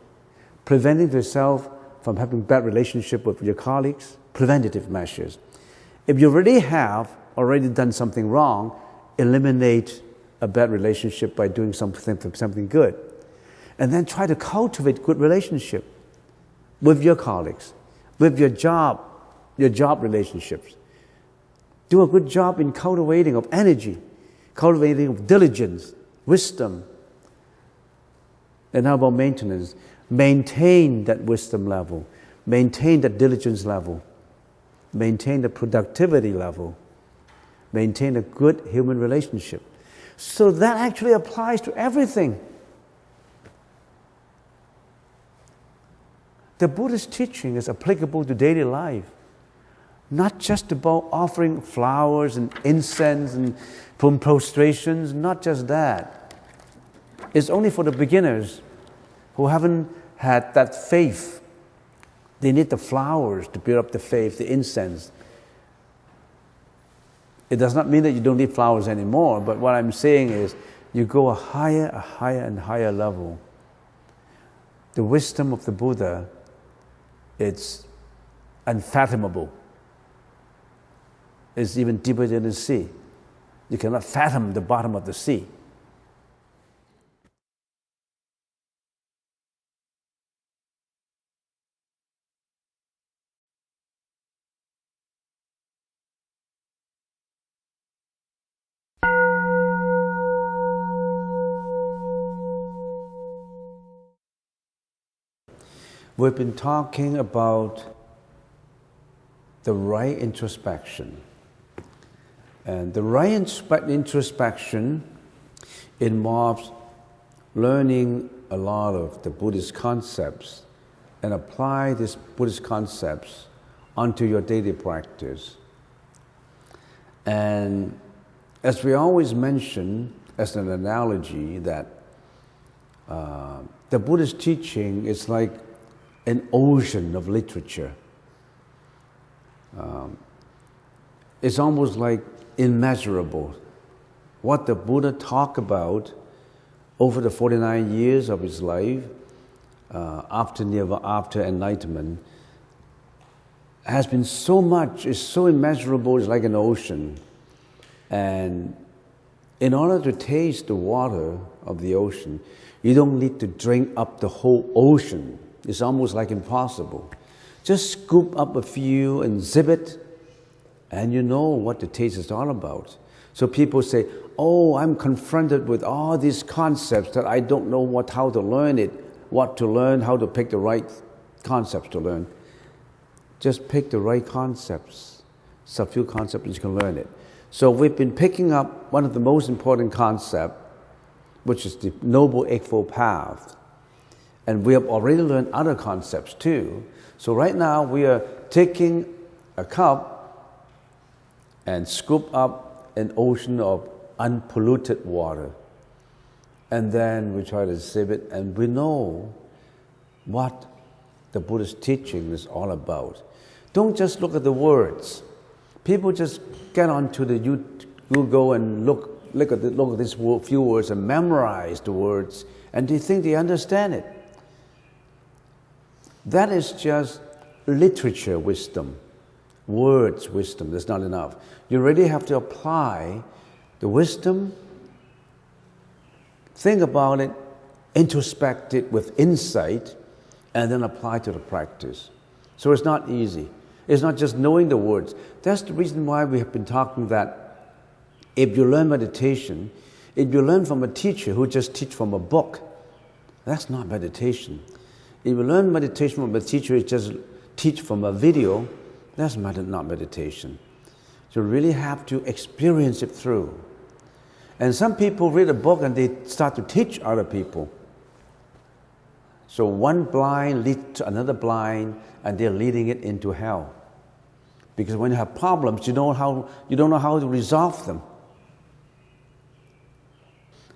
Speaker 1: preventing yourself from having bad relationship with your colleagues, preventative measures. If you already done something wrong, eliminate a bad relationship by doing something good. And then try to cultivate good relationship with your colleagues, with your job relationships. Do a good job in cultivating of energy, cultivating of diligence, wisdom. And how about maintenance? Maintain that wisdom level, maintain that diligence level, maintain the productivity level, maintain a good human relationship. So that actually applies to everything. The Buddhist teaching is applicable to daily life, not just about offering flowers and incense and prostrations, not just that. It's only for the beginners who haven't had that faith. They need the flowers to build up the faith, the incense. It does not mean that you don't need flowers anymore, but what I'm saying is you go a higher and higher level. The wisdom of the Buddha, it's unfathomable. It's even deeper than the sea. You cannot fathom the bottom of the sea. We've been talking about the right introspection. And the right introspection involves learning a lot of the Buddhist concepts and apply these Buddhist concepts onto your daily practice. And as we always mention as an analogy that the Buddhist teaching is like an ocean of literature. It's almost like immeasurable. What the Buddha talked about over the 49 years of his life after enlightenment has been so much, it's so immeasurable, it's like an ocean. And in order to taste the water of the ocean, you don't need to drink up the whole ocean. It's almost like impossible. Just scoop up a few and zip it, and you know what the taste is all about. So people say, oh, I'm confronted with all these concepts that I don't know how to learn it, what to learn, how to pick the right concepts to learn. Just pick the right concepts. It's a few concepts and you can learn it. So we've been picking up one of the most important concepts, which is the Noble Eightfold Path. And we have already learned other concepts too. So right now we are taking a cup and scoop up an ocean of unpolluted water. And then we try to sip it, and we know what the Buddha's teaching is all about. Don't just look at the words. People just get onto the Google and look at these few words and memorize the words, and they think they understand it. That is just literature wisdom, words wisdom. That's not enough. You really have to apply the wisdom, think about it, introspect it with insight, and then apply to the practice. So it's not easy. It's not just knowing the words. That's the reason why we have been talking that if you learn meditation, if you learn from a teacher who just teach from a book, that's not meditation. If you learn meditation from a teacher who just teach from a video, that's not meditation. So you really have to experience it through. And some people read a book and they start to teach other people. So one blind leads to another blind, and they're leading it into hell. Because when you have problems, you don't know how to resolve them.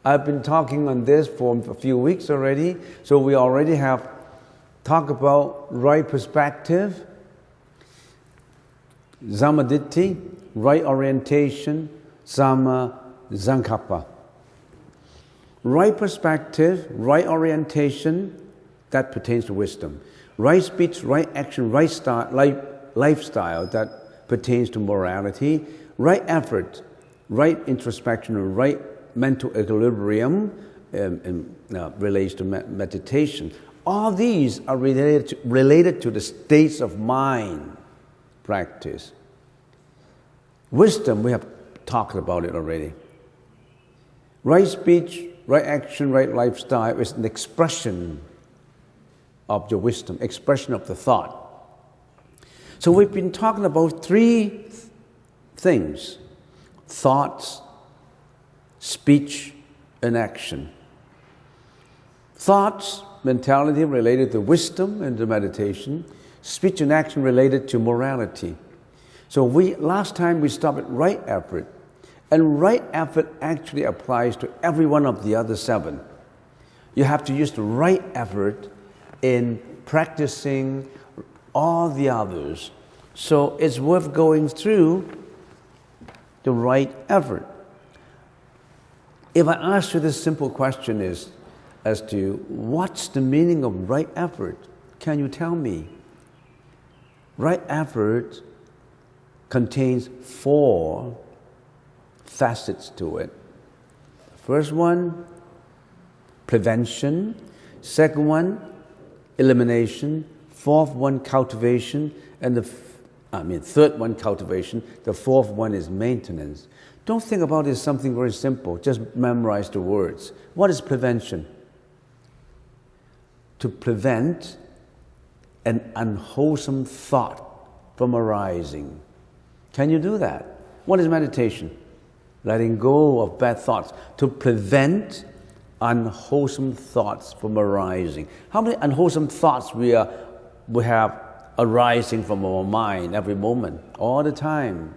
Speaker 1: I've been talking on this for a few weeks already, so we already have talked about right perspective, Samaditthi, right orientation, Sama Sankappa. Right perspective, right orientation, that pertains to wisdom. Right speech, right action, right lifestyle, that pertains to morality. Right effort, right introspection, and right mental equilibrium relates to meditation. All these are related to the states of mind practice. Wisdom, we have talked about it already. Right speech, right action, right lifestyle is an expression of your wisdom, expression of the thought. So we've been talking about three things: thoughts, speech, and action. Thoughts, mentality related to wisdom and to meditation. Speech and action related to morality. So last time we stopped at right effort, and right effort actually applies to every one of the other seven. You have to use the right effort in practicing all the others. So it's worth going through the right effort. If I ask you this simple question as to what's the meaning of right effort, can you tell me? Right effort contains 4 facets to it. First one, prevention. Second one, elimination. Fourth one, cultivation. And third one, cultivation. The fourth one is maintenance. Don't think about it as something very simple. Just memorize the words. What is prevention? To prevent an unwholesome thought from arising. Can you do that? What is meditation? Letting go of bad thoughts. To prevent unwholesome thoughts from arising. How many unwholesome thoughts we have arising from our mind every moment, all the time?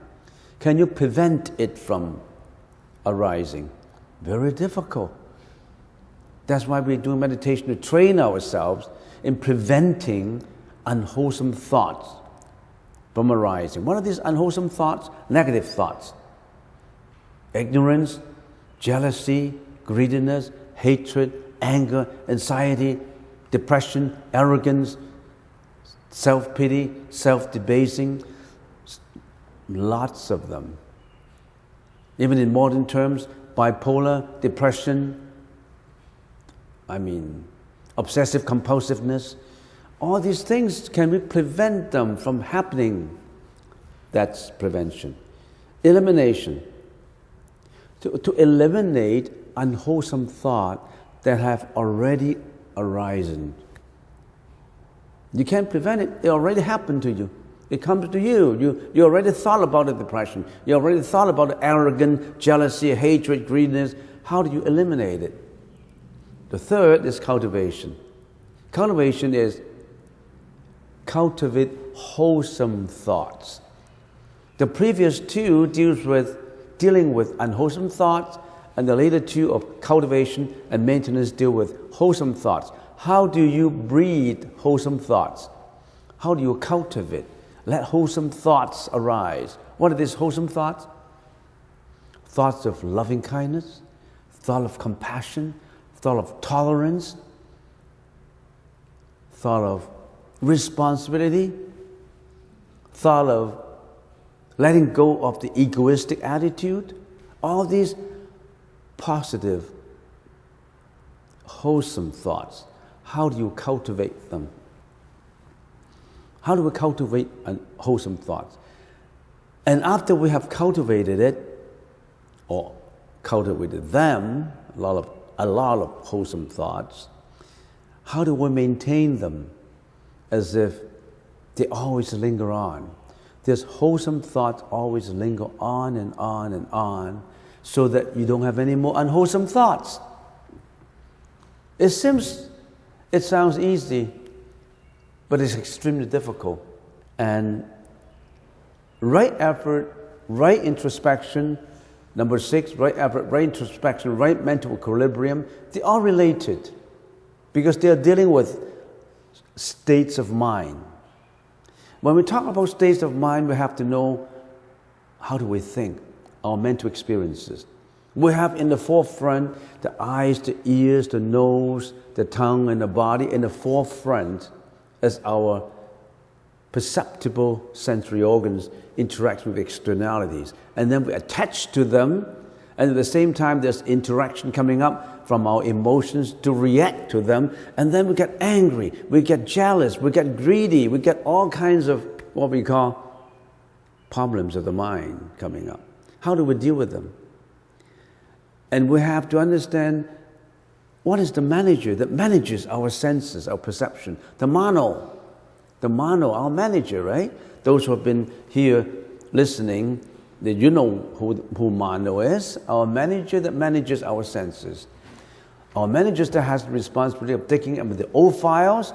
Speaker 1: Can you prevent it from arising? Very difficult. That's why we do meditation, to train ourselves in preventing unwholesome thoughts from arising. What are these unwholesome thoughts? Negative thoughts. Ignorance, jealousy, greediness, hatred, anger, anxiety, depression, arrogance, self-pity, self-debasing, lots of them. Even in modern terms, bipolar, depression, obsessive compulsiveness, all these things, can we prevent them from happening? That's prevention. Elimination. To eliminate unwholesome thought that have already arisen. You can't prevent it. It already happened to you. It comes to you. You already thought about the depression. You already thought about arrogance, jealousy, hatred, greediness. How do you eliminate it? The third is cultivation. Cultivation is cultivate wholesome thoughts. The previous two dealing with unwholesome thoughts, and the later two of cultivation and maintenance deal with wholesome thoughts. How do you breed wholesome thoughts? How do you cultivate? Let wholesome thoughts arise. What are these wholesome thoughts? Thoughts of loving kindness, thought of compassion, thought of tolerance, thought of responsibility, thought of letting go of the egoistic attitude. All these positive, wholesome thoughts. How do you cultivate them? How do we cultivate wholesome thoughts? And after we have cultivated it, or cultivated them, a lot of wholesome thoughts, how do we maintain them as if they always linger on? These wholesome thoughts always linger on and on and on, so that you don't have any more unwholesome thoughts. It sounds easy, but it's extremely difficult. And right effort, right introspection, number 6, right effort, right introspection, right mental equilibrium, they are related because they are dealing with states of mind. When we talk about states of mind, we have to know how do we think, our mental experiences. We have in the forefront the eyes, the ears, the nose, the tongue, and the body in the forefront as our perceptible sensory organs interact with externalities. And then we attach to them, and at the same time there's interaction coming up from our emotions to react to them, and then we get angry, we get jealous, we get greedy, we get all kinds of what we call problems of the mind coming up. How do we deal with them? And we have to understand what is the manager that manages our senses, our perception. The mano, our manager, right? Those who have been here listening, you know who mano is, our manager that manages our senses. Our manager that has the responsibility of taking up the old files,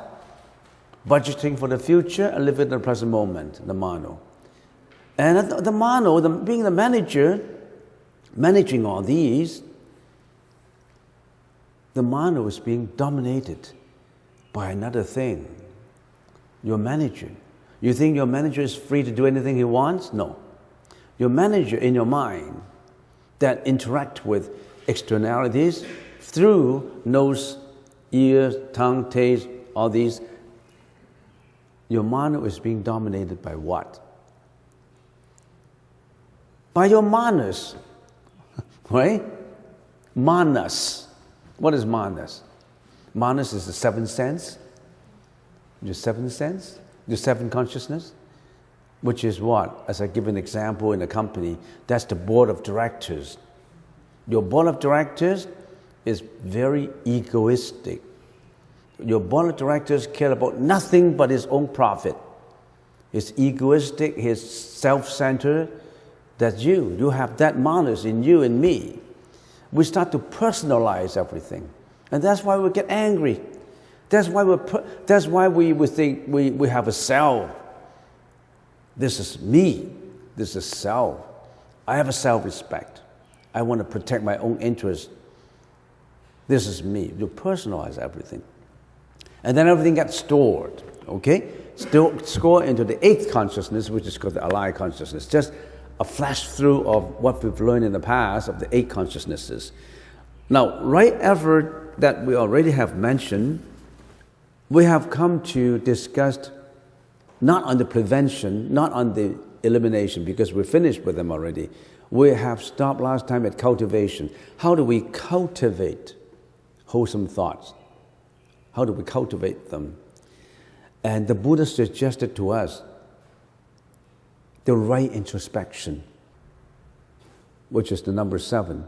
Speaker 1: budgeting for the future, and living in the present moment, the mano. And the mano, being the manager, managing all these, the mano is being dominated by another thing. Your manager. You think your manager is free to do anything he wants? No. Your manager in your mind that interact with externalities through nose, ears, tongue, taste, all these, your mano is being dominated by what? By your manas, right? Manas. What is manas? Manas is the seventh sense. Your seventh sense, your seventh consciousness, which is what? As I give an example in a company, that's the board of directors. Your board of directors is very egoistic. Your board of directors care about nothing but his own profit. He's egoistic, he's self-centered. That's you. You have that manas in you and me. We start to personalize everything. And that's why we get angry. That's why we think we have a self. This is me. This is self. I have a self-respect. I want to protect my own interests. This is me. You personalize everything. And then everything gets stored, okay? Stored into the eighth consciousness, which is called the alive consciousness. Just a flash through of what we've learned in the past of the eight consciousnesses. Now, right effort that we already have mentioned, we have come to discuss not on the prevention, not on the elimination, because we're finished with them already. We have stopped last time at cultivation. How do we cultivate wholesome thoughts? How do we cultivate them? And the Buddha suggested to us the right introspection, which is the number 7.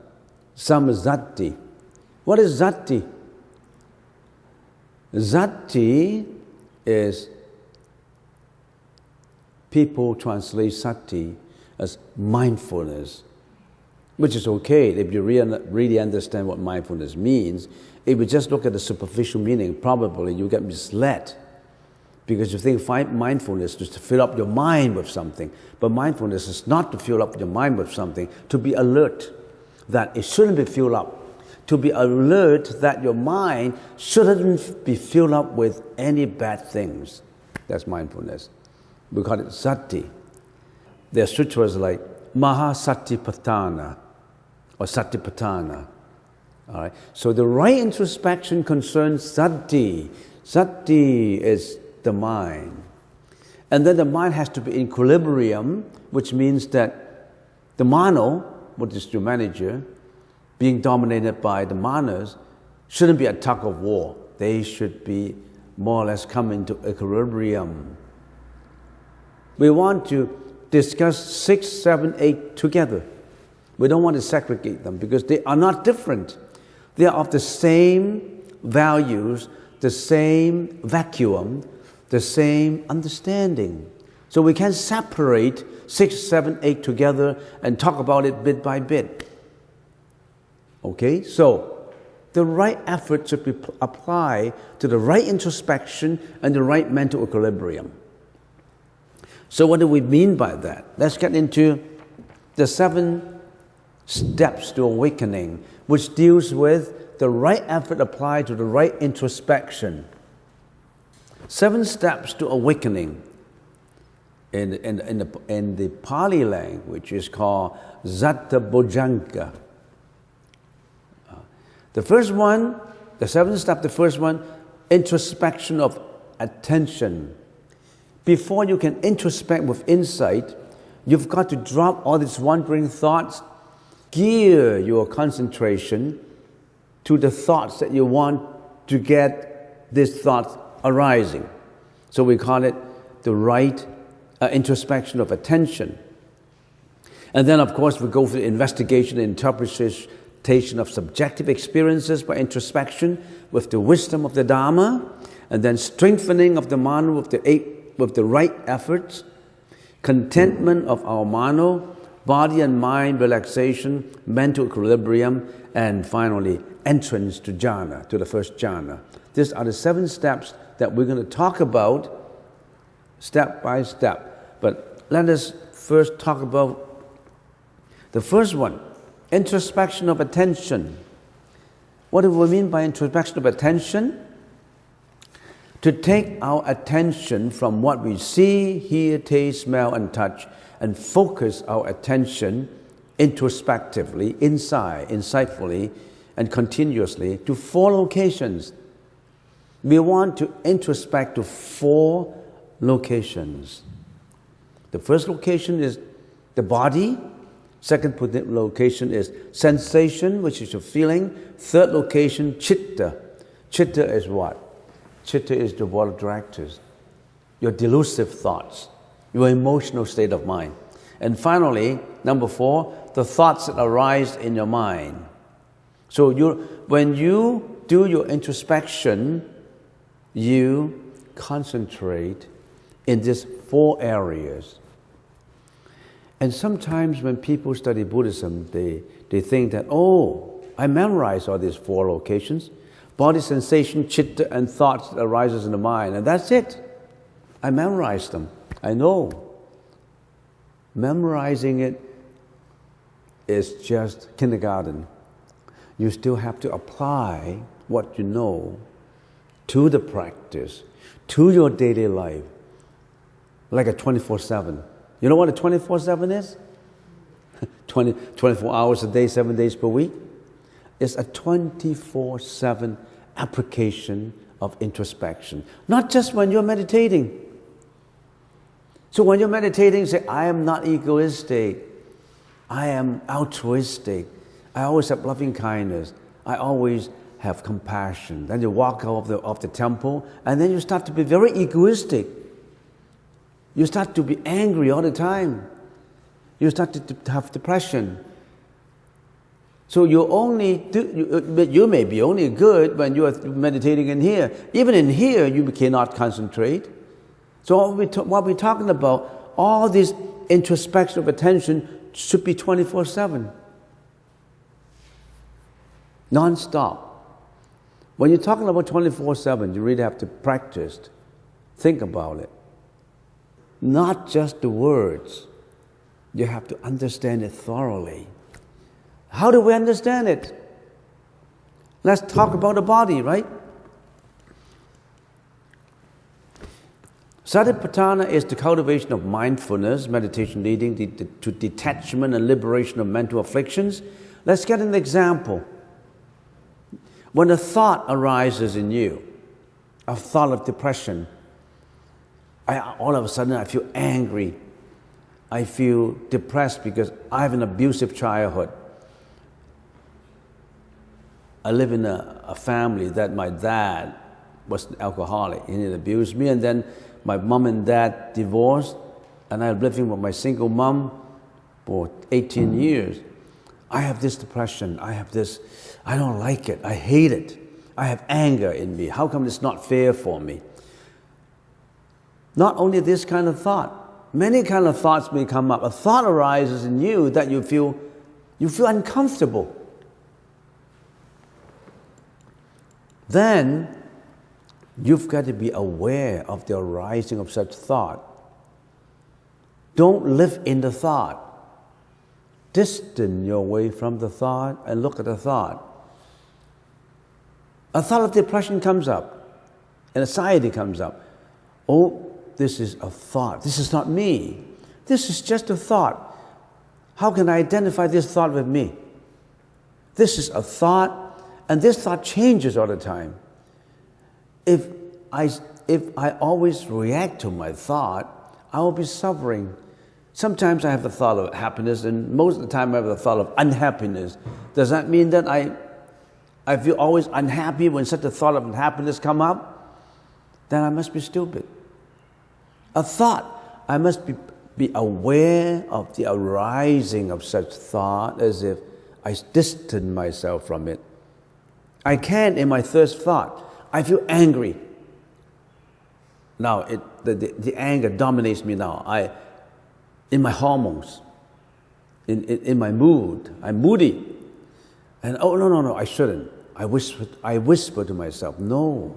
Speaker 1: Samazati. What is zati? Zati is, people translate sati as mindfulness. which is okay if you really understand what mindfulness means. If you just look at the superficial meaning, probably you get misled because you think mindfulness is to fill up your mind with something. But mindfulness is not to fill up your mind with something, to be alert that it shouldn't be filled up. To be alert that your mind shouldn't be filled up with any bad things. That's mindfulness. We call it sati. There are sutras like Mahasatipatthana or Satipatthana. All right. So the right introspection concerns sati. Sati is the mind. And then the mind has to be in equilibrium, which means that the mano, which is your manager, being dominated by the manas, shouldn't be a tug of war. They should be more or less come into equilibrium. We want to discuss 6, 7, 8 together. We don't want to segregate them because they are not different. They are of the same values, the same vacuum, the same understanding. So we can separate 6, 7, 8 together and talk about it bit by bit. Okay, so the right effort should be applied to the right introspection and the right mental equilibrium. So what do we mean by that? Let's get into the 7 steps to awakening, which deals with the right effort applied to the right introspection. 7 steps to awakening in the Pali language is called Zatta Bojjhanga. The first one, the 7th step, the first one, introspection of attention. Before you can introspect with insight, you've got to drop all these wandering thoughts, gear your concentration to the thoughts that you want to get these thoughts arising. So we call it the right introspection of attention. And then, of course, we go through the investigation and interpretation of subjective experiences by introspection with the wisdom of the Dharma, and then strengthening of the mano with the right efforts, contentment of our mano, body and mind relaxation, mental equilibrium, and finally entrance to jhana, to the first jhana. These are the 7 steps that we're going to talk about step by step. But let us first talk about the first one. Introspection of attention. What do we mean by introspection of attention? To take our attention from what we see, hear, taste, smell, and touch, and focus our attention introspectively, insightfully, and continuously to 4 locations. We want to introspect to 4 locations. The first location is the body. Second location is sensation, which is your feeling. Third location, chitta. Chitta is what? Chitta is the board of directors, your delusive thoughts, your emotional state of mind. And finally, number 4, the thoughts that arise in your mind. So when you do your introspection, you concentrate in these 4 areas. And sometimes when people study Buddhism, they think that, oh, I memorized all these 4 locations. Body sensation, chitta, and thoughts that arises in the mind. And that's it. I memorized them. I know. Memorizing it is just kindergarten. You still have to apply what you know to the practice, to your daily life, like a 24/7. You know what a 24/7 is? 24 hours a day, 7 days per week. It's a 24/7 application of introspection. Not just when you're meditating. So when you're meditating, say, I am not egoistic. I am altruistic. I always have loving kindness. I always have compassion. Then you walk out of the temple, and then you start to be very egoistic. You start to be angry all the time. You start to have depression. So you may be only good when you are meditating in here. Even in here, you cannot concentrate. So what we're talking about, all this introspection of attention should be 24/7. non-stop. When you're talking about 24/7, you really have to practice. Think about it. Not just the words. You have to understand it thoroughly. How do we understand it? Let's talk about the body, right? Satipatthana is the cultivation of mindfulness, meditation leading to detachment and liberation of mental afflictions. Let's get an example. When a thought arises in you, a thought of depression, all of a sudden I feel angry. I feel depressed because I have an abusive childhood. I live in a family that my dad was an alcoholic and he abused me, and then my mom and dad divorced, and I'm living with my single mom for 18 years. I have this depression, I don't like it, I hate it. I have anger in me. How come it's not fair for me? Not only this kind of thought, many kind of thoughts may come up. A thought arises in you that you feel uncomfortable. Then you've got to be aware of the arising of such thought. Don't live in the thought. Distance your way from the thought and look at the thought. A thought of depression comes up, and anxiety comes up. Oh, this is a thought. This is not me. This is just a thought. How can I identify this thought with me? This is a thought, and this thought changes all the time. If I always react to my thought, I will be suffering. Sometimes I have the thought of happiness, and most of the time I have the thought of unhappiness. Does that mean that I feel always unhappy when such a thought of unhappiness come up? Then I must be stupid. A thought, I must be aware of the arising of such thought as if I distance myself from it. I can, in my first thought, I feel angry. Now, the anger dominates me now. In my hormones, in my mood, I'm moody. And no, I shouldn't. I whisper to myself, no,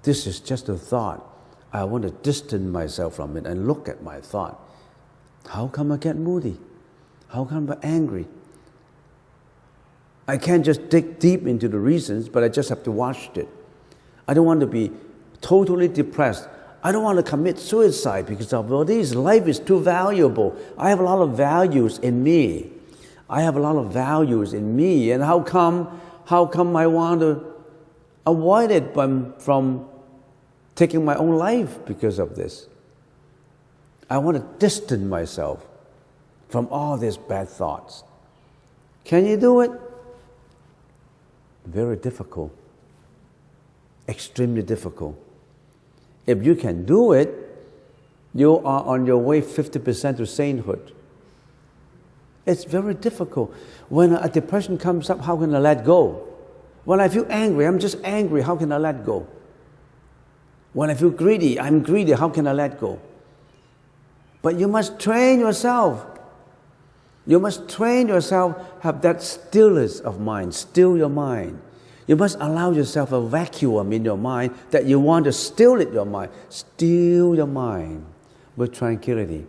Speaker 1: this is just a thought. I want to distance myself from it and look at my thought. How come I get moody? How come I'm angry? I can't just dig deep into the reasons, but I just have to watch it. I don't want to be totally depressed. I don't want to commit suicide because of all this. Life is too valuable. I have a lot of values in me. And how come I want to avoid it from taking my own life because of this? I want to distance myself from all these bad thoughts. Can you do it? Very difficult. Extremely difficult. If you can do it, you are on your way 50% to sainthood. It's very difficult. When a depression comes up, how can I let go? When I feel angry, I'm just angry, how can I let go? When I feel greedy, I'm greedy, how can I let go? But you must train yourself. You must train yourself, have that stillness of mind, still your mind. You must allow yourself a vacuum in your mind that you want to still your mind. Still your mind with tranquility.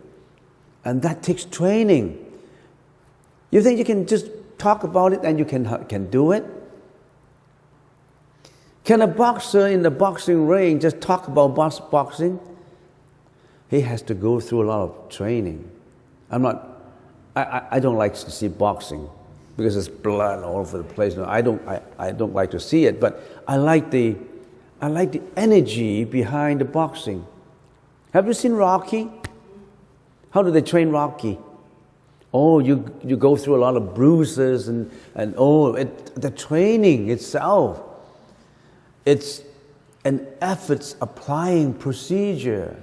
Speaker 1: And that takes training. You think you can just talk about it and you can do it? Can a boxer in the boxing ring just talk about boxing? He has to go through a lot of training. I don't like to see boxing because there's blood all over the place. No, I don't like to see it, but I like the energy behind the boxing. Have you seen Rocky? How do they train Rocky? Oh, you go through a lot of bruises and the training itself. It's an efforts applying procedure.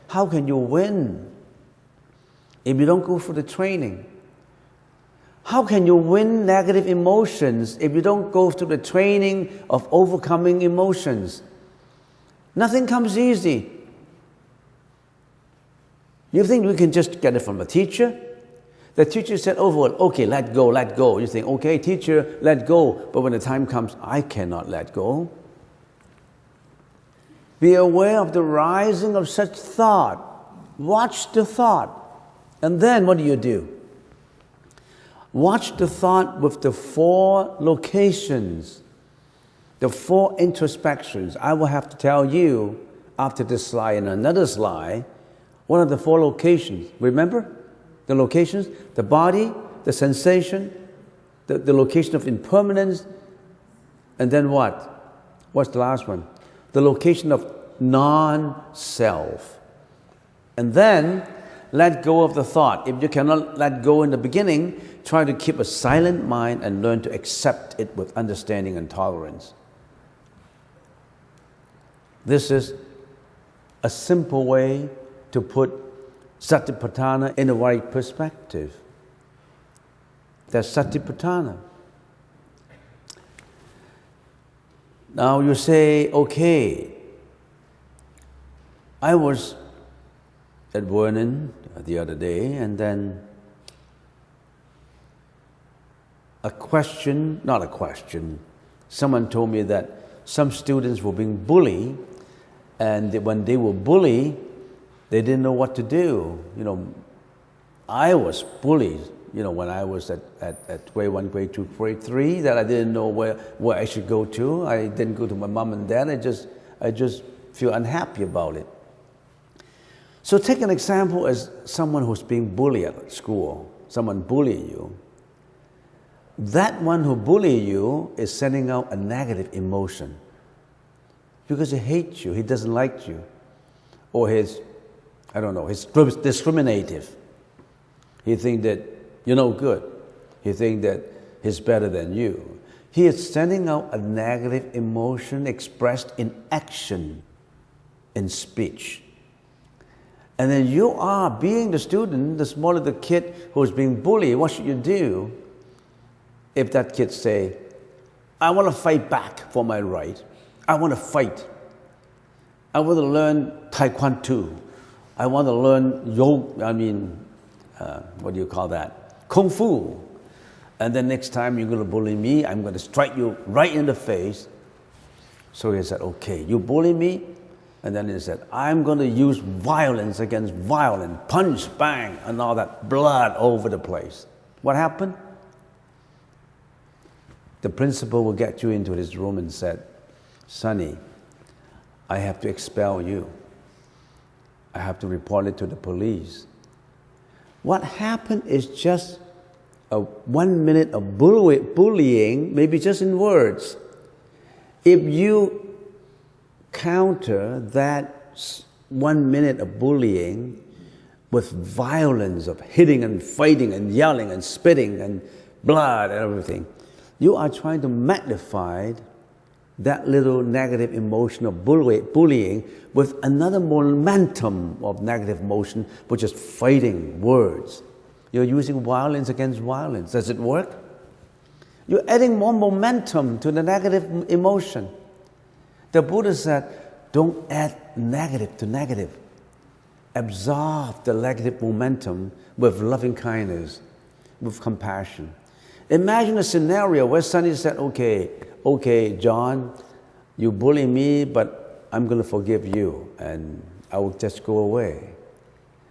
Speaker 1: How can you win if you don't go through the training? How can you win negative emotions if you don't go through the training of overcoming emotions? Nothing comes easy. You think we can just get it from a teacher? The teacher said over, okay, let go, let go. You think, okay, teacher, let go. But when the time comes, I cannot let go. Be aware of the rising of such thought. Watch the thought. And then what do? Watch the thought with the 4 locations, the 4 introspections. I will have to tell you after this slide and another slide, what are the 4 locations? Remember the locations? The body, the sensation, the location of impermanence, and then what? What's the last one? The location of non-self. And then let go of the thought. If you cannot let go in the beginning, try to keep a silent mind and learn to accept it with understanding and tolerance. This is a simple way to put Satipatthana in the right perspective. That's Satipatthana. Now you say, okay, I was at Vernon the other day, and then someone told me that some students were being bullied, and when they were bullied, they didn't know what to do. I was bullied, when I was at grade 1, grade 2, grade 3, that I didn't know where I should go to. I didn't go to my mom and dad. I just feel unhappy about it. So take an example as someone who's being bullied at school. Someone bully you. That one who bullied you is sending out a negative emotion because he hates you, he doesn't like you, or he's discriminative. He thinks that you're no good. He thinks that he's better than you. He is sending out a negative emotion expressed in action, in speech. And then you are, being the student, the smaller the kid who's being bullied, what should you do? If that kid say, I want to fight back for my right. I want to fight. I want to learn Taekwondo. I want to learn Kung Fu. And then next time you're going to bully me, I'm going to strike you right in the face. So he said, okay, you bully me? And then he said, I'm going to use violence against violence, punch, bang, and all that blood over the place. What happened? The principal will get you into his room and said, Sonny, I have to expel you. I have to report it to the police. What happened is just 1 minute of bullying, maybe just in words. If you counter that 1 minute of bullying with violence of hitting and fighting and yelling and spitting and blood and everything, you are trying to magnify that little negative emotion of bullying with another momentum of negative emotion, which is fighting words. You're using violence against violence. Does it work? You're adding more momentum to the negative emotion. The Buddha said, don't add negative to negative. Absorb the negative momentum with loving kindness, with compassion. Imagine a scenario where Sonny said, okay, John, you bully me, but I'm going to forgive you, and I will just go away.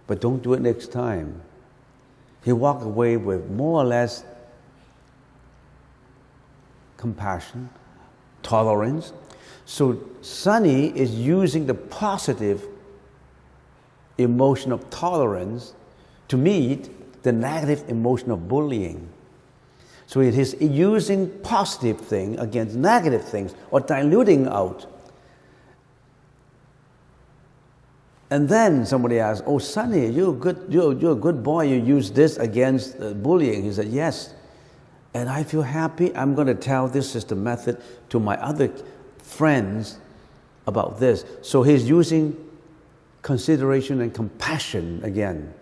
Speaker 1: But don't do it next time. He walked away with more or less compassion, tolerance. So Sonny is using the positive emotion of tolerance to meet the negative emotion of bullying. So it is using positive things against negative things, or diluting out. And then somebody asks, oh, Sonny, you're a good boy, you use this against bullying. He said, yes. And I feel happy. I'm going to tell this is the method to my other friends about this. So he's using consideration and compassion again.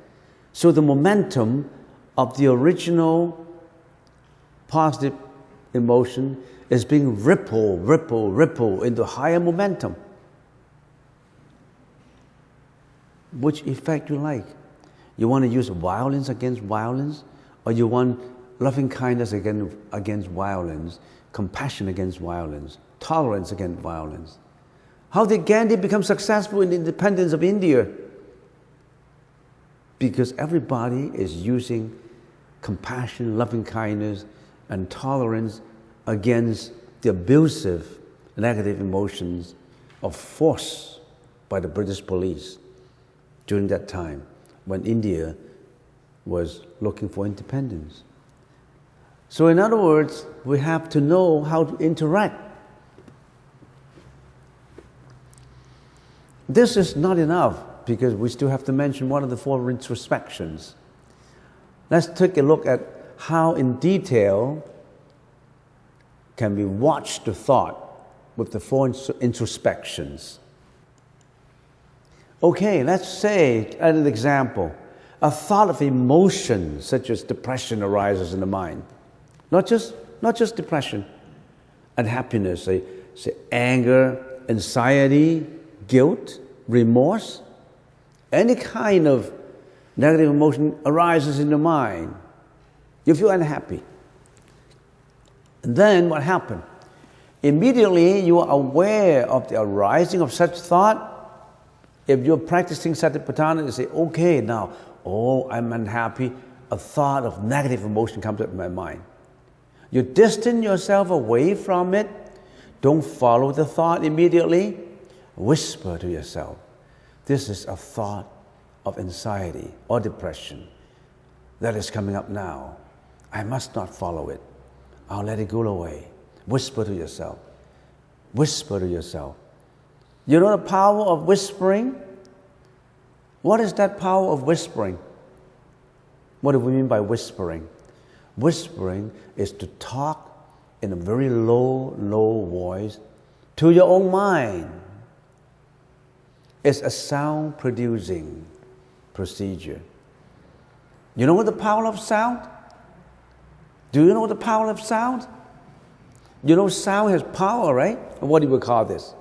Speaker 1: So the momentum of the original positive emotion is being ripple into higher momentum. Which effect you like? You want to use violence against violence, or you want loving kindness against violence, compassion against violence, tolerance against violence? How did Gandhi become successful in the independence of India? Because everybody is using compassion, loving kindness, and tolerance against the abusive, negative emotions of force by the British police during that time when India was looking for independence. So in other words, we have to know how to interact. This is not enough because we still have to mention one of the four introspections. Let's take a look at how in detail can we watch the thought with the four introspections. Okay, let's say, as an example, a thought of emotion such as depression arises in the mind. Not just depression, unhappiness, say anger, anxiety, guilt, remorse. Any kind of negative emotion arises in the mind. You feel unhappy. And then what happened? Immediately you are aware of the arising of such thought. If you're practicing Satipatthana, you say, okay, now, I'm unhappy. A thought of negative emotion comes up in my mind. You distance yourself away from it. Don't follow the thought immediately. Whisper to yourself, this is a thought of anxiety or depression that is coming up now. I must not follow it. I'll let it go away. Whisper to yourself. Whisper to yourself. You know the power of whispering? What is that power of whispering? What do we mean by whispering? Whispering is to talk in a very low voice to your own mind. It's a sound-producing procedure. You know the power of sound? Do you know the power of sound? You know sound has power, right? What do we call this?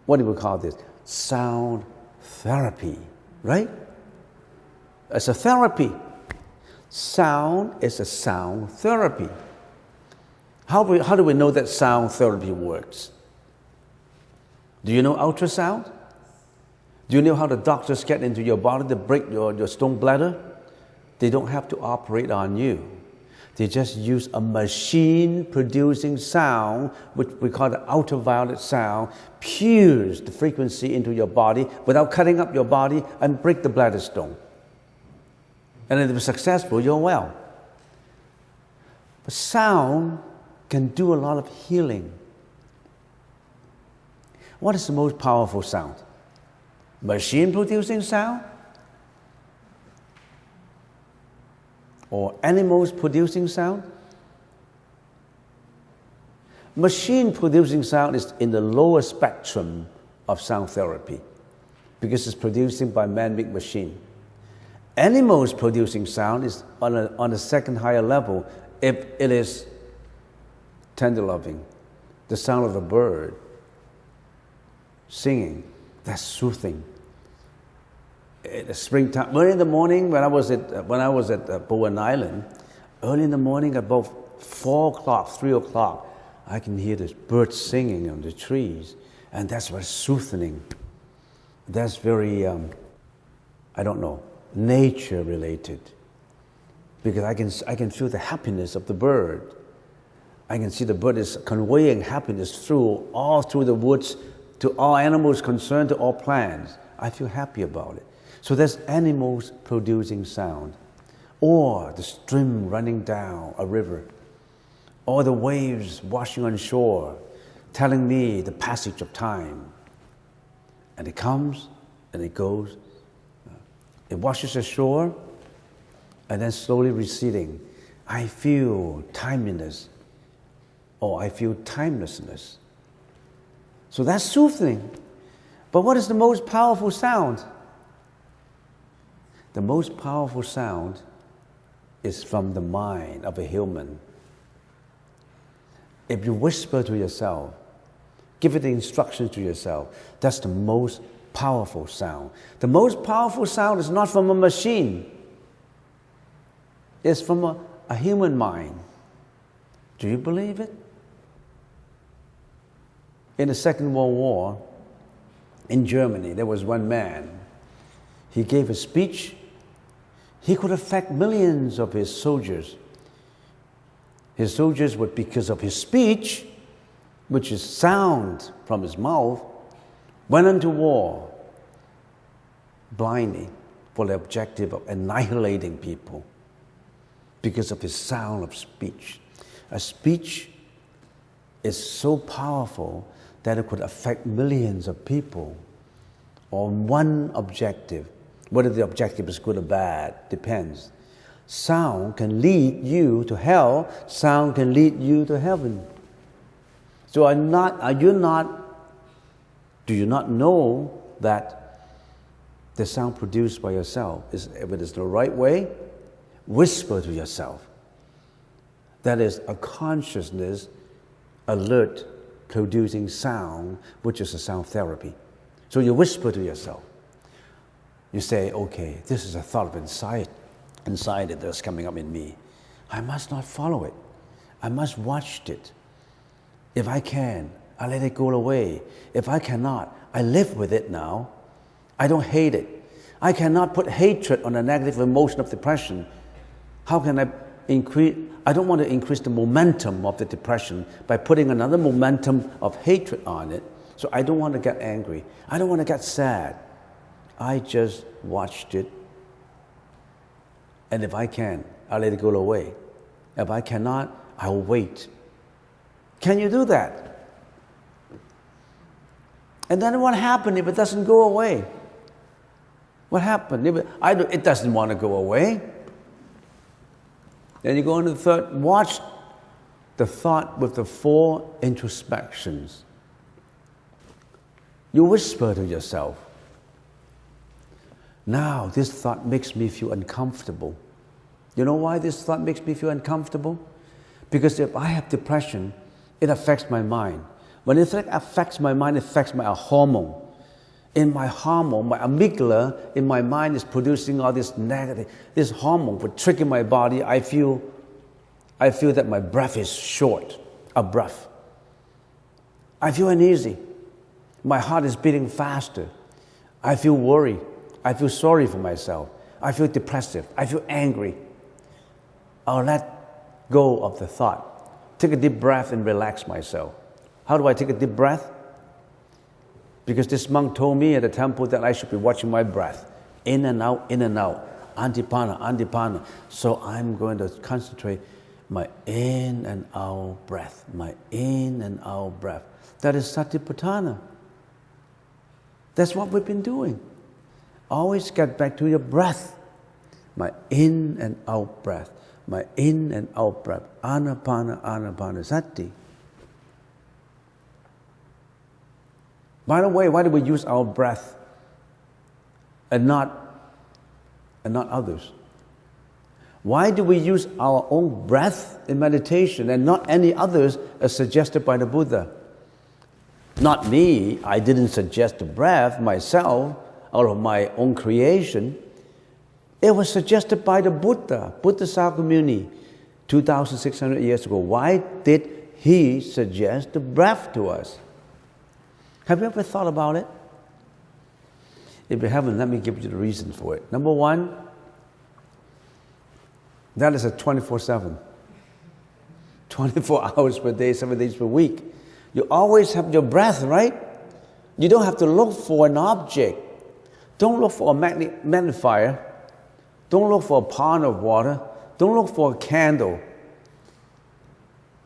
Speaker 1: What do we call this? Sound therapy, right? It's a therapy. Sound is a sound therapy. How do we know that sound therapy works? Do you know ultrasound? Do you know how the doctors get into your body to break your stone bladder? They don't have to operate on you. They just use a machine producing sound, which we call the ultraviolet sound, pierce the frequency into your body without cutting up your body and break the bladder stone. And if it's successful, you're well. But sound can do a lot of healing. What is the most powerful sound? Machine producing sound? Or animals producing sound? Machine producing sound is in the lower spectrum of sound therapy because it's producing by man-made machine. Animals producing sound is on a second higher level if it is tender loving. The sound of a bird singing, that's soothing. In the springtime, early in the morning when I was at Bowen Island, early in the morning about 4 o'clock, 3 o'clock, I can hear the birds singing on the trees, and that's very soothing. That's very, nature related, because I can feel the happiness of the bird. I can see the bird is conveying happiness all through the woods to all animals concerned, to all plants. I feel happy about it. So there's animals producing sound, or the stream running down a river, or the waves washing on shore, telling me the passage of time. And it comes and it goes. It washes ashore and then slowly receding. I feel timeliness, or I feel timelessness. So that's soothing. But what is the most powerful sound? The most powerful sound is from the mind of a human. If you whisper to yourself, give it the instructions to yourself, that's the most powerful sound. The most powerful sound is not from a machine. It's from a human mind. Do you believe it? In the Second World War, in Germany, there was one man. He gave a speech. He could affect millions of his soldiers. His soldiers would, because of his speech, which is sound from his mouth, went into war blindly for the objective of annihilating people because of his sound of speech. A speech is so powerful that it could affect millions of people on one objective. Whether the objective is good or bad depends. Sound can lead you to hell. Sound can lead you to heaven. So do you not know that the sound produced by yourself is, if it is the right way, whisper to yourself. That is a consciousness alert producing sound, which is a sound therapy. So you whisper to yourself. You say, okay, this is a thought of inside it that's coming up in me. I must not follow it. I must watch it. If I can, I let it go away. If I cannot, I live with it now. I don't hate it. I cannot put hatred on a negative emotion of depression. How can I increase? I don't want to increase the momentum of the depression by putting another momentum of hatred on it. So I don't want to get angry. I don't want to get sad. I just watched it. And if I can, I'll let it go away. If I cannot, I'll wait. Can you do that? And then what happens if it doesn't go away? What happened? It doesn't want to go away. Then you go on to the third, watch the thought with the 4 introspections. You whisper to yourself, now this thought makes me feel uncomfortable. You know why this thought makes me feel uncomfortable? Because if I have depression, it affects my mind. When it affects my mind, it affects my hormone. In my hormone, my amygdala in my mind is producing all this negative, this hormone for tricking my body. I feel that my breath is short of breath. I feel uneasy. My heart is beating faster. I feel worried. I feel sorry for myself. I feel depressive. I feel angry. I'll let go of the thought. Take a deep breath and relax myself. How do I take a deep breath? Because this monk told me at the temple that I should be watching my breath. In and out, in and out. Antipana, antipana. So I'm going to concentrate my in and out breath. My in and out breath. That is Satipatthana. That's what we've been doing. Always get back to your breath. My in and out breath. My in and out breath. Anapana, anapana sati. By the way, why do we use our breath and not others? Why do we use our own breath in meditation and not any others as suggested by the Buddha? Not me. I didn't suggest the breath myself out of my own creation. It was suggested by the Buddha, Buddha Sakyamuni, 2,600 years ago. Why did he suggest the breath to us? Have you ever thought about it? If you haven't, let me give you the reason for it. Number one, that is a 24/7. 24 hours per day, 7 days per week. You always have your breath, right? You don't have to look for an object. Don't look for a magnifier. Don't look for a pond of water. Don't look for a candle.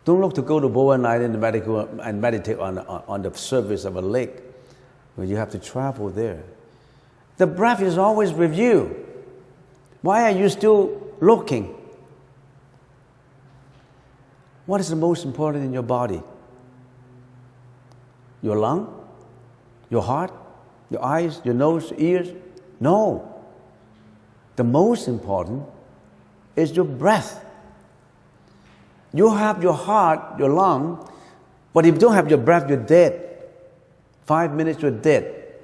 Speaker 1: Don't look to go to Bowen Island and meditate on the surface of a lake where you have to travel there. The breath is always with you. Why are you still looking? What is the most important in your body? Your lung? Your heart? Your eyes? Your nose? Ears? No. The most important is your breath. You have your heart, your lung, but if you don't have your breath, you're dead. 5 minutes, you're dead.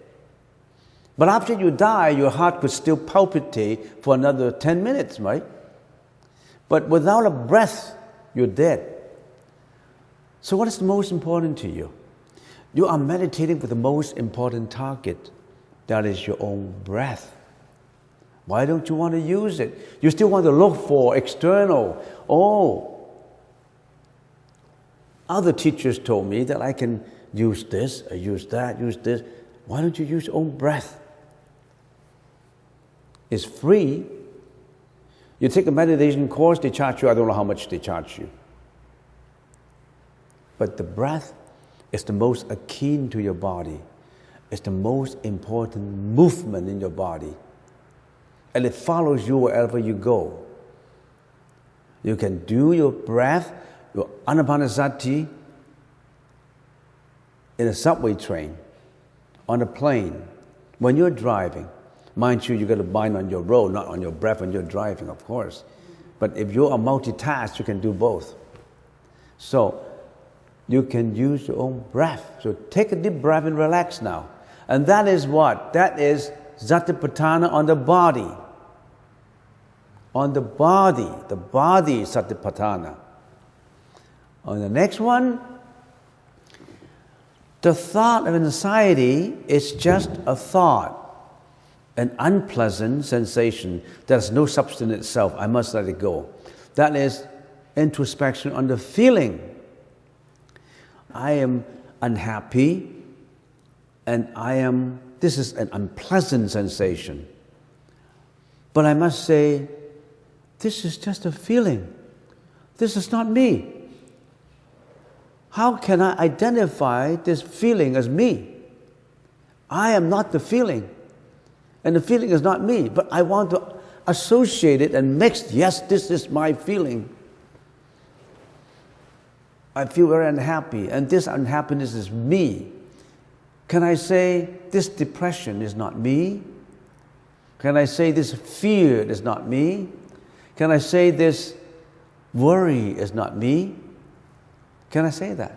Speaker 1: But after you die, your heart could still palpitate for another 10 minutes, right? But without a breath, you're dead. So what is the most important to you? You are meditating with the most important target. That is your own breath. Why don't you want to use it? You still want to look for external. Other teachers told me that I can use this, I use that, use this. Why don't you use your own breath? It's free. You take a meditation course, they charge you, I don't know how much they charge you. But the breath is the most akin to your body. It's the most important movement in your body. And it follows you wherever you go. You can do your breath, your anapanasati, in a subway train, on a plane, when you're driving. Mind you, you got to mind on your road, not on your breath when you're driving, of course. But if you are multitask, you can do both. So you can use your own breath. So take a deep breath and relax now. And that is what? That is Satipatthana on the body. On the body is Satipatthana. On the next one, the thought of anxiety is just a thought, an unpleasant sensation that has no substance in itself. I must let it go. That is introspection on the feeling. I am unhappy, and this is an unpleasant sensation. But I must say, this is just a feeling. This is not me. How can I identify this feeling as me? I am not the feeling, and the feeling is not me, but I want to associate it and mix, yes, this is my feeling. I feel very unhappy, and this unhappiness is me. Can I say this depression is not me? Can I say this fear is not me? Can I say this worry is not me? Can I say that?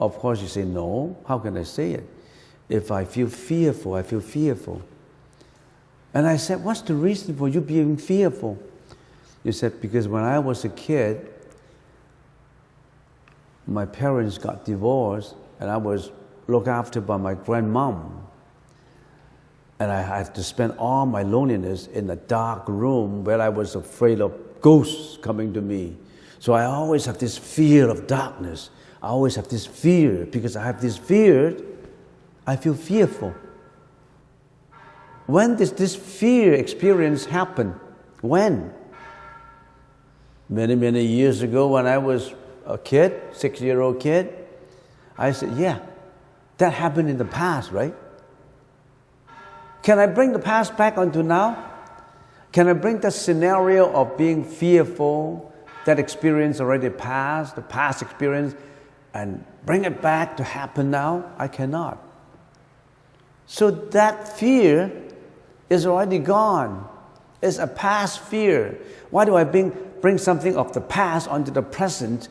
Speaker 1: Of course you say, no, how can I say it? If I feel fearful, I feel fearful. And I said, what's the reason for you being fearful? You said, because when I was a kid, my parents got divorced, and I was looked after by my grandmom. And I had to spend all my loneliness in a dark room where I was afraid of ghosts coming to me. So I always have this fear of darkness. I always have this fear. Because I have this fear, I feel fearful. When does this fear experience happen? When? Many, many years ago when I was a kid, 6-year-old kid, I said, yeah, that happened in the past, right? Can I bring the past back onto now? Can I bring the scenario of being fearful, that experience already passed, the past experience, and bring it back to happen now? I cannot. So that fear is already gone. It's a past fear. Why do I bring something of the past onto the present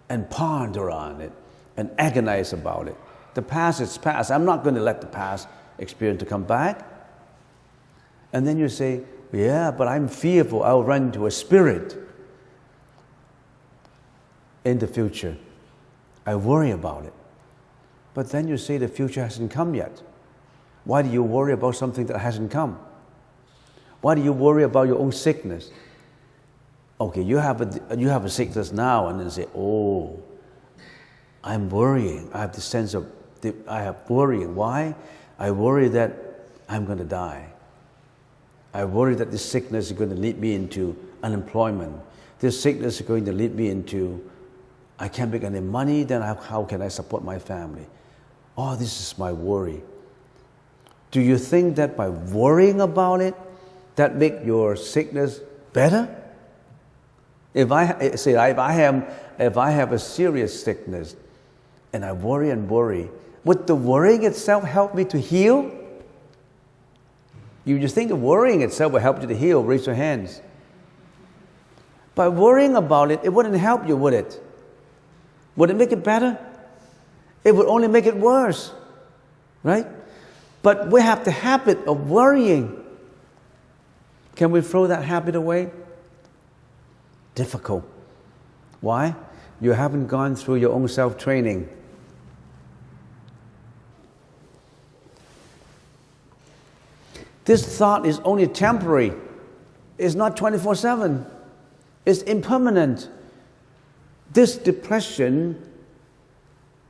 Speaker 1: and ponder on it and agonize about it? The past is past. I'm not going to let the past experience to come back. And then you say, yeah, but I'm fearful I'll run into a spirit in the future. I worry about it. But then you say the future hasn't come yet. Why do you worry about something that hasn't come? Why do you worry about your own sickness? Okay, you have a sickness now, and then say, oh, I'm worrying. I have the sense of, I have worrying. Why? I worry that I'm going to die. I worry that this sickness is going to lead me into unemployment. This sickness is going to lead me into, I can't make any money, then how can I support my family? Oh, this is my worry. Do you think that by worrying about it, that make your sickness better? If I have a serious sickness and I worry and worry, would the worrying itself help me to heal? You just think the worrying itself will help you to heal, raise your hands. By worrying about it, it wouldn't help you, would it? Would it make it better? It would only make it worse, right? But we have the habit of worrying. Can we throw that habit away? Difficult. Why? You haven't gone through your own self-training. This thought is only temporary. It's not 24/7. It's impermanent. This depression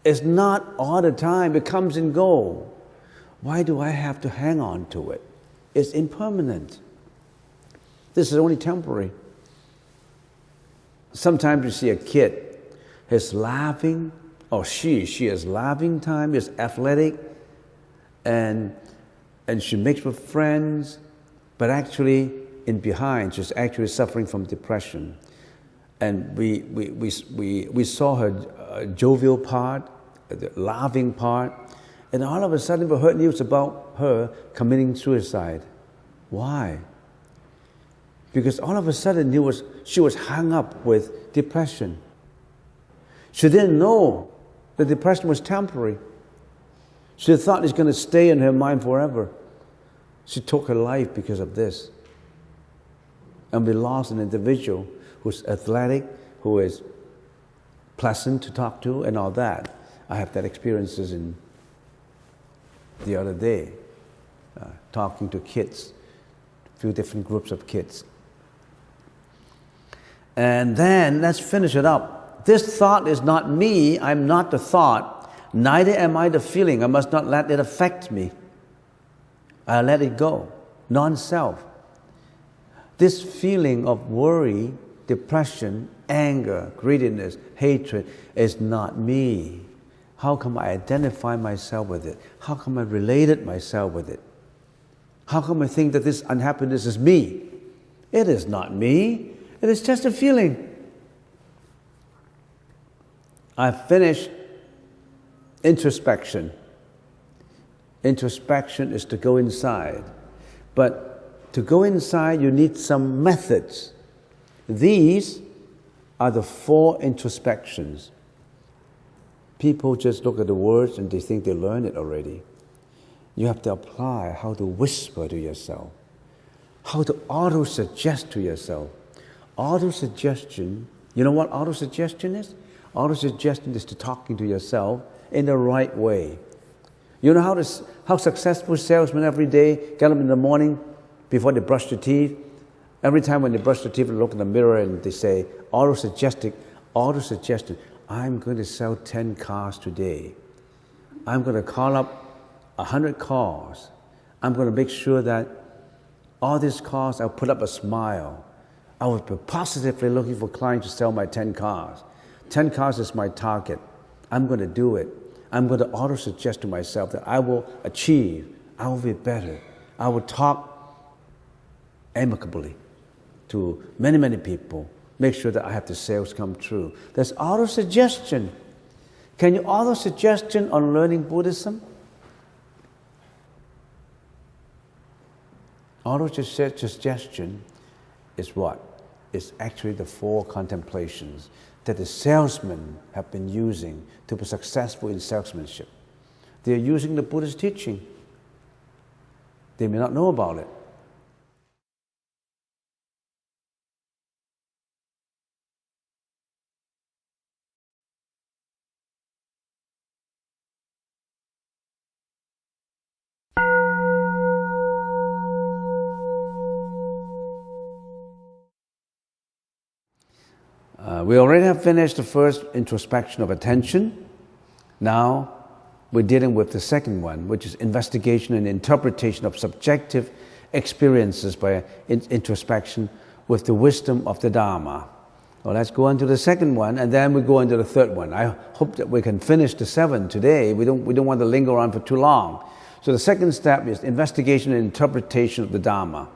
Speaker 1: is not all the time. It comes and goes. Why do I have to hang on to it? It's impermanent. This is only temporary. Sometimes you see a kid, he's laughing, or she is laughing time, is athletic, and she makes with friends, but actually in behind she's actually suffering from depression. And we saw her jovial part, the laughing part, and all of a sudden we heard news about her committing suicide. Why? Because all of a sudden she was hung up with depression. She didn't know the depression was temporary. She thought it's going to stay in her mind forever. She took her life because of this. And we lost an individual who's athletic, who is pleasant to talk to, and all that. I have that experiences in the other day, talking to kids, a few different groups of kids. And then let's finish it up. This thought is not me. I'm not the thought. Neither am I the feeling. I must not let it affect me. I let it go. Non-self. This feeling of worry, depression, anger, greediness, hatred is not me. How come I identify myself with it? How come I related myself with it? How come I think that this unhappiness is me? It is not me. It is just a feeling. I finished introspection. Introspection is to go inside. But to go inside, you need some methods. These are the 4 introspections. People just look at the words and they think they learned it already. You have to apply how to whisper to yourself, how to auto-suggest to yourself. Auto-suggestion, you know what auto-suggestion is? Auto-suggestion is to talking to yourself in the right way. You know how successful salesmen every day get up in the morning before they brush their teeth? Every time when they brush their teeth, they look in the mirror and they say, auto-suggestion, I'm going to sell 10 cars today. I'm going to call up 100 cars. I'm going to make sure that all these cars, I'll put up a smile. I will be positively looking for clients to sell my 10 cars. 10 cars is my target. I'm going to do it. I'm going to auto-suggest to myself that I will achieve. I will be better. I will talk amicably to many, many people. Make sure that I have the sales come true. That's auto-suggestion. Can you auto-suggestion on learning Buddhism? Auto-suggestion is what? It's actually the 4 contemplations that the salesmen have been using to be successful in salesmanship. They are using the Buddhist teaching. They may not know about it. We already have finished the first introspection of attention. Now we're dealing with the second one, which is investigation and interpretation of subjective experiences by introspection with the wisdom of the Dharma. Well, let's go on to the second one, and then we go on to the third one. I hope that we can finish the 7 today. We don't want to linger on for too long. So the second step is investigation and interpretation of the Dharma.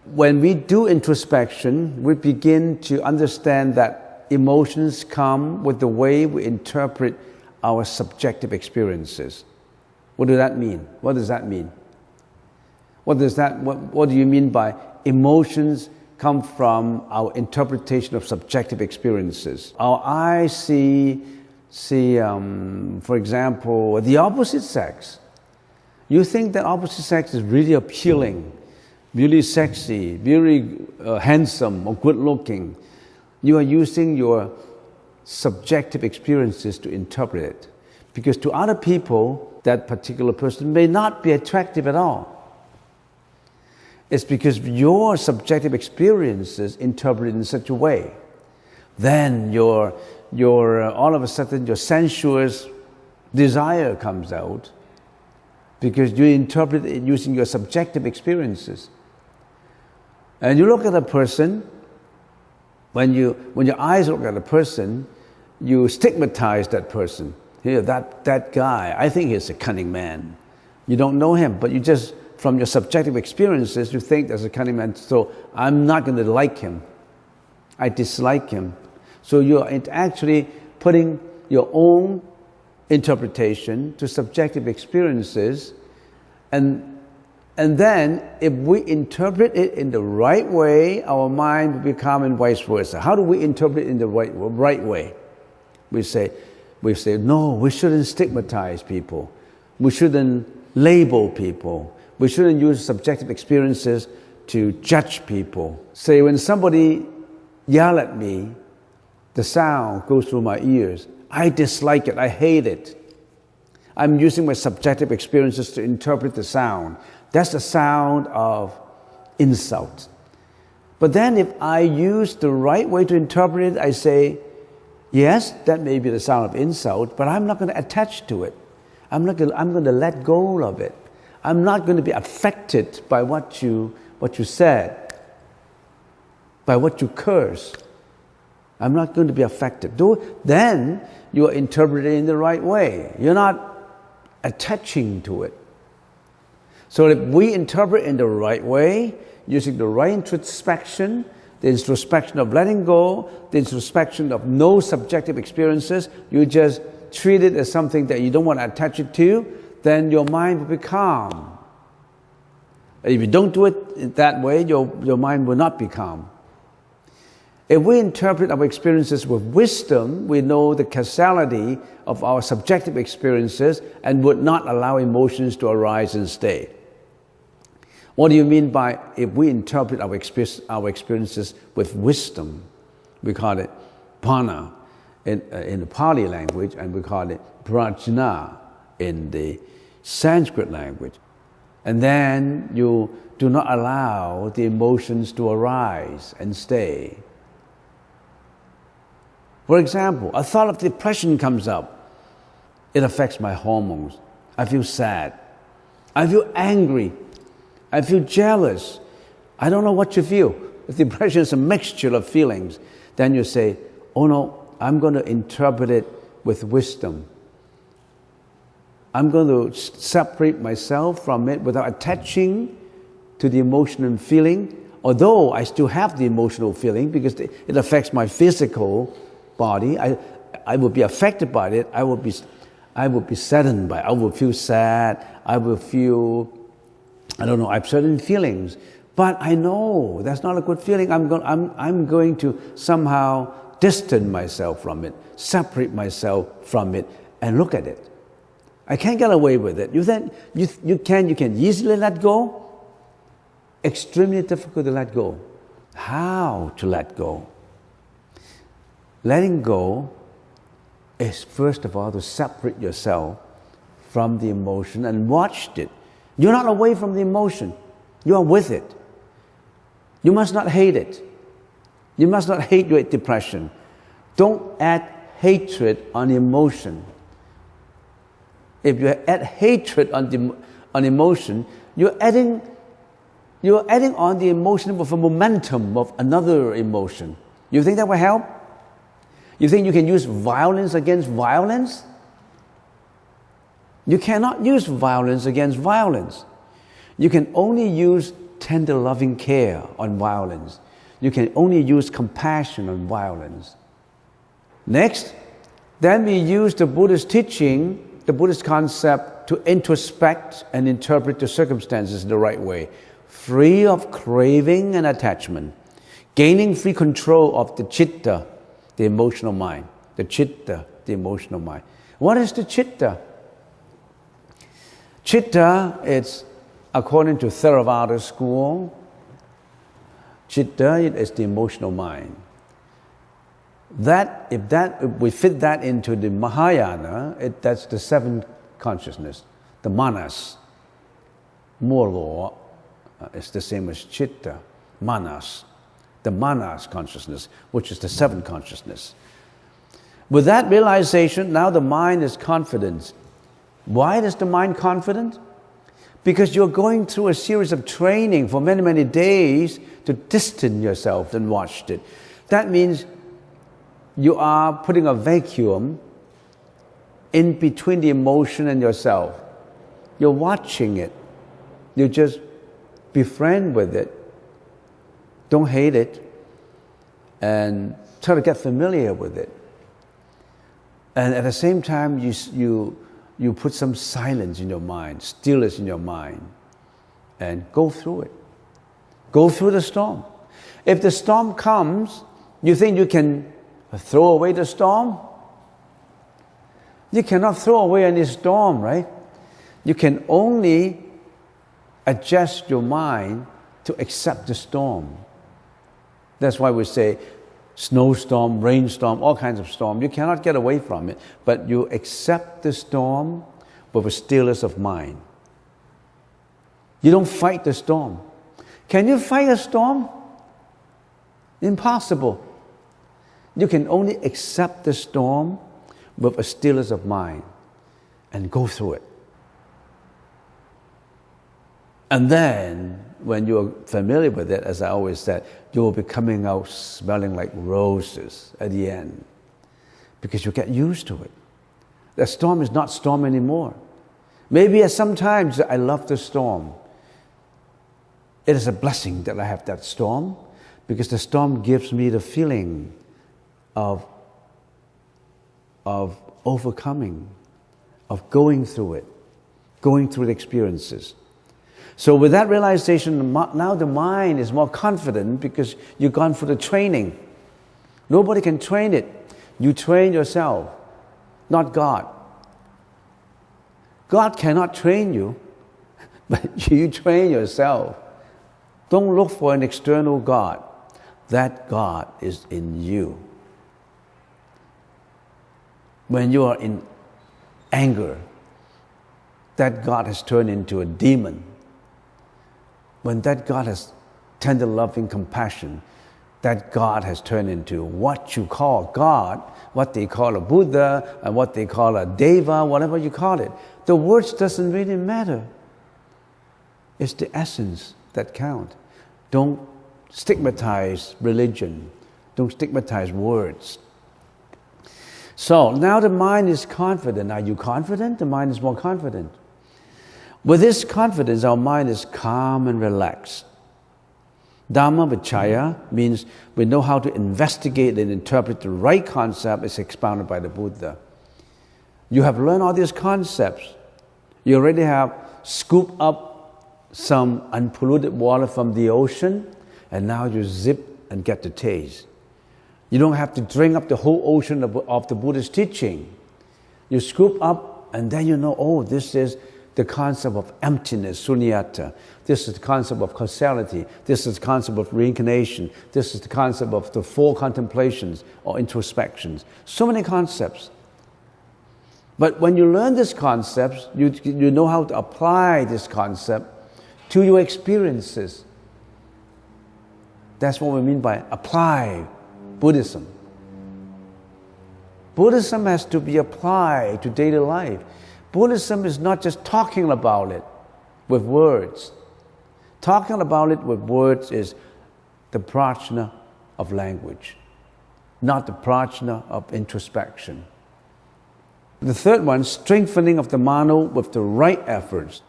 Speaker 1: When we do introspection, we begin to understand that emotions come with the way we interpret our subjective experiences. What does that mean? What does that mean? What do you mean by emotions come from our interpretation of subjective experiences? Our eyes see, for example, the opposite sex. You think that opposite sex is really appealing, really sexy, really handsome or good looking. You are using your subjective experiences to interpret it. Because to other people, that particular person may not be attractive at all. It's because your subjective experiences interpreted in such a way. Then your all of a sudden your sensuous desire comes out because you interpret it using your subjective experiences. And you look at a person, when your eyes look at a person, you stigmatize that person. Here, that guy, I think he's a cunning man. You don't know him, but you just, from your subjective experiences, you think there's a cunning man, so I'm not going to like him. I dislike him. So you're actually putting your own interpretation to subjective experiences, and then if we interpret it in the right way, our mind will become and vice versa. How do we interpret it in the right way? We say, no, we shouldn't stigmatize people. We shouldn't label people. We shouldn't use subjective experiences to judge people. Say when somebody yell at me, the sound goes through my ears. I dislike it, I hate it. I'm using my subjective experiences to interpret the sound. That's the sound of insult. But then if I use the right way to interpret it, I say, yes, that may be the sound of insult, but I'm not going to attach to it. I'm going to let go of it. I'm not going to be affected by what you said, by what you cursed. I'm not going to be affected. Then you are interpreting it in the right way. You're not attaching to it. So if we interpret in the right way, using the right introspection, the introspection of letting go, the introspection of no subjective experiences, you just treat it as something that you don't want to attach it to, then your mind will be calm. If you don't do it that way, your mind will not be calm. If we interpret our experiences with wisdom, we know the causality of our subjective experiences and would not allow emotions to arise and stay. What do you mean by if we interpret our experiences with wisdom? We call it pana in the Pali language, and we call it prajna in the Sanskrit language. And then you do not allow the emotions to arise and stay. For example, a thought of depression comes up. It affects my hormones. I feel sad. I feel angry. I feel jealous. I don't know what you feel. Depression is a mixture of feelings. Then you say, oh no, I'm going to interpret it with wisdom. I'm going to separate myself from it without attaching to the emotion and feeling, although I still have the emotional feeling because it affects my physical body. I will be affected by it. I will be saddened by it. I will feel sad. I will feel, I have certain feelings. But I know that's not a good feeling. I'm going to somehow distance myself from it, separate myself from it, and look at it. I can't get away with it. You can easily let go. Extremely difficult to let go. How to let go? Letting go is first of all to separate yourself from the emotion and watch it. You're not away from the emotion. You are with it. You must not hate it. You must not hate your depression. Don't add hatred on emotion. If you add hatred on emotion, you're adding on the emotion with a momentum of another emotion. You think that will help? You think you can use violence against violence? You cannot use violence against violence. You can only use tender loving care on violence. You can only use compassion on violence. Next, then we use the Buddhist teaching, the Buddhist concept, to introspect and interpret the circumstances in the right way, free of craving and attachment, gaining free control of the chitta, the emotional mind. The chitta, the emotional mind. What is the chitta? Chitta, it's according to Theravada school, Chitta is the emotional mind. If we fit that into the Mahayana, that's the seventh consciousness, the manas. More law is the same as Chitta, manas, the manas consciousness, which is the seventh consciousness. With that realization, now the mind is confident. Why is the mind confident? Because you're going through a series of training for many, many days to distance yourself and watch it. That means you are putting a vacuum in between the emotion and yourself. You're watching it. You just befriend with it. Don't hate it. And try to get familiar with it. And at the same time, you put some silence in your mind, stillness in your mind, and go through it. Go through the storm. If the storm comes, you think you can throw away the storm? You cannot throw away any storm, right? You can only adjust your mind to accept the storm. That's why we say snowstorm, rainstorm, all kinds of storm. You cannot get away from it, but you accept the storm with a stillness of mind. You don't fight the storm. Can you fight a storm? Impossible. You can only accept the storm with a stillness of mind and go through it. And then, when you're familiar with it, as I always said, you will be coming out smelling like roses at the end because you get used to it. The storm is not storm anymore. Maybe at some times I love the storm. It is a blessing that I have that storm because the storm gives me the feeling of overcoming, of going through it, going through the experiences. So with that realization, now the mind is more confident because you've gone through the training. Nobody can train it. You train yourself, not God. God cannot train you, but you train yourself. Don't look for an external God. That God is in you. When you are in anger, that God has turned into a demon. When that God has tender loving compassion, that God has turned into what you call God, what they call a Buddha, and what they call a Deva, whatever you call it. The words doesn't really matter. It's the essence that counts. Don't stigmatize religion. Don't stigmatize words. So now the mind is confident. Are you confident? The mind is more confident. With this confidence, our mind is calm and relaxed. Dhamma Vichaya means we know how to investigate and interpret the right concept as expounded by the Buddha. You have learned all these concepts. You already have scooped up some unpolluted water from the ocean, and now you zip and get the taste. You don't have to drink up the whole ocean of the Buddha's teaching. You scoop up, and then you know, oh, this is the concept of emptiness, sunyata. This is the concept of causality. This is the concept of reincarnation. This is the concept of the four contemplations or introspections. So many concepts. But when you learn these concepts, you know how to apply this concept to your experiences. That's what we mean by apply Buddhism. Buddhism has to be applied to daily life. Buddhism is not just talking about it with words. Talking about it with words is the prajna of language, not the prajna of introspection. The third one, strengthening of the mano with the right efforts.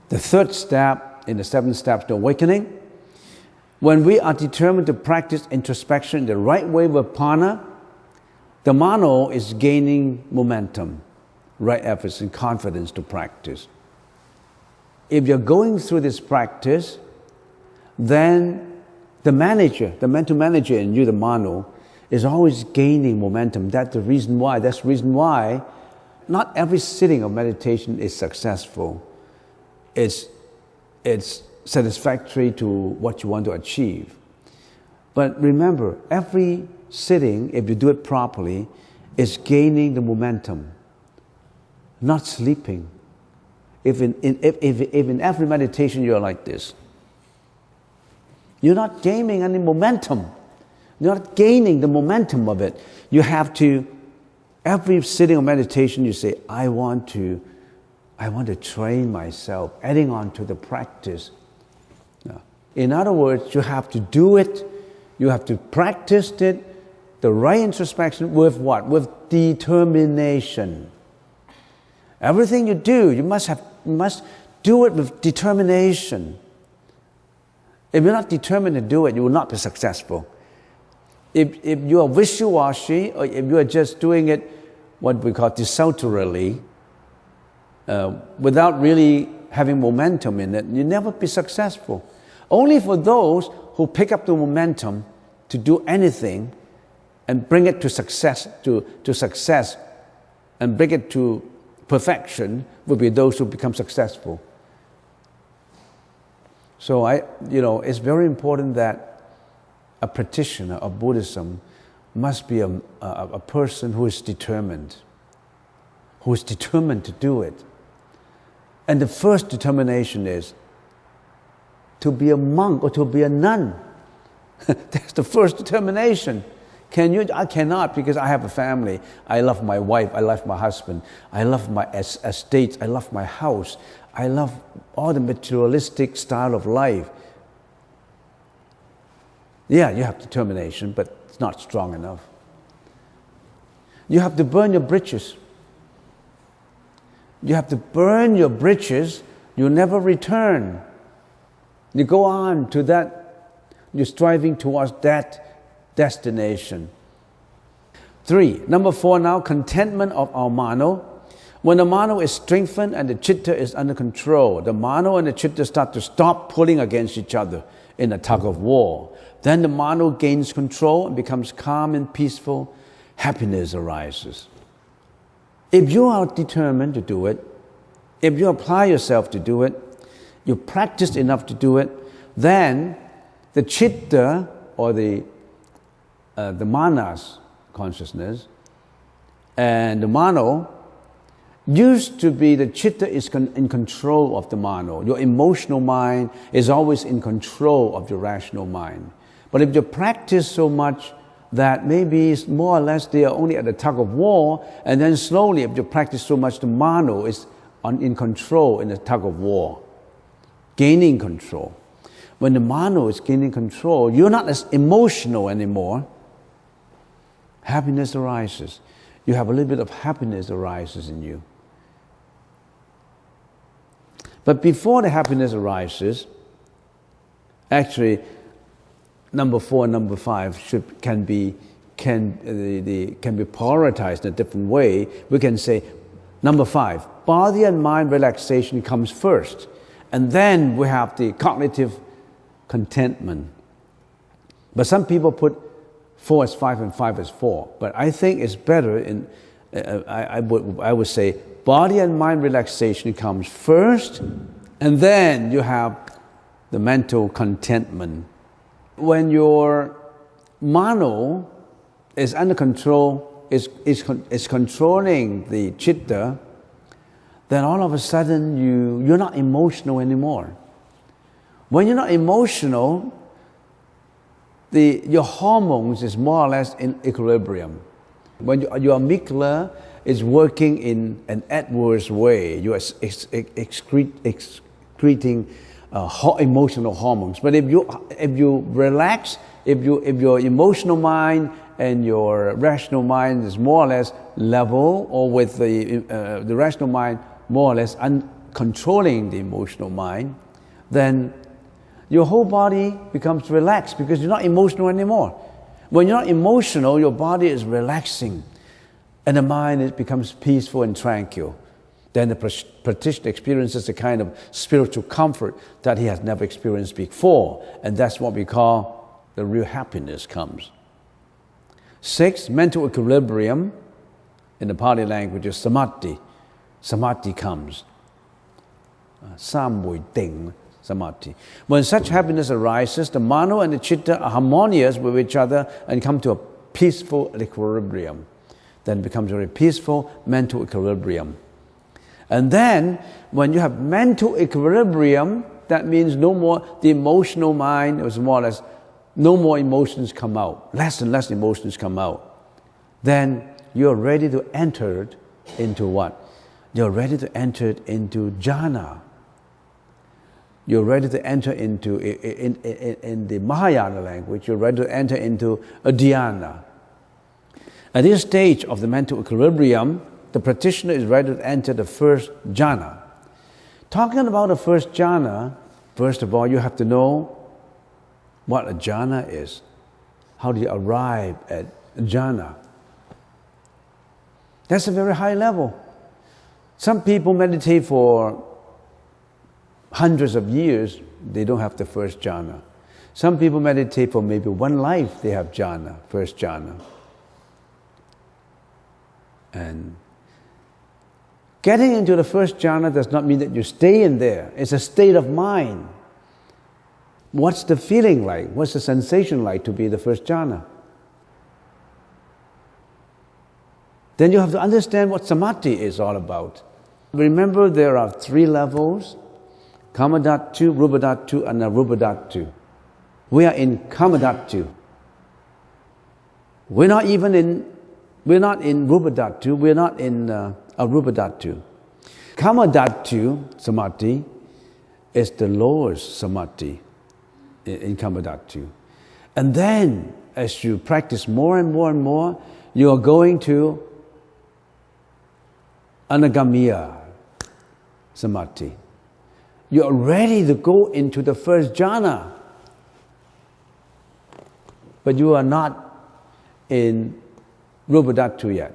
Speaker 1: The third step in the 7 steps to awakening. When we are determined to practice introspection in the right way with prana, the mano is gaining momentum, right efforts and confidence to practice. If you're going through this practice, then the mental manager in you, the mano, is always gaining momentum. That's the reason why not every sitting of meditation is successful. It's satisfactory to what you want to achieve. But remember, every sitting, if you do it properly, is gaining the momentum, not sleeping. If in every meditation you're like this, you're not gaining any momentum. You're not gaining the momentum of it. You have to, every sitting of meditation, you say, I want to train myself, adding on to the practice. In other words, you have to do it, you have to practice it, the right introspection with what? With determination. Everything you do, you must do it with determination. If you're not determined to do it, you will not be successful. If you are wishy-washy, or if you are just doing it what we call desultorily, without really having momentum in it, you'll never be successful. Only for those who pick up the momentum to do anything and bring it to success, and bring it to perfection, will be those who become successful. So it's very important that a practitioner of Buddhism must be a person who is determined to do it. And the first determination is to be a monk or to be a nun. That's the first determination. Can you? I cannot, because I have a family. I love my wife, I love my husband, I love my estate, I love my house, I love all the materialistic style of life. Yeah, you have determination, but it's not strong enough. You have to burn your bridges. You have to burn your bridges. You'll never return. You go on to that. You're striving towards that destination. 3. Number 4 now, contentment of our mano. When the mano is strengthened and the chitta is under control, the mano and the chitta stop pulling against each other in a tug of war. Then the mano gains control and becomes calm and peaceful. Happiness arises. If you are determined to do it, if you apply yourself to do it, you practice enough to do it, then the chitta, or the manas consciousness, and the mano, used to be the chitta is in control of the mano. Your emotional mind is always in control of your rational mind. But if you practice so much that maybe it's more or less they are only at the tug of war, and then slowly, if you practice so much, the mano is in control in the tug of war, gaining control. When the mano is gaining control, you're not as emotional anymore. Happiness arises. You have a little bit of happiness arises in you. But before the happiness arises, actually, number 4 and number 5 can be prioritized in a different way. We can say, number 5, body and mind relaxation comes first, and then we have the cognitive contentment. But some people put 4 as 5 and 5 as 4. But I think it's better I would say body and mind relaxation comes first, and then you have the mental contentment. When your mano is under control, is controlling the chitta, then all of a sudden you're not emotional anymore. When you're not emotional, your hormones is more or less in equilibrium. When your amygdala is working in an adverse way, you are excreting emotional hormones. But if you relax, if your emotional mind and your rational mind is more or less level, or with the rational mind more or less controlling the emotional mind, then your whole body becomes relaxed because you're not emotional anymore. When you're not emotional, your body is relaxing and the mind becomes peaceful and tranquil. Then the practitioner experiences a kind of spiritual comfort that he has never experienced before, and that's what we call the real happiness comes. 6, mental equilibrium. In the Pali language, is samadhi. Samadhi comes. Samui ting, samadhi. When such happiness arises, the mano and the chitta are harmonious with each other and come to a peaceful equilibrium. Then it becomes a very peaceful mental equilibrium. And then, when you have mental equilibrium, that means no more the emotional mind, it was more or less, no more emotions come out, less and less emotions come out. Then you're ready to enter into what? You're ready to enter into jhana. You're ready to enter into, in the Mahayana language, you're ready to enter into a dhyana. At this stage of the mental equilibrium, the practitioner is ready to enter the first jhana. Talking about the first jhana, first of all, you have to know what a jhana is. How do you arrive at jhana? That's a very high level. Some people meditate for hundreds of years, they don't have the first jhana. Some people meditate for maybe one life, they have jhana, first jhana. And getting into the first jhana does not mean that you stay in there. It's a state of mind. What's the feeling like? What's the sensation like to be the first jhana? Then you have to understand what samadhi is all about. Remember, there are 3 levels: Kamadhatu, Rupadhatu, and Arupadhatu. We are in Kamadhatu. We're not in Rupadhatu, we're not in Arupadhatu. Kamadhatu samadhi is the lowest samadhi in Kamadhatu. And then, as you practice more and more and more, you are going to Anagamiya samadhi. You are ready to go into the first jhana, but you are not in Rupadhatu yet.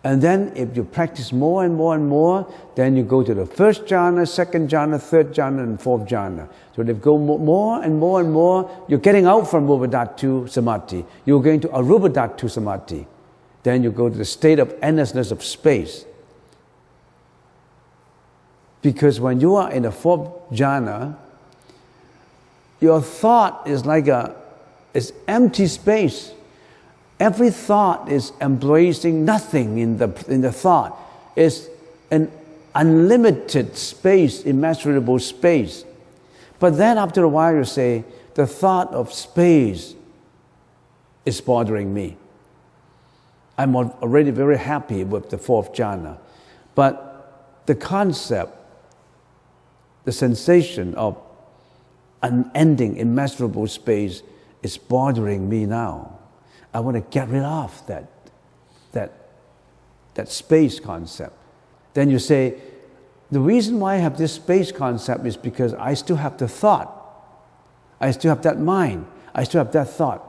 Speaker 1: And then if you practice more and more and more, then you go to the first jhana, second jhana, third jhana, and fourth jhana. So if you go more and more and more, you're getting out from Rupadhatu samadhi. You're going to Arupadhatu samadhi. Then you go to the state of endlessness of space. Because when you are in the fourth jhana, your thought is like it's empty space. Every thought is embracing nothing in the thought. It's an unlimited space, immeasurable space. But then after a while you say, the thought of space is bothering me. I'm already very happy with the fourth jhana. But the concept, the sensation of unending, immeasurable space is bothering me now. I want to get rid of that space concept. Then you say, the reason why I have this space concept is because I still have the thought. I still have that mind. I still have that thought.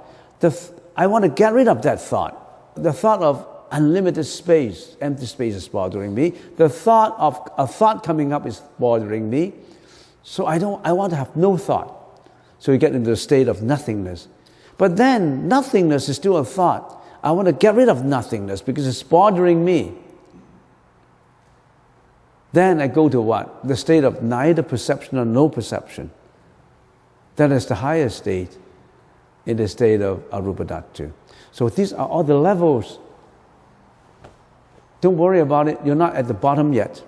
Speaker 1: I want to get rid of that thought. The thought of unlimited space, empty space is bothering me. The thought of a thought coming up is bothering me. So I want to have no thought. So you get into a state of nothingness. But then, nothingness is still a thought. I want to get rid of nothingness because it's bothering me. Then I go to what? The state of neither perception or no perception. That is the highest state in the state of Arupadhatu. So these are all the levels. Don't worry about it. You're not at the bottom yet.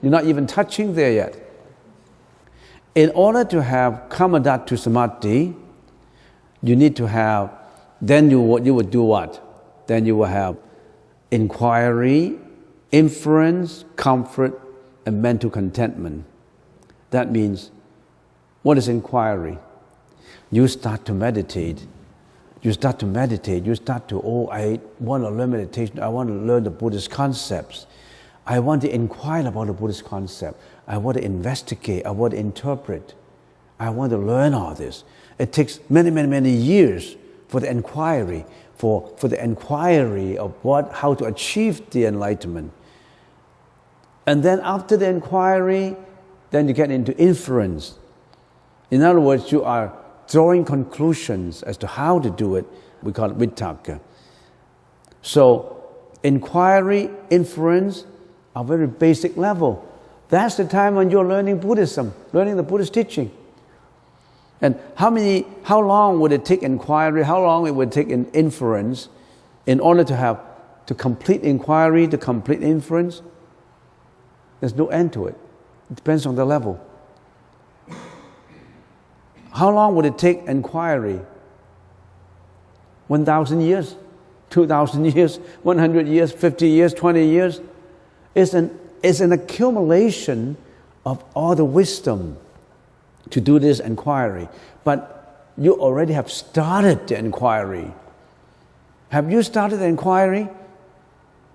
Speaker 1: You're not even touching there yet. In order to have Kamadhatu samadhi, you need to have, then you would do what? Then you will have inquiry, inference, comfort, and mental contentment. That means, what is inquiry? You start to meditate. You start to, I want to learn meditation. I want to learn the Buddhist concepts. I want to inquire about the Buddhist concept. I want to investigate. I want to interpret. I want to learn all this. It takes many years for the inquiry, for the inquiry of how to achieve the enlightenment. And then after the inquiry, then you get into inference. In other words, you are drawing conclusions as to how to do it. We call it vitakka. So inquiry, inference are very basic level. That's the time when you're learning Buddhism, learning the Buddhist teaching. And how long would it take inquiry, how long it would take an inference in order to complete inquiry, to complete inference? There's no end to it. It depends on the level. How long would it take inquiry? 1,000 years, 2,000 years, 100 years, 50 years, 20 years? It's an accumulation of all the wisdom to do this inquiry. But you already have started the inquiry. Have you started the inquiry?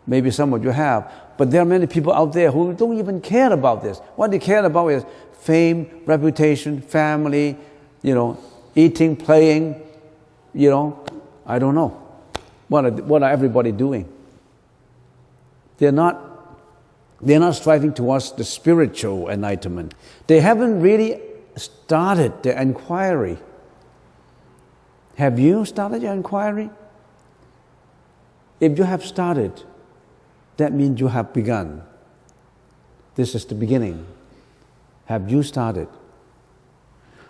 Speaker 1: Maybe some of you have. But there are many people out there who don't even care about this. What they care about is fame, reputation, family, eating, playing, I don't know. What are everybody doing? They're not striving towards the spiritual enlightenment. They haven't really started the inquiry. Have you started your inquiry? If you have started, that means you have begun. This is the beginning. Have you started?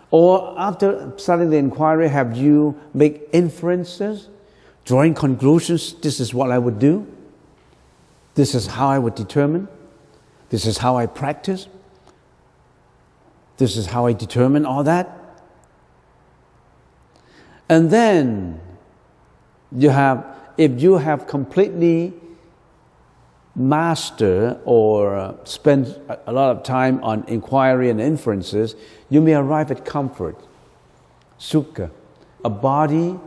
Speaker 1: Or after starting the inquiry, have you made inferences, drawing conclusions? This is what I would do. This is how I would determine. This is how I practice. This is how I determine all that. And then if you have completely mastered or spent a lot of time on inquiry and inferences, you may arrive at comfort, sukha, a body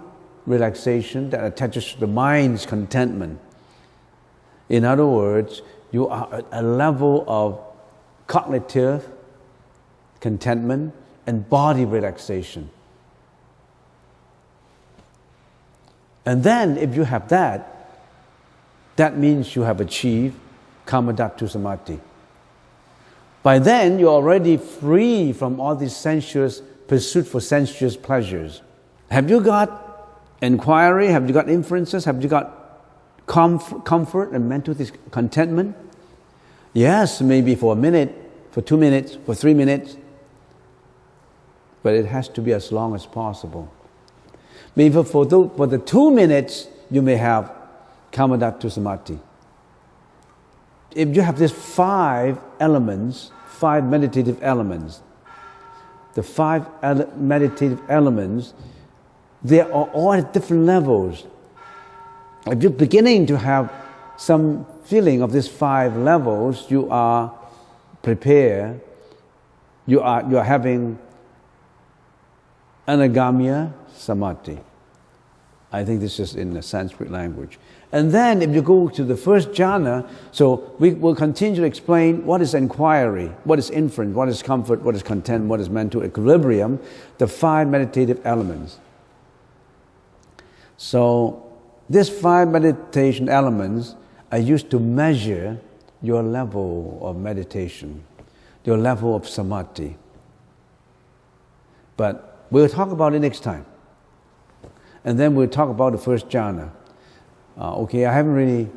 Speaker 1: relaxation that attaches to the mind's contentment. In other words, you are at a level of cognitive contentment and body relaxation. And then if you have that means you have achieved Kamadhatu Samadhi. By then, you're already free from all these sensuous pursuit for sensuous pleasures. Have you got inquiry? Have you got inferences? Have you got comfort and mental contentment? Yes, maybe for a minute, for 2 minutes, for 3 minutes. But it has to be as long as possible. Maybe for the 2 minutes, you may have Kamadhatu Samadhi. If you have these 5 elements, 5 meditative elements, the 5 meditative elements, they are all at different levels. If you're beginning to have some feeling of these 5 levels, you are prepared, you are having Anagamya Samadhi. I think this is in the Sanskrit language. And then if you go to the first jhana, so we will continue to explain what is inquiry, what is inference, what is comfort, what is content, what is mental equilibrium, the 5 meditative elements. So these 5 meditation elements are used to measure your level of meditation, your level of samadhi. But we'll talk about it next time. And then we'll talk about the first jhana. I haven't really,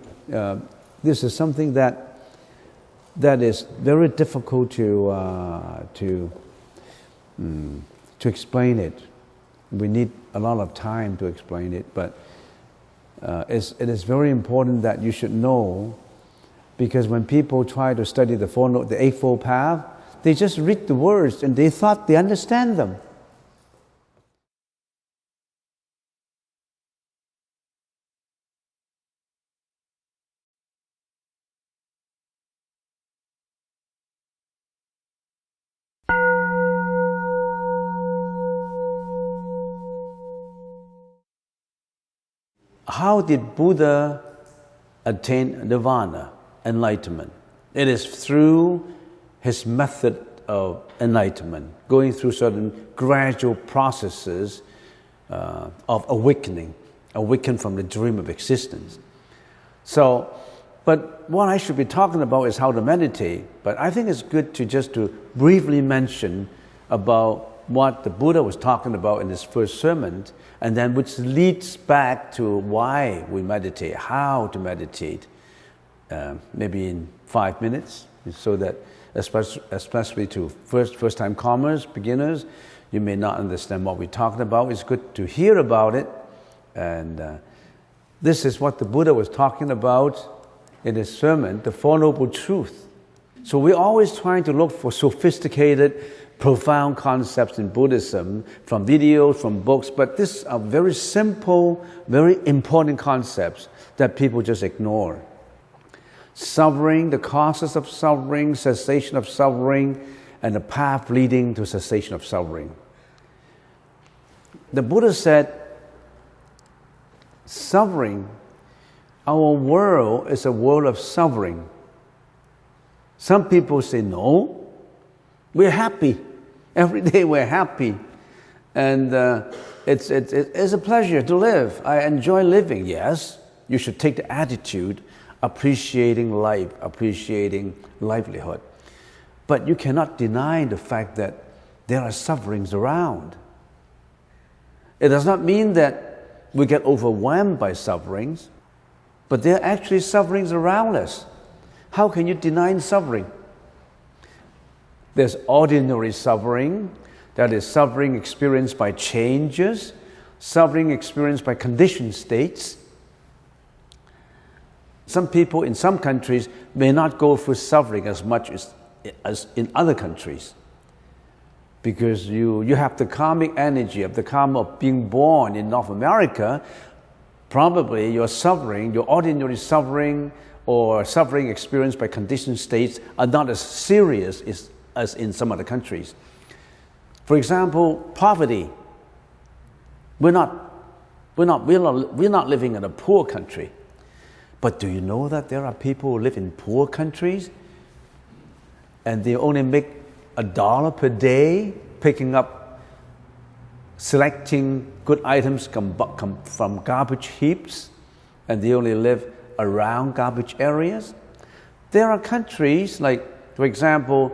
Speaker 1: this is something that is very difficult to explain it. We need a lot of time to explain it, but it is very important that you should know, because when people try to study the Eightfold Path, they just read the words and they thought they understand them. How did Buddha attain nirvana, enlightenment? It is through his method of enlightenment, going through certain gradual processes of awaken from the dream of existence. So, but what I should be talking about is how to meditate, but I think it's good to briefly mention about what the Buddha was talking about in his first sermon, and then which leads back to why we meditate, how to meditate, maybe in 5 minutes, so that especially to first-time comers, beginners, you may not understand what we're talking about. It's good to hear about it, and this is what the Buddha was talking about in his sermon, the Four Noble Truths. So we're always trying to look for sophisticated, profound concepts in Buddhism from videos, from books, but these are very simple, very important concepts that people just ignore. Suffering, the causes of suffering, cessation of suffering, and the path leading to cessation of suffering. The Buddha said, suffering, our world is a world of suffering. Some people say, no, we're happy. Every day we're happy. And it's a pleasure to live. I enjoy living. Yes, you should take the attitude, appreciating life, appreciating livelihood. But you cannot deny the fact that there are sufferings around. It does not mean that we get overwhelmed by sufferings, but there are actually sufferings around us. How can you deny suffering? There's ordinary suffering, that is suffering experienced by changes, suffering experienced by conditioned states. Some people in some countries may not go through suffering as much as in other countries, because you have the karmic energy of the karma of being born in North America. Probably your suffering, your ordinary suffering, or suffering experienced by conditioned states are not as serious as in some other countries. For example, poverty. We're not living in a poor country. But do you know that there are people who live in poor countries and they only make $1 per day selecting good items from garbage heaps, and they only live around garbage areas? There are countries like, for example,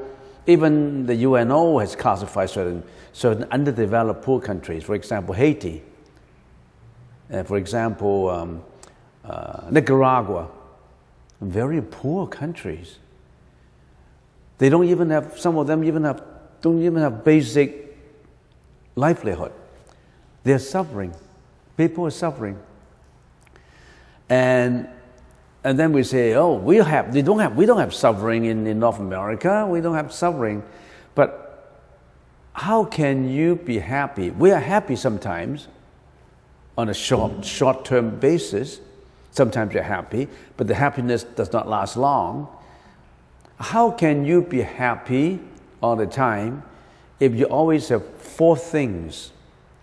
Speaker 1: even the UNO has classified certain underdeveloped poor countries. For example, Haiti. For example, Nicaragua. Very poor countries. They don't even have. Some of them don't even have basic livelihood. They're suffering. People are suffering. And then we say, oh, we don't have suffering in North America. We don't have suffering. But how can you be happy? We are happy sometimes on a short-term basis. Sometimes you're happy, but the happiness does not last long. How can you be happy all the time if you always have 4 things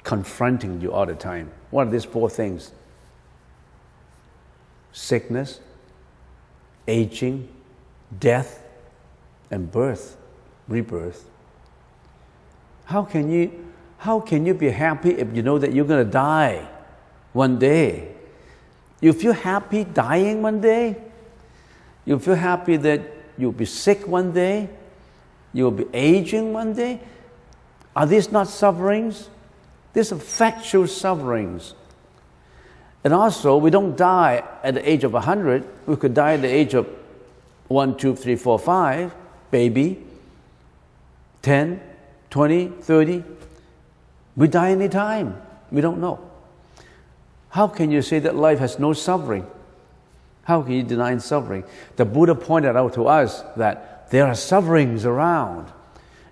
Speaker 1: confronting you all the time? What are these 4 things? Sickness, aging, death, and rebirth. How can you be happy if you know that you're going to die one day? You feel happy dying one day? You feel happy that you'll be sick one day? You'll be aging one day? Are these not sufferings? These are factual sufferings. And also, we don't die at the age of 100. We could die at the age of 1, 2, 3, 4, 5, baby, 10, 20, 30. We die any time. We don't know. How can you say that life has no suffering? How can you deny suffering? The Buddha pointed out to us that there are sufferings around,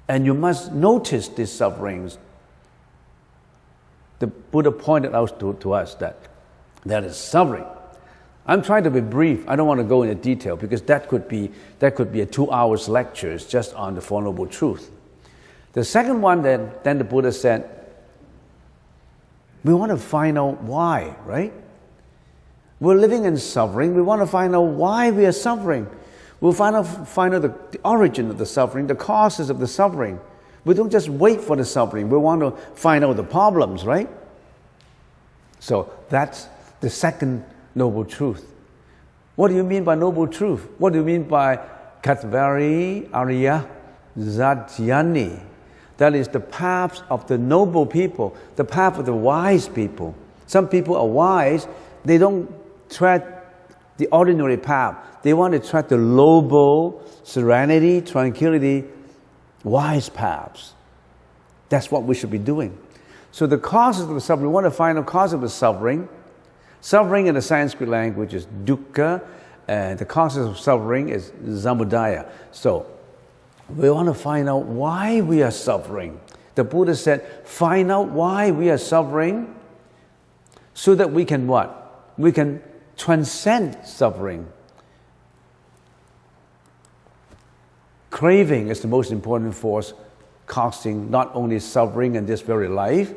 Speaker 1: and you must notice these sufferings. The Buddha pointed out to us that there is suffering. I'm trying to be brief. I don't want to go into detail because that could be a 2 hours lecture just on the Four Noble Truths. The second one, then the Buddha said, we want to find out why, right? We're living in suffering. We want to find out why we are suffering. We'll find out the origin of the suffering, the causes of the suffering. We don't just wait for the suffering. We want to find out the problems, right? So that's the second noble truth. What do you mean by noble truth? What do you mean by Katvari Arya Zatyani? That is the path of the noble people, the path of the wise people. Some people are wise, they don't tread the ordinary path. They want to tread the noble, serenity, tranquility, wise paths. That's what we should be doing. So the causes of the suffering, we want to find the cause of the suffering. Suffering in the Sanskrit language is dukkha, and the causes of suffering is samudaya. So we want to find out why we are suffering. The Buddha said, find out why we are suffering so that we can what? We can transcend suffering. Craving is the most important force causing not only suffering in this very life,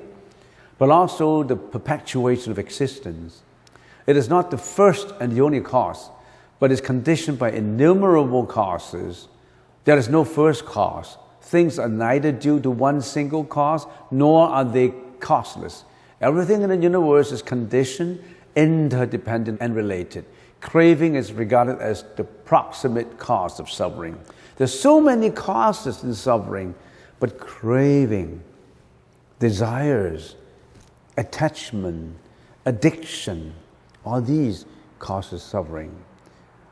Speaker 1: but also the perpetuation of existence. It is not the first and the only cause, but is conditioned by innumerable causes. There is no first cause. Things are neither due to one single cause, nor are they causeless. Everything in the universe is conditioned, interdependent, and related. Craving is regarded as the proximate cause of suffering. There's so many causes in suffering, but craving, desires, attachment, addiction, all these causes suffering.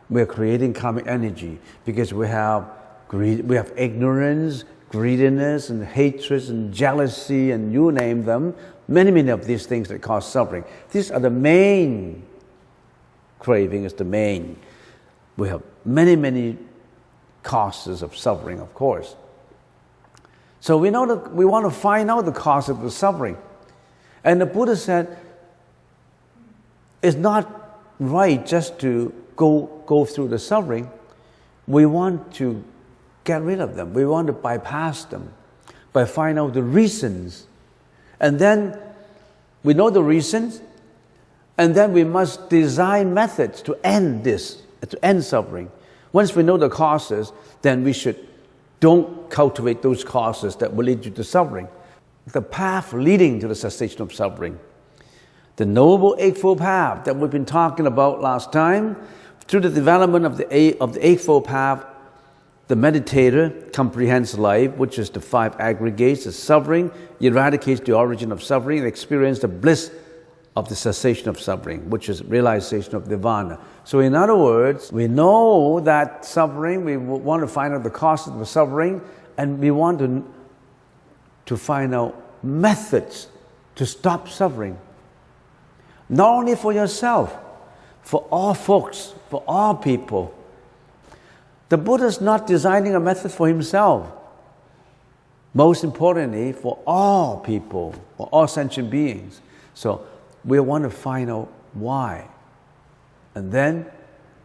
Speaker 1: We're creating karmic energy because we have greed, we have ignorance, greediness, and hatred, and jealousy, and you name them. Many of these things that cause suffering. These are the main. Craving is the main. We have many causes of suffering, of course. So we know that we want to find out the cause of the suffering. And the Buddha said, it's not right just to go through the suffering. We want to get rid of them. We want to bypass them by finding out the reasons. And then we know the reasons, and then we must design methods to end this, to end suffering. Once we know the causes, then we don't cultivate those causes that will lead you to suffering. The path leading to the cessation of suffering. The Noble Eightfold Path that we've been talking about last time, through the development of the Eightfold Path, the meditator comprehends life, which is the five aggregates of suffering, eradicates the origin of suffering, and experiences the bliss of the cessation of suffering, which is realization of nirvana. So in other words, we know that suffering, we want to find out the causes of the suffering, and we want to find out methods to stop suffering. Not only for yourself, for all folks, for all people. The Buddha is not designing a method for himself. Most importantly, for all people, for all sentient beings. So we want to find out why. And then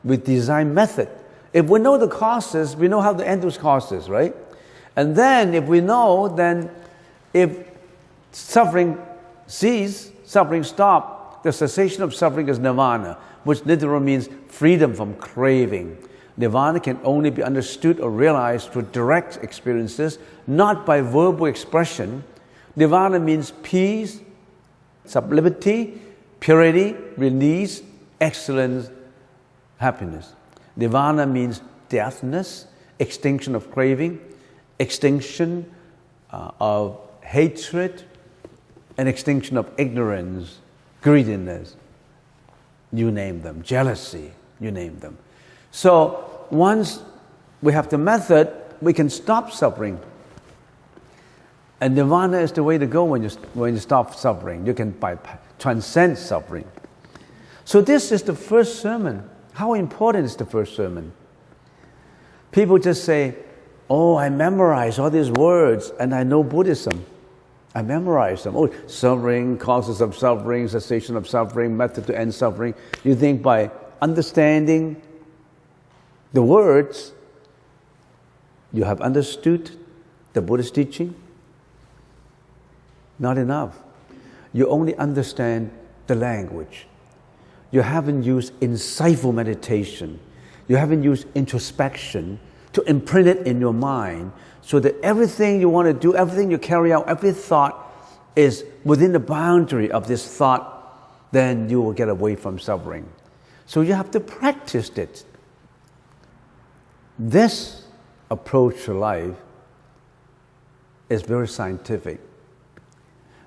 Speaker 1: we design method. If we know the causes, we know how to end those causes, right? And then if we know, then if suffering cease, suffering stop, the cessation of suffering is nirvana, which literally means freedom from craving. Nirvana can only be understood or realized through direct experiences, not by verbal expression. Nirvana means peace, sublimity, purity, release, excellence, happiness. Nirvana means deathness, extinction of craving, extinction of hatred, and extinction of ignorance, greediness, you name them, jealousy, you name them. So once we have the method, we can stop suffering. And nirvana is the way to go when you stop suffering. You can transcend suffering. So this is the first sermon. How important is the first sermon? People just say, oh, I memorize all these words and I know Buddhism. I memorize them. Oh, suffering, causes of suffering, cessation of suffering, method to end suffering. You think by understanding the words, you have understood the Buddhist teaching? Not enough. You only understand the language. You haven't used insightful meditation. You haven't used introspection to imprint it in your mind so that everything you want to do, everything you carry out, every thought is within the boundary of this thought, then you will get away from suffering. So you have to practice it. This approach to life is very scientific.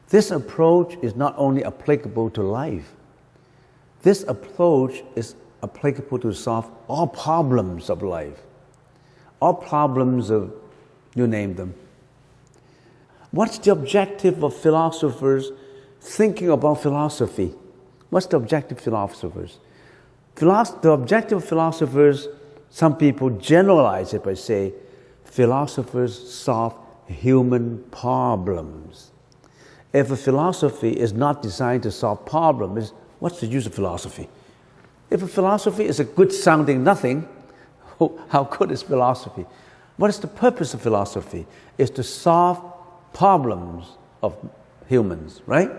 Speaker 1: This approach is not only applicable to life. This approach is applicable to solve all problems of life, all problems of, you name them. What's the objective of philosophers thinking about philosophy? What's the objective of philosophers? The objective of philosophers, some people generalize it by saying, philosophers solve human problems. If a philosophy is not designed to solve problems, what's the use of philosophy? If a philosophy is a good sounding nothing, how good is philosophy? What is the purpose of philosophy? It's to solve problems of humans, right?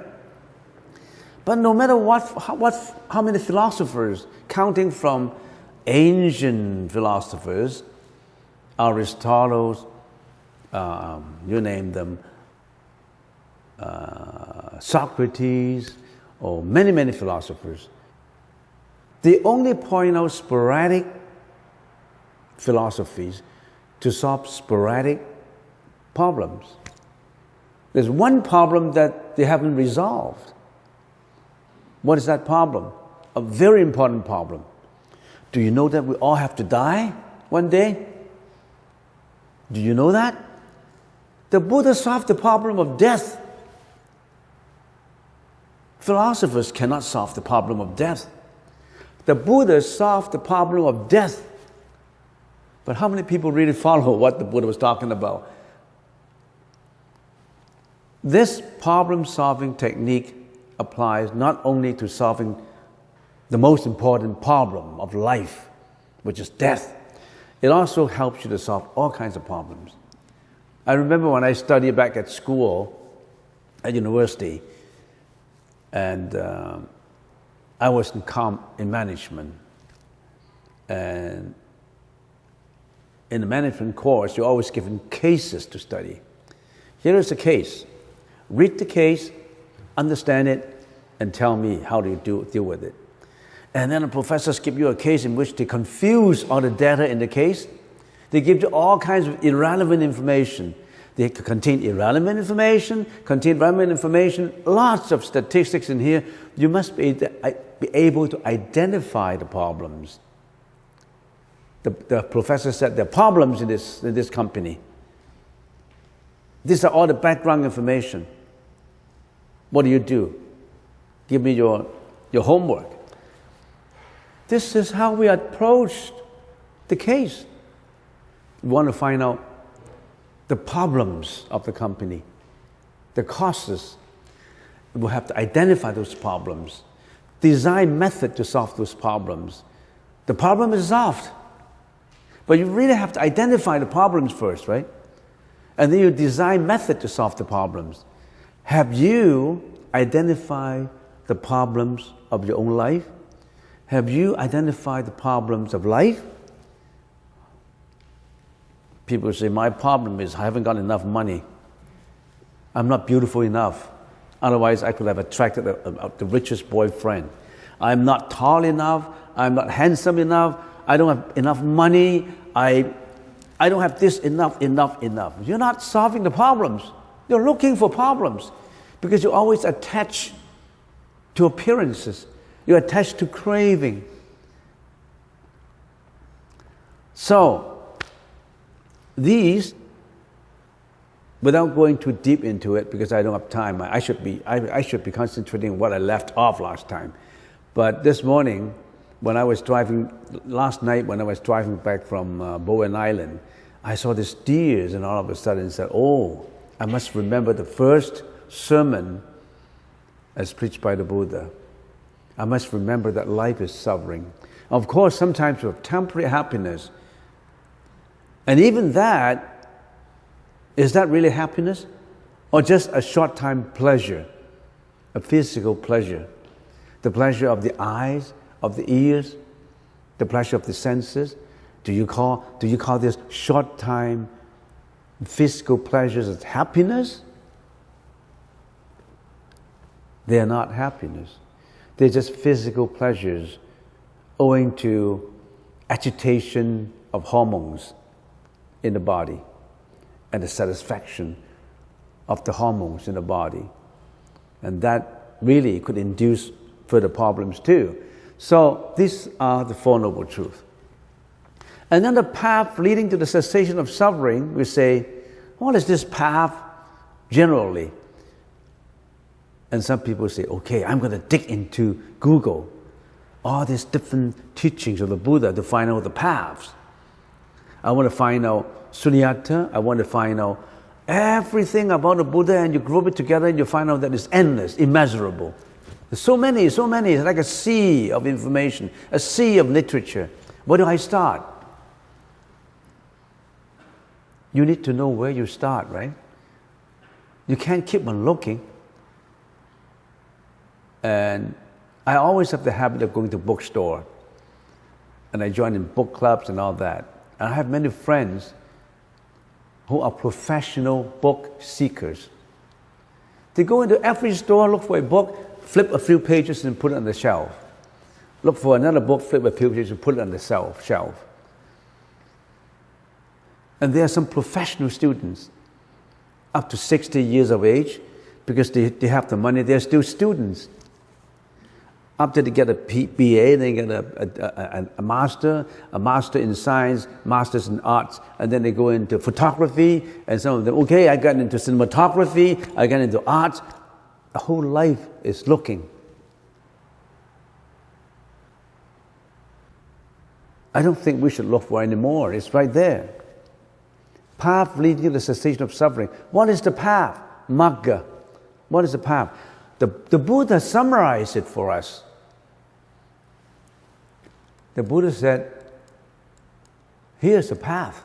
Speaker 1: But no matter how many philosophers, counting from ancient philosophers, Aristotle, you name them, Socrates, or many philosophers, they only point out sporadic philosophies to solve sporadic problems. There's one problem that they haven't resolved. What is that problem? A very important problem. Do you know that we all have to die one day? Do you know that? The Buddha solved the problem of death. Philosophers cannot solve the problem of death. The Buddha solved the problem of death. But how many people really follow what the Buddha was talking about? This problem-solving technique applies not only to solving the most important problem of life, which is death. It also helps you to solve all kinds of problems. I remember when I studied back at school, at university, and I was in management. And in the management course, you're always given cases to study. Here is a case. Read the case, understand it, and tell me how do you deal with it. And then the professors give you a case in which they confuse all the data in the case. They give you all kinds of irrelevant information. They contain irrelevant information, lots of statistics in here. You must be able to identify the problems. The professor said there are problems in this company. These are all the background information. What do? Give me your homework. This is how we approached the case. We want to find out the problems of the company, the causes. We'll have to identify those problems, design method to solve those problems. The problem is solved, but you really have to identify the problems first, right? And then you design method to solve the problems. Have you identified the problems of your own life? Have you identified the problems of life? People say, my problem is I haven't got enough money. I'm not beautiful enough. Otherwise, I could have attracted the richest boyfriend. I'm not tall enough. I'm not handsome enough. I don't have enough money. I don't have this enough. You're not solving the problems. You're looking for problems because you always attach to appearances. You're attached to craving. So, these, without going too deep into it, because I don't have time, I should be concentrating on what I left off last time. But this morning, last night when I was driving back from Bowen Island, I saw these deers, and all of a sudden said, oh, I must remember the first sermon as preached by the Buddha. I must remember that life is suffering. Of course, sometimes we have temporary happiness. And even that, is that really happiness? Or just a short-time pleasure, a physical pleasure? The pleasure of the eyes, of the ears, the pleasure of the senses? Do you call this short-time physical pleasures as happiness? They are not happiness. They're just physical pleasures owing to agitation of hormones in the body and the satisfaction of the hormones in the body. And that really could induce further problems too. So these are the Four Noble Truths. Another path leading to the cessation of suffering, we say, what is this path generally? And some people say, okay, I'm going to dig into Google all these different teachings of the Buddha to find out the paths. I want to find out Sunyata, I want to find out everything about the Buddha, and you group it together and you find out that it's endless, immeasurable. There's so many, it's like a sea of information, a sea of literature. Where do I start? You need to know where you start, right? You can't keep on looking. And I always have the habit of going to bookstore, and I join in book clubs and all that. And I have many friends who are professional book seekers. They go into every store, look for a book, flip a few pages and put it on the shelf. Look for another book, flip a few pages and put it on the shelf. And there are some professional students, up to 60 years of age, because they have the money, they're still students. After they get a BA, they get a master in science, masters in arts, and then they go into photography, and some of them, okay, I got into cinematography, I got into arts. The whole life is looking. I don't think we should look for anymore. It's right there. Path leading to the cessation of suffering. What is the path? Magga. What is the path? The Buddha summarized it for us. The Buddha said, here's the path.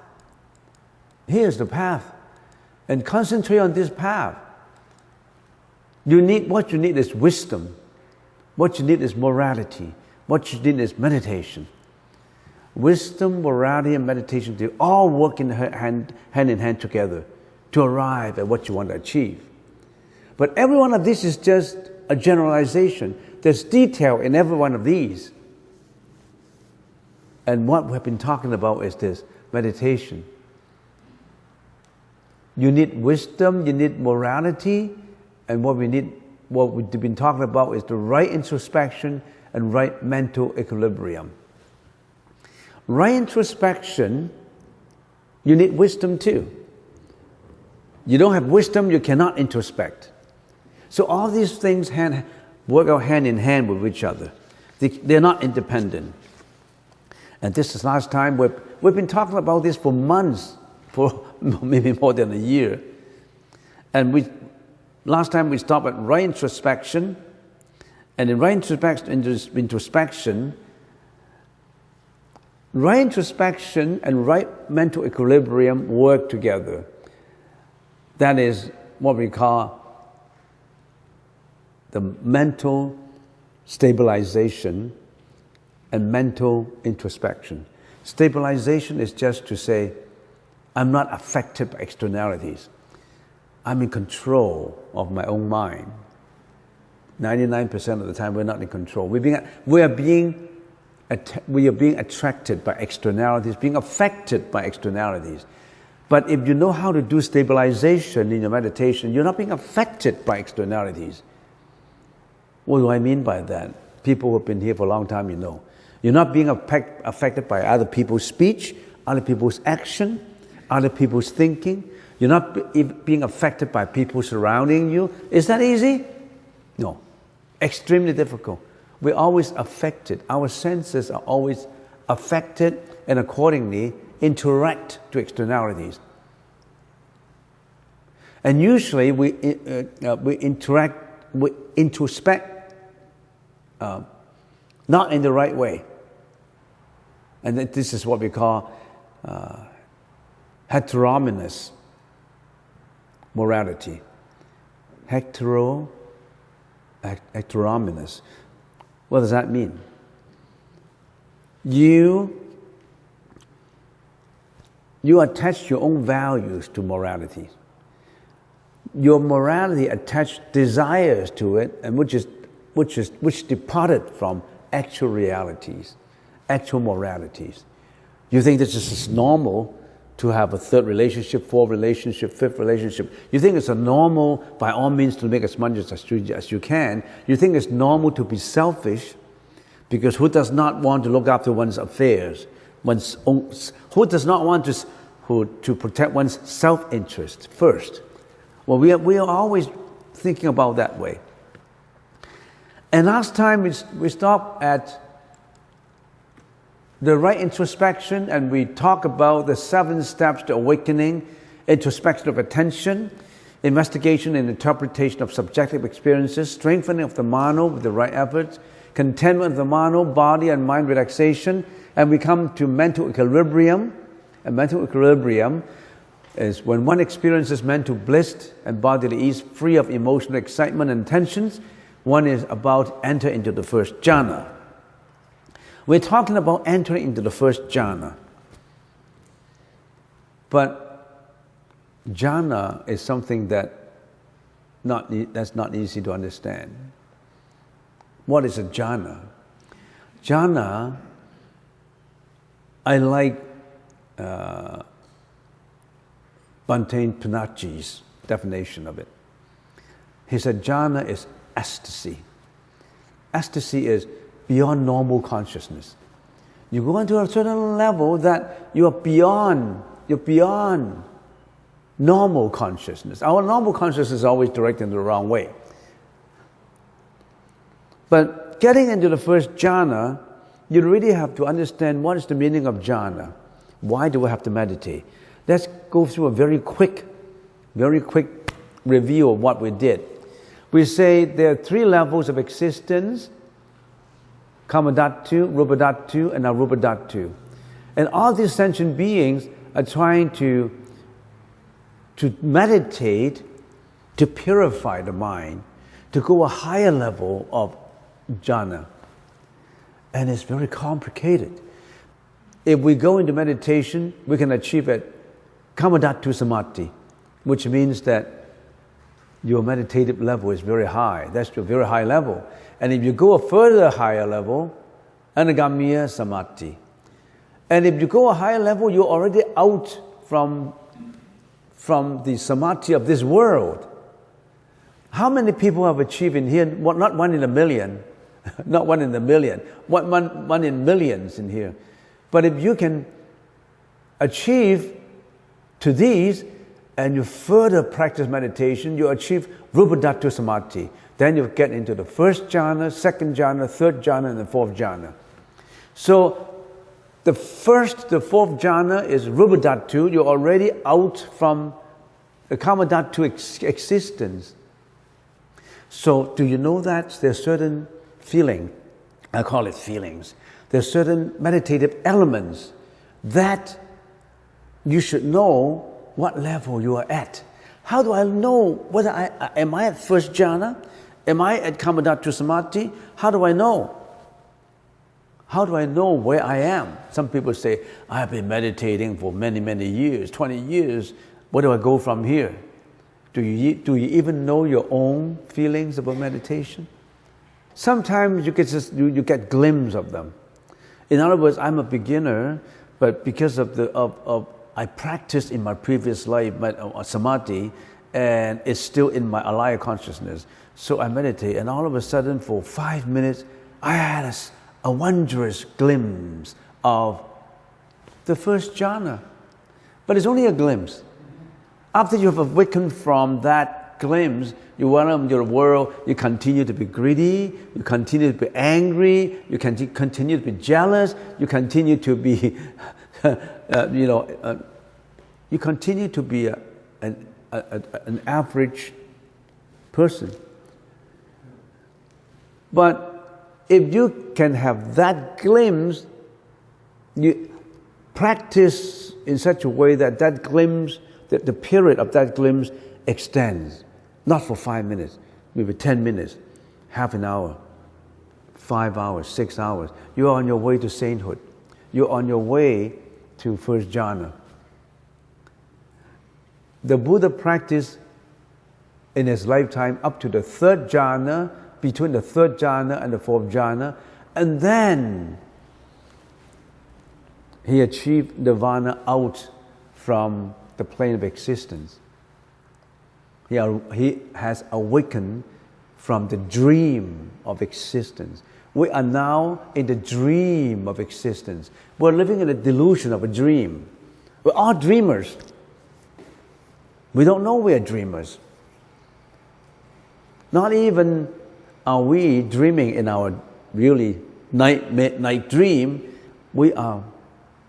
Speaker 1: Here's the path. And concentrate on this path. What you need is wisdom. What you need is morality. What you need is meditation. Wisdom, morality, and meditation, they all work hand in hand together to arrive at what you want to achieve. But every one of these is just a generalization. There's detail in every one of these. And what we've been talking about is this, meditation. You need wisdom, you need morality, and what we've been talking about is the right introspection and right mental equilibrium. Right introspection, you need wisdom too. You don't have wisdom, you cannot introspect. So all these things work out hand in hand with each other. They're not independent. And this is the last time we've been talking about this for months, for maybe more than a year. And last time we stopped at right introspection, and in right introspection, right introspection and right mental equilibrium work together. That is what we call the mental stabilization and mental introspection. Stabilization is just to say, I'm not affected by externalities. I'm in control of my own mind. 99% of the time, we're not in control. We are being attracted by externalities, being affected by externalities. But if you know how to do stabilization in your meditation, you're not being affected by externalities. What do I mean by that? People who have been here for a long time, you know. You're not being affected by other people's speech, other people's action, other people's thinking. You're not being affected by people surrounding you. Is that easy? No. Extremely difficult. We're always affected. Our senses are always affected and accordingly interact to externalities. And usually we introspect not in the right way. And this is what we call heteronomous morality. Heteronomous. What does that mean? You attach your own values to morality. Your morality attached desires to it, and which departed from actual realities, actual moralities. You think this is normal to have a third relationship, fourth relationship, fifth relationship. You think it's a normal, by all means, to make as much as you can. You think it's normal to be selfish, because who does not want to look after one's affairs? Who does not want to protect one's self-interest first? Well, we are always thinking about that way. And last time we stopped at the right introspection, and we talk about the 7 steps to awakening: introspection of attention, investigation and interpretation of subjective experiences, strengthening of the mano with the right efforts, contentment of the mano, body and mind relaxation, and we come to mental equilibrium. And mental equilibrium is when one experiences mental bliss and bodily ease, free of emotional excitement and tensions. One is about to enter into the first jhana. We're talking about entering into the first jhana. But jhana is something that's not easy to understand. What is a jhana? Jhana, I like Bhante Panachi's definition of it. He said jhana is ecstasy. Ecstasy is beyond normal consciousness. You go into a certain level that you're beyond normal consciousness. Our normal consciousness is always directed in the wrong way. But getting into the first jhana, you really have to understand what is the meaning of jhana. Why do we have to meditate? Let's go through a very quick review of what we did. We say there are 3 levels of existence: Kamadhatu, Rupadhatu, and Arupadhatu. And all these sentient beings are trying to meditate, to purify the mind, to go a higher level of jhana. And it's very complicated. If we go into meditation, we can achieve it Kamadhatu Samadhi, which means that your meditative level is very high. That's a very high level. And if you go a further higher level, Anagamiya Samadhi. And if you go a higher level, you're already out from the samadhi of this world. How many people have achieved in here? Well, not 1 in a million, not 1 in a million, one in millions in here. But if you can achieve to these, and you further practice meditation, you achieve Rupadhatu Samadhi. Then you get into the first jhana, second jhana, third jhana, and the fourth jhana. So the fourth jhana is Rupadhatu. You're already out from the Kamadhatu existence. So do you know that there's certain feeling, I call it feelings, there's certain meditative elements that you should know what level you are at. How do I know whether am I at first jhana? Am I at Kamadhatu Samadhi? How do I know? How do I know where I am? Some people say, I have been meditating for many, many years, 20 years. Where do I go from here? Do you even know your own feelings about meditation? Sometimes you get glimpses of them. In other words, I'm a beginner, but because of I practiced in my previous life samadhi, and it's still in my alaya consciousness. So I meditate, and all of a sudden, for 5 minutes, I had a wondrous glimpse of the first jhana. But it's only a glimpse. After you have awakened from that glimpse, you went out into the world, you continue to be greedy, you continue to be angry, you continue to be jealous, you continue to be, you continue to be an average person. But if you can have that glimpse, you practice in such a way that that glimpse, that the period of that glimpse extends, not for 5 minutes, maybe 10 minutes, half an hour, 5 hours, 6 hours. You're on your way to sainthood. You're on your way to first jhana. The Buddha practiced in his lifetime up to the third jhana, between the third jhana and the fourth jhana, and then he achieved nirvana out from the plane of existence. He has awakened from the dream of existence. We are now in the dream of existence. We're living in a delusion of a dream. We're all dreamers. We don't know we are dreamers. Not even are we dreaming in our really midnight dream. We are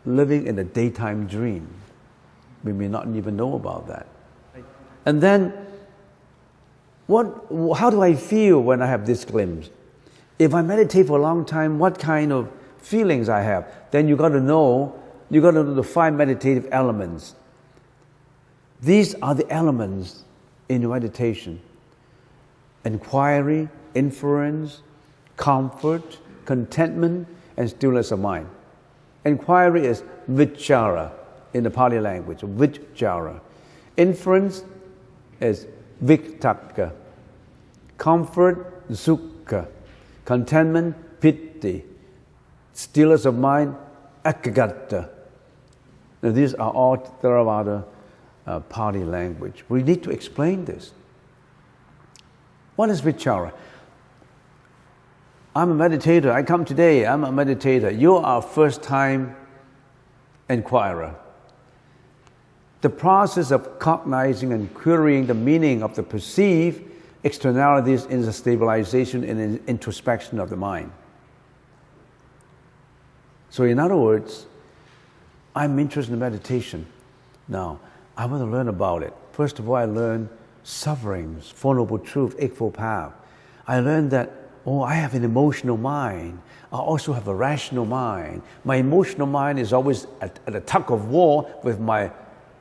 Speaker 1: living in a daytime dream. We may not even know about that. And then, how do I feel when I have this glimpse? If I meditate for a long time, what kind of feelings I have? Then you got to know the 5 meditative elements. These are the elements in your meditation: inquiry, inference, comfort, contentment, and stillness of mind. Inquiry is vichara in the Pali language, vichara. Inference is viktaka. Comfort, sukha. Contentment, pitti. Stillness of mind, ekagata. Now these are all Theravada Pali language. We need to explain this. What is vichara? I'm a meditator. I come today. I'm a meditator. You are a first-time inquirer. The process of cognizing and querying the meaning of the perceived externalities is a stabilization and an introspection of the mind. So in other words, I'm interested in meditation. Now, I want to learn about it. First of all, I learned sufferings, Four Noble Truths, Eightfold Path. I learned that, I have an emotional mind. I also have a rational mind. My emotional mind is always at a tug of war with my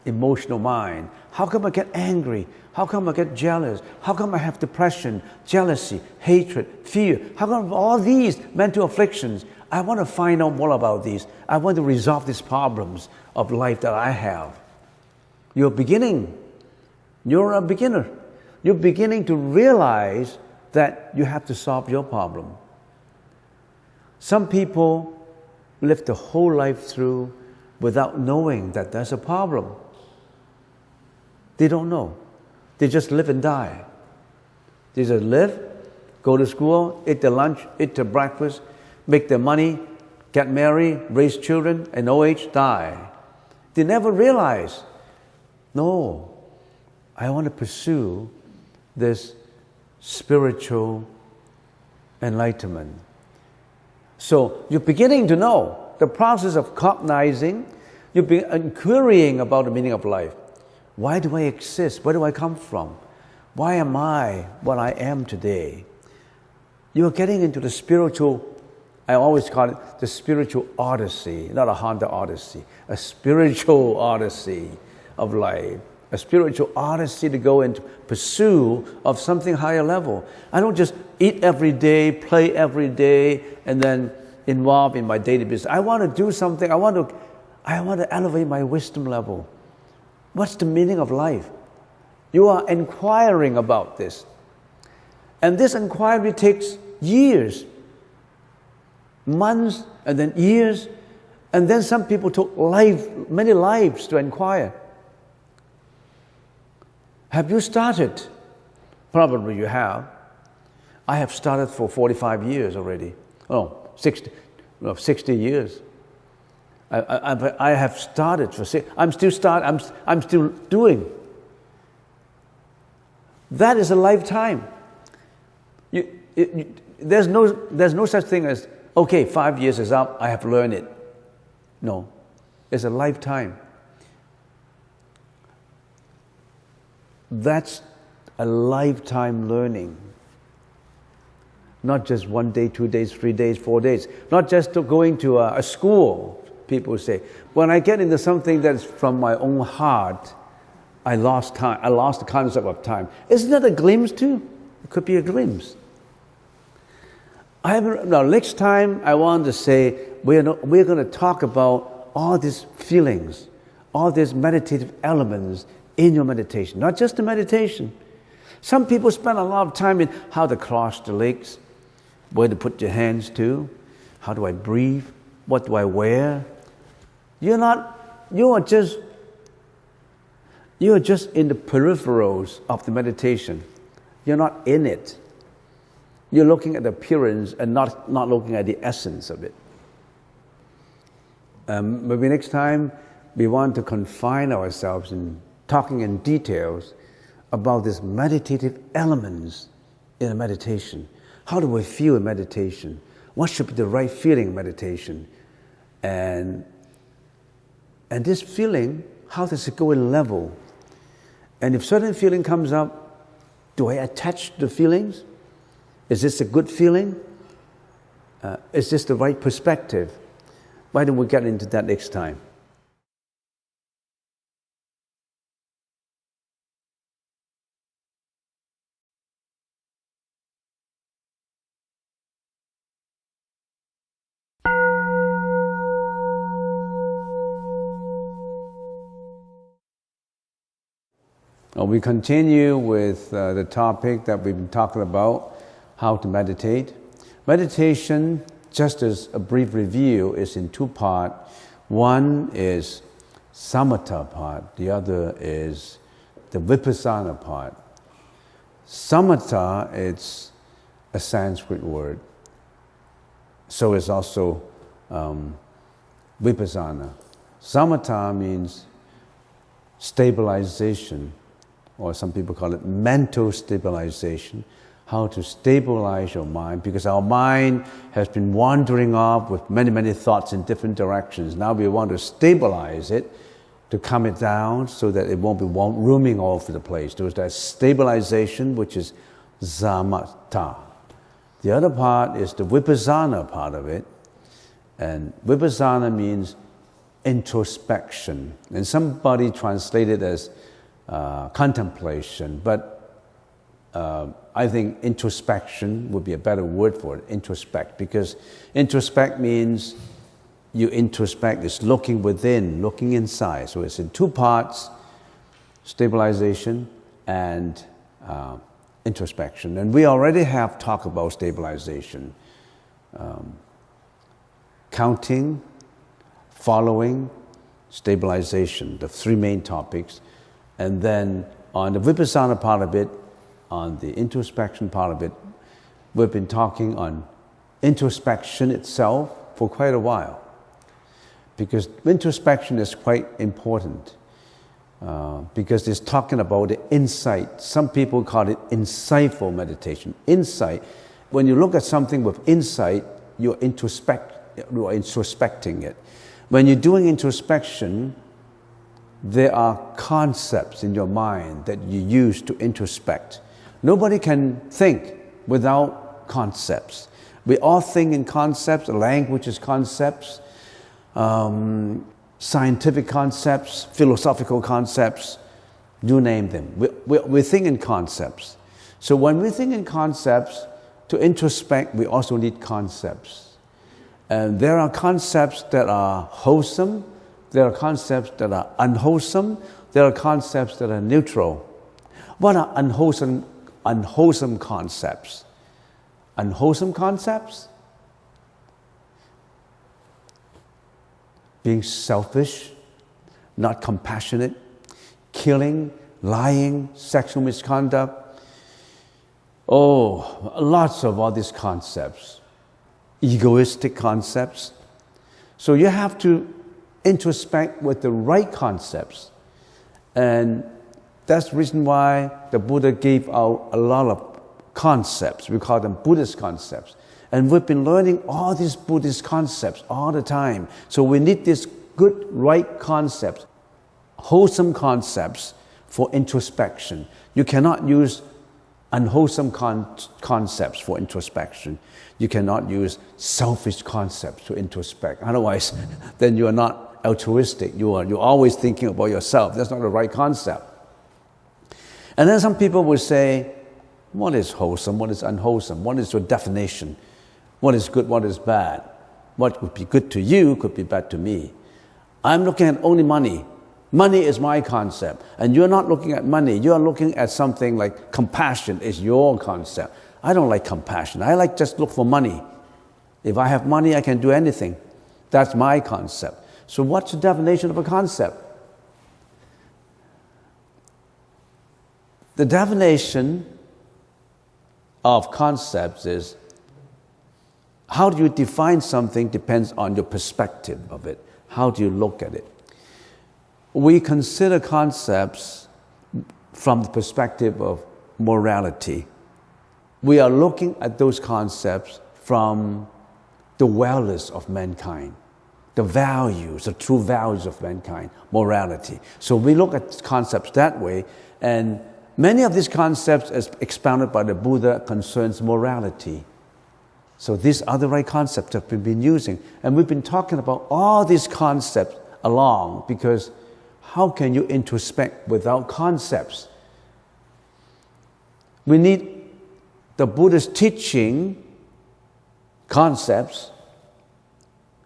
Speaker 1: emotional mind. How come I get angry? How come I get jealous? How come I have depression, jealousy, hatred, fear? How come all these mental afflictions? I want to find out more about these. I want to resolve these problems of life that I have. You're beginning. You're a beginner. You're beginning to realize that you have to solve your problem. Some people live the whole life through without knowing that there's a problem. They don't know. They just live and die. They just live, go to school, eat their lunch, eat their breakfast, make their money, get married, raise children, and old age die. They never realize, no, I want to pursue this spiritual enlightenment. So you're beginning to know the process of cognizing, you're querying about the meaning of life. Why do I exist? Where do I come from? Why am I what I am today? You're getting into the spiritual, I always call it the spiritual odyssey, not a Honda Odyssey, a spiritual odyssey of life. A spiritual odyssey to go into pursuit of something higher level. I don't just eat every day, play every day, and then involve in my daily business. I want to do something. I want to elevate my wisdom level. What's the meaning of life? You are inquiring about this. And this inquiry takes years, months, and then years. And then some people took many lives to inquire. Have you started? Probably you have. I have started for 45 years already. 60 years. I have started for I'm still doing. That is a lifetime. There's no such thing as, 5 years is up, I have learned it. No, it's a lifetime. That's a lifetime learning. Not just 1 day, 2 days, 3 days, 4 days. Not just going to a school, people say. When I get into something that's from my own heart, I lost time. I lost the concept of time. Isn't that a glimpse too? It could be a glimpse. Now, next time I want to say, we're going to talk about all these feelings, all these meditative elements in your meditation, not just the meditation. Some people spend a lot of time in how to cross the legs, where to put your hands to, how do I breathe, what do I wear. You are just You're just in the peripherals of the meditation. You're not in it. You're looking at the appearance and not looking at the essence of it. Maybe next time we want to confine ourselves in talking in details about these meditative elements in a meditation. How do we feel in meditation? What should be the right feeling in meditation? And this feeling, how does it go in level? And if certain feeling comes up, do I attach to the feelings? Is this a good feeling? Is this the right perspective? Why don't we get into that next time? We continue with the topic that we've been talking about, how to meditate. Meditation, just as a brief review, is in two parts. One is samatha part, the other is the vipassana part. Samatha, it's a Sanskrit word. So is also vipassana. Samatha means stabilization, or some people call it mental stabilization, how to stabilize your mind, because our mind has been wandering off with many, many thoughts in different directions. Now we want to stabilize it, to calm it down so that it won't be roaming all over the place. There's that stabilization, which is samatha. The other part is the vipassana part of it, and vipassana means introspection. And somebody translated it as contemplation, but I think introspection would be a better word for it, introspect, because introspect means you introspect, is looking within, looking inside. So it's in two parts, stabilization and introspection. And we already have talked about stabilization. Counting, following, stabilization, the three main topics. And then on the vipassana part of it, on the introspection part of it, we've been talking on introspection itself for quite a while. Because introspection is quite important. Because it's talking about the insight. Some people call it insightful meditation. Insight, when you look at something with insight, you're introspecting it. When you're doing introspection, there are concepts in your mind that you use to introspect. Nobody can think without concepts. We all think in concepts, language is concepts, scientific concepts, philosophical concepts, you name them. We think in concepts. So when we think in concepts, to introspect, we also need concepts. And there are concepts that are wholesome, there are concepts that are unwholesome, there are concepts that are neutral. What are unwholesome concepts? Unwholesome concepts? Being selfish, not compassionate, killing, lying, sexual misconduct. Oh, lots of all these concepts. Egoistic concepts. So you have to introspect with the right concepts. And that's the reason why the Buddha gave out a lot of concepts. We call them Buddhist concepts. And we've been learning all these Buddhist concepts all the time. So we need these good, right concepts, wholesome concepts for introspection. You cannot use unwholesome concepts for introspection. You cannot use selfish concepts to introspect. Otherwise, then you are not altruistic. You're always thinking about yourself. That's not the right concept. And then some people will say, what is wholesome? What is unwholesome? What is your definition? What is good? What is bad? What would be good to you could be bad to me. I'm looking at only money. Money is my concept. And you're not looking at money. You're looking at something like compassion is your concept. I don't like compassion. I like just look for money. If I have money, I can do anything. That's my concept. So what's the definition of a concept? the definition of concepts is how do you define something depends on your perspective of it. How do you look at it? We consider concepts from the perspective of morality. We are looking at those concepts from the wellness of mankind, the values, the true values of mankind, morality. So we look at concepts that way, and many of these concepts, as expounded by the Buddha, concerns morality. So these are the right concepts that we've been using. And we've been talking about all these concepts along, because how can you introspect without concepts? We need the Buddha's teaching concepts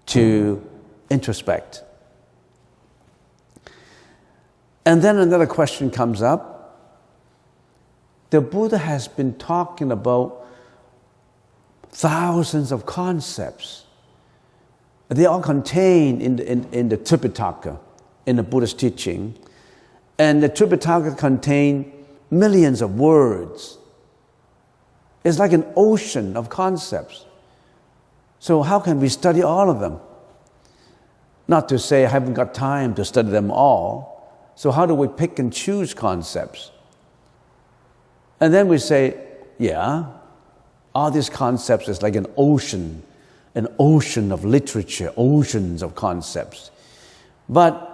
Speaker 1: to introspect. And then another question comes up. The Buddha has been talking about thousands of concepts. They are contained in the Tripitaka, in the Buddha's teaching. And the Tripitaka contains millions of words. It's like an ocean of concepts. So how can we study all of them? Not to say I haven't got time to study them all. So how do we pick and choose concepts? And then we say, yeah, all these concepts is like an ocean of literature, oceans of concepts. But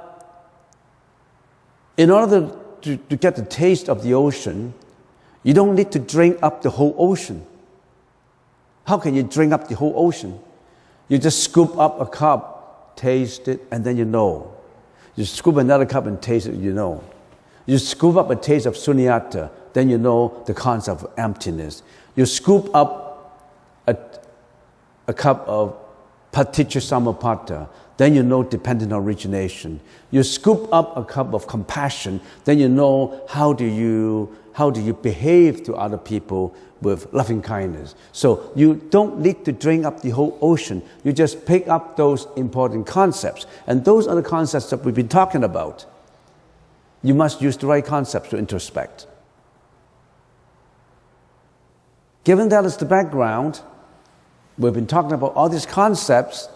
Speaker 1: in order to get the taste of the ocean, you don't need to drink up the whole ocean. How can you drink up the whole ocean? You just scoop up a cup, taste it, and then you know. You scoop another cup and taste it, you know. You scoop up a taste of sunyata, then you know the concept of emptiness. You scoop up a cup of paticca samuppada, then you know dependent origination. You scoop up a cup of compassion, then you know how do you behave to other people with loving kindness. So you don't need to drink up the whole ocean. You just pick up those important concepts. And those are the concepts that we've been talking about. You must use the right concepts to introspect. Given that as the background, we've been talking about all these concepts,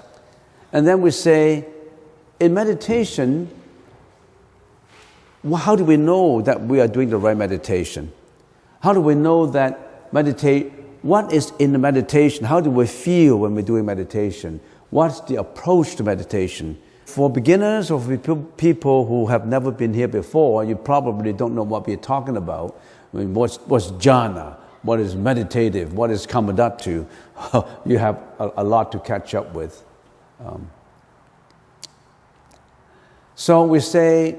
Speaker 1: and then we say, in meditation, how do we know that we are doing the right meditation? How do we know that what is in the meditation? How do we feel when we're doing meditation? What's the approach to meditation? For beginners or for people who have never been here before, you probably don't know what we're talking about. I mean, what's jhana? What is meditative? What is kamadhatu? You have a lot to catch up with. So we say,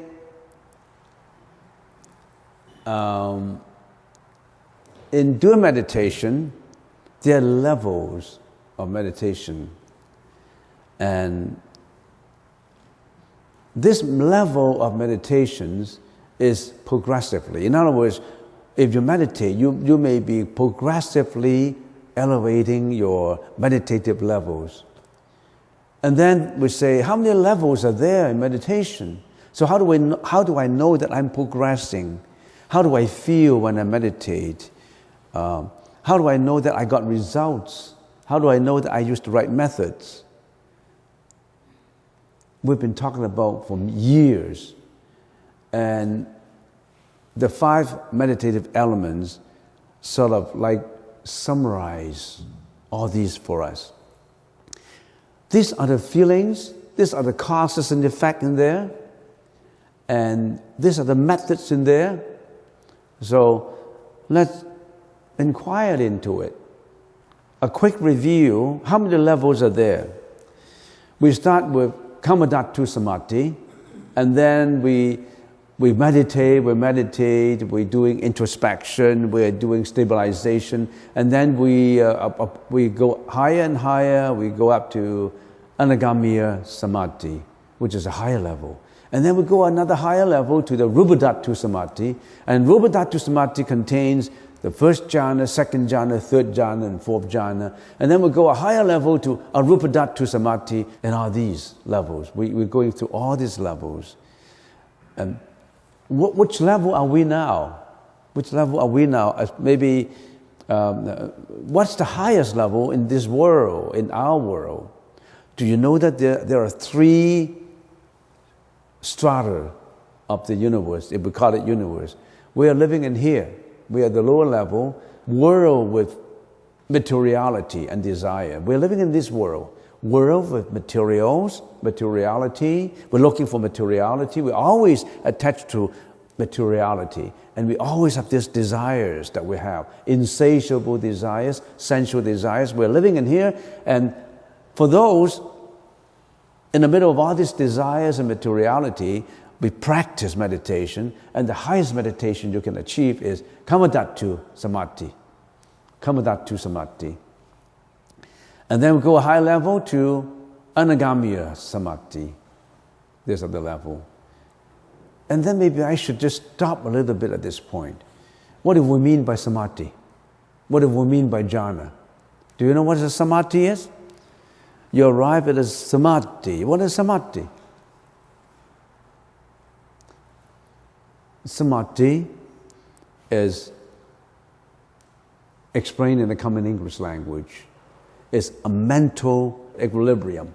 Speaker 1: in doing meditation, there are levels of meditation. And this level of meditations is progressively. In other words, if you meditate, you may be progressively elevating your meditative levels. And then we say, how many levels are there in meditation? So how do I know that I'm progressing? How do I feel when I meditate? How do I know that I got results? How do I know that I used the right methods? We've been talking about for years. And the 5 meditative elements sort of like summarize all these for us. These are the feelings, these are the causes and effect in there, and these are the methods in there. So let's inquire into it. A quick review, how many levels are there? We start with kamadhatu samadhi, and then we meditate, we're doing introspection, we're doing stabilization, and then we go higher and higher, we go up to anagamiya samadhi, which is a higher level. And then we go another higher level to the rupadhatu samadhi, and rupadhatu samadhi contains the first jhana, second jhana, third jhana, and fourth jhana. And then we go a higher level to arupadhatu samadhi, and all these levels. We're going through all these levels. And which level are we now? Which level are we now? Maybe, what's the highest level in this world, in our world? Do you know that there are 3 strata of the universe, if we call it universe? We are living in here. We are the lower level, world with materiality and desire. We're living in this world with materials, materiality. We're looking for materiality. We're always attached to materiality. And we always have these desires that we have, insatiable desires, sensual desires. We're living in here, and for those in the middle of all these desires and materiality, we practice meditation, and the highest meditation you can achieve is Kamadattu Samadhi. Kamadattu Samadhi. And then we go a high level to Anagamiya Samadhi. This is the level. And then maybe I should just stop a little bit at this point. What do we mean by Samadhi? What do we mean by jhana? Do you know what a Samadhi is? You arrive at a Samadhi. What is Samadhi? Samadhi is explained in the common English language. It's a mental equilibrium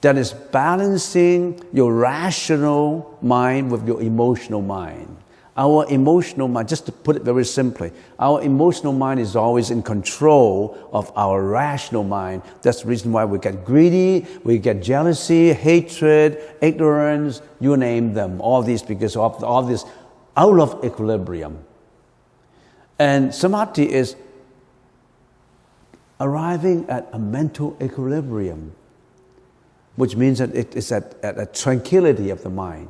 Speaker 1: that is balancing your rational mind with your emotional mind. Our emotional mind, just to put it very simply, our emotional mind is always in control of our rational mind. That's the reason why we get greedy, we get jealousy, hatred, ignorance, you name them, all these because of all this out of equilibrium. And Samadhi is arriving at a mental equilibrium, which means that it is at a tranquility of the mind.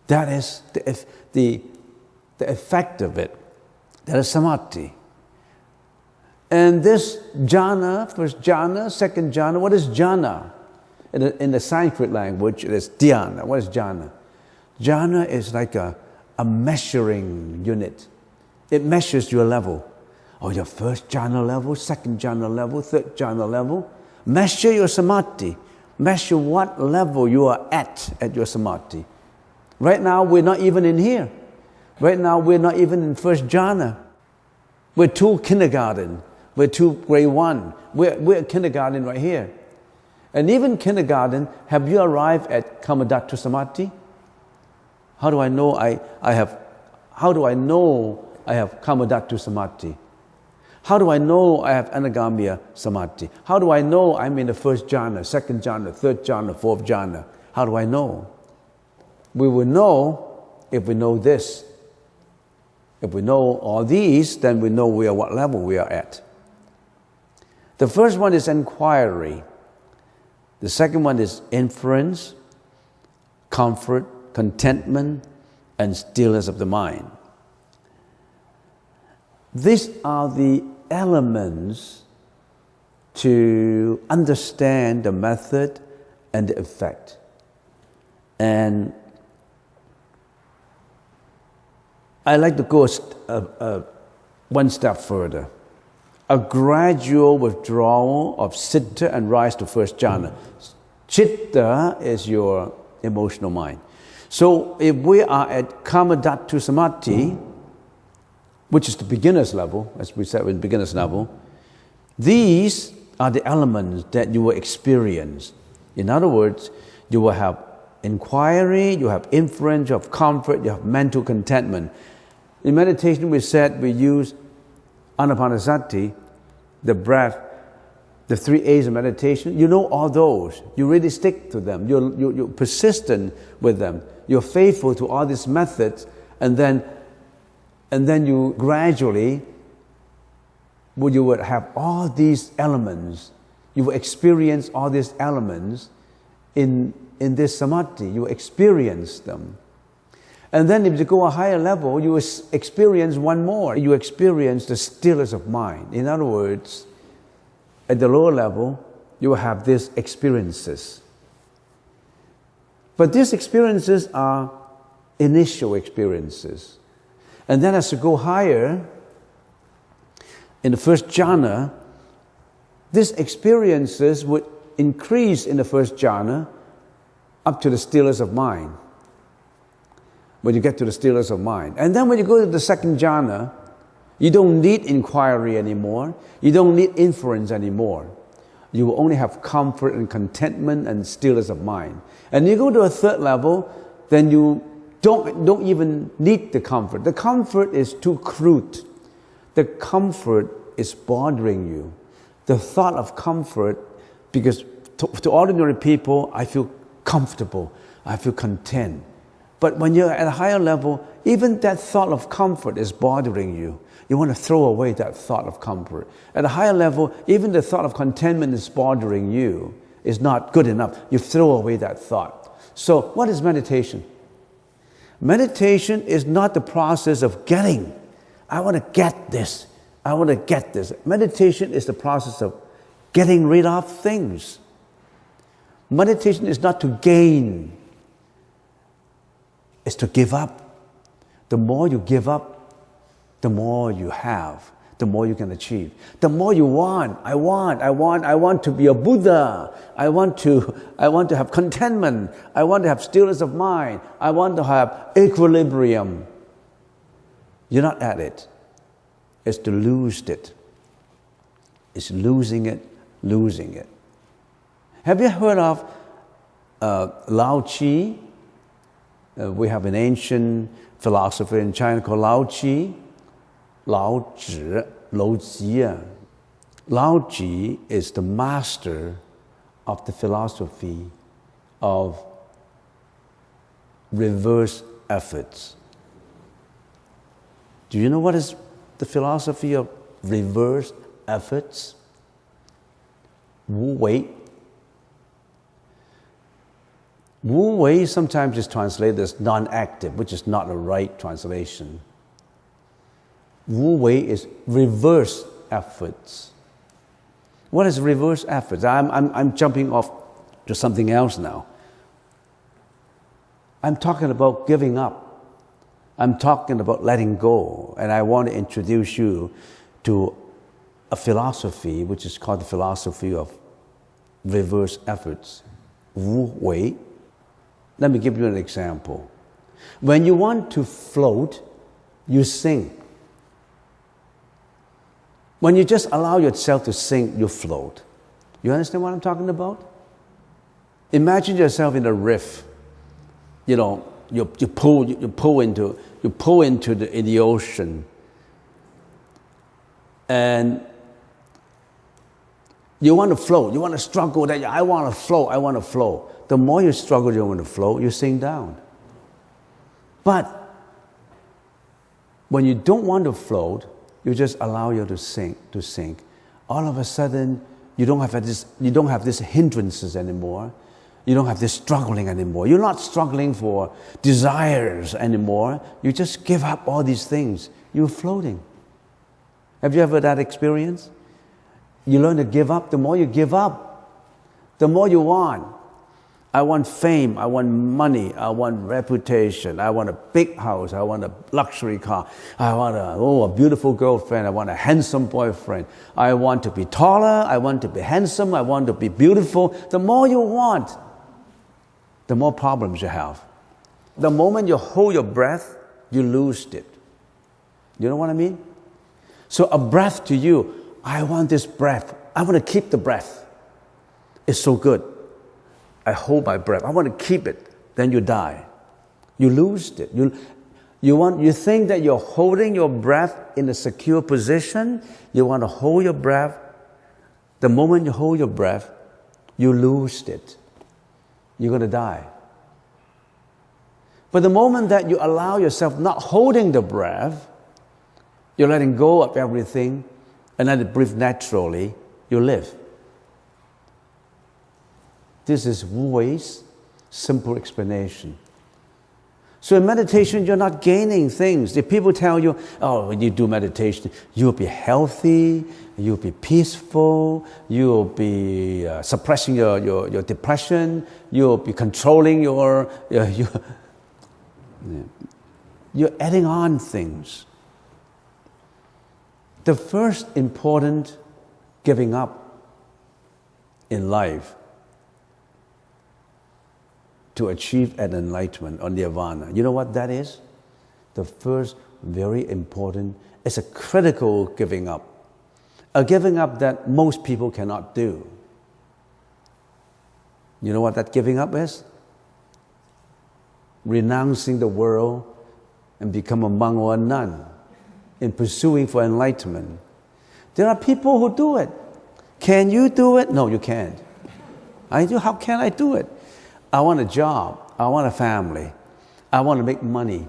Speaker 1: That is the effect of it. That is Samadhi. And this jhana, first jhana, second jhana, what is jhana? In the Sanskrit language, it is dhyana. What is jhana? Jhana is like a measuring unit. It measures your level. Oh, your first jhana level, second jhana level, third jhana level. Measure your Samadhi. Measure what level you are at your Samadhi. Right now, we're not even in here. Right now, we're not even in first jhana. We're 2 kindergarten. We're 2 grade 1. We're at kindergarten right here. And even kindergarten, have you arrived at Kamadattu Samadhi? How do I know I have Kamadattu Samadhi? How do I know I have Anagamiya Samadhi? How do I know I'm in the first jhana, second jhana, third jhana, fourth jhana? How do I know? We will know if we know this. If we know all these, then we know what level we are at. The first one is inquiry. The second one is inference, comfort, contentment, and stillness of the mind. These are the elements to understand the method and the effect. And I like to go one step further. A gradual withdrawal of citta and rise to first jhana. Citta is your emotional mind. So if we are at Kamadattu Samadhi, which is the beginner's level, as we said, with beginner's level, these are the elements that you will experience. In other words, you will have inquiry, you have inference, you have comfort, you have mental contentment. In meditation, we said we use anapanasati, the breath, the 3 A's of meditation. You know all those. You really stick to them. You're persistent with them. You're faithful to all these methods, and then you gradually, you would have all these elements. You will experience all these elements in this samadhi. You experience them. And then if you go a higher level, you will experience one more. You experience the stillness of mind. In other words, at the lower level, you will have these experiences. But these experiences are initial experiences. And then as you go higher, in the first jhana, these experiences would increase in the first jhana up to the stillness of mind. when you get to the stillness of mind. And then when you go to the second jhana, you don't need inquiry anymore. You don't need inference anymore. You will only have comfort and contentment and stillness of mind. And you go to a third level, then you don't even need the comfort. The comfort is too crude. The comfort is bothering you. The thought of comfort, because to ordinary people, I feel comfortable, I feel content. But when you're at a higher level, even that thought of comfort is bothering you. You want to throw away that thought of comfort. At a higher level, even the thought of contentment is bothering you. It's not good enough. You throw away that thought. So what is meditation? Meditation is not the process of getting. I want to get this. I want to get this. Meditation is the process of getting rid of things. Meditation is not to gain. It's to give up. The more you give up, the more you have, the more you can achieve. The more you want, I want to be a Buddha. I want to have contentment. I want to have stillness of mind. I want to have equilibrium. You're not at it. It's to lose it. It's losing it, losing it. Have you heard of Lao Chi? We have an ancient philosopher in China called Lao Chi. Lao Zhi, Lao Ji. Lao Ji is the master of the philosophy of reverse efforts. Do you know what is the philosophy of reverse efforts? Wu Wei. Wu Wei sometimes is translated as non-active, which is not the right translation. Wu Wei is reverse efforts. What is reverse efforts? I'm jumping off to something else now. I'm talking about giving up. I'm talking about letting go. And I want to introduce you to a philosophy which is called the philosophy of reverse efforts. Wu Wei. Let me give you an example. When you want to float, you sing. When you just allow yourself to sink, you float. You understand what I'm talking about? Imagine yourself in a riff. You know, you pull into the ocean, and you want to float. You want to struggle. That I want to float. I want to float. The more you struggle, you want to float. You sink down. But when you don't want to float, you just allow you to sink. All of a sudden, you don't have these hindrances anymore. You don't have this struggling anymore. You're not struggling for desires anymore. You just give up all these things. You're floating. Have you ever had that experience? You learn to give up. The more you give up, the more you want. I want fame, I want money, I want reputation, I want a big house, I want a luxury car, I want a beautiful girlfriend, I want a handsome boyfriend, I want to be taller, I want to be handsome, I want to be beautiful. The more you want, the more problems you have. The moment you hold your breath, you lose it. You know what I mean? So a breath to you, I want this breath, I want to keep the breath. It's so good. I hold my breath. I want to keep it. Then you die. You lose it. You think that you're holding your breath in a secure position. You want to hold your breath. The moment you hold your breath, you lose it. You're going to die. But the moment that you allow yourself not holding the breath, you're letting go of everything and let it breathe naturally, you live. This is Wu Wei's simple explanation. So in meditation, you're not gaining things. If people tell you, oh, when you do meditation, you'll be healthy, you'll be peaceful, you'll be suppressing your depression, you'll be controlling you're adding on things. The first important giving up in life to achieve an enlightenment or nirvana. You know what that is? The first very important, it's a critical giving up. A giving up that most people cannot do. You know what that giving up is? Renouncing the world and become a monk or a nun in pursuing for enlightenment. There are people who do it. Can you do it? No, you can't. I do. How can I do it? I want a job. I want a family. I want to make money.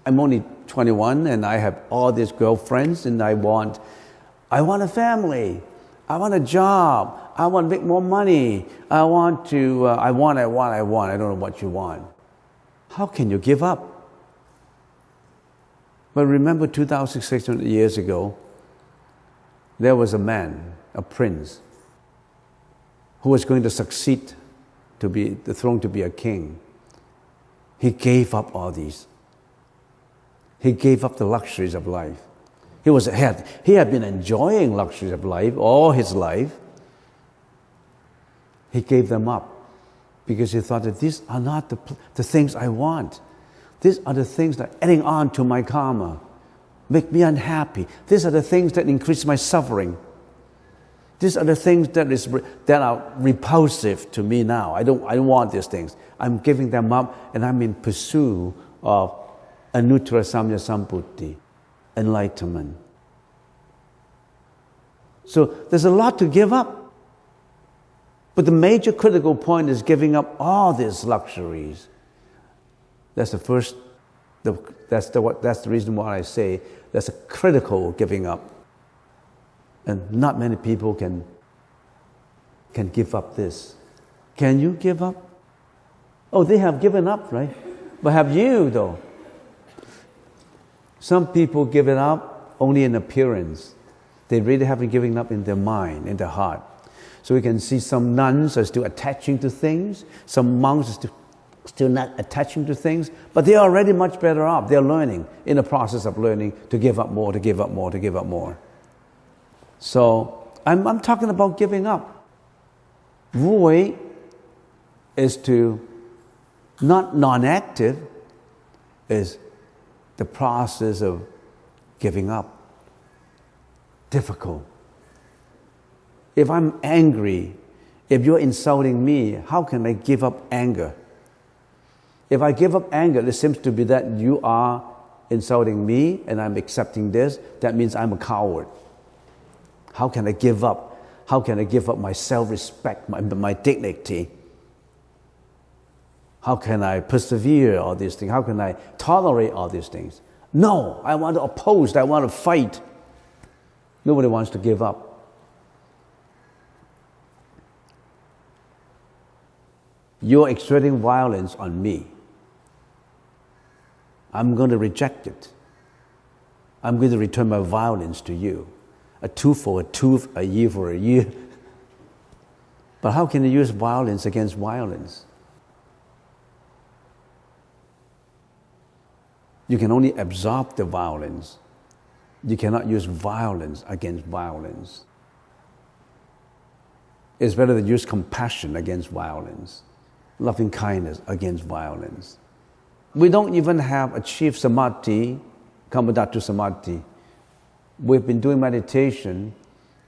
Speaker 1: I'm only 21 and I have all these girlfriends and I want a family. I want a job. I want to make more money. I want. I don't know what you want. How can you give up? But remember 2,600 years ago, there was a man, a prince, who was going to succeed to be the throne to be a king. He gave up all these. He gave up the luxuries of life. He had been enjoying luxuries of life all his life. He gave them up because he thought that these are not the things I want. These are the things that are adding on to my karma, make me unhappy. These are the things that increase my suffering. These are the things that are repulsive to me now. I don't want these things. I'm giving them up and I'm in pursuit of anuttara samya sambuddhi, enlightenment. So there's a lot to give up. But the major critical point is giving up all these luxuries. That's the first, that's the reason why I say that's a critical giving up. And not many people can give up this. Can you give up? Oh, they have given up, right? But have you, though? Some people give it up only in appearance. They really haven't given up in their mind, in their heart. So we can see some nuns are still attaching to things. Some monks are still not attaching to things. But they are already much better off. They're learning, in the process of learning, to give up more, to give up more, to give up more. So I'm talking about giving up. Wu Wei is to not non-active, is the process of giving up. Difficult. If I'm angry, if you're insulting me, how can I give up anger? If I give up anger, it seems to be that you are insulting me and I'm accepting this. That means I'm a coward. How can I give up? How can I give up my self-respect, my dignity? How can I persevere all these things? How can I tolerate all these things? No, I want to oppose, I want to fight. Nobody wants to give up. You're exerting violence on me. I'm going to reject it. I'm going to return my violence to you. A tooth for a tooth, a year for a year. But how can you use violence against violence? You can only absorb the violence. You cannot use violence against violence. It's better to use compassion against violence, loving kindness against violence. We don't even have achieved samadhi, kammadhatu samadhi. We've been doing meditation,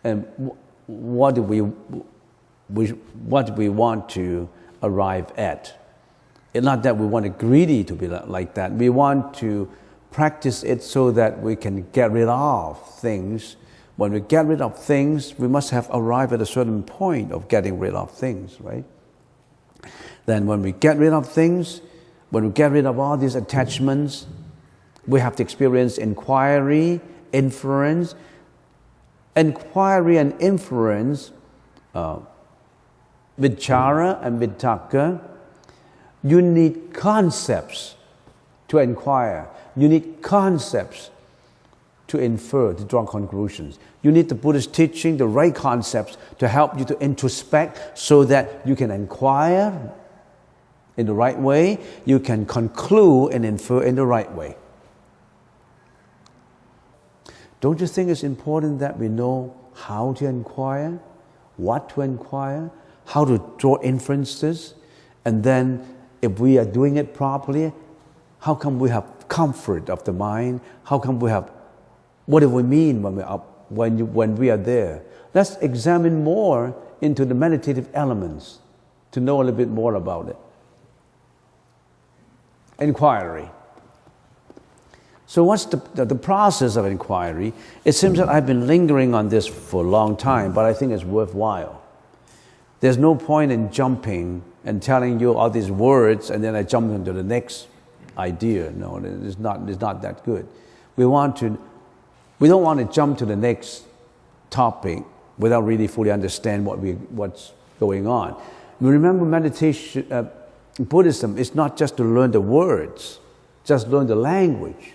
Speaker 1: and what do we want to arrive at? It's not that we want it greedy to be like that. We want to practice it so that we can get rid of things. When we get rid of things, we must have arrived at a certain point of getting rid of things, right? Then when we get rid of things, when we get rid of all these attachments, we have to experience inquiry, inference. Inquiry and inference, vichara and vitakka, you need concepts to inquire. You need concepts to infer, to draw conclusions. You need the Buddhist teaching, the right concepts to help you to introspect so that you can inquire in the right way, you can conclude and infer in the right way. Don't you think it's important that we know how to inquire, what to inquire, how to draw inferences, and then if we are doing it properly, how come we have comfort of the mind? How come we have, what do we mean when we are there? Let's examine more into the meditative elements to know a little bit more about it. Inquiry. So what's the process of inquiry? It seems that I've been lingering on this for a long time, but I think it's worthwhile. There's no point in jumping and telling you all these words and then I jump into the next idea. No, it's not that good. We don't want to jump to the next topic without really fully understand what's going on. Remember, meditation, Buddhism is not just to learn the words, just learn the language.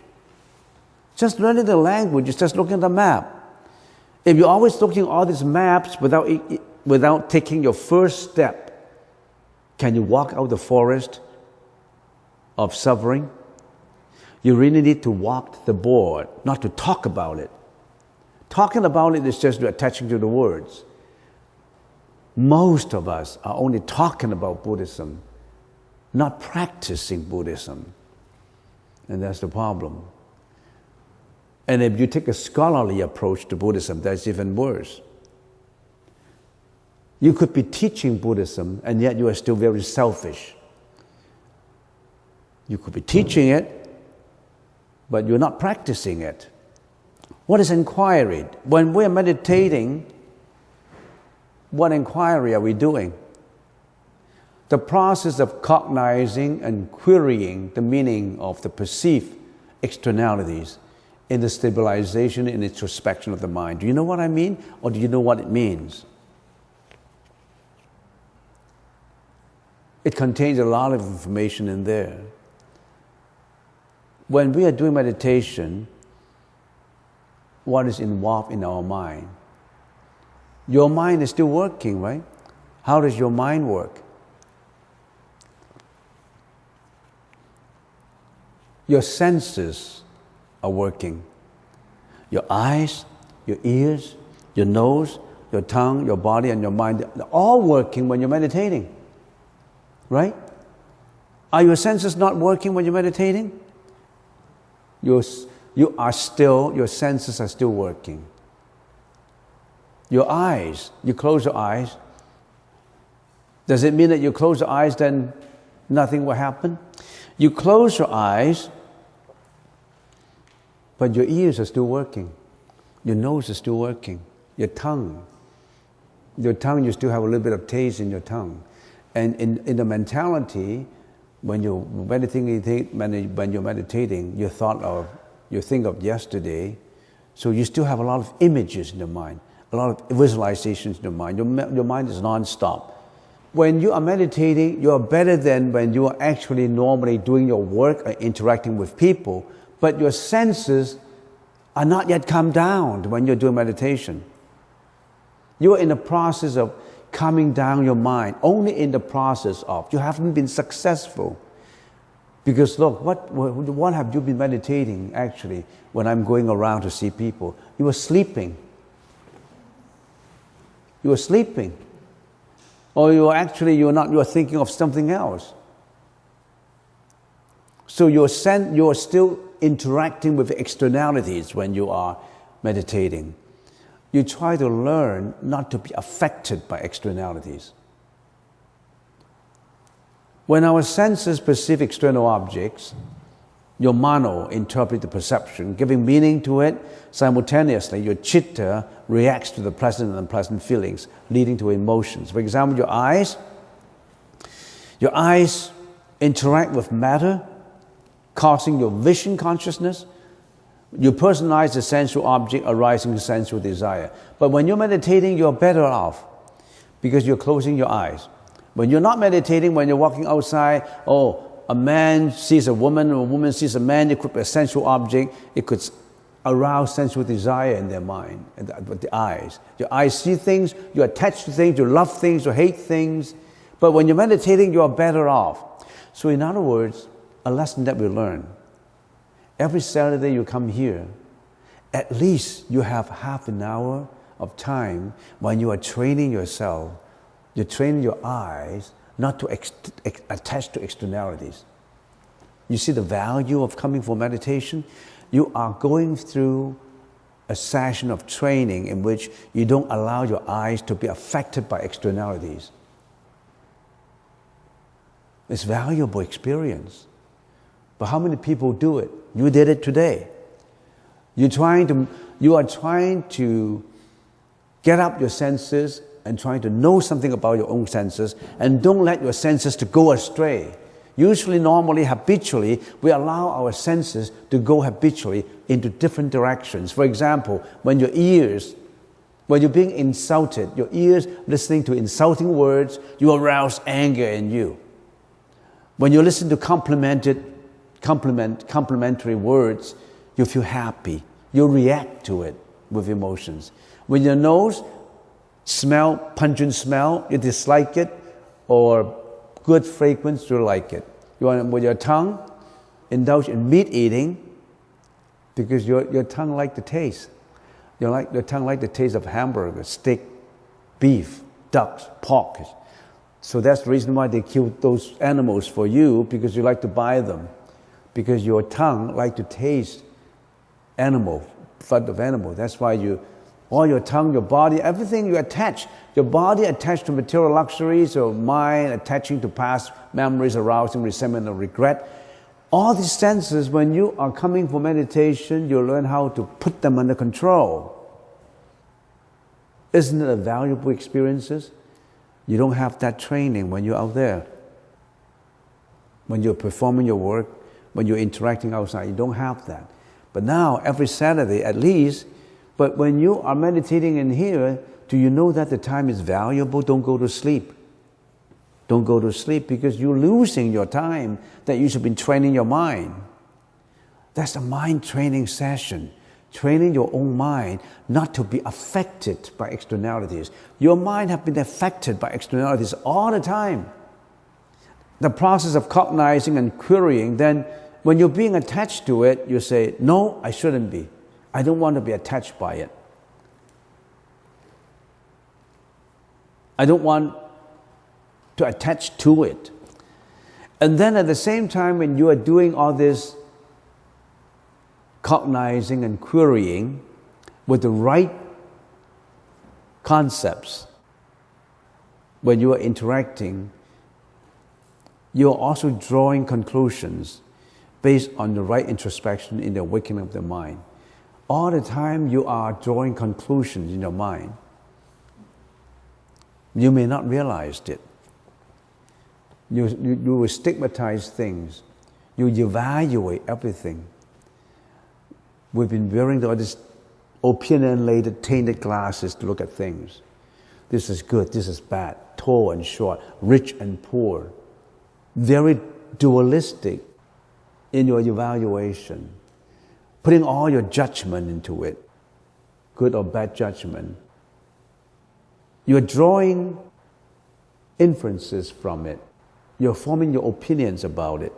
Speaker 1: Just learning the language is just looking at the map. If you're always looking at all these maps without taking your first step, can you walk out the forest of suffering? You really need to walk the board, not to talk about it. Talking about it is just attaching to the words. Most of us are only talking about Buddhism, not practicing Buddhism. And that's the problem. And if you take a scholarly approach to Buddhism, that's even worse. You could be teaching Buddhism, and yet you are still very selfish. You could be teaching it, but you're not practicing it. What is inquiry? When we're meditating, what inquiry are we doing? The process of cognizing and querying the meaning of the perceived externalities in the stabilization and introspection of the mind. Do you know what I mean, or do you know what it means? It contains a lot of information in there. When we are doing meditation, what is involved in our mind? Your mind is still working, right? How does your mind work? Your senses are working. Your eyes, your ears, your nose, your tongue, your body, and your mind, they're all working when you're meditating. Right? Are your senses not working when you're meditating? Your senses are still working. Your eyes, you close your eyes. Does it mean that you close your eyes, then nothing will happen? You close your eyes, but your ears are still working. Your nose is still working. Your tongue, you still have a little bit of taste in your tongue. And in the mentality, when you're meditating, you think of yesterday, so you still have a lot of images in your mind, a lot of visualizations in your mind. Your mind is non-stop. When you are meditating, you are better than when you are actually normally doing your work or interacting with people, but your senses are not yet come down when you're doing meditation. You are in the process of calming down your mind, only in the process of. You haven't been successful. Because look, what have you been meditating actually when I'm going around to see people? You were sleeping. You were sleeping. Or you are thinking of something else. So you're still interacting with externalities when you are meditating. You try to learn not to be affected by externalities. When our senses perceive external objects, your mano interprets the perception, giving meaning to it. Simultaneously, your chitta reacts to the pleasant and unpleasant feelings, leading to emotions. For example, your eyes interact with matter, causing your vision consciousness. You personalize the sensual object arising to sensual desire. But when you're meditating, you're better off because you're closing your eyes. When you're not meditating, when you're walking outside, a man sees a woman, or a woman sees a man, it could be a sensual object, it could arouse sensual desire in their mind, with the eyes. Your eyes see things, you're attached to things, you love things, you hate things. But when you're meditating, you're better off. So in other words, a lesson that we learn. Every Saturday you come here, at least you have half an hour of time when you are training yourself. You train your eyes not to attach to externalities. You see the value of coming for meditation? You are going through a session of training in which you don't allow your eyes to be affected by externalities. It's valuable experience. But how many people do it? You did it today. You are trying to get up your senses and trying to know something about your own senses, and don't let your senses to go astray. Usually, normally, habitually, we allow our senses to go habitually into different directions. For example, when you're being insulted, your ears listening to insulting words, you arouse anger in you. When you listen to complimentary words, you feel happy. You react to it with emotions. When your nose smell pungent smell, you dislike it, or good fragrance, you like it. With your tongue, indulge in meat eating because your tongue like the taste. Your tongue like the taste of hamburger, steak, beef, ducks, pork. So that's the reason why they kill those animals for you, because you like to buy them. Because your tongue like to taste fat of animal. That's why all your tongue, your body, everything you attach. Your body attached to material luxuries, your mind attaching to past memories, arousing resentment or regret. All these senses, when you are coming for meditation, you learn how to put them under control. Isn't it a valuable experiences? You don't have that training when you're out there. When you're performing your work, when you're interacting outside, you don't have that. But now, every Saturday at least, but when you are meditating in here, do you know that the time is valuable? Don't go to sleep. Don't go to sleep because you're losing your time that you should be training your mind. That's a mind training session. Training your own mind not to be affected by externalities. Your mind has been affected by externalities all the time. The process of cognizing and querying, then when you're being attached to it, you say, no, I shouldn't be. I don't want to be attached by it. I don't want to attach to it. And then at the same time, when you are doing all this cognizing and querying with the right concepts, when you are interacting, you are also drawing conclusions based on the right introspection in the awakening of the mind. All the time you are drawing conclusions in your mind. You may not realize it. You will stigmatize things. You evaluate everything. We've been wearing all these opinionated, tainted glasses to look at things. This is good, this is bad, tall and short, rich and poor. Very dualistic in your evaluation. Putting all your judgment into it, good or bad judgment. You're drawing inferences from it. You're forming your opinions about it.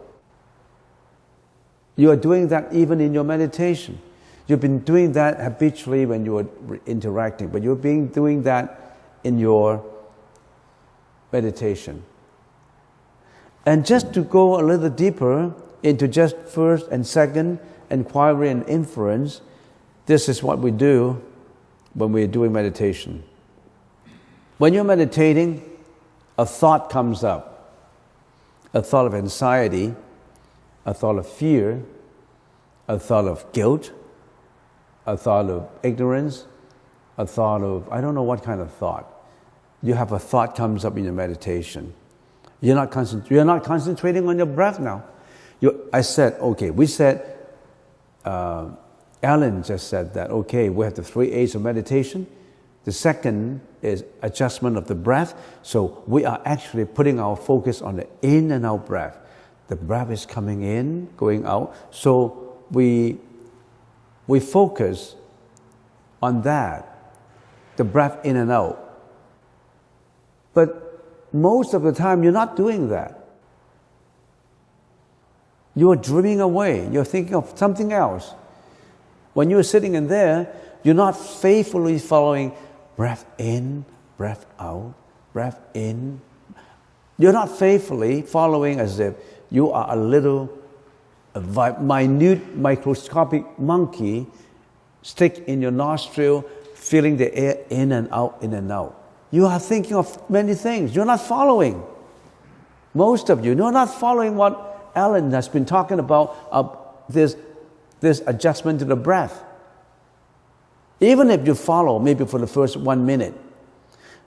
Speaker 1: You are doing that even in your meditation. You've been doing that habitually when you are interacting, but you're doing that in your meditation. And just to go a little deeper into just first and second inquiry and inference, this is what we do when we're doing meditation. When you're meditating, a thought comes up. A thought of anxiety, a thought of fear, a thought of guilt, a thought of ignorance, a thought of, I don't know what kind of thought. You have a thought comes up in your meditation. You're not concentrating on your breath now. Alan just said that, okay, we have the 3 A's of meditation. The second is adjustment of the breath. So we are actually putting our focus on the in and out breath. The breath is coming in, going out. So we focus on that, the breath in and out. But most of the time, you're not doing that. You're dreaming away. You're thinking of something else. When you're sitting in there, you're not faithfully following breath in, breath out, breath in. You're not faithfully following as if you are a little minute microscopic monkey stick in your nostril, feeling the air in and out, in and out. You are thinking of many things. You're not following. Most of you, you're not following what Alan has been talking about, this adjustment to the breath. Even if you follow, maybe for the first 1 minute,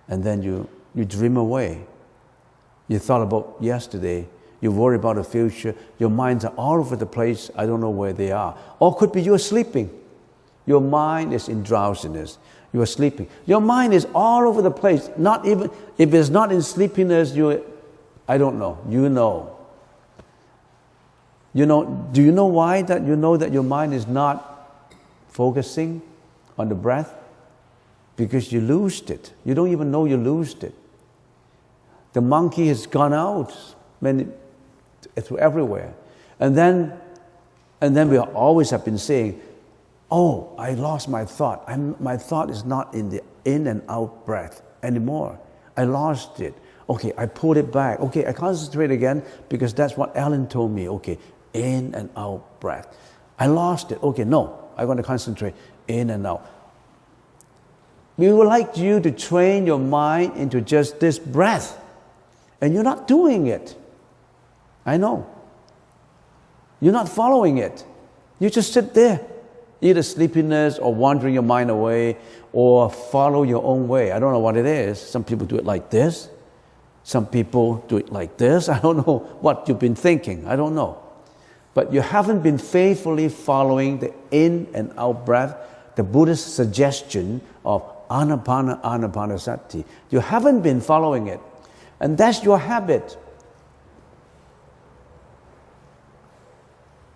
Speaker 1: and then you dream away. You thought about yesterday, you worry about the future, your minds are all over the place, I don't know where they are. Or could be you're sleeping. Your mind is in drowsiness. You are sleeping. Your mind is all over the place. Not even, if it's not in sleepiness, I don't know. You know. Do you know why that you know that your mind is not focusing on the breath? Because you loosed it. You don't even know you loosed it. The monkey has gone out through everywhere. And then we always have been saying, oh, I lost my thought. My thought is not in the in and out breath anymore. I lost it. Okay, I pulled it back. Okay, I concentrate again because that's what Alan told me. Okay, in and out breath. I lost it. Okay, no, I'm going to concentrate in and out. We would like you to train your mind into just this breath. And you're not doing it. I know. You're not following it. You just sit there. Either sleepiness or wandering your mind away or follow your own way. I don't know what it is. Some people do it like this. Some people do it like this. I don't know what you've been thinking. I don't know. But you haven't been faithfully following the in and out breath, the Buddhist suggestion of Anapana Anapanasati. You haven't been following it. And that's your habit.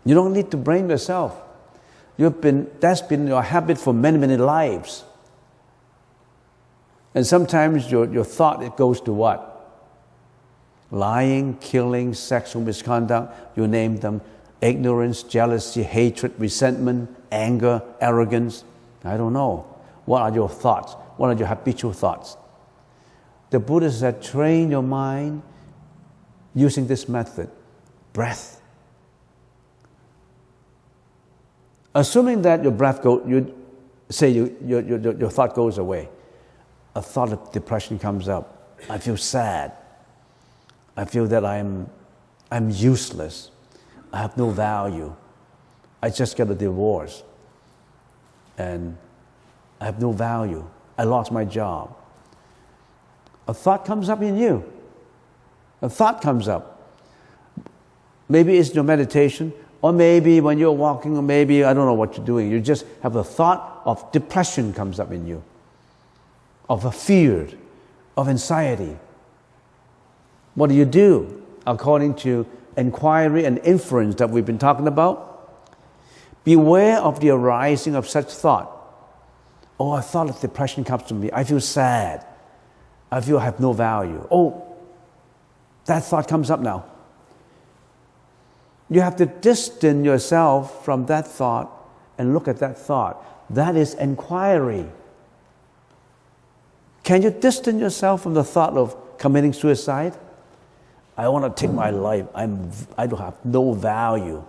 Speaker 1: You don't need to blame yourself. That's been your habit for many, many lives. And sometimes your thought, it goes to what? Lying, killing, sexual misconduct, you name them. Ignorance, jealousy, hatred, resentment, anger, arrogance. I don't know. What are your thoughts? What are your habitual thoughts? The Buddha said, train your mind using this method, breath. Assuming that your breath your thought goes away. A thought of depression comes up. I feel sad. I feel that I'm useless. I have no value. I just got a divorce. And I have no value. I lost my job. A thought comes up in you. A thought comes up. Maybe it's your meditation, or maybe when you're walking, or maybe I don't know what you're doing. You just have a thought of depression comes up in you, of a fear, of anxiety. What do you do according to inquiry and inference that we've been talking about? Beware of the arising of such thought. Oh, a thought of depression comes to me. I feel sad. I feel I have no value. Oh, that thought comes up now. You have to distance yourself from that thought and look at that thought. That is inquiry. Can you distance yourself from the thought of committing suicide? I want to take my life. I don't have no value.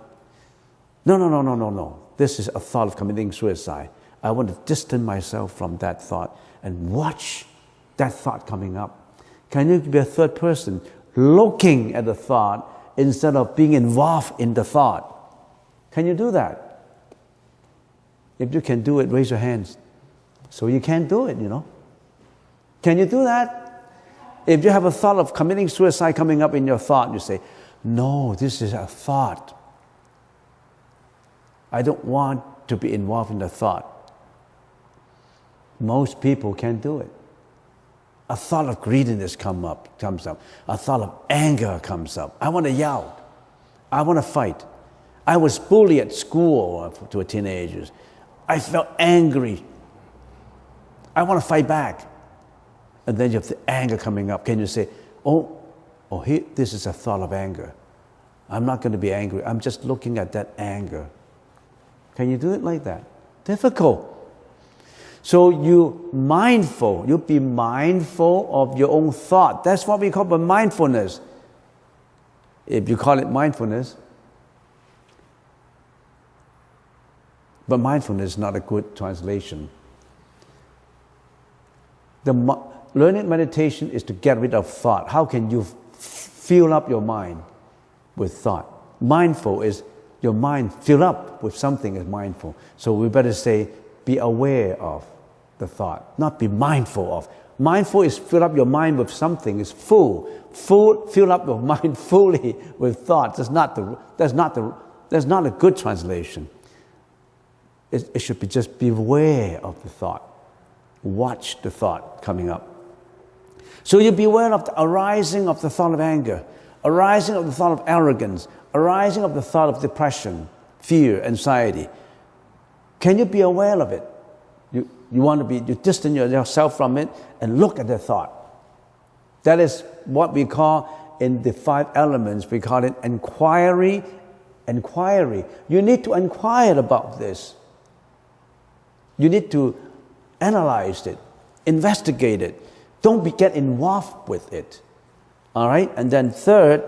Speaker 1: No. This is a thought of committing suicide. I want to distance myself from that thought and watch that thought coming up. Can you be a third person looking at the thought instead of being involved in the thought? Can you do that? If you can do it, raise your hands. So you can't do it, Can you do that? If you have a thought of committing suicide coming up in your thought, you say, no, this is a thought. I don't want to be involved in the thought. Most people can't do it. A thought of greediness comes up. A thought of anger comes up. I want to yell. I want to fight. I was bullied at school to teenagers. I felt angry. I want to fight back. And then you have the anger coming up. Can you say, this is a thought of anger. I'm not going to be angry. I'm just looking at that anger. Can you do it like that? Difficult. So you be mindful of your own thought. That's what we call mindfulness. If you call it mindfulness. But mindfulness is not a good translation. Learning meditation is to get rid of thought. How can you fill up your mind with thought? Mindful is your mind fill up with something is mindful. So we better say, be aware of the thought, not be mindful of. Mindful is fill up your mind with something, is full. Fill up your mind fully with thoughts. That's not a good translation. It should be just be aware of the thought. Watch the thought coming up. So you be aware of the arising of the thought of anger, arising of the thought of arrogance, arising of the thought of depression, fear, anxiety. Can you be aware of it? You distance yourself from it and look at the thought. That is what we call in the 5 elements, we call it inquiry. You need to inquire about this. You need to analyze it, investigate it. Don't get involved with it. All right? And then third,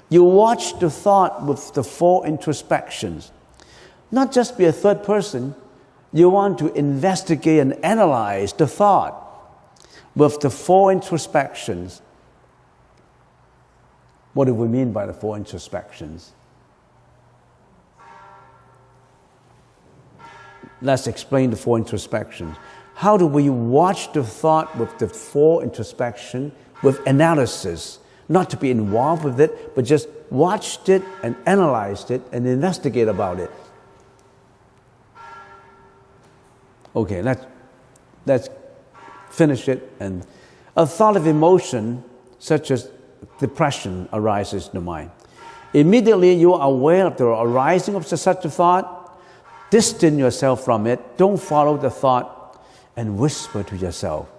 Speaker 1: you watch the thought with the 4 introspections. Not just be a third person. You want to investigate and analyze the thought with the 4 introspections. What do we mean by the 4 introspections? Let's explain the 4 introspections. How do we watch the thought with the 4 introspection, with analysis? Not to be involved with it, but just watched it and analyzed it and investigate about it. Okay, let's finish it. And a thought of emotion, such as depression, arises in the mind. Immediately you are aware of the arising of such a thought. Distance yourself from it. Don't follow the thought and whisper to yourself,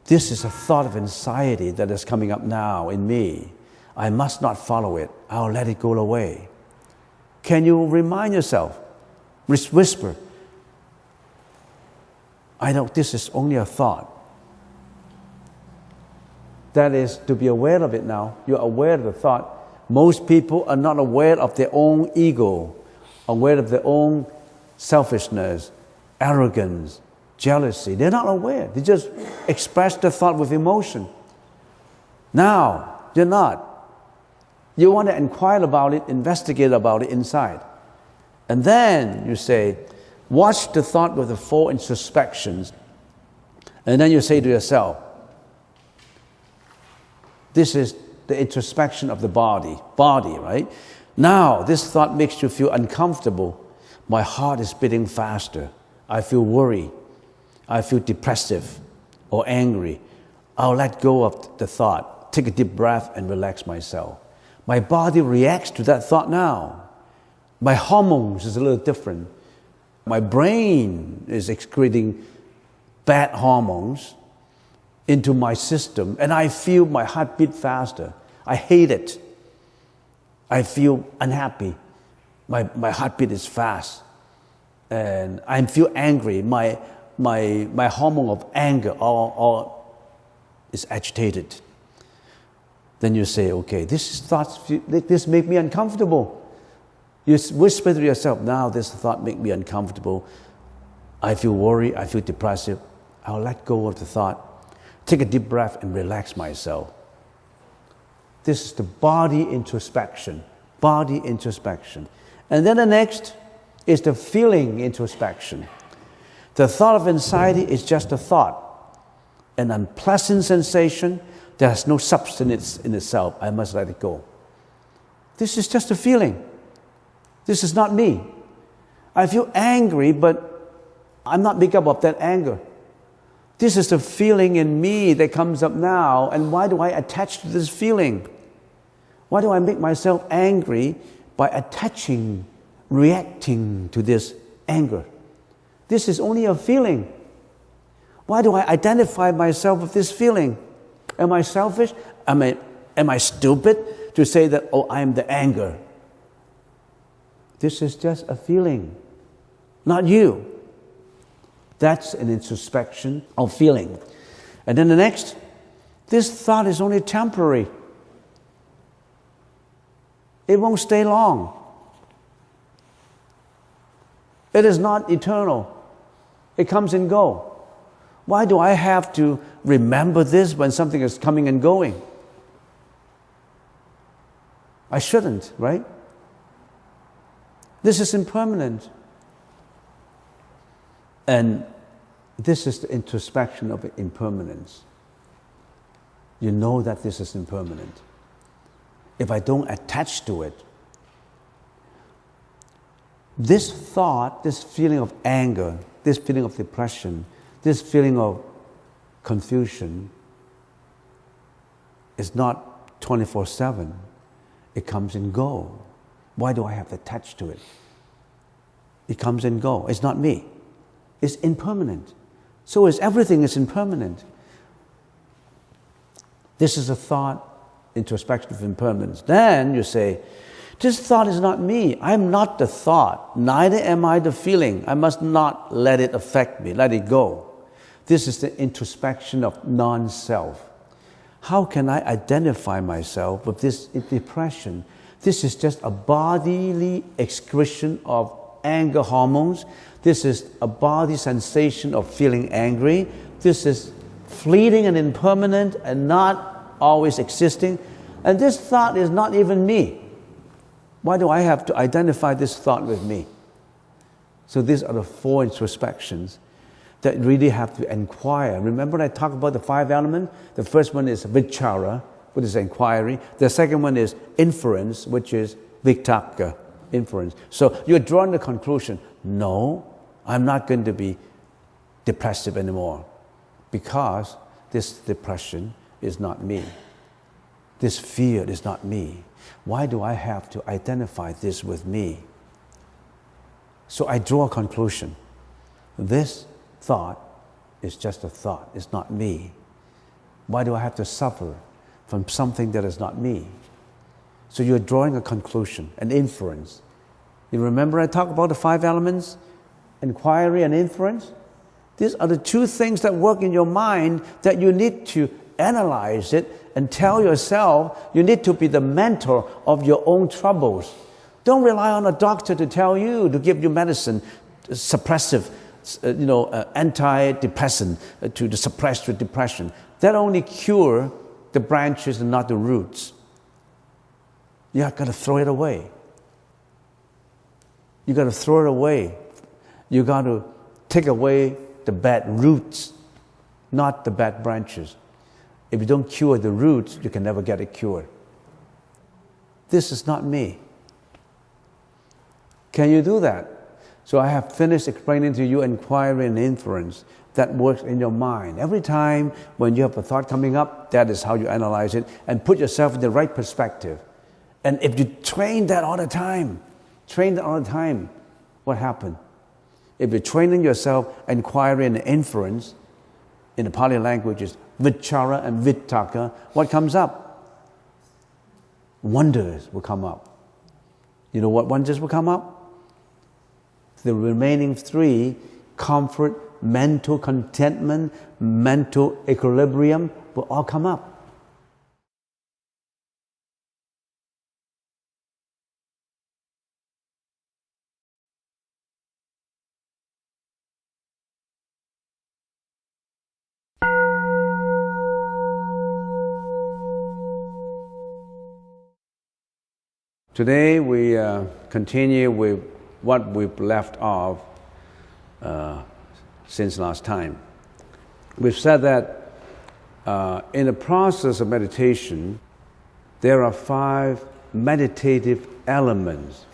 Speaker 1: this is a thought of anxiety that is coming up now in me. I must not follow it. I'll let it go away. Can you remind yourself? Whisper, I know this is only a thought. That is to be aware of it now. You're aware of the thought. Most people are not aware of their own ego, aware of their own selfishness, arrogance, jealousy. They're not aware. They just express the thought with emotion. Now, you're not. You want to inquire about it, investigate about it inside. And then you say, watch the thought with the 4 introspections. And then you say to yourself, this is the introspection of the body, right? Now, this thought makes you feel uncomfortable. My heart is beating faster. I feel worried. I feel depressive or angry. I'll let go of the thought, take a deep breath and relax myself. My body reacts to that thought now. My hormones is a little different. My brain is excreting bad hormones into my system, and I feel my heart beat faster. I hate it. I feel unhappy. My heartbeat is fast, and I feel angry. My hormone of anger all is agitated. Then you say, okay, this make me uncomfortable. You whisper to yourself, now this thought make me uncomfortable. I feel worried, I feel depressive. I'll let go of the thought. Take a deep breath and relax myself. This is the body introspection. Body introspection. And then the next is the feeling introspection. The thought of anxiety is just a thought, an unpleasant sensation that has no substance in itself. I must let it go. This is just a feeling. This is not me. I feel angry, but I'm not made up of that anger. This is the feeling in me that comes up now, and why do I attach to this feeling? Why do I make myself angry by attaching, reacting to this anger? This is only a feeling. Why do I identify myself with this feeling? Am I selfish? Am I stupid to say that, oh, I am the anger? This is just a feeling, not you. That's an introspection of feeling. And then the next, this thought is only temporary. It won't stay long. It is not eternal. It comes and goes. Why do I have to remember this when something is coming and going? I shouldn't, right? This is impermanent. And this is the introspection of impermanence. You know that this is impermanent. If I don't attach to it, this thought, this feeling of anger, this feeling of depression, this feeling of confusion is not 24/7. It comes and goes. Why do I have to attach to it? It comes and goes. It's not me. It's impermanent. So is everything is impermanent. This is a thought, introspection of impermanence. Then you say, this thought is not me. I'm not the thought. Neither am I the feeling. I must not let it affect me. Let it go. This is the introspection of non-self. How can I identify myself with this depression? This is just a bodily excretion of anger hormones. This is a body sensation of feeling angry. This is fleeting and impermanent and not always existing. And this thought is not even me. Why do I have to identify this thought with me? So these are the 4 introspections that really have to inquire. Remember when I talked about the 5 elements? The first one is vichara, which is inquiry. The second one is inference, which is vitakka, inference. So you're drawing the conclusion, no, I'm not going to be depressive anymore because this depression is not me. This fear is not me. Why do I have to identify this with me? So I draw a conclusion. This thought is just a thought. It's not me. Why do I have to suffer from something that is not me? So you're drawing a conclusion, an inference. You remember I talked about the 5 elements? Inquiry and inference? These are the 2 things that work in your mind that you need to analyze it and tell yourself you need to be the mentor of your own troubles. Don't rely on a doctor to tell you, to give you medicine, suppressive, antidepressant to suppress your depression. That only cure the branches and not the roots. You got to throw it away. You got to throw it away. You got to take away the bad roots, not the bad branches. If you don't cure the roots, you can never get it cured. This is not me. Can you do that? So I have finished explaining to you inquiry and inference that works in your mind. Every time when you have a thought coming up, that is how you analyze it and put yourself in the right perspective. And if you train that all the time, what happened? If you're training yourself inquiry and inference, in the Pali language is vichara and vitakka, what comes up? Wonders will come up. You know what wonders will come up? The remaining 3, comfort, mental contentment, mental equilibrium, will all come up. Today we continue with what we've left off since last time. We've said that in the process of meditation, there are 5 meditative elements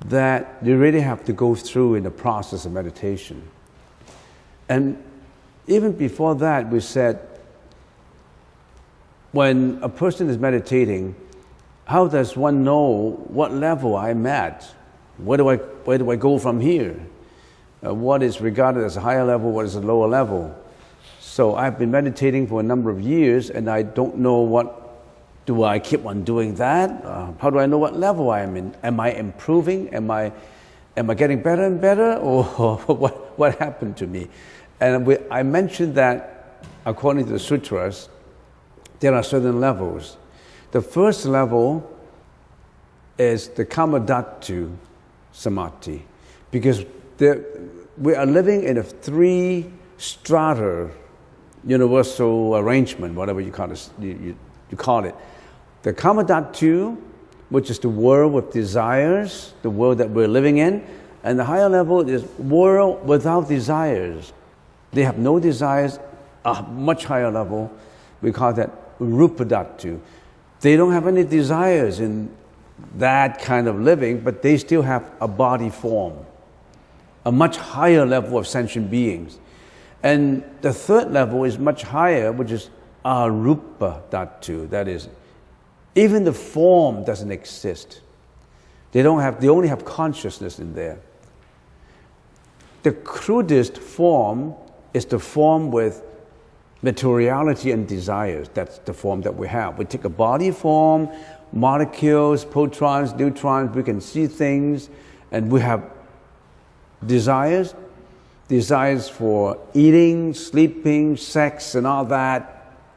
Speaker 1: that you really have to go through in the process of meditation. And even before that, we said, when a person is meditating, how does one know what level I'm at? Where do I go from here? What is regarded as a higher level, what is a lower level? So I've been meditating for a number of years and I don't know do I keep on doing that? How do I know what level I am in? Am I improving? Am I Am I getting better and better, or what happened to me? And I mentioned that according to the sutras, there are certain levels. The first level is the Kamadhatu Samadhi, because we are living in a 3-strata universal arrangement, whatever you call it. You call it. The Kamadhatu, which is the world with desires, the world that we're living in, and the higher level is world without desires. They have no desires, a much higher level. We call that Rupadhatu. They don't have any desires in that kind of living, but they still have a body form, a much higher level of sentient beings. And the third level is much higher, which is Arupadhatu. That is, even the form doesn't exist. They only have consciousness in there. The crudest form is the form with materiality and desires. That's the form that we have. We take a body form, molecules, protons, neutrons, we can see things, and we have desires for eating, sleeping, sex, and all that.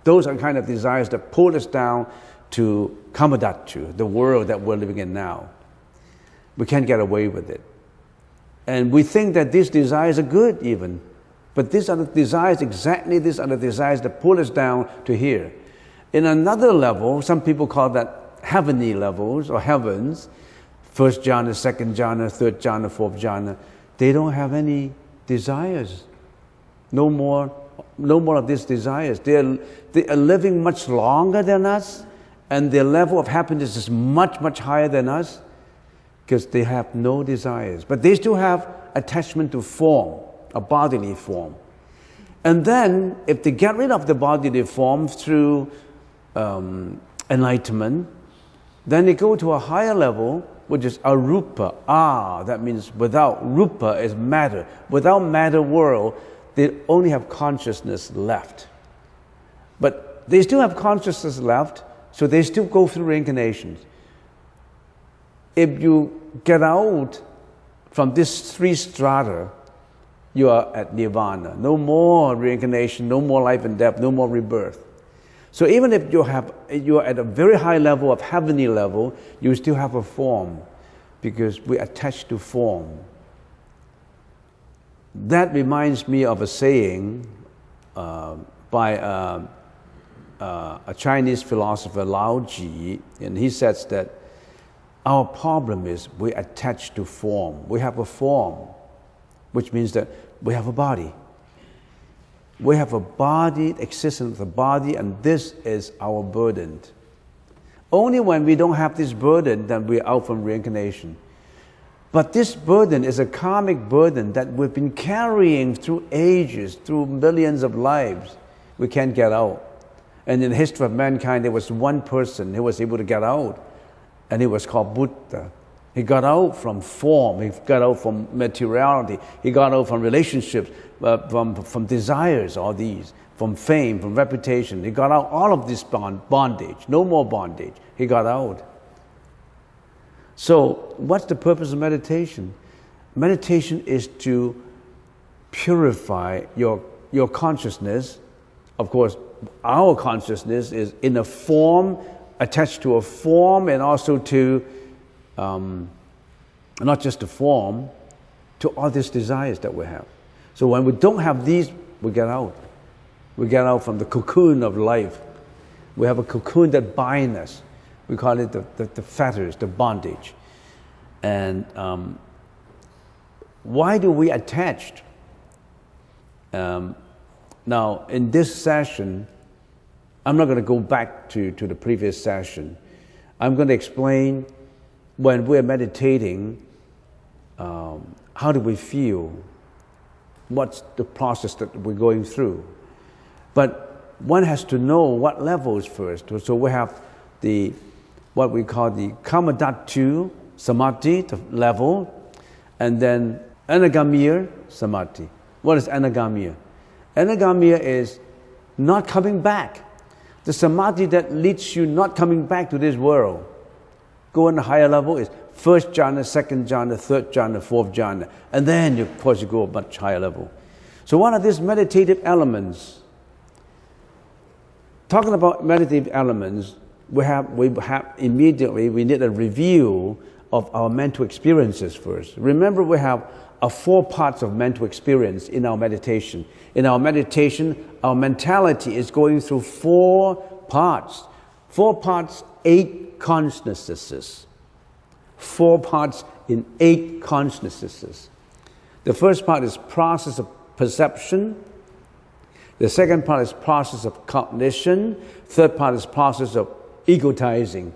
Speaker 1: Those are kind of desires that pull us down to Kamadhatu, the world that we're living in now. We can't get away with it. And we think that these desires are good even. But these are the desires, these are the desires that pull us down to here. In another level, some people call that heavenly levels or heavens, 1st jhana, 2nd jhana, 3rd jhana, 4th jhana. They don't have any desires. No more of these desires. They are living much longer than us, and their level of happiness is much, much higher than us because they have no desires. But they still have attachment to form, a bodily form. And then, if they get rid of the bodily form through enlightenment, then they go to a higher level, which is arupa. That means without. Rupa is matter. Without matter world, they only have consciousness left. But they still have consciousness left, so they still go through reincarnations. If you get out from this 3 strata, you are at nirvana. No more reincarnation, no more life and death, no more rebirth. So even if you are at a very high level of heavenly level, you still have a form, because we attach to form. That reminds me of a saying by a Chinese philosopher, Lao Ji, and he says that our problem is we attach to form. We have a form, which means that we have a body. We have a body, existence of the body, and this is our burden. Only when we don't have this burden that we're out from reincarnation. But this burden is a karmic burden that we've been carrying through ages, through millions of lives. We can't get out. And in the history of mankind, there was one person who was able to get out, and he was called Buddha. He got out from form, he got out from materiality, he got out from relationships, from desires, all these, from fame, from reputation. He got out all of this bondage, no more bondage. He got out. So, what's the purpose of meditation? Meditation is to purify your consciousness. Of course, our consciousness is in a form, attached to a form, and also to not just the form, to all these desires that we have. So when we don't have these, we get out. We get out from the cocoon of life. We have a cocoon that binds us. We call it the fetters, the bondage. And why do we attach? Now, in this session, I'm not going to go back to the previous session. I'm going to explain when we're meditating, how do we feel? What's the process that we're going through? But one has to know what levels first. So we have what we call the Kamadhatu Samadhi, the level, and then Anagamya Samadhi. What is Anagamya? Anagamya is not coming back. The Samadhi that leads you not coming back to this world. Go on the higher level is first jhana, second jhana, third jhana, fourth jhana. And then, of course, you go a much higher level. So one of these meditative elements, talking about meditative elements, we need a review of our mental experiences first. Remember, we have 4 parts of mental experience in our meditation. In our meditation, our mentality is going through 4 parts. 4 parts, 8 consciousnesses. 4 parts in 8 consciousnesses. The first part is process of perception. The second part is process of cognition. Third part is process of egotizing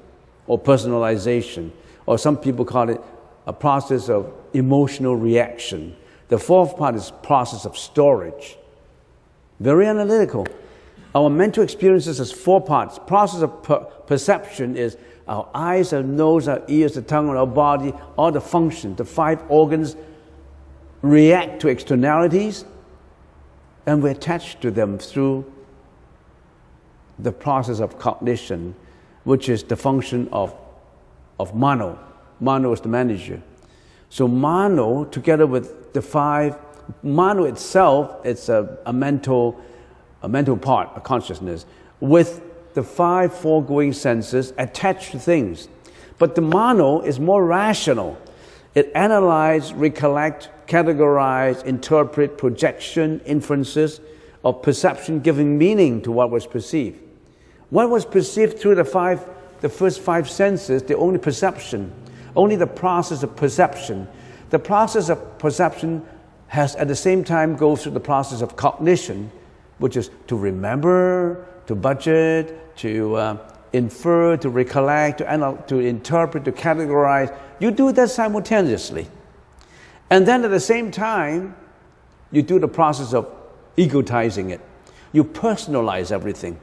Speaker 1: or personalization. Or some people call it a process of emotional reaction. The fourth part is process of storage. Very analytical. Our mental experiences has 4 parts. Process of perception is our eyes, our nose, our ears, the tongue, our body, all the functions, the 5 organs react to externalities, and we attach to them through the process of cognition, which is the function of mano. Mano is the manager. So mano, together with the 5, mano itself, it's a mental part, a consciousness, with the 5 foregoing senses attached to things. But the mano is more rational. It analyzes, recollect, categorize, interpret, projection, inferences of perception, giving meaning to what was perceived. What was perceived through the first 5 senses, the only perception, only the process of perception. The process of perception has at the same time goes through the process of cognition, which is to remember, to budget, to infer, to recollect, to interpret, to categorize. You do that simultaneously. And then at the same time, you do the process of egotizing it. You personalize everything.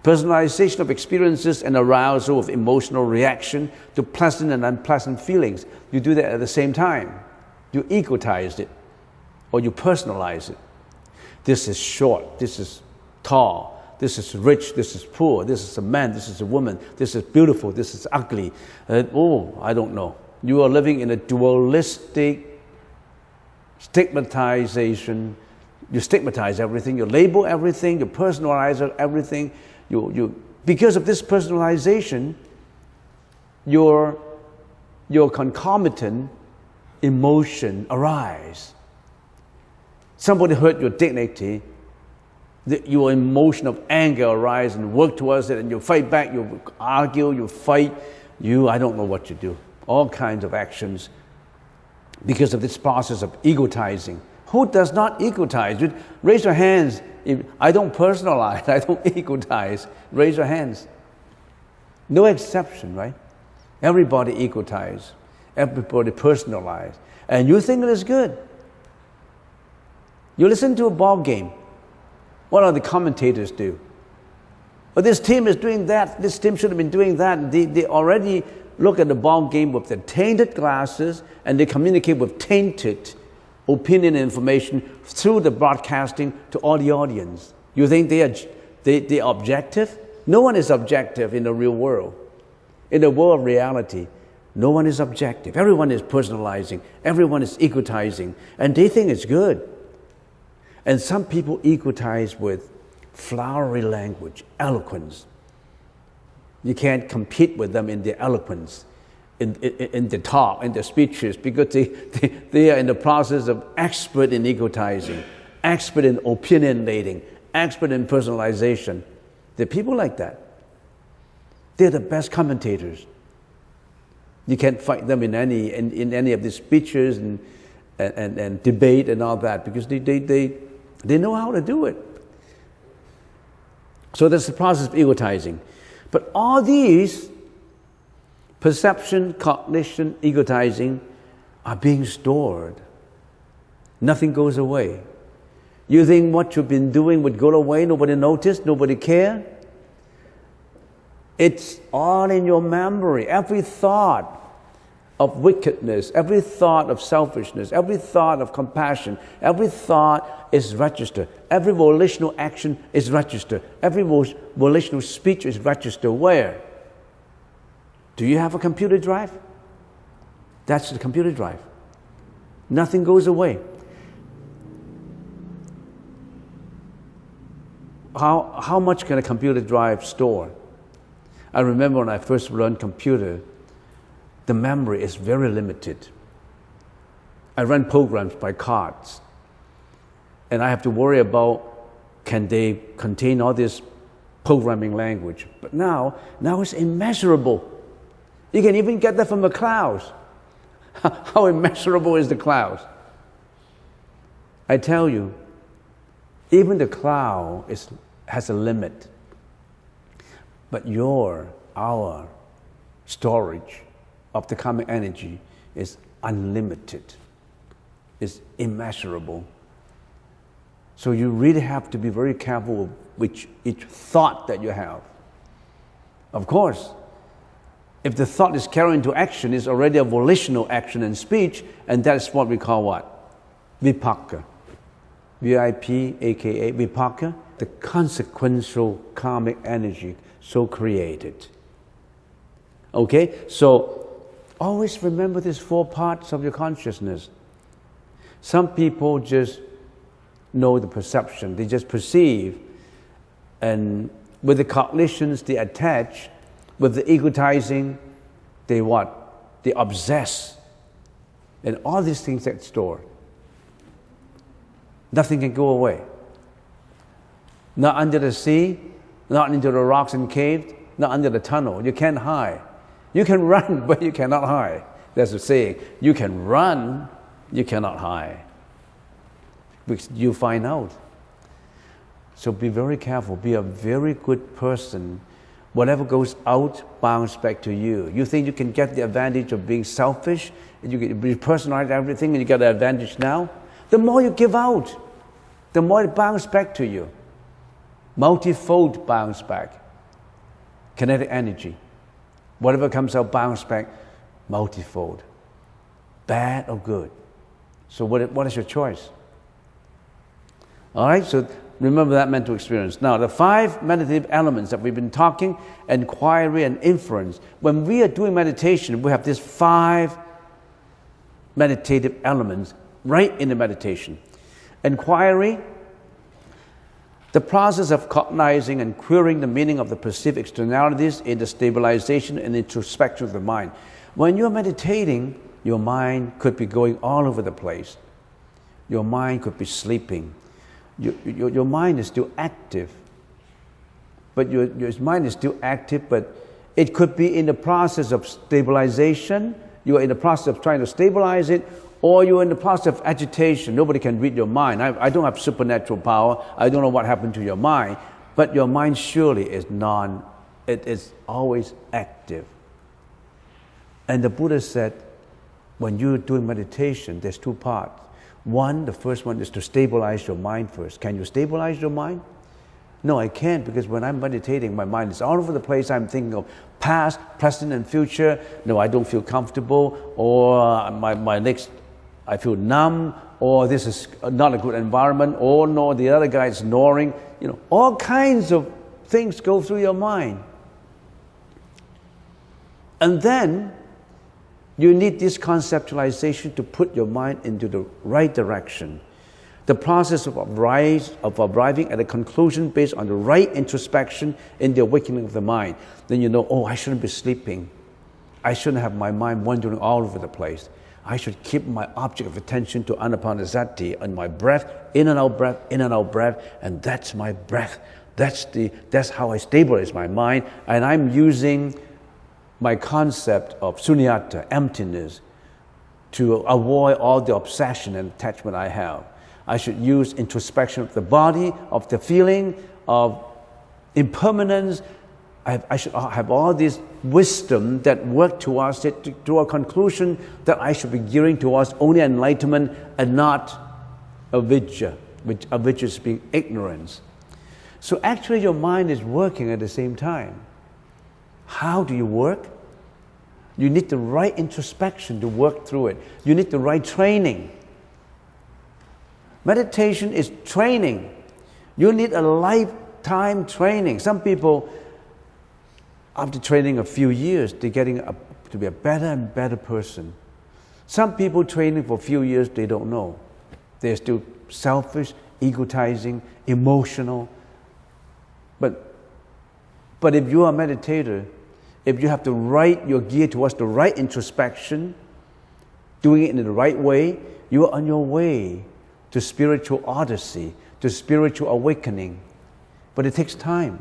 Speaker 1: Personalization of experiences and arousal of emotional reaction to pleasant and unpleasant feelings. You do that at the same time. You egotize it, or you personalize it. This is short, this is tall, this is rich, this is poor, this is a man, this is a woman, this is beautiful, this is ugly. I don't know. You are living in a dualistic stigmatization. You stigmatize everything, you label everything, you personalize everything. Because of this personalization, your concomitant emotion arise. Somebody hurt your dignity, your emotion of anger arise and work towards it, and you fight back, you argue, you fight, I don't know what you do. All kinds of actions because of this process of egotizing. Who does not egotize? Raise your hands. I don't personalize, I don't egotize. Raise your hands. No exception, right? Everybody egotize. Everybody personalize. And you think it is good. You listen to a ball game. What do the commentators do? Well, this team is doing that. This team should have been doing that. They already look at the ball game with their tainted glasses, and they communicate with tainted opinion and information through the broadcasting to all the audience. You think they are objective? No one is objective in the real world. In the world of reality, no one is objective. Everyone is personalizing. Everyone is egotizing. And they think it's good. And some people egotize with flowery language, eloquence. You can't compete with them in their eloquence, in the talk, in their speeches, because they are in the process of expert in egotizing, expert in opinionating, expert in personalization. There are people like that. They're the best commentators. You can't fight them in any of these speeches and debate and all that, because they know how to do it. So that's the process of egotizing. But all these, perception, cognition, egotizing, are being stored. Nothing goes away. You think what you've been doing would go away, nobody noticed, nobody care? It's all in your memory. Every thought of wickedness, every thought of selfishness, every thought of compassion, every thought is registered. Every volitional action is registered. Every volitional speech is registered. Where? Do you have a computer drive? That's the computer drive. Nothing goes away. How much can a computer drive store? I remember when I first learned computer, the memory is very limited. I run programs by cards, and I have to worry about can they contain all this programming language. But now it's immeasurable. You can even get that from the clouds. How immeasurable is the clouds? I tell you, even the cloud has a limit. But our storage of the karmic energy is unlimited. It's immeasurable. So you really have to be very careful with each thought that you have. Of course, if the thought is carried into action, it's already a volitional action and speech, and that's what we call what? Vipaka. V-I-P-A-K-A, Vipaka, the consequential karmic energy so created. Okay, so always remember these 4 parts of your consciousness. Some people just know the perception, they just perceive, and with the cognitions they attach, with the egotizing, they what? They obsess. And all these things that store. Nothing can go away. Not under the sea, not into the rocks and caves, not under the tunnel. You can't hide. You can run, but you cannot hide. That's the saying. You can run, you cannot hide. Because you find out. So be very careful. Be a very good person. Whatever goes out, bounce back to you. You think you can get the advantage of being selfish, and you can personalize everything, and you get the advantage now? The more you give out, the more it bounces back to you. Multifold bounce back. Kinetic energy. Whatever comes out, bounce back, multifold. Bad or good. So what is your choice? All right, so remember that mental experience. Now, the 5 meditative elements that we've been talking, inquiry and inference. When we are doing meditation, we have these 5 meditative elements right in the meditation. Inquiry, the process of cognizing and querying the meaning of the perceived externalities in the stabilization and introspection of the mind. When you're meditating, your mind could be going all over the place. Your mind could be sleeping. Your mind is still active. But your mind is still active, but it could be in the process of stabilization. You are in the process of trying to stabilize it, or you're in the process of agitation. Nobody can read your mind. I don't have supernatural power. I don't know what happened to your mind. But your mind surely is it is always active. And the Buddha said, when you're doing meditation, there's 2 parts. One, the first one is to stabilize your mind first. Can you stabilize your mind? No, I can't, because when I'm meditating, my mind is all over the place. I'm thinking of past, present, and future. No, I don't feel comfortable, or my legs, I feel numb, or this is not a good environment, or no, the other guy is snoring. You know, all kinds of things go through your mind. And then you need this conceptualization to put your mind into the right direction. The process of arriving at a conclusion based on the right introspection in the awakening of the mind. Then you know, oh, I shouldn't be sleeping. I shouldn't have my mind wandering all over the place. I should keep my object of attention to anapanasati and my breath, in and out breath, in and out breath, and that's my breath. That's how I stabilize my mind. And I'm using my concept of sunyata, emptiness, to avoid all the obsession and attachment I have. I should use introspection of the body, of the feeling, of impermanence. I should have all this wisdom that work towards it, to a conclusion that I should be gearing towards only enlightenment and not avidya, which avidya is being ignorance. So actually your mind is working at the same time. How do you work? You need the right introspection to work through it. You need the right training. Meditation is training. You need a lifetime training. Some people after training a few years, they're getting to be a better and better person. Some people training for a few years, they don't know. They're still selfish, egotizing, emotional. But if you are a meditator, if you have the right, your gear towards the right introspection, doing it in the right way, you are on your way to spiritual odyssey, to spiritual awakening. But it takes time.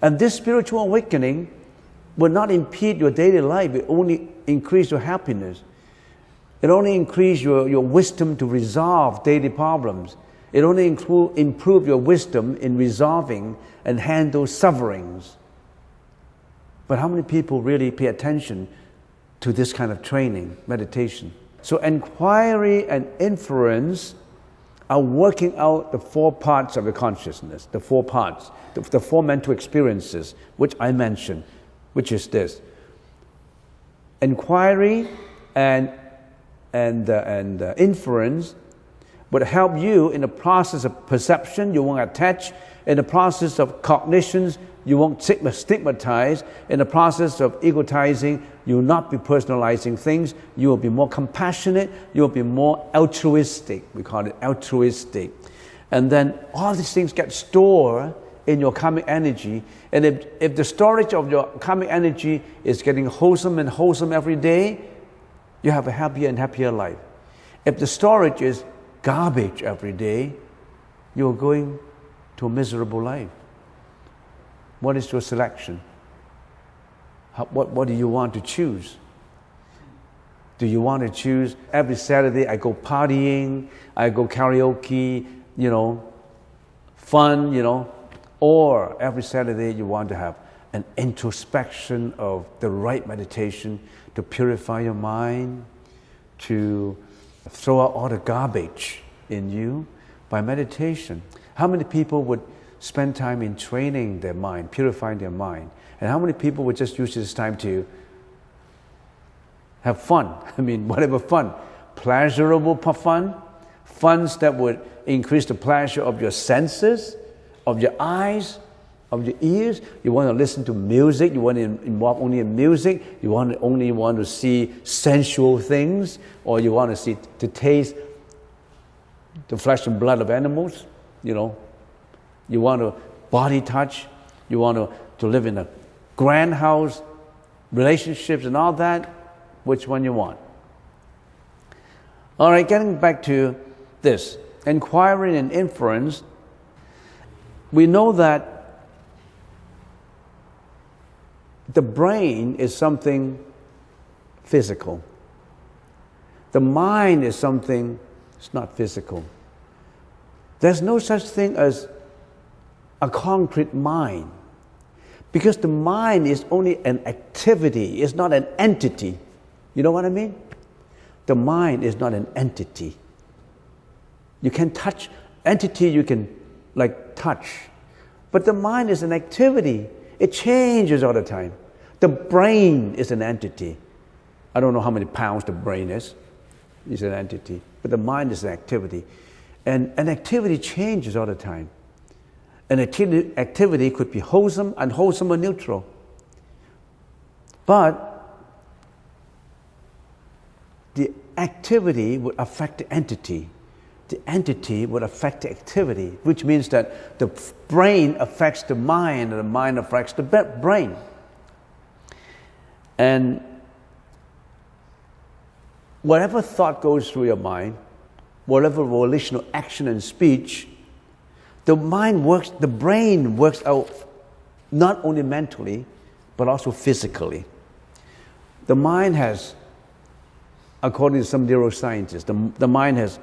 Speaker 1: And this spiritual awakening will not impede your daily life. It only increase your happiness. It only increase your wisdom to resolve daily problems. It only improve your wisdom in resolving and handle sufferings. But how many people really pay attention to this kind of training, meditation? So inquiry and inference are working out the 4 parts of the consciousness, the 4 parts, the 4 mental experiences, which I mentioned, which is this. Inquiry and inference would help you in the process of perception. You won't attach. In the process of cognitions, you won't stigmatize. In the process of egotizing, you will not be personalizing things. You will be more compassionate. You will be more altruistic. We call it altruistic. And then all these things get stored in your karmic energy. And if the storage of your karmic energy is getting wholesome and wholesome every day, you have a happier and happier life. If the storage is garbage every day, you're going to a miserable life. What is your selection? What do you want to choose? Do you want to choose every Saturday I go partying, I go karaoke, fun, or every Saturday you want to have an introspection of the right meditation to purify your mind, to throw out all the garbage in you by meditation? How many people would spend time in training their mind, purifying their mind? And how many people would just use this time to have fun? Whatever fun. Pleasurable fun. Funs that would increase the pleasure of your senses, of your eyes, of your ears. You want to listen to music. You want to involve only in music. You only want to see sensual things. Or you want to taste the flesh and blood of animals. You want to body touch. You want to live in a grand house, relationships and all that. Which one you want? All right, getting back to this. Inquiry and inference. We know that the brain is something physical. The mind is something it's not physical. There's no such thing as a concrete mind, because the mind is only an activity, it's not an entity. You know what I mean? The mind is not an entity. You can touch entity, you can touch, but the mind is an activity. It changes all the time. The brain is an entity. I don't know how many pounds the brain is. It's an entity, but the mind is an activity, and an activity changes all the time. An activity could be wholesome, unwholesome, or neutral. But the activity would affect the entity. The entity would affect the activity, which means that the brain affects the mind, and the mind affects the brain. And whatever thought goes through your mind, whatever volitional action and speech, the brain works out not only mentally, but also physically. The mind has, according to some neuroscientists, the mind has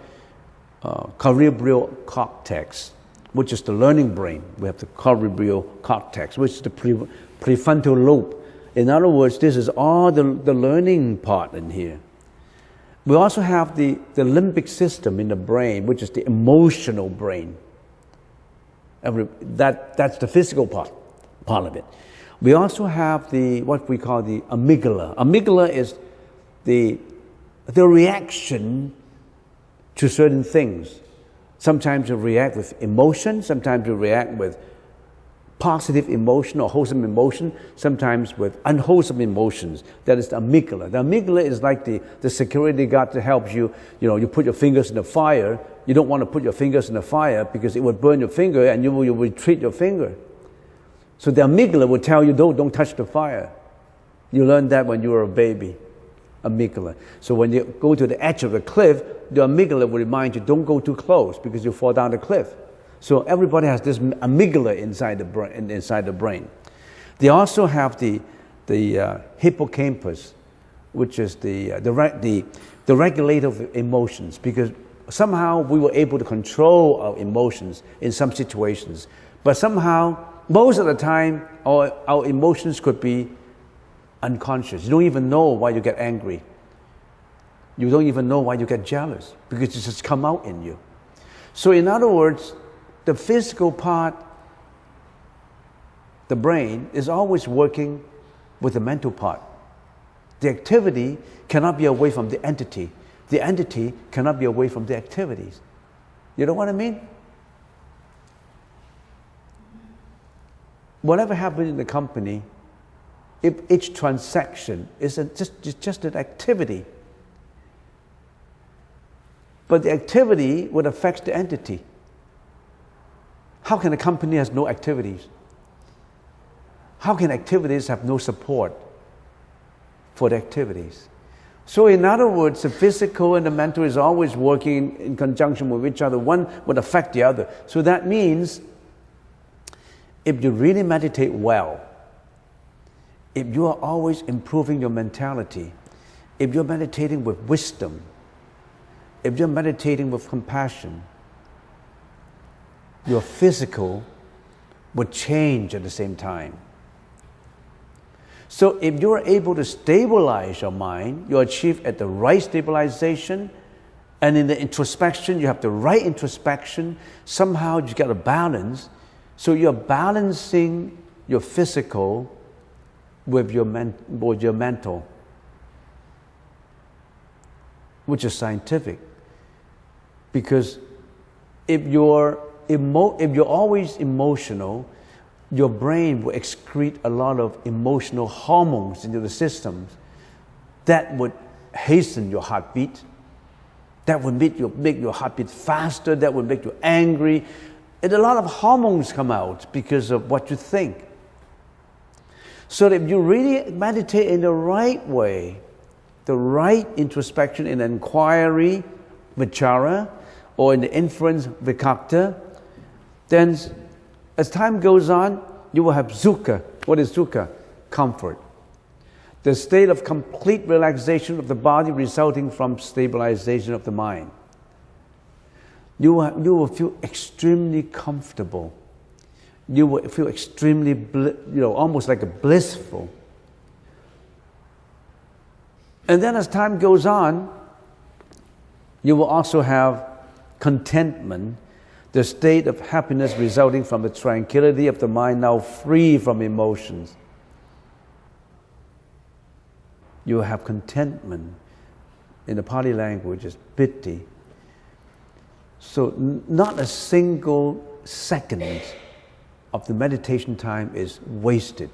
Speaker 1: cerebral cortex, which is the learning brain. We have the cerebral cortex, which is the prefrontal lobe. In other words, this is all the learning part in here. We also have the limbic system in the brain, which is the emotional brain. That's the physical part of it. We also have what we call the amygdala. Amygdala is the reaction to certain things. Sometimes you react with emotion, sometimes you react with positive emotion or wholesome emotion, sometimes with unwholesome emotions. That is the amygdala. The amygdala is like the security guard that helps you. You know, you put your fingers in the fire. You don't want to put your fingers in the fire because it would burn your finger and you will retreat your finger. So the amygdala will tell you, don't touch the fire. You learned that when you were a baby, amygdala. So when you go to the edge of the cliff, the amygdala will remind you, don't go too close because you fall down the cliff. So everybody has this amygdala inside the brain. They also have the hippocampus, which is the regulator of emotions, because somehow we were able to control our emotions in some situations. But somehow, most of the time, our emotions could be unconscious. You don't even know why you get angry. You don't even know why you get jealous, because it just come out in you. So in other words, the physical part, the brain, is always working with the mental part. The activity cannot be away from the entity. The entity cannot be away from the activities. You know what I mean? Whatever happens in the company, if each transaction is just an activity, but the activity would affect the entity. How can a company have no activities? How can activities have no support for the activities? So in other words, the physical and the mental is always working in conjunction with each other. One would affect the other. So that means if you really meditate well, if you are always improving your mentality, if you're meditating with wisdom, if you're meditating with compassion, your physical would change at the same time. So if you're able to stabilize your mind, you achieve at the right stabilization, and in the introspection, you have the right introspection, somehow you get a balance. So you're balancing your physical with your mental, which is scientific. Because if you're always emotional, your brain will excrete a lot of emotional hormones into the system that would hasten your heartbeat, that would make your heartbeat faster, that would make you angry. And a lot of hormones come out because of what you think. So that if you really meditate in the right way, the right introspection and inquiry, vichara, or in the inference, vikakta, then as time goes on, you will have sukha. What is sukha? Comfort. The state of complete relaxation of the body resulting from stabilization of the mind. You will feel extremely comfortable. You will feel extremely, almost like a blissful. And then as time goes on, you will also have contentment, the state of happiness resulting from the tranquility of the mind now free from emotions. You will have contentment. In the Pali language, is piti. So not a single second of the meditation time is wasted.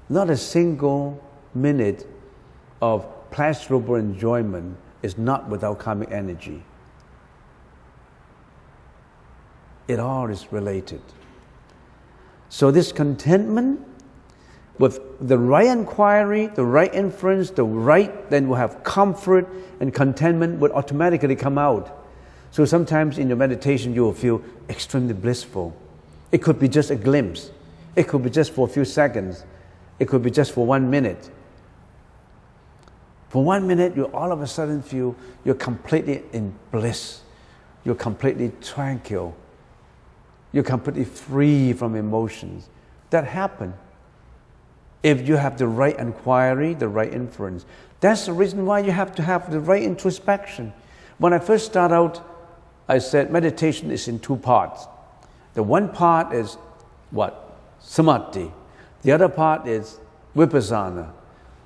Speaker 1: Not a single minute of pleasurable enjoyment is not without karmic energy. It all is related. So this contentment with the right inquiry, the right inference, then we'll have comfort, and contentment would automatically come out. So sometimes in your meditation you will feel extremely blissful. It could be just a glimpse. It could be just for a few seconds. It could be just for 1 minute. For 1 minute, you all of a sudden feel you're completely in bliss. You're completely tranquil. You're completely free from emotions. That happens if you have the right inquiry, the right inference. That's the reason why you have to have the right introspection. When I first started out, I said meditation is in 2 parts. The one part is what? Samadhi. The other part is vipassana.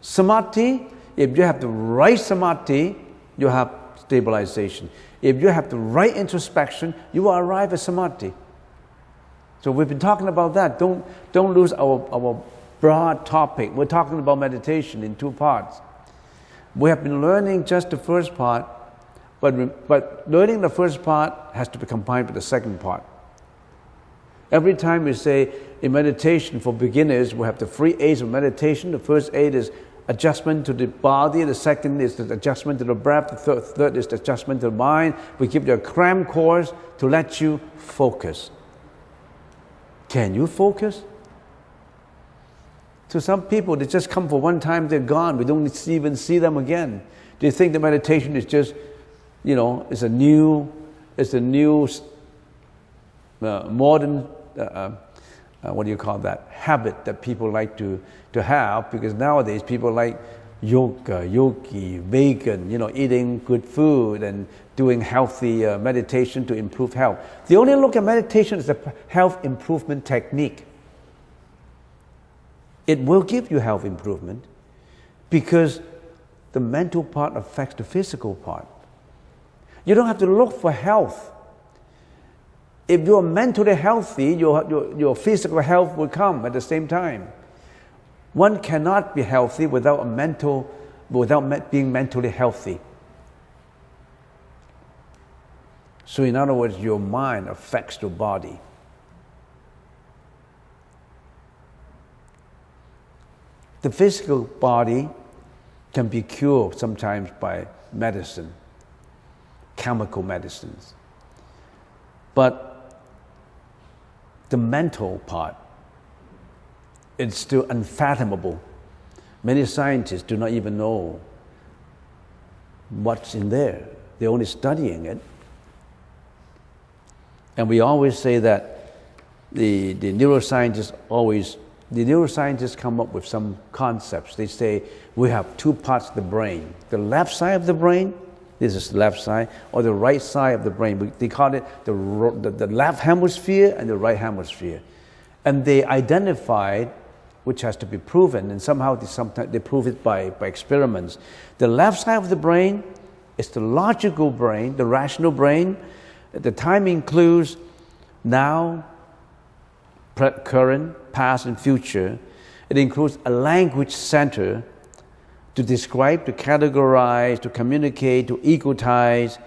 Speaker 1: Samadhi, if you have the right samadhi, you have stabilization. If you have the right introspection, you will arrive at samadhi. So we've been talking about that. Don't lose our broad topic. We're talking about meditation in 2 parts. We have been learning just the first part, but learning the first part has to be combined with the second part. Every time we say in meditation for beginners, we have the 3 aids of meditation. The first aid is adjustment to the body. The second is the adjustment to the breath. The third is the adjustment to the mind. We give you a cram course to let you focus. Can you focus? So some people, they just come for one time, they're gone. We don't even see them again. They think the meditation is just, it's a new modern, habit that people like to have, because nowadays people like yoga, yogi, vegan, eating good food and doing healthy meditation to improve health. They only look at meditation as a health improvement technique. It will give you health improvement because the mental part affects the physical part. You don't have to look for health. If you're mentally healthy, your physical health will come at the same time. One cannot be healthy without being mentally healthy. So in other words, your mind affects your body. The physical body can be cured sometimes by medicine, chemical medicines. But the mental part, it's still unfathomable. Many scientists do not even know what's in there. They're only studying it. And we always say that the neuroscientists come up with some concepts. They say we have 2 parts of the brain. The left side of the brain, this is the left side, or the right side of the brain. They call it the left hemisphere and the right hemisphere. And they identified, which has to be proven, and somehow they prove it by experiments. The left side of the brain is the logical brain, the rational brain. The time includes now, current, past, and future. It includes a language center to describe, to categorize, to communicate, to egotize,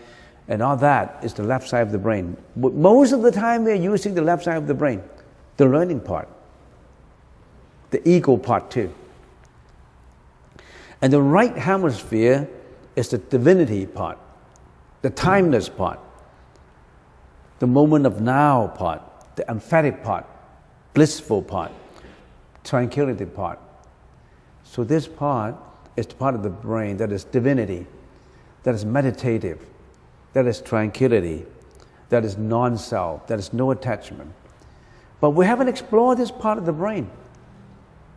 Speaker 1: and all that is the left side of the brain. But most of the time we're using the left side of the brain, the learning part, the ego part too. And the right hemisphere is the divinity part, the timeless part, the moment of now part, the emphatic part, blissful part, tranquility part. So this part is the part of the brain that is divinity, that is meditative, that is tranquility, that is non-self, that is no attachment. But we haven't explored this part of the brain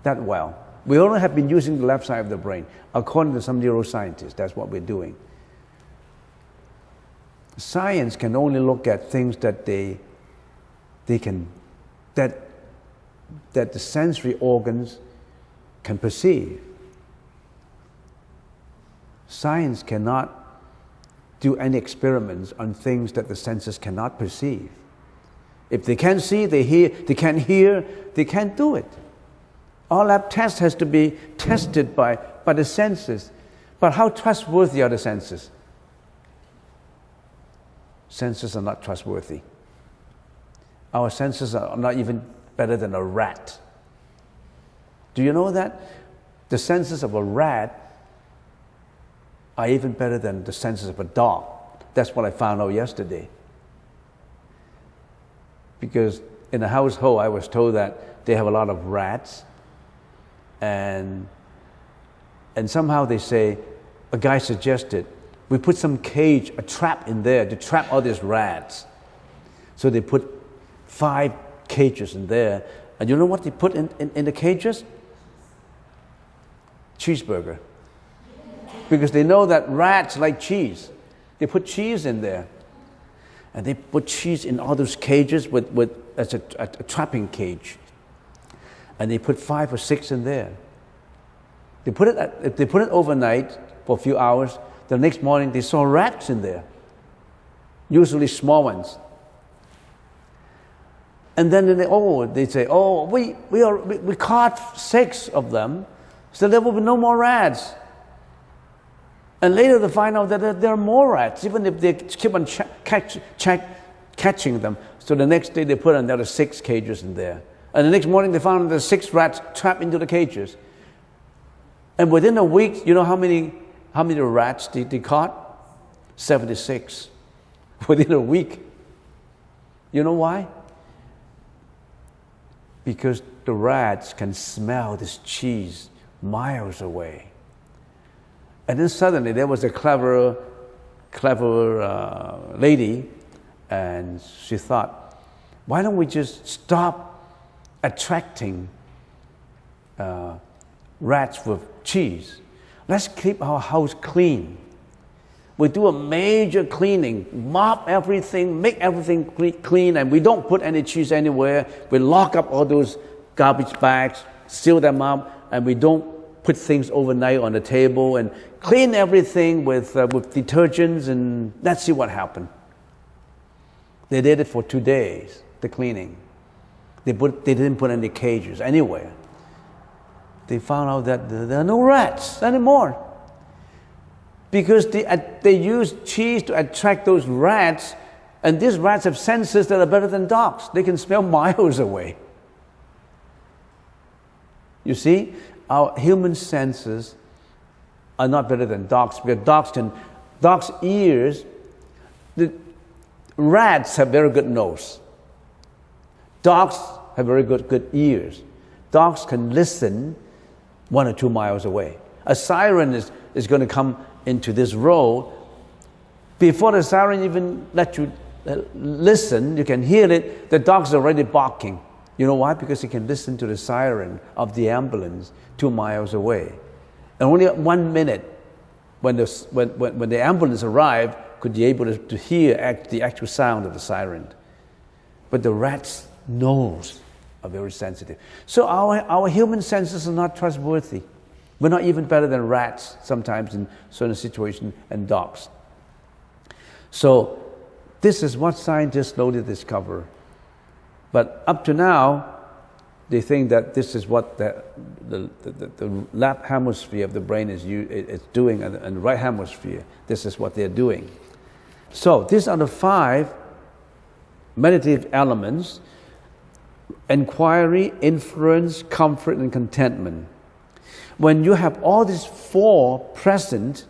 Speaker 1: that well. We only have been using the left side of the brain. According to some neuroscientists, that's what we're doing. Science can only look at things that that the sensory organs can perceive. Science cannot do any experiments on things that the senses cannot perceive. If they can't see, they can't hear, they can't do it. All lab tests has to be tested by the senses. But how trustworthy are the senses? Senses are not trustworthy. Our senses are not even better than a rat. Do you know that? The senses of a rat are even better than the senses of a dog. That's what I found out yesterday. Because in the household, I was told that they have a lot of rats, and somehow they say, a guy suggested, we put some cage, a trap in there to trap all these rats. So they put 5 cages in there. And you know what they put in the cages? Cheeseburger. Because they know that rats like cheese. They put cheese in there. And they put cheese in all those cages as a trapping cage. And they put 5 or 6 in there. If they put it overnight for a few hours, the next morning they saw rats in there. Usually small ones. And then they say, we caught 6 of them, so there will be no more rats. And later they find out that there are more rats, even if they keep on catching them. So the next day they put another 6 cages in there. And the next morning they found the 6 rats trapped into the cages. And within a week, you know how many rats they caught? 76. Within a week. You know why? Because the rats can smell this cheese miles away. And then suddenly there was a clever lady, and she thought, why don't we just stop attracting rats with cheese? Let's keep our house clean. We do a major cleaning, mop everything, make everything clean, and we don't put any cheese anywhere. We lock up all those garbage bags, seal them up, and we don't put things overnight on the table, and clean everything with detergents, and let's see what happened. They did it for 2 days, the cleaning. They didn't put any cages anywhere. They found out that there are no rats anymore. Because they use cheese to attract those rats, and these rats have senses that are better than dogs. They can smell miles away. You see, our human senses are not better than dogs, because dogs' ears, the rats have very good nose. Dogs have very good ears. Dogs can listen 1 or 2 miles away. A siren is going to come into this road. Before the siren even let you listen, you can hear it, the dog's already barking. You know why? Because he can listen to the siren of the ambulance 2 miles away. And only 1 minute when the ambulance arrived could be able to hear the actual sound of the siren. But the rat's nose are very sensitive. So our human senses are not trustworthy. We're not even better than rats sometimes in certain situations, and dogs. So this is what scientists slowly discover. But up to now, they think that this is what the left hemisphere of the brain is doing, and the right hemisphere, this is what they're doing. So these are the 5 meditative elements: inquiry, inference, comfort, and contentment. When you have all these 4 present,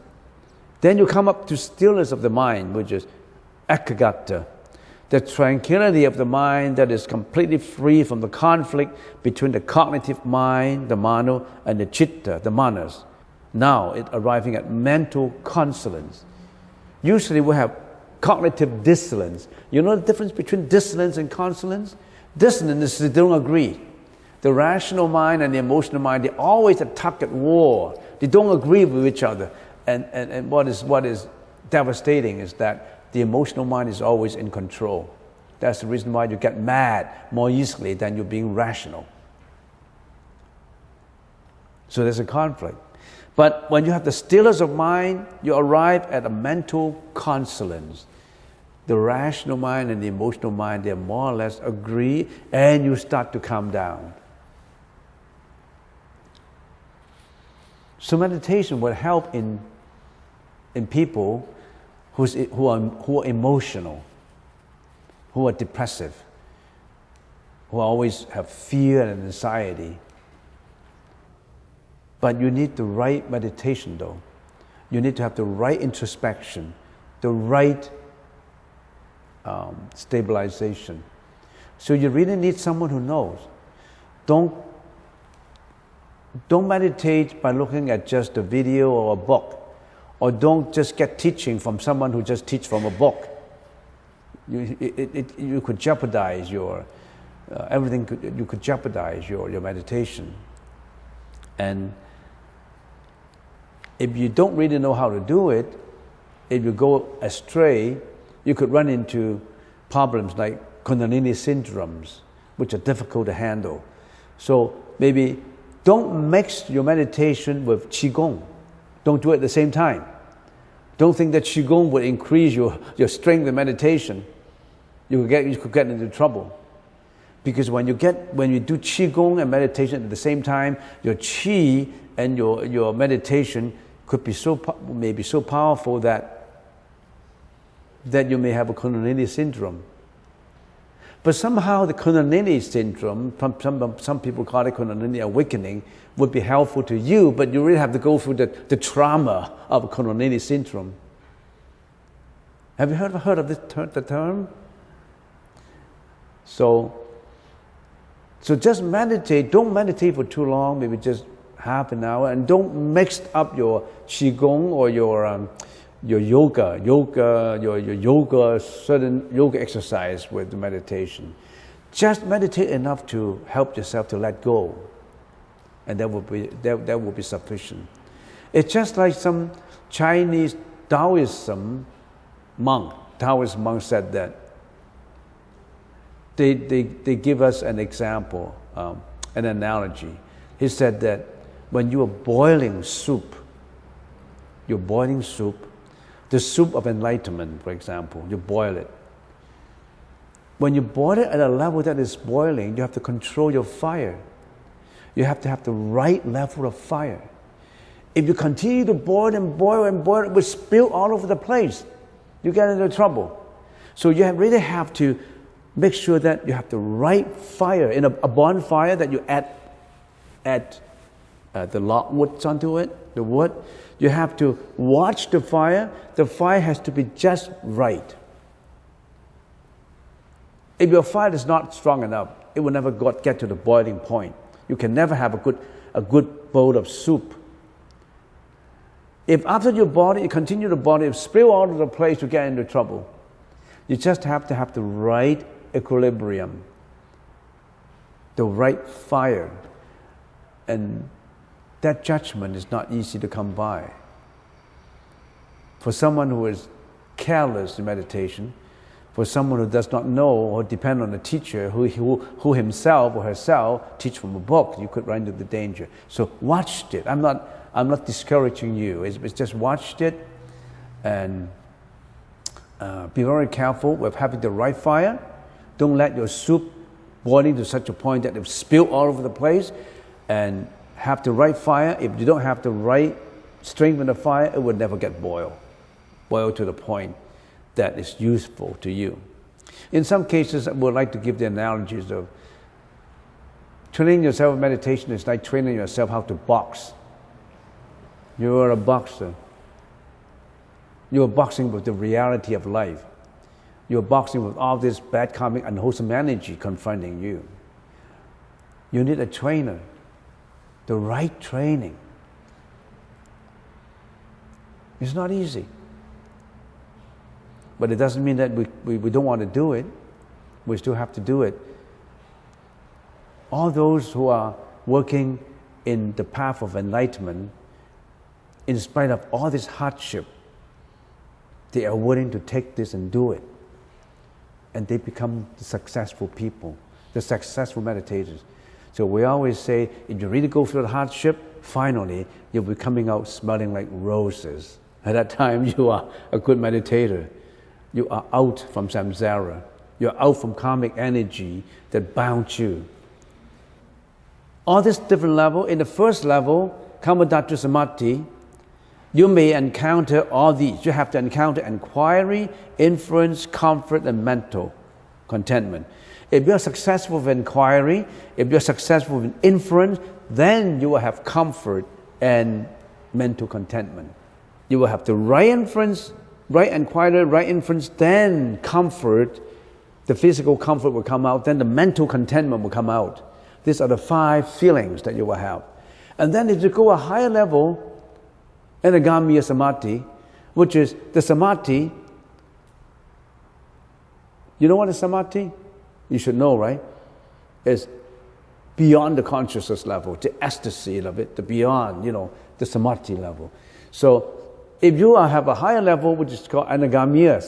Speaker 1: then you come up to stillness of the mind, which is ekagata, the tranquility of the mind that is completely free from the conflict between the cognitive mind, the mano, and the chitta, the manas. Now it's arriving at mental consonance. Usually we have cognitive dissonance. You know the difference between dissonance and consonance? Dissonance is they don't agree. The rational mind and the emotional mind, they always attack at war. They don't agree with each other. And what is devastating is that the emotional mind is always in control. That's the reason why you get mad more easily than you're being rational. So there's a conflict. But when you have the stillness of mind, you arrive at a mental consonance. The rational mind and the emotional mind, they more or less agree, and you start to calm down. So meditation will help in people who are emotional, who are depressive, who always have fear and anxiety. But you need the right meditation though. You need to have the right introspection, the right stabilization. So you really need someone who knows. Don't meditate by looking at just a video or a book, or don't just get teaching from someone who just teach from a book. You could jeopardize your everything. You could jeopardize your meditation. And if you don't really know how to do it, if you go astray, you could run into problems like Kundalini syndromes, which are difficult to handle. So maybe don't mix your meditation with Qigong. Don't do it at the same time. Don't think that Qigong would increase your strength in meditation. You could get into trouble. Because when you do qigong and meditation at the same time, your qi and your meditation may be so powerful that you may have a Kundalini syndrome. But somehow the Kundalini syndrome, some people call it Kundalini awakening, would be helpful to you, but you really have to go through the trauma of Kundalini syndrome. Have you heard of the term? So just meditate. Don't meditate for too long, maybe just half an hour, and don't mix up your qigong or your yoga, certain yoga exercise with the meditation. Just meditate enough to help yourself to let go, and that will be sufficient. It's just like some Chinese Taoist monk said that. They give us an example, an analogy. He said that when you are boiling soup, the soup of enlightenment, for example, you boil it. When you boil it at a level that is boiling, you have to control your fire. You have to have the right level of fire. If you continue to boil and boil and boil, it will spill all over the place. You get into trouble. So you really have to make sure that you have the right fire. In a bonfire that you add the log wood onto it, the wood, you have to watch the fire. The fire has to be just right. If your fire is not strong enough, it will never get to the boiling point. You can never have a good bowl of soup. If after you continue to boil it, spill all over the place, you get into trouble. You just have to have the right equilibrium, the right fire, and that judgment is not easy to come by. For someone who is careless in meditation, for someone who does not know or depend on a teacher who himself or herself teach from a book, you could run into the danger. So watch it. I'm not discouraging you. It's just watch it and be very careful with having the right fire. Don't let your soup boiling to such a point that it will spill all over the place, and have the right fire. If you don't have the right strength in the fire, it will never get boiled to the point that is useful to you. In some cases, I would like to give the analogies of training yourself in meditation is like training yourself how to box. You are a boxer. You are boxing with the reality of life. You're boxing with all this bad karmic, unwholesome energy confronting you. You need a trainer, the right training. It's not easy. But it doesn't mean that we don't want to do it. We still have to do it. All those who are working in the path of enlightenment, in spite of all this hardship, they are willing to take this and do it. And they become the successful people, the successful meditators. So we always say, if you really go through the hardship, finally, you'll be coming out smelling like roses. At that time, you are a good meditator. You are out from samsara. You're out from karmic energy that bound you. All this different level. In the first level, Kamadatta Samadhi, you may encounter all these. You have to encounter inquiry, inference, comfort, and mental contentment. If you're successful with inquiry, if you're successful with inference, then you will have comfort and mental contentment. You will have the right inference, right inquiry, right inference, then comfort. The physical comfort will come out, then the mental contentment will come out. These are the 5 feelings that you will have. And then if you go a higher level, Anagamiya Samadhi, which is the Samadhi. You know what is Samadhi? You should know, right? It's beyond the consciousness level, the ecstasy of it, the beyond, the Samadhi level. So if you have a higher level, which is called Anagamiya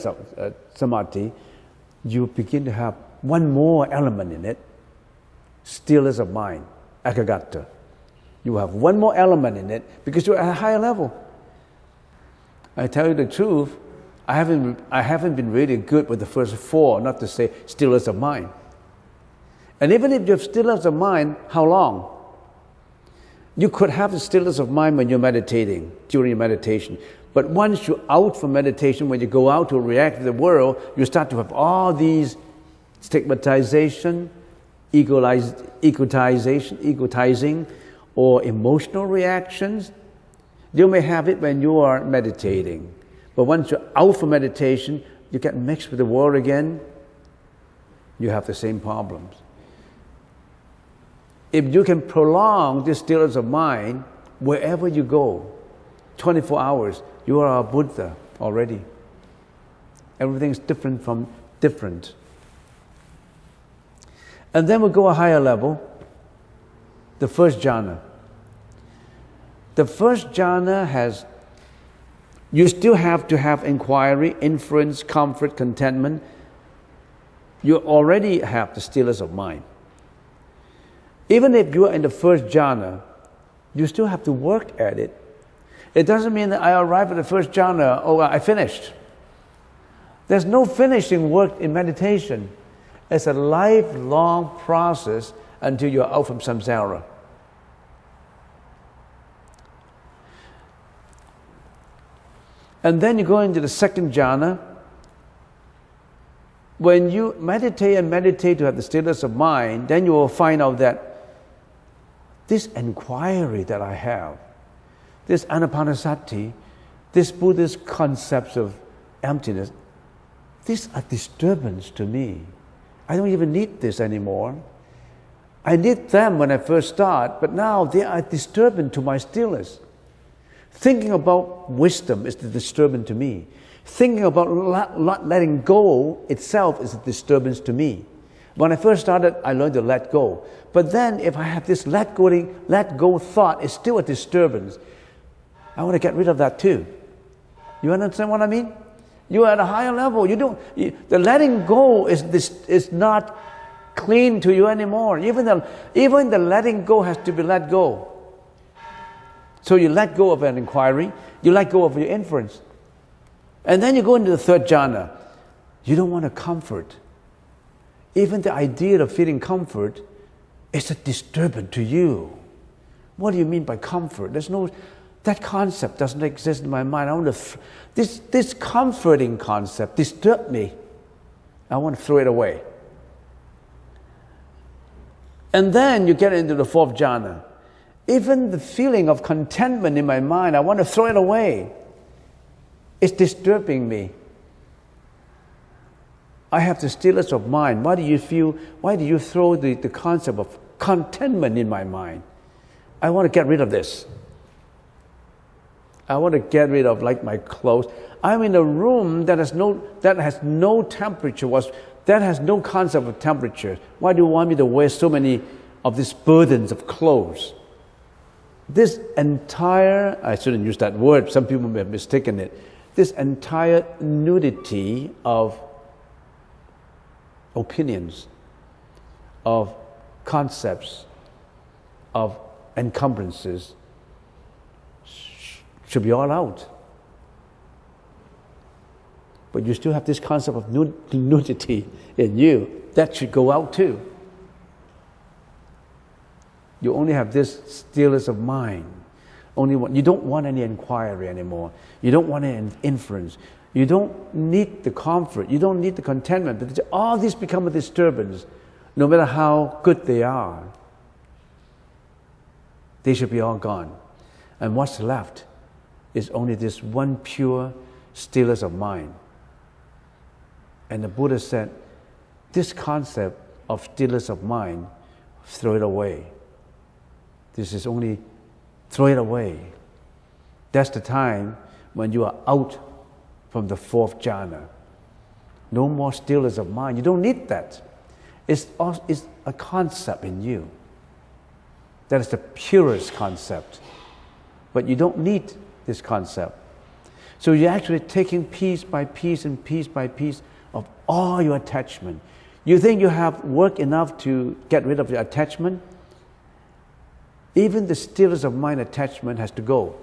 Speaker 1: Samadhi, you begin to have one more element in it, stillness of mind, ekagata. You have one more element in it because you're at a higher level. I tell you the truth, I haven't been really good with the first 4, not to say stillness of mind. And even if you have stillness of mind, how long? You could have the stillness of mind when you're meditating, during your meditation. But once you're out from meditation, when you go out to react to the world, you start to have all these stigmatization, egotizing, or emotional reactions. You may have it when you are meditating. But once you're out from meditation, you get mixed with the world again, you have the same problems. If you can prolong this stillness of mind, wherever you go, 24 hours, you are a Buddha already. Everything's different from different. And then we go a higher level, the first jhana. The first jhana has, you still have to have inquiry, inference, comfort, contentment. You already have the stillness of mind. Even if you are in the first jhana, you still have to work at it. It doesn't mean that I arrived at the first jhana, oh, I finished. There's no finishing work in meditation. It's a lifelong process until you're out from samsara. And then you go into the second jhana. When you meditate and meditate to have the stillness of mind, then you will find out that this inquiry that I have, this anapanasati, this Buddhist concepts of emptiness, these are disturbance to me. I don't even need this anymore. I need them when I first start, but now they are disturbance to my stillness. Thinking about wisdom is the disturbance to me. Thinking about not letting go itself is a disturbance to me. When I first started, I learned to let go. But then if I have this let go thought, it's still a disturbance. I want to get rid of that too. You understand what I mean? You are at a higher level. The letting go is not clean to you anymore. Even the letting go has to be let go. So you let go of an inquiry, you let go of your inference. And then you go into the third jhana. You don't want to comfort. Even the idea of feeling comfort is a disturbance to you. What do you mean by comfort? That concept doesn't exist in my mind. This comforting concept disturbs me. I want to throw it away. And then you get into the fourth jhana. Even the feeling of contentment in my mind, I want to throw it away. It's disturbing me. I have the stillness of mind. Why do you throw the concept of contentment in my mind? I want to get rid of this. I want to get rid of like my clothes. I'm in a room that has no temperature, that has no concept of temperature. Why do you want me to wear so many of these burdens of clothes? This entire, I shouldn't use that word, some people may have mistaken it, this entire nudity of opinions, of concepts, of encumbrances should be all out. But you still have this concept of nudity in you. That should go out too. You only have this stillness of mind. You don't want any inquiry anymore. You don't want any inference. You don't need the comfort. You don't need the contentment. But all these become a disturbance, no matter how good they are. They should be all gone. And what's left is only this one pure stillness of mind. And the Buddha said, this concept of stillness of mind, throw it away. This is only throw it away. That's the time when you are out from the fourth jhana. No more stillness of mind. You don't need that. It's a concept in you. That is the purest concept. But you don't need this concept. So you're actually taking piece by piece and piece by piece of all your attachment. You think you have work enough to get rid of your attachment? Even the stillness of mind attachment has to go.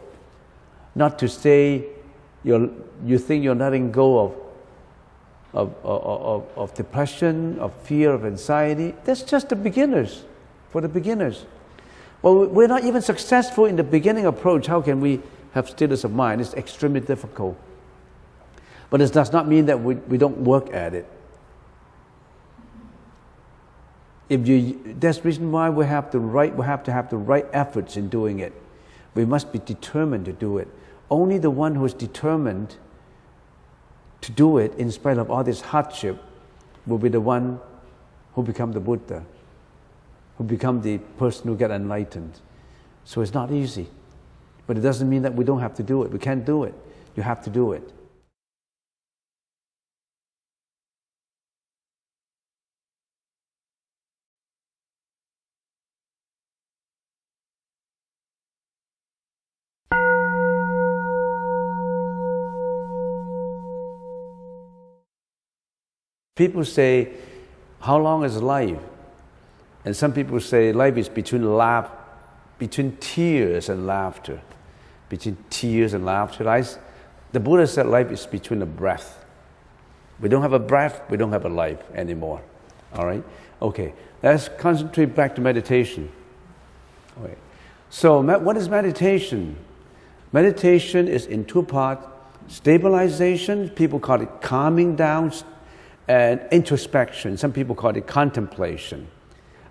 Speaker 1: Not to say you think you're letting go of depression, of fear, of anxiety. That's just the beginners, for the beginners. Well, we're not even successful in the beginning approach. How can we have stillness of mind? It's extremely difficult. But it does not mean that we don't work at it. That's the reason why we have to have the right efforts in doing it. We must be determined to do it. Only the one who is determined to do it in spite of all this hardship will be the one who become the Buddha, who become the person who get enlightened. So it's not easy. But it doesn't mean that we don't have to do it. We can't do it. You have to do it. People say, how long is life? And some people say life is between tears and laughter. Between tears and laughter. The Buddha said life is between a breath. We don't have a breath, we don't have a life anymore. All right? Okay, let's concentrate back to meditation. Okay. So what is meditation? Meditation is in two parts. Stabilization, people call it calming down, and introspection. Some people call it contemplation.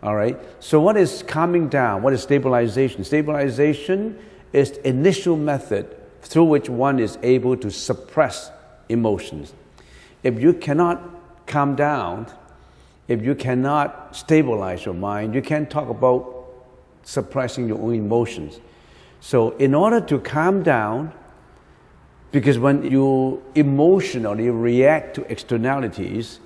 Speaker 1: All right? So what is calming down? What is stabilization? Stabilization is the initial method through which one is able to suppress emotions. If you cannot calm down, if you cannot stabilize your mind, you can't talk about suppressing your own emotions. So in order to calm down, because when you emotionally react to externalities,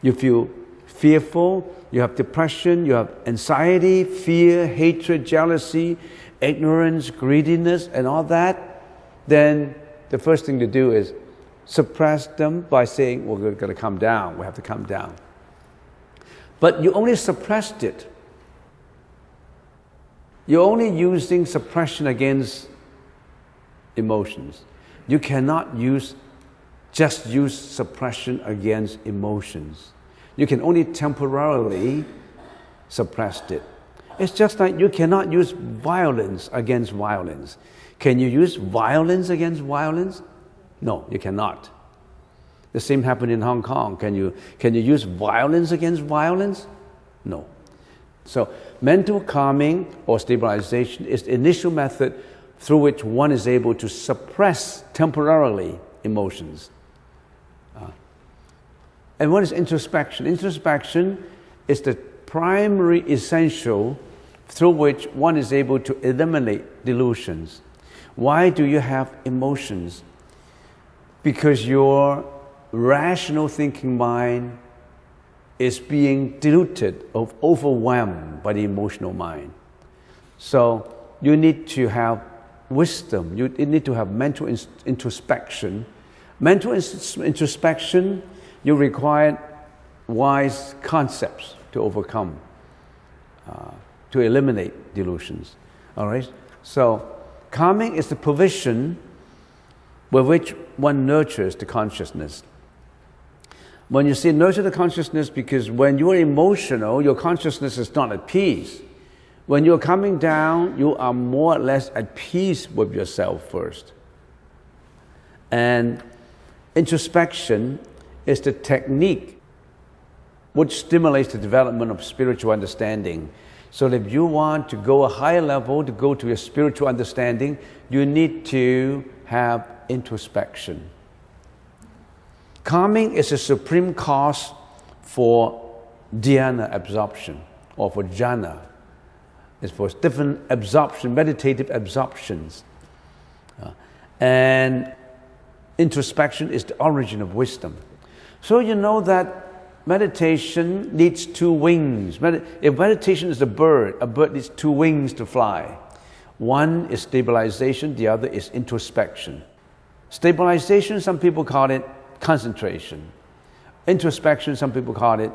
Speaker 1: you feel fearful, you have depression, you have anxiety, fear, hatred, jealousy, ignorance, greediness, and all that, then the first thing to do is suppress them by saying, well, we're going to calm down, we have to calm down. But you only suppressed it. You're only using suppression against emotions. You cannot just use suppression against emotions. You can only temporarily suppress it. It's just like you cannot use violence against violence. Can you use violence against violence? No, you cannot. The same happened in Hong Kong. Can you use violence against violence? No. So mental calming or stabilization is the initial method through which one is able to suppress temporarily emotions. And what is introspection? Introspection is the primary essential through which one is able to eliminate delusions. Why do you have emotions? Because your rational thinking mind is being diluted or overwhelmed by the emotional mind. So you need to have wisdom, you need to have mental introspection. Mental introspection, you require wise concepts to overcome, to eliminate delusions. All right? So calming is the provision with which one nurtures the consciousness. When you say nurture the consciousness, because when you are emotional, your consciousness is not at peace. When you're coming down, you are more or less at peace with yourself first. And introspection is the technique which stimulates the development of spiritual understanding. So if you want to go a higher level, to go to your spiritual understanding, you need to have introspection. Calming is a supreme cause for dhyana absorption, or for jhana. It's for different absorption, meditative absorptions. And introspection is the origin of wisdom. So you know that meditation needs two wings. If meditation is a bird needs two wings to fly. One is stabilization, the other is introspection. Stabilization, some people call it concentration. Introspection, some people call it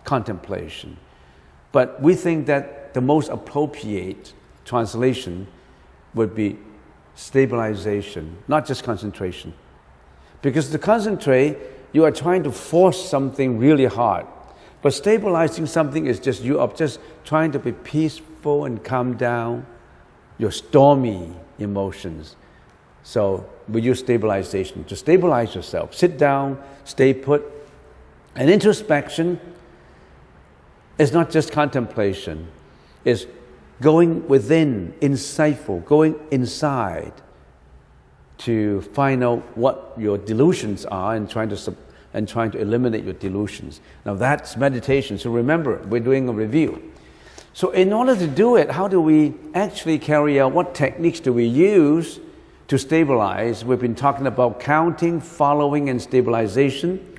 Speaker 1: contemplation. But we think that the most appropriate translation would be stabilization, not just concentration. Because to concentrate, you are trying to force something really hard. But stabilizing something is just you are just trying to be peaceful and calm down your stormy emotions. So we use stabilization to stabilize yourself. Sit down, stay put. And introspection is not just contemplation. It's going within, insightful, going inside to find out what your delusions are and trying to eliminate your delusions. Now that's meditation. So remember, we're doing a review. So in order to do it, how do we actually carry out? What techniques do we use to stabilize? We've been talking about counting, following, and stabilization.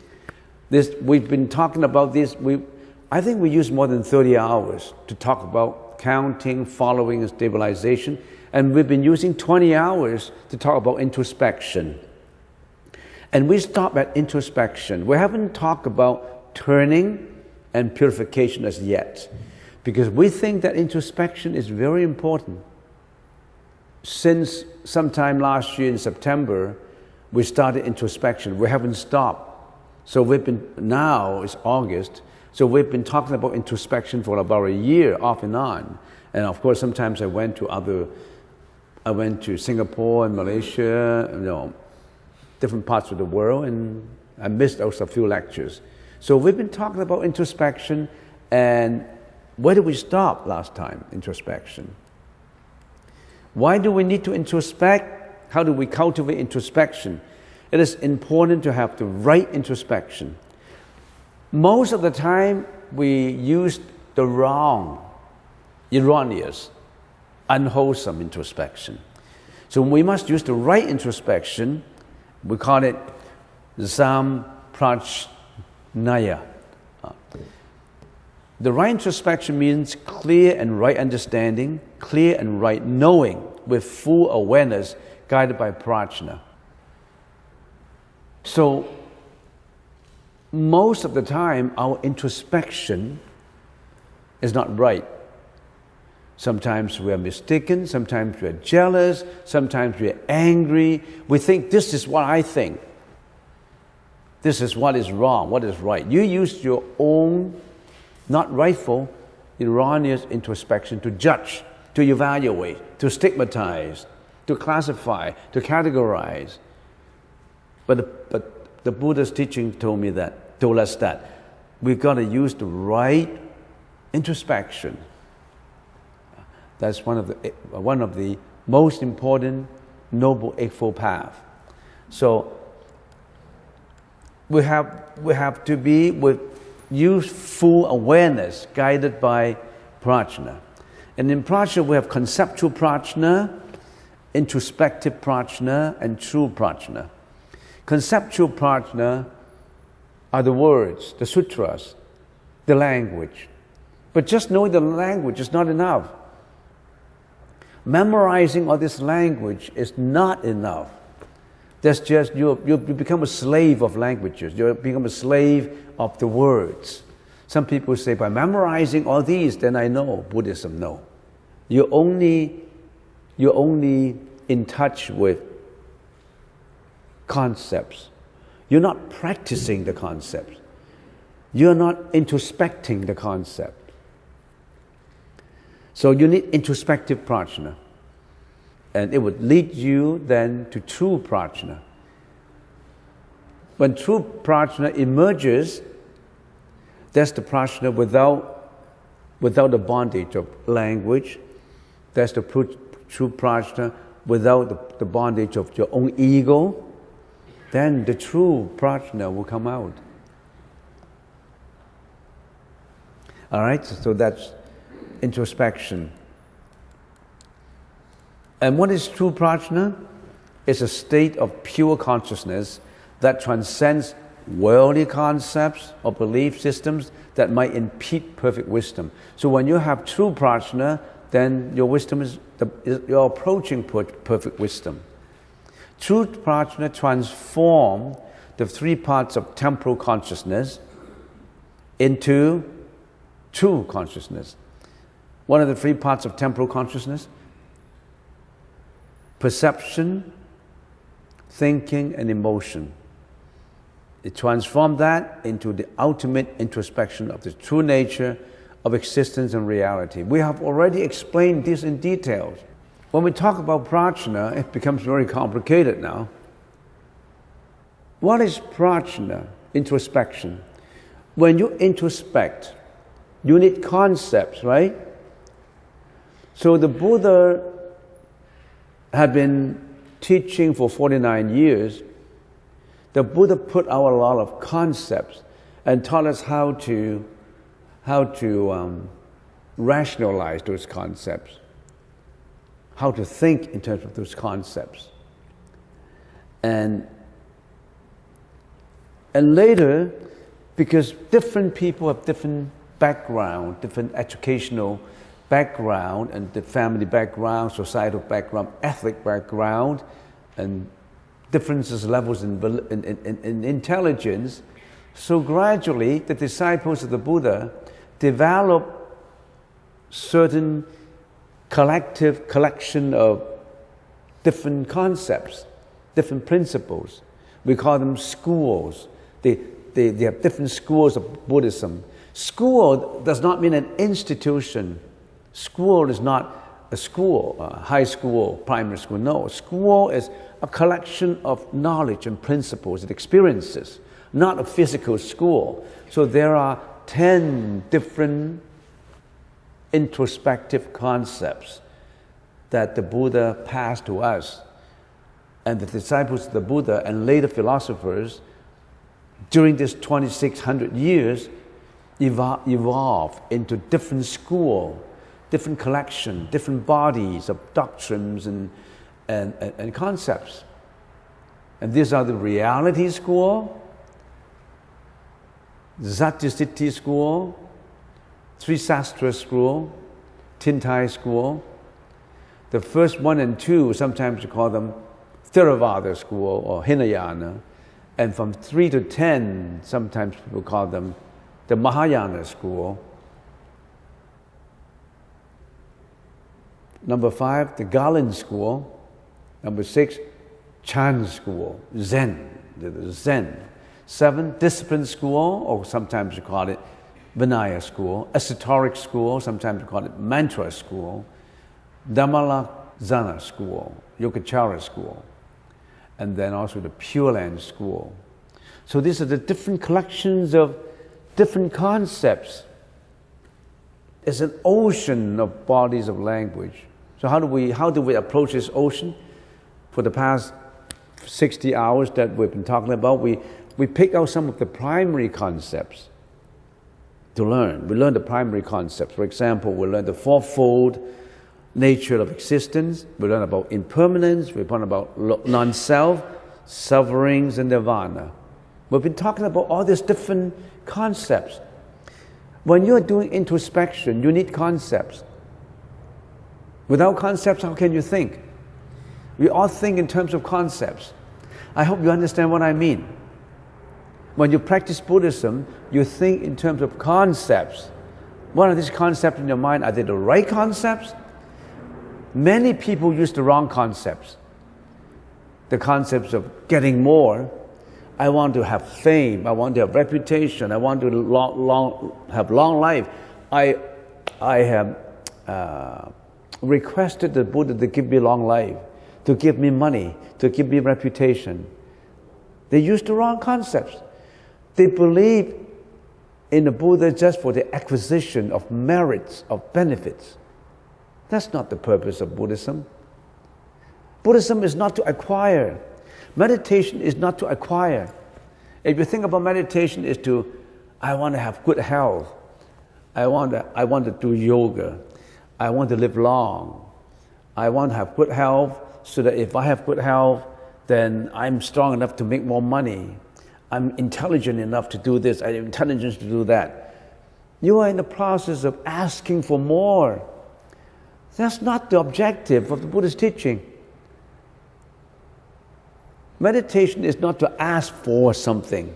Speaker 1: We've been talking about this. I think we used more than 30 hours to talk about counting, following, and stabilization. And we've been using 20 hours to talk about introspection. And we stop at introspection. We haven't talked about turning and purification as yet, because we think that introspection is very important. Since sometime last year in September, we started introspection. We haven't stopped. So now it's August, so we've been talking about introspection for about a year, off and on. And of course, sometimes I went to Singapore and Malaysia, different parts of the world, and I missed out a few lectures. So we've been talking about introspection, and where did we stop last time, introspection? Why do we need to introspect? How do we cultivate introspection? It is important to have the right introspection. Most of the time, we use the wrong, erroneous, unwholesome introspection. So we must use the right introspection. We call it samprajnaya. The right introspection means clear and right understanding, clear and right knowing with full awareness guided by prajna. So most of the time our introspection is not right. Sometimes we are mistaken, sometimes we are jealous, sometimes we are angry. We think this is what I think. This is what is wrong, what is right. You use your own not rightful, erroneous introspection to judge, to evaluate, to stigmatize, to classify, to categorize. But the Buddha's teaching told us that we've got to use the right introspection. That's one of the most important Noble Eightfold Path. So we have to use full awareness guided by prajna. And in prajna we have conceptual prajna, introspective prajna, and true prajna. Conceptual prajna are the words, the sutras, the language. But just knowing the language is not enough. Memorizing all this language is not enough. That's just, you become a slave of languages. You become a slave of the words. Some people say, by memorizing all these, then I know Buddhism. No. You're only in touch with concepts. You're not practicing the concepts. You're not introspecting the concept. So you need introspective prajna. And it would lead you then to true prajna. When true prajna emerges, that's the prajna without the bondage of language. That's the true prajna without the bondage of your own ego. Then the true prajna will come out. All right, so that's introspection. And what is true prajna? It's a state of pure consciousness that transcends worldly concepts or belief systems that might impede perfect wisdom. So when you have true prajna, then your wisdom you're approaching perfect wisdom. True prajna transforms the three parts of temporal consciousness into true consciousness. What are the three parts of temporal consciousness? Perception, thinking, and emotion. It transformed that into the ultimate introspection of the true nature of existence and reality. We have already explained this in detail. When we talk about prajna, it becomes very complicated now. What is prajna? Introspection. When you introspect, you need concepts, right? So the Buddha had been teaching for 49 years. The Buddha put out a lot of concepts and taught us how to rationalize those concepts, how to think in terms of those concepts. And later, because different people have different background, different educational background, and the family background, societal background, ethnic background, and differences levels in intelligence. So gradually, the disciples of the Buddha develop certain collection of different concepts, different principles. We call them schools. They have different schools of Buddhism. School does not mean an institution. School is not a school, high school, primary school. No, school is a collection of knowledge and principles and experiences, not a physical school. So there are 10 different introspective concepts that the Buddha passed to us. And the disciples of the Buddha and later philosophers during this 2600 years evolved into different school, different collection, different bodies of doctrines and concepts. And these are the reality school, Satyasiddhi school, Trisastra school, Tintai school. The first 1 and 2, sometimes you call them Theravada school or Hinayana. And from 3 to 10, sometimes people call them the Mahayana school. Number 5, the Guan school. Number 6, Chan school, Zen, the Zen. 7, discipline school, or sometimes you call it Vinaya school. Esoteric school, sometimes you call it Mantra school. Dhammalakzana school, Yogacara school. And then also the Pure Land school. So these are the different collections of different concepts. It's an ocean of bodies of language. So how do we approach this ocean? For the past 60 hours that we've been talking about, we pick out some of the primary concepts to learn. We learn the primary concepts. For example, we learn the fourfold nature of existence. We learn about impermanence. We learn about non-self, sufferings, and nirvana. We've been talking about all these different concepts. When you're doing introspection, you need concepts. Without concepts, how can you think? We all think in terms of concepts. I hope you understand what I mean. When you practice Buddhism, you think in terms of concepts. What are these concepts in your mind? Are they the right concepts? Many people use the wrong concepts. The concepts of getting more. I want to have fame. I want to have reputation. I want to have long life. I have requested the Buddha to give me long life, to give me money, to give me reputation. They use the wrong concepts. They believe in the Buddha just for the acquisition of merits, of benefits. That's not the purpose of Buddhism. Buddhism is not to acquire. Meditation is not to acquire. If you think about meditation, is to, I want to have good health. I want to do yoga. I want to live long. I want to have good health so that if I have good health, then I'm strong enough to make more money. I'm intelligent enough to do this. I have intelligence to do that. You are in the process of asking for more. That's not the objective of the Buddha's teaching. Meditation is not to ask for something.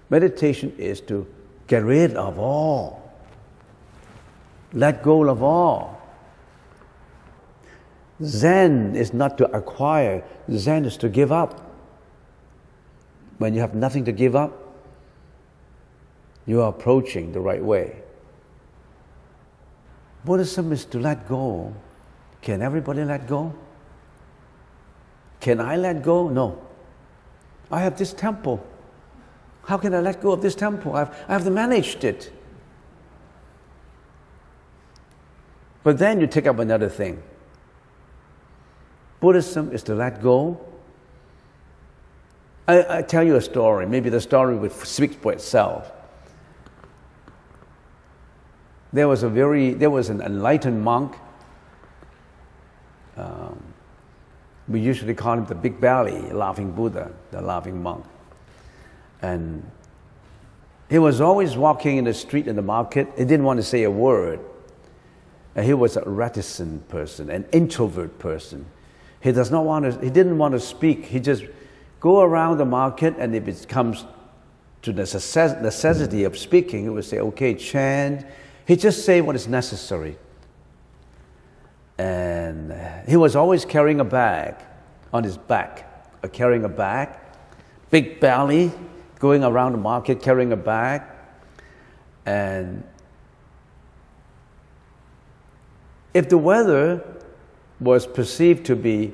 Speaker 1: Meditation is to get rid of all. Let go of all. Zen is not to acquire. Zen is to give up. when you have nothing to give up, you are approaching the right way. Buddhism is to let go. Can everybody let go? Can I let go? No. I have this temple. How can I let go of this temple? I have managed it. But then you take up another thing. Buddhism is to let go. I tell you a story. Maybe the story would speak for itself. There was an enlightened monk. We usually call him the big belly, laughing Buddha, the laughing monk. And he was always walking in the street in the market. He didn't want to say a word. And he was a reticent person, an introvert person. He didn't want to speak. He just go around the market, and if it comes to the necessity of speaking, he would say, okay, chant. He just say what is necessary. And he was always carrying a bag on his back, carrying a bag, big belly, going around the market carrying a bag. And if the weather was perceived to be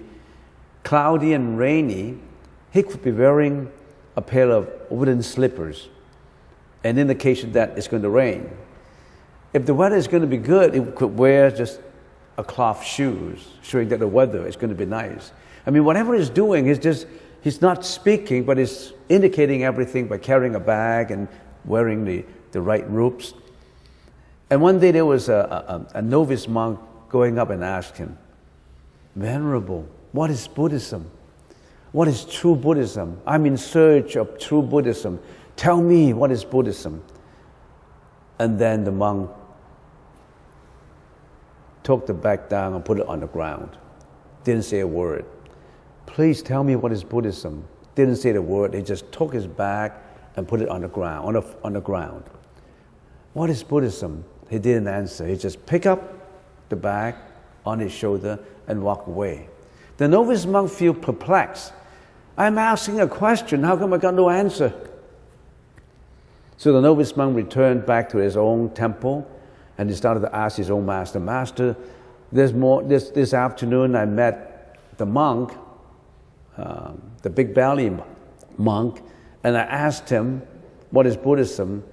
Speaker 1: cloudy and rainy, he could be wearing a pair of wooden slippers, an indication that it's going to rain. If the weather is going to be good, he could wear just a cloth shoes, showing that the weather is going to be nice. I mean, whatever he's doing, he's not speaking, but he's indicating everything by carrying a bag and wearing the right robes. And one day there was a novice monk going up and asked him, Venerable, what is Buddhism? What is true Buddhism? I'm in search of true Buddhism. Tell me, what is Buddhism? And then the monk took the bag down and put it on the ground. Didn't say a word. Please tell me what is Buddhism. Didn't say the word. He just took his bag and put it on the ground. On the ground. What is Buddhism? He didn't answer. He just picked up the bag on his shoulder and walked away. The novice monk feel perplexed. I'm asking a question. How come I got no answer? So the novice monk returned back to his own temple, and he started to ask his own master, Master, this afternoon I met the monk, the big belly monk, and I asked him, what is Buddhism?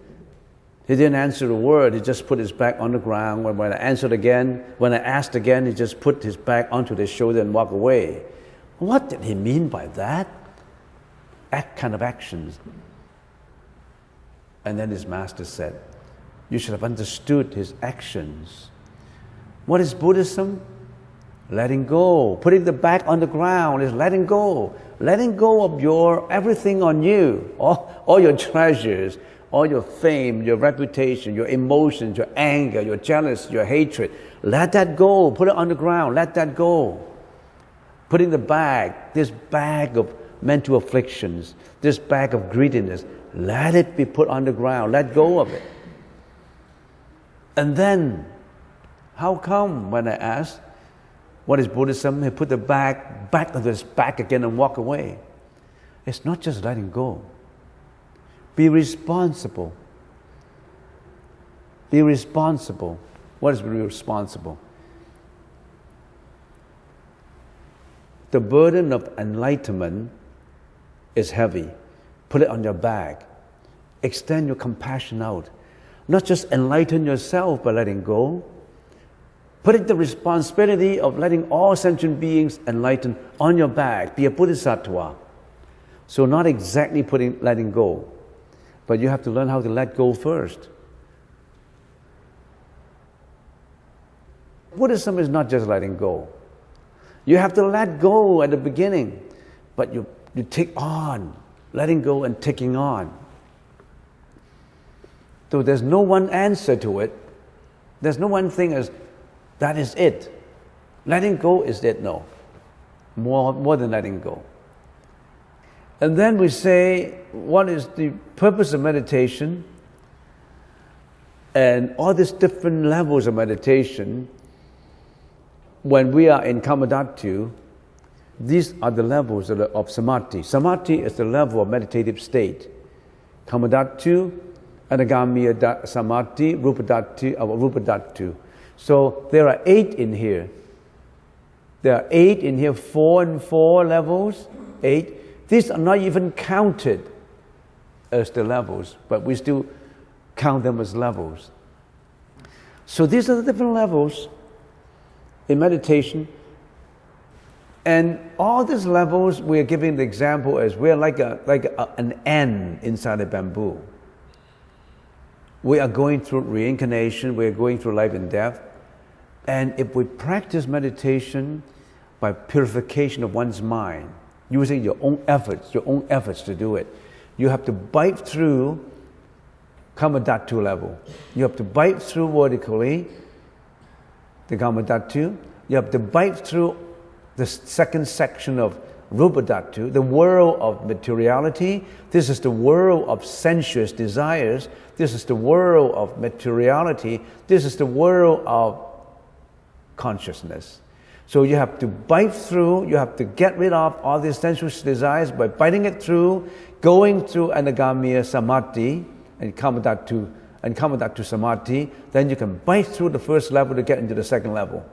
Speaker 1: He didn't answer a word. He just put his back on the ground. When I asked again, he just put his back onto his shoulder and walked away. What did he mean by that? That kind of actions. And then his master said, you should have understood his actions. What is Buddhism? Letting go. Putting the back on the ground is letting go. Letting go of everything on you, all your treasures, all your fame, your reputation, your emotions, your anger, your jealousy, your hatred. Let that go. Put it on the ground. Let that go. Putting this bag of mental afflictions, this bag of greediness, let it be put on the ground. Let go of it. And then, how come when I asked, what is Buddhism? He put the bag back on his back again and walk away. It's not just letting go. Be responsible. Be responsible. What is being responsible? The burden of enlightenment is heavy. Put it on your back. Extend your compassion out. Not just enlighten yourself by letting go. Putting the responsibility of letting all sentient beings enlighten on your back. Be a bodhisattva. So not exactly letting go, but you have to learn how to let go first. Buddhism is not just letting go. You have to let go at the beginning, but you take on, letting go and taking on. So there's no one answer to it. There's no one thing as that is it. Letting go is it? No. More than letting go. And then we say, what is the purpose of meditation? And all these different levels of meditation, when we are in Kamadhatu, These are the levels of samadhi. Samadhi is the level of meditative state. Kamadhatu, Anagamiya samadhi, Rupadhatu. So there are 8 in here. There are 8 in here, 4 and 4 levels, 8. These are not even counted as the levels, but we still count them as levels. So these are the different levels in meditation. And all these levels, we are giving the example as we're like an ant inside a bamboo. We are going through reincarnation, we are going through life and death. And if we practice meditation by purification of one's mind, using your own efforts to do it, you have to bite through Kamadhatu level. You have to bite through vertically the Kamadhatu. You have to bite through the second section of Rupadhatu, the world of materiality. This is the world of sensuous desires. This is the world of materiality. This is the world of consciousness. So you have to bite through, you have to get rid of all these sensuous desires by biting it through, going through Anagamiya samadhi and Kamadhatu samadhi. Then you can bite through the first level to get into the second level.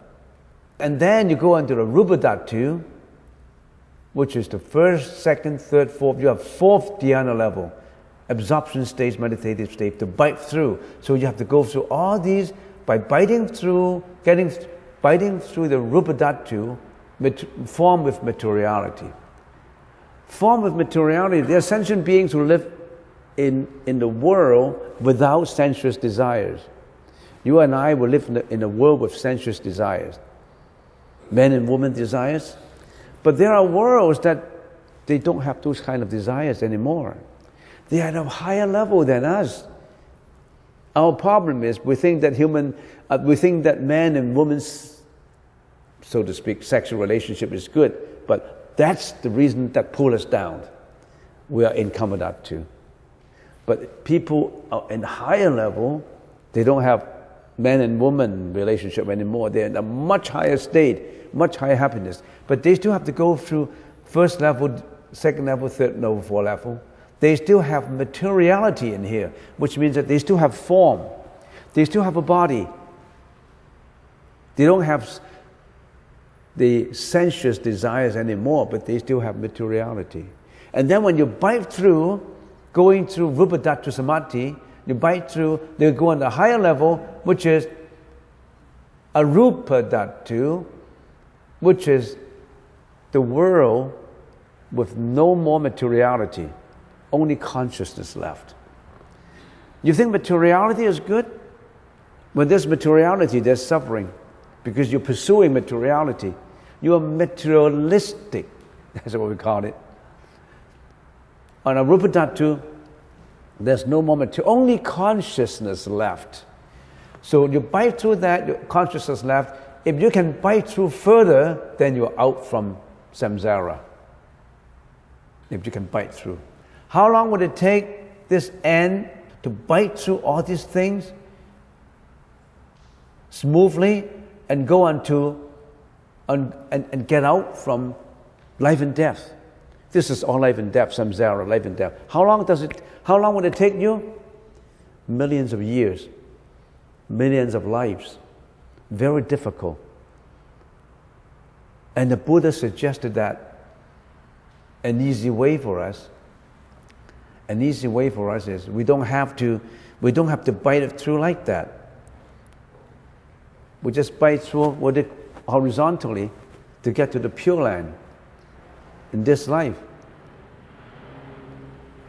Speaker 1: And then you go into the Rupadhatu, which is the first, second, third, fourth. You have 4th dhyana level, absorption stage, meditative state, to bite through. So you have to go through all these by biting through the Rupadhatu, form with materiality. Form with materiality, they are sentient beings who live in the world without sensuous desires. You and I will live in a world with sensuous desires. Men and women desires. But there are worlds that they don't have those kind of desires anymore. They are at a higher level than us. Our problem is we think that man and woman's, so to speak, sexual relationship is good, but that's the reason that pull us down. We are in Kamadhatu. But people are in higher level, they don't have man and woman relationship anymore. They're in a much higher state, much higher happiness. But they still have to go through first level, second level, third level, fourth level. They still have materiality in here, which means that they still have form. They still have a body. They don't have the sensuous desires anymore, but they still have materiality. And then when you bite through, going through Rupadhatu samadhi, you bite through, they go on the higher level, which is Arupadhatu, which is the world with no more materiality, only consciousness left. You think materiality is good? When there's materiality, there's suffering, because you're pursuing materiality. You are materialistic, that's what we call it. On Arupadhatu, there's no more only consciousness left. So you bite through that, your consciousness left. If you can bite through further, then you're out from samsara. If you can bite through. How long would it take this ant to bite through all these things smoothly and go on and get out from life and death? This is all life and death, samsara, life and death. How long would it take you? Millions of years, millions of lives. Very difficult. And the Buddha suggested that an easy way for us is we don't have to bite it through like that. We just bite through horizontally to get to the Pure Land in this life.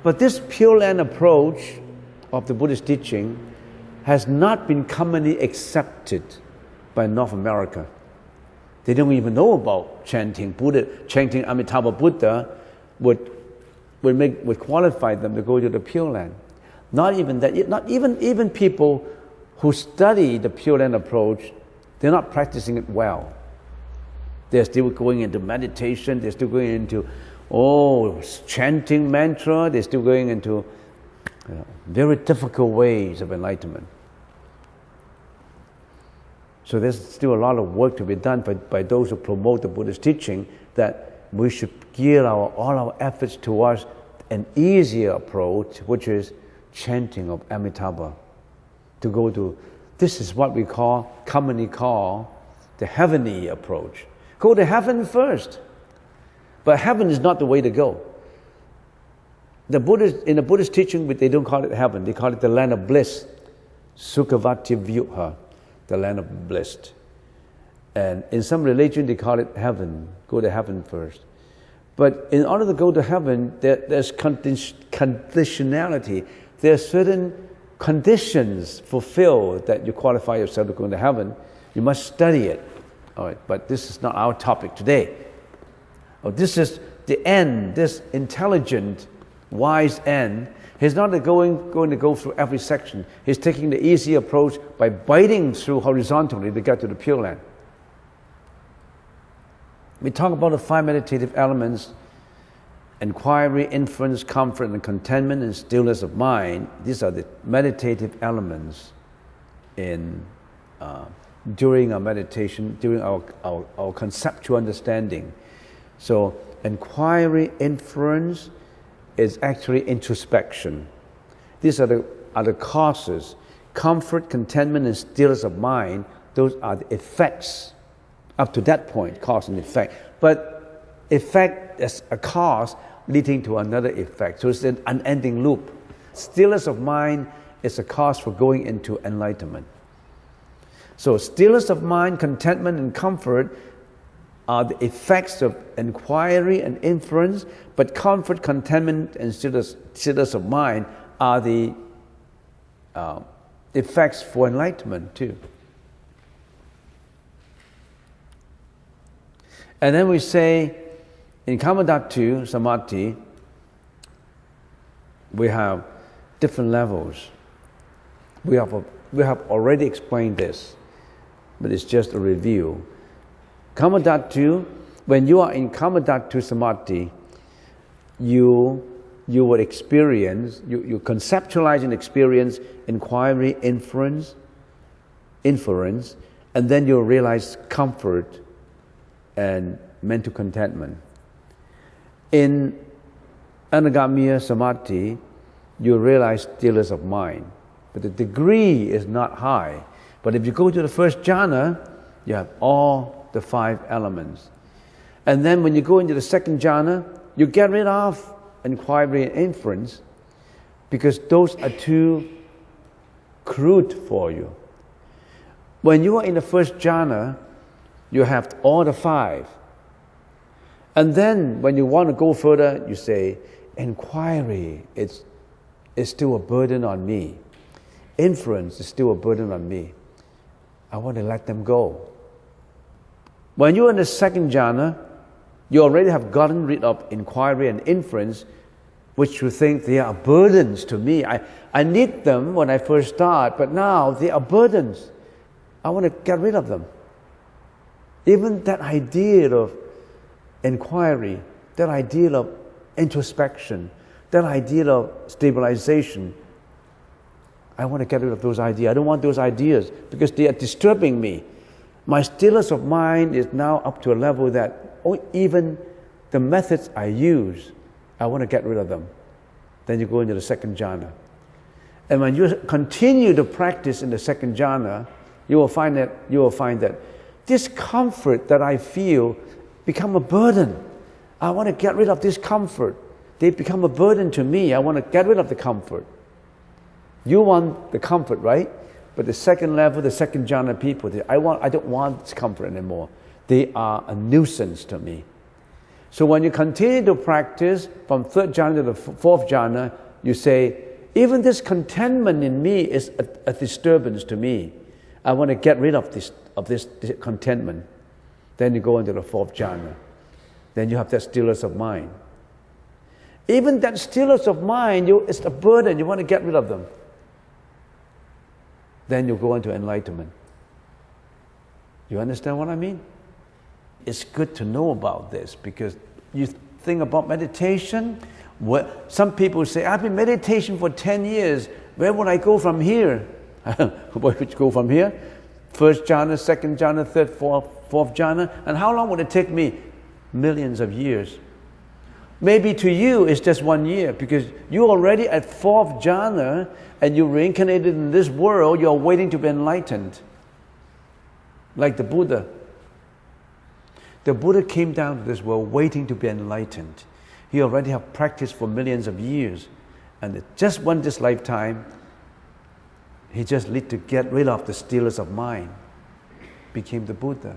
Speaker 1: But this Pure Land approach of the Buddhist teaching has not been commonly accepted by North America. They don't even know about chanting Buddha. Chanting Amitabha Buddha would qualify them to go to the Pure Land. Not even that. Not even people who study the Pure Land approach, they're not practicing it well. They're still going into meditation. They're still going into chanting mantra. They're still going into very difficult ways of enlightenment. So there's still a lot of work to be done by those who promote the Buddhist teaching, that we should gear all our efforts towards an easier approach, which is chanting of Amitabha. To go to, this is what we commonly call the heavenly approach. Go to heaven first. But heaven is not the way to go. In the Buddhist teaching, they don't call it heaven. They call it the land of bliss. Sukhavati Vyuha, the land of bliss. And in some religion, they call it heaven. Go to heaven first. But in order to go to heaven, there's conditionality. There are certain conditions fulfilled that you qualify yourself to go to heaven. You must study it. All right, but this is not our topic today. This is the end, this intelligent, wise end. He's not going to go through every section. He's taking the easy approach by biting through horizontally to get to the Pure Land. We talk about the 5 meditative elements: inquiry, inference, comfort, and contentment, and stillness of mind. These are the meditative elements during our meditation, during our conceptual understanding. So inquiry, inference is actually introspection. These are the causes. Comfort, contentment, and stillness of mind, those are the effects. Up to that point, cause and effect. But effect is a cause leading to another effect. So it's an unending loop. Stillness of mind is a cause for going into enlightenment. So stillness of mind, contentment, and comfort are the effects of inquiry and inference, but comfort, contentment, and stillness of mind are the effects for enlightenment too. And then we say, in Kamadhatu Samadhi, we have different levels. We have already explained this, but it's just a review. Kamadhatu, when you are in Kamadhatu Samadhi, you would experience, you conceptualize and experience inquiry, inference, and then you'll realize comfort and mental contentment. In Anagamiya Samadhi, you realize stillness of mind. But the degree is not high. But if you go to the first jhana, you have all the 5 elements. And then when you go into the second jhana, you get rid of inquiry and inference because those are too crude for you. When you are in the first jhana, you have all the 5. And then when you want to go further, you say, inquiry is still a burden on me. Inference is still a burden on me. I want to let them go. When you're in the second jhana, you already have gotten rid of inquiry and inference, which you think they are burdens to me. I need them when I first start, but now they are burdens. I want to get rid of them. Even that idea of inquiry, that idea of introspection, that idea of stabilization, I want to get rid of those ideas. I don't want those ideas because they are disturbing me. My stillness of mind is now up to a level that even the methods I use, I want to get rid of them. Then you go into the second jhana. And when you continue to practice in the second jhana, you will find that this comfort that I feel become a burden. I want to get rid of this comfort. They become a burden to me. I want to get rid of the comfort. You want the comfort, right? But the second level, the second jhana people, I don't want this comfort anymore. They are a nuisance to me. So when you continue to practice from third jhana to the fourth jhana, you say, even this contentment in me is a disturbance to me. I want to get rid of this contentment. Then you go into the fourth jhana. Then you have that stillness of mind. Even that stillness of mind, it's a burden. You want to get rid of them. Then you go into enlightenment. You understand what I mean? It's good to know about this because you think about meditation. Some people say, I've been meditation for 10 years. Where would I go from here? Where would you go from here? First jhana, second jhana, third, fourth jhana. And how long would it take me? millions of years. Maybe to you it's just 1 year because you're already at 4th jhana and you reincarnated in this world, you're waiting to be enlightened. Like the Buddha. The Buddha came down to this world waiting to be enlightened. He already have practiced for millions of years. And just this lifetime, he just need to get rid of the stealers of mind. Became the Buddha.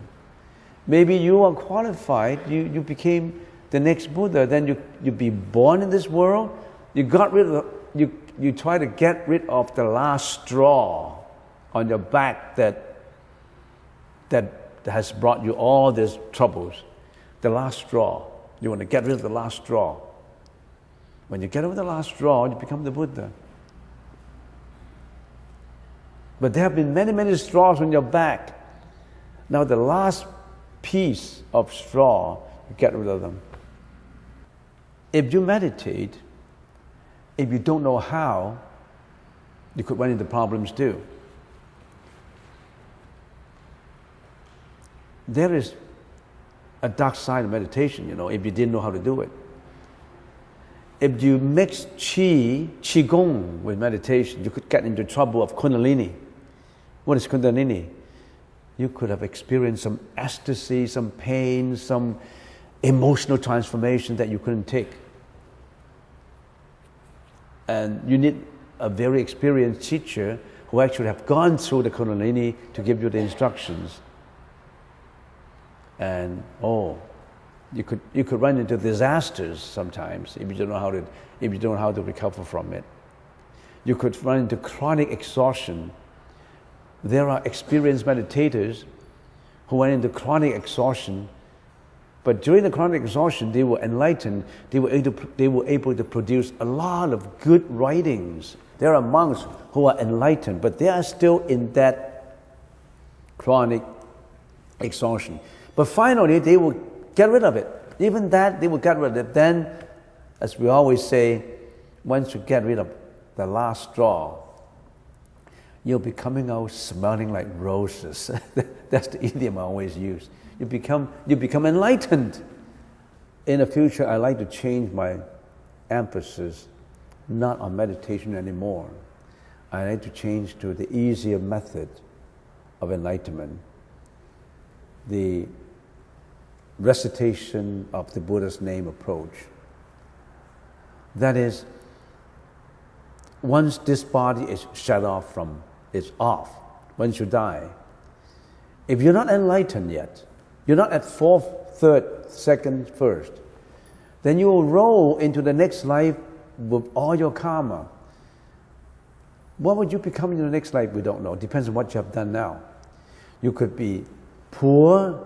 Speaker 1: Maybe you are qualified, you became the next Buddha, then you be born in this world, you try to get rid of the last straw on your back that has brought you all these troubles. The last straw. You want to get rid of the last straw. When you get rid of the last straw, you become the Buddha. But there have been many, many straws on your back. Now the last piece of straw, you get rid of them. If you meditate, if you don't know how, you could run into problems too. There is a dark side of meditation, if you didn't know how to do it. If you mix qigong with meditation, you could get into trouble of kundalini. What is kundalini? You could have experienced some ecstasy, some pain, some emotional transformation that you couldn't take. And you need a very experienced teacher who actually have gone through the kundalini to give you the instructions. And you could run into disasters sometimes if you don't know how to recover from it. You could run into chronic exhaustion. There are experienced meditators who went into chronic exhaustion, but during the chronic exhaustion they were enlightened. They were able to produce a lot of good writings. There are monks who are enlightened, but they are still in that chronic exhaustion. But finally, they will get rid of it. Even that, they will get rid of it. Then, as we always say, once you get rid of the last straw, you'll be coming out smelling like roses. That's the idiom I always use. You become enlightened. In the future, I like to change my emphasis, not on meditation anymore. I like to change to the easier method of enlightenment. The recitation of the Buddha's name approach. That is, once this body is shut off it's off, once you die, if you're not enlightened yet, you're not at 4th, 3rd, 2nd, 1st, then you will roll into the next life with all your karma. What would you become in the next life? We don't know. It depends on what you have done now. You could be poorer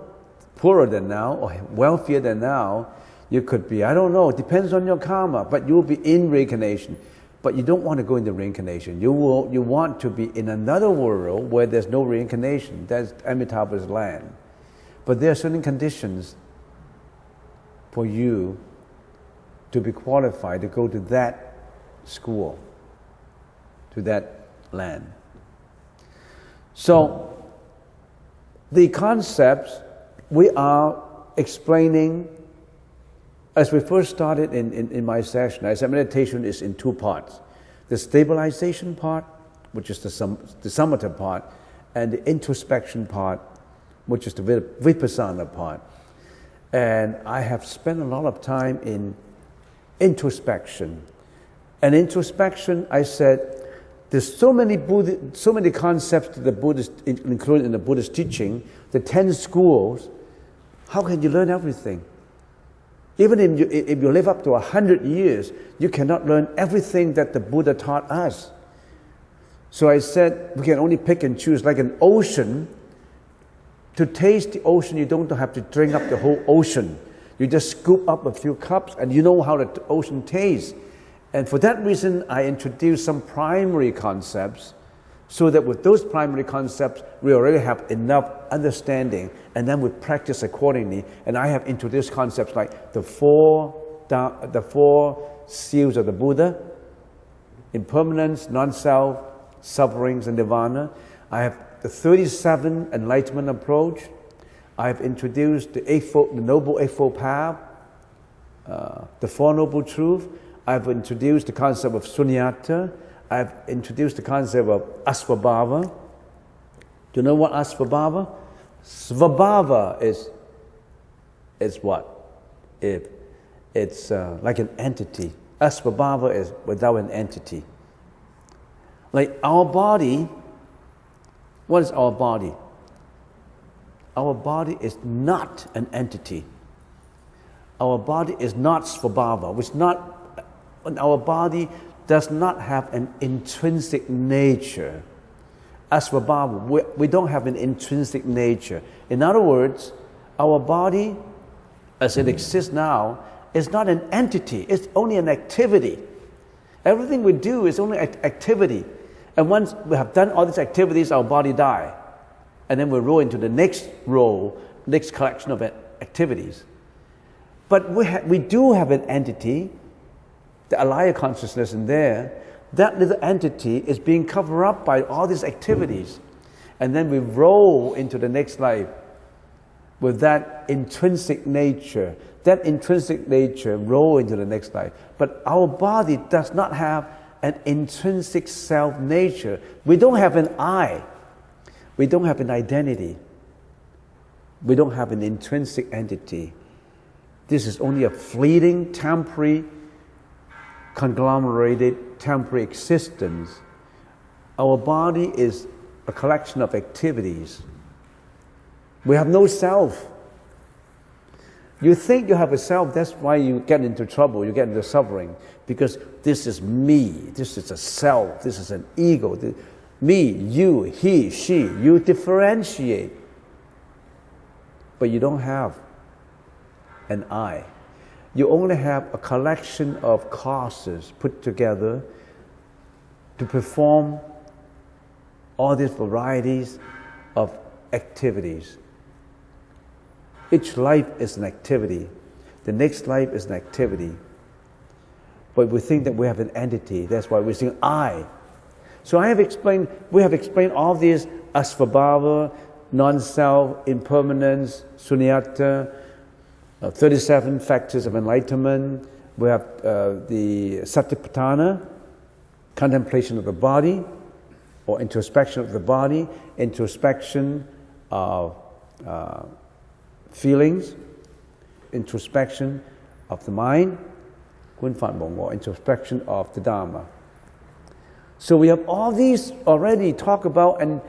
Speaker 1: than now, or wealthier than now. You could be, I don't know, it depends on your karma, but you will be in reincarnation. But you don't want to go into reincarnation. You want to be in another world where there's no reincarnation. That's Amitabha's land. But there are certain conditions for you to be qualified to go to that school, to that land. So, the concepts we are explaining, as we first started in my session, I said meditation is in 2 parts. The stabilization part, which is the samatha part, and the introspection part, which is the vipassana part. And I have spent a lot of time in introspection. And introspection, I said, there's so many concepts that the Buddhist included in the Buddhist teaching, the 10 schools. How can you learn everything? Even if you live up to 100 years, you cannot learn everything that the Buddha taught us. So I said, we can only pick and choose, like an ocean. To taste the ocean, you don't have to drink up the whole ocean. You just scoop up a few cups and you know how the ocean tastes. And for that reason, I introduced some primary concepts so that with those primary concepts, we already have enough understanding, and then we practice accordingly. And I have introduced concepts like the four seals of the Buddha, impermanence, non-self, sufferings, and nirvana. I have the 37 enlightenment approach. I've introduced the Noble Eightfold Path, the Four Noble Truths. I've introduced the concept of sunyata. I've introduced the concept of asvabhava. Do you know what asvabhava? Svabhava is what? It's like an entity. Asvabhava is without an entity. Like our body, what is our body? Our body is not an entity. Our body is not svabhava. Our body does not have an intrinsic nature. Asvabhava, we don't have an intrinsic nature. In other words, our body, as it exists now, is not an entity. It's only an activity. Everything we do is only activity. And once we have done all these activities, our body dies. And then we roll into the next role, next collection of activities. But we do have an entity, the alaya consciousness in there. That little entity is being covered up by all these activities. And then we roll into the next life with that intrinsic nature. That intrinsic nature roll into the next life. But our body does not have an intrinsic self nature. We don't have an I. We don't have an identity. We don't have an intrinsic entity. This is only a fleeting, temporary, conglomerated, temporary existence. Our body is a collection of activities. We have no self. You think you have a self, that's why you get into trouble, you get into suffering. Because this is me, this is a self, this is an ego. Me, you, he, she, you differentiate. But you don't have an I. You only have a collection of causes put together to perform all these varieties of activities. Each life is an activity. The next life is an activity. But we think that we have an entity. That's why we sing I. So we have explained all these asvabhava, non-self, impermanence, sunyata, 37 factors of enlightenment. We have the satipatthana, contemplation of the body, or introspection of the body, introspection of feelings, introspection of the mind, or introspection of the Dharma. So we have all these already talked about, and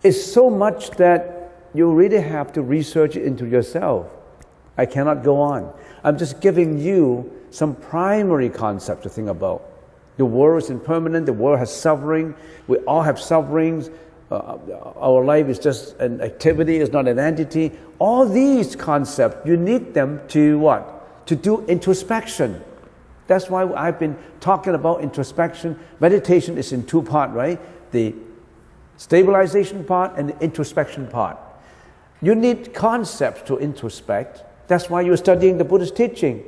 Speaker 1: it's so much that you really have to research it into yourself. I cannot go on. I'm just giving you some primary concepts to think about. The world is impermanent, the world has suffering, we all have sufferings, our life is just an activity, it's not an entity. All these concepts, you need them to what? To do introspection. That's why I've been talking about introspection. Meditation is in two parts, right? The stabilization part and the introspection part. You need concepts to introspect. That's why you're studying the Buddhist teaching.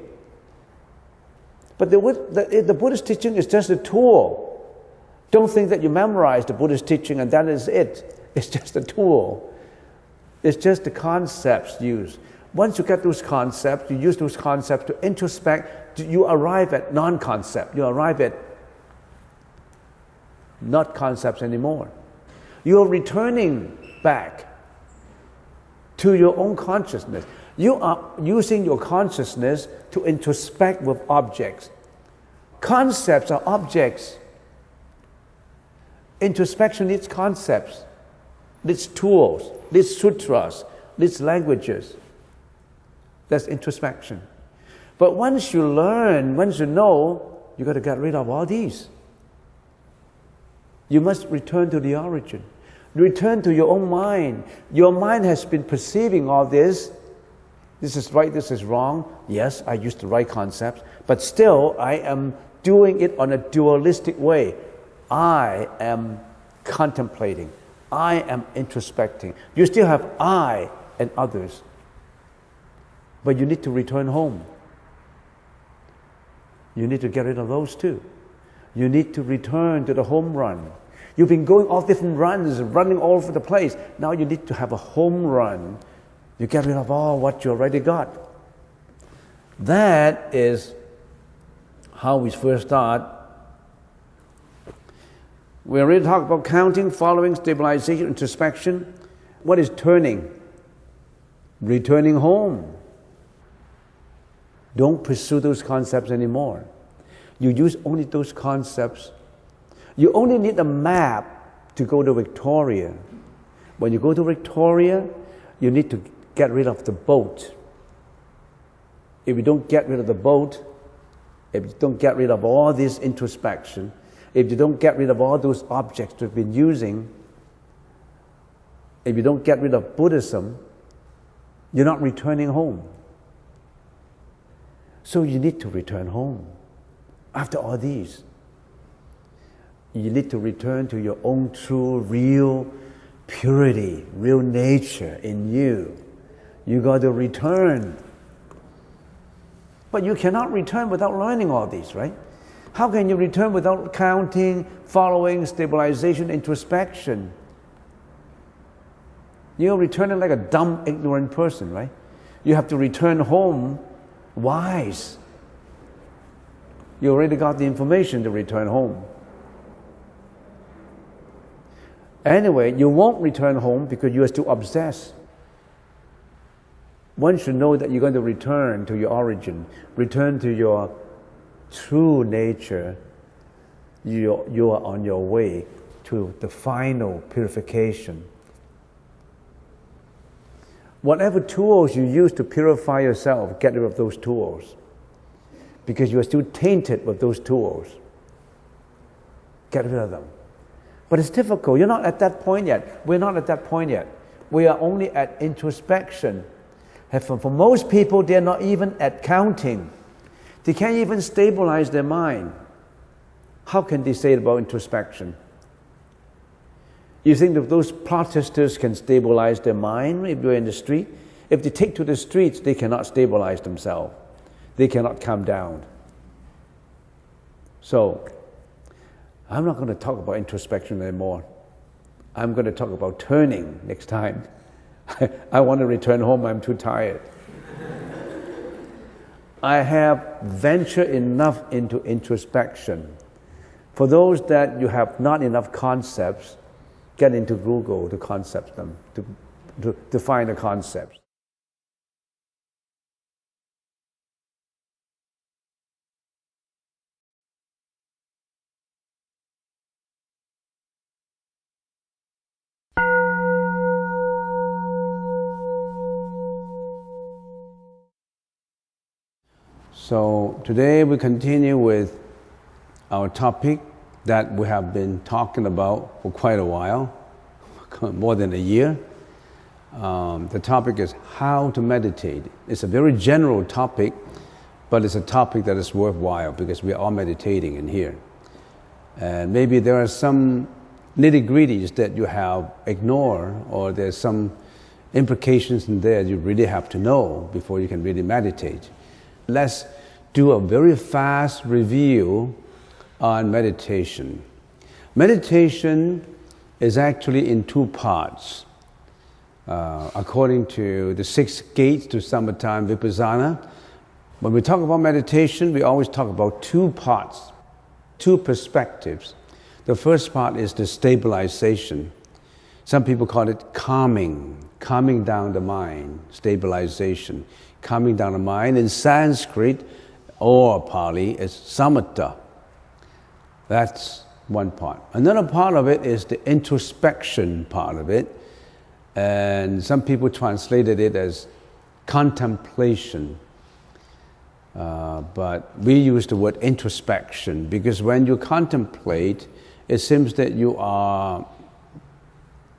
Speaker 1: But the Buddhist teaching is just a tool. Don't think that you memorize the Buddhist teaching and that is it. It's just a tool. It's just the concepts used. Once you get those concepts, you use those concepts to introspect, you arrive at non-concept. You arrive at not concepts anymore. You're returning back to your own consciousness. You are using your consciousness to introspect with objects. Concepts are objects. Introspection needs concepts, needs tools, needs sutras, needs languages. That's introspection. But once you learn, once you know, you got to get rid of all these. You must return to the origin. Return to your own mind. Your mind has been perceiving all this. This is right, this is wrong. Yes, I use the right concepts, but still I am doing it on a dualistic way. I am contemplating. I am introspecting. You still have I and others. But you need to return home. You need to get rid of those too. You need to return to the home run. You've been going all different runs, running all over the place. Now you need to have a home run. You get rid of all what you already got. That is how we first start. We already talked about counting, following, stabilization, introspection. What is turning? Returning home. Don't pursue those concepts anymore. You use only those concepts. You only need a map to go to Victoria. When you go to Victoria, you need to get rid of the boat. If you don't get rid of the boat, if you don't get rid of all this introspection, if you don't get rid of all those objects you've been using, if you don't get rid of Buddhism, you're not returning home. So you need to return home. After all these, you need to return to your own true, real purity, real nature in you. You got to return. But you cannot return without learning all these, right? How can you return without counting, following, stabilization, introspection? You're returning like a dumb, ignorant person, right? You have to return home wise. You already got the information to return home. Anyway, you won't return home because you are still obsessed. One should know that you're going to return to your origin, return to your true nature. You are on your way to the final purification. Whatever tools you use to purify yourself, get rid of those tools. Because you are still tainted with those tools. Get rid of them. But it's difficult. You're not at that point yet. We're not at that point yet. We are only at introspection. And for most people, they're not even at counting. They can't even stabilize their mind. How can they say about introspection? You think that those protesters can stabilize their mind if they're in the street? If they take to the streets, they cannot stabilize themselves. They cannot calm down. So, I'm not going to talk about introspection anymore. I'm going to talk about turning next time. I want to return home, I'm too tired. I have ventured enough into introspection. For those that you have not enough concepts, get into Google to concept them, to find the concepts. So today we continue with our topic that we have been talking about for quite a while, more than a year. The topic is how to meditate. It's a very general topic, but it's a topic that is worthwhile because we are all meditating in here. And maybe there are some nitty-gritties that you have ignored, or there's some implications in there you really have to know before you can really meditate. Let's do a very fast review on meditation. Meditation is actually in two parts. According to the 6 gates to samatha and vipassana, when we talk about meditation, we always talk about 2 parts, 2 perspectives. The first part is the stabilization. Some people call it calming down the mind, stabilization. Calming down the mind in Sanskrit or Pali is samatha. That's one part. Another part of it is the introspection part of it, and some people translated it as contemplation. But we use the word introspection because when you contemplate, it seems that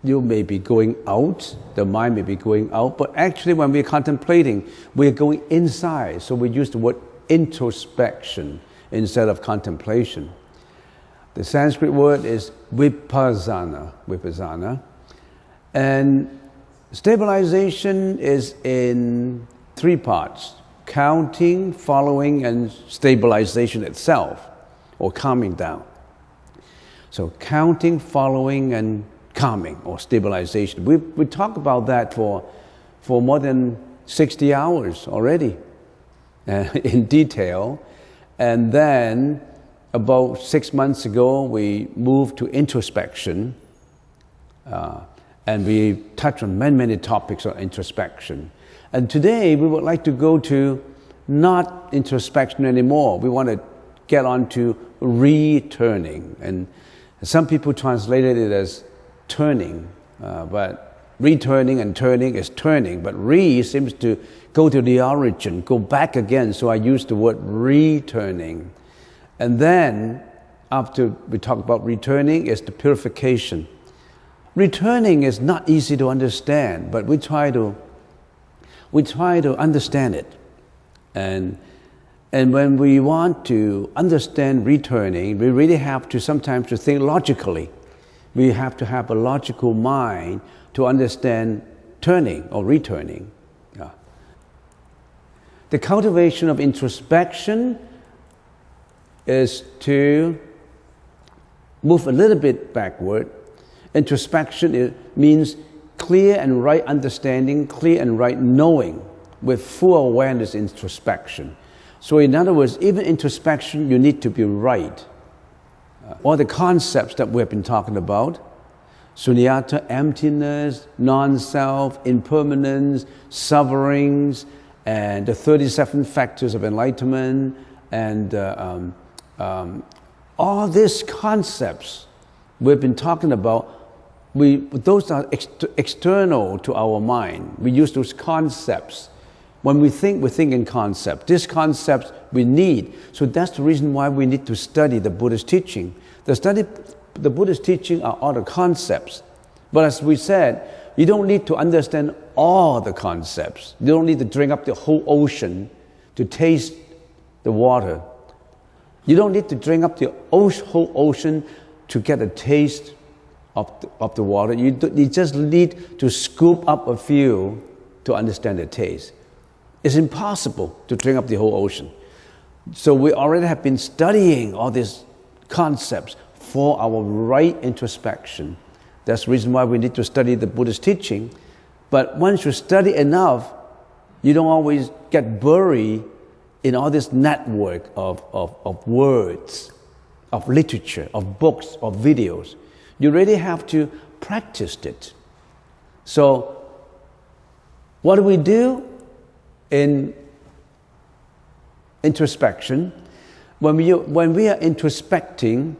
Speaker 1: you may be going out, the mind may be going out, but actually when we're contemplating, we're going inside. So we use the word introspection instead of contemplation. The Sanskrit word is vipassana. And stabilization is in 3 parts: counting, following, and stabilization itself, or calming down. So counting, following, and calming or stabilization. We talk about that for for more than 60 hours already in detail. And then about 6 months ago, we moved to introspection. And we touched on many topics on introspection. And today we would like to go to not introspection anymore. We want to get on to returning. And some people translated it as turning, but returning and turning is turning. But seems to go to the origin, go back again. So I use the word returning. And then after we talk about returning is the purification. Returning is not easy to understand, but we try to understand it. And when we want to understand returning, we really have to sometimes to think logically. We have to have a logical mind to understand turning or returning. Yeah. The cultivation of introspection is to move a little bit backward. Introspection means clear and right understanding, clear and right knowing, with full awareness introspection. So in other words, even introspection, you need to be right. All the concepts that we have been talking about, sunyata, emptiness, non-self, impermanence, sufferings, and the 37 factors of enlightenment, and all these concepts we've been talking about, those are external to our mind. We use those concepts. When we think in concepts. These concepts we need. So that's the reason why we need to study the Buddhist teaching. The Buddhist teaching are all the concepts. But as we said, you don't need to understand all the concepts. You don't need to drink up the whole ocean to taste the water. You don't need to drink up the whole ocean to get a taste of the water. You just need to scoop up a few to understand the taste. It's impossible to drink up the whole ocean. So we already have been studying all these concepts for our right introspection. That's the reason why we need to study the Buddhist teaching. But once you study enough, you don't always get buried in all this network of words, of literature, of books, of videos. You really have to practice it. So what do we do in introspection? When we are introspecting,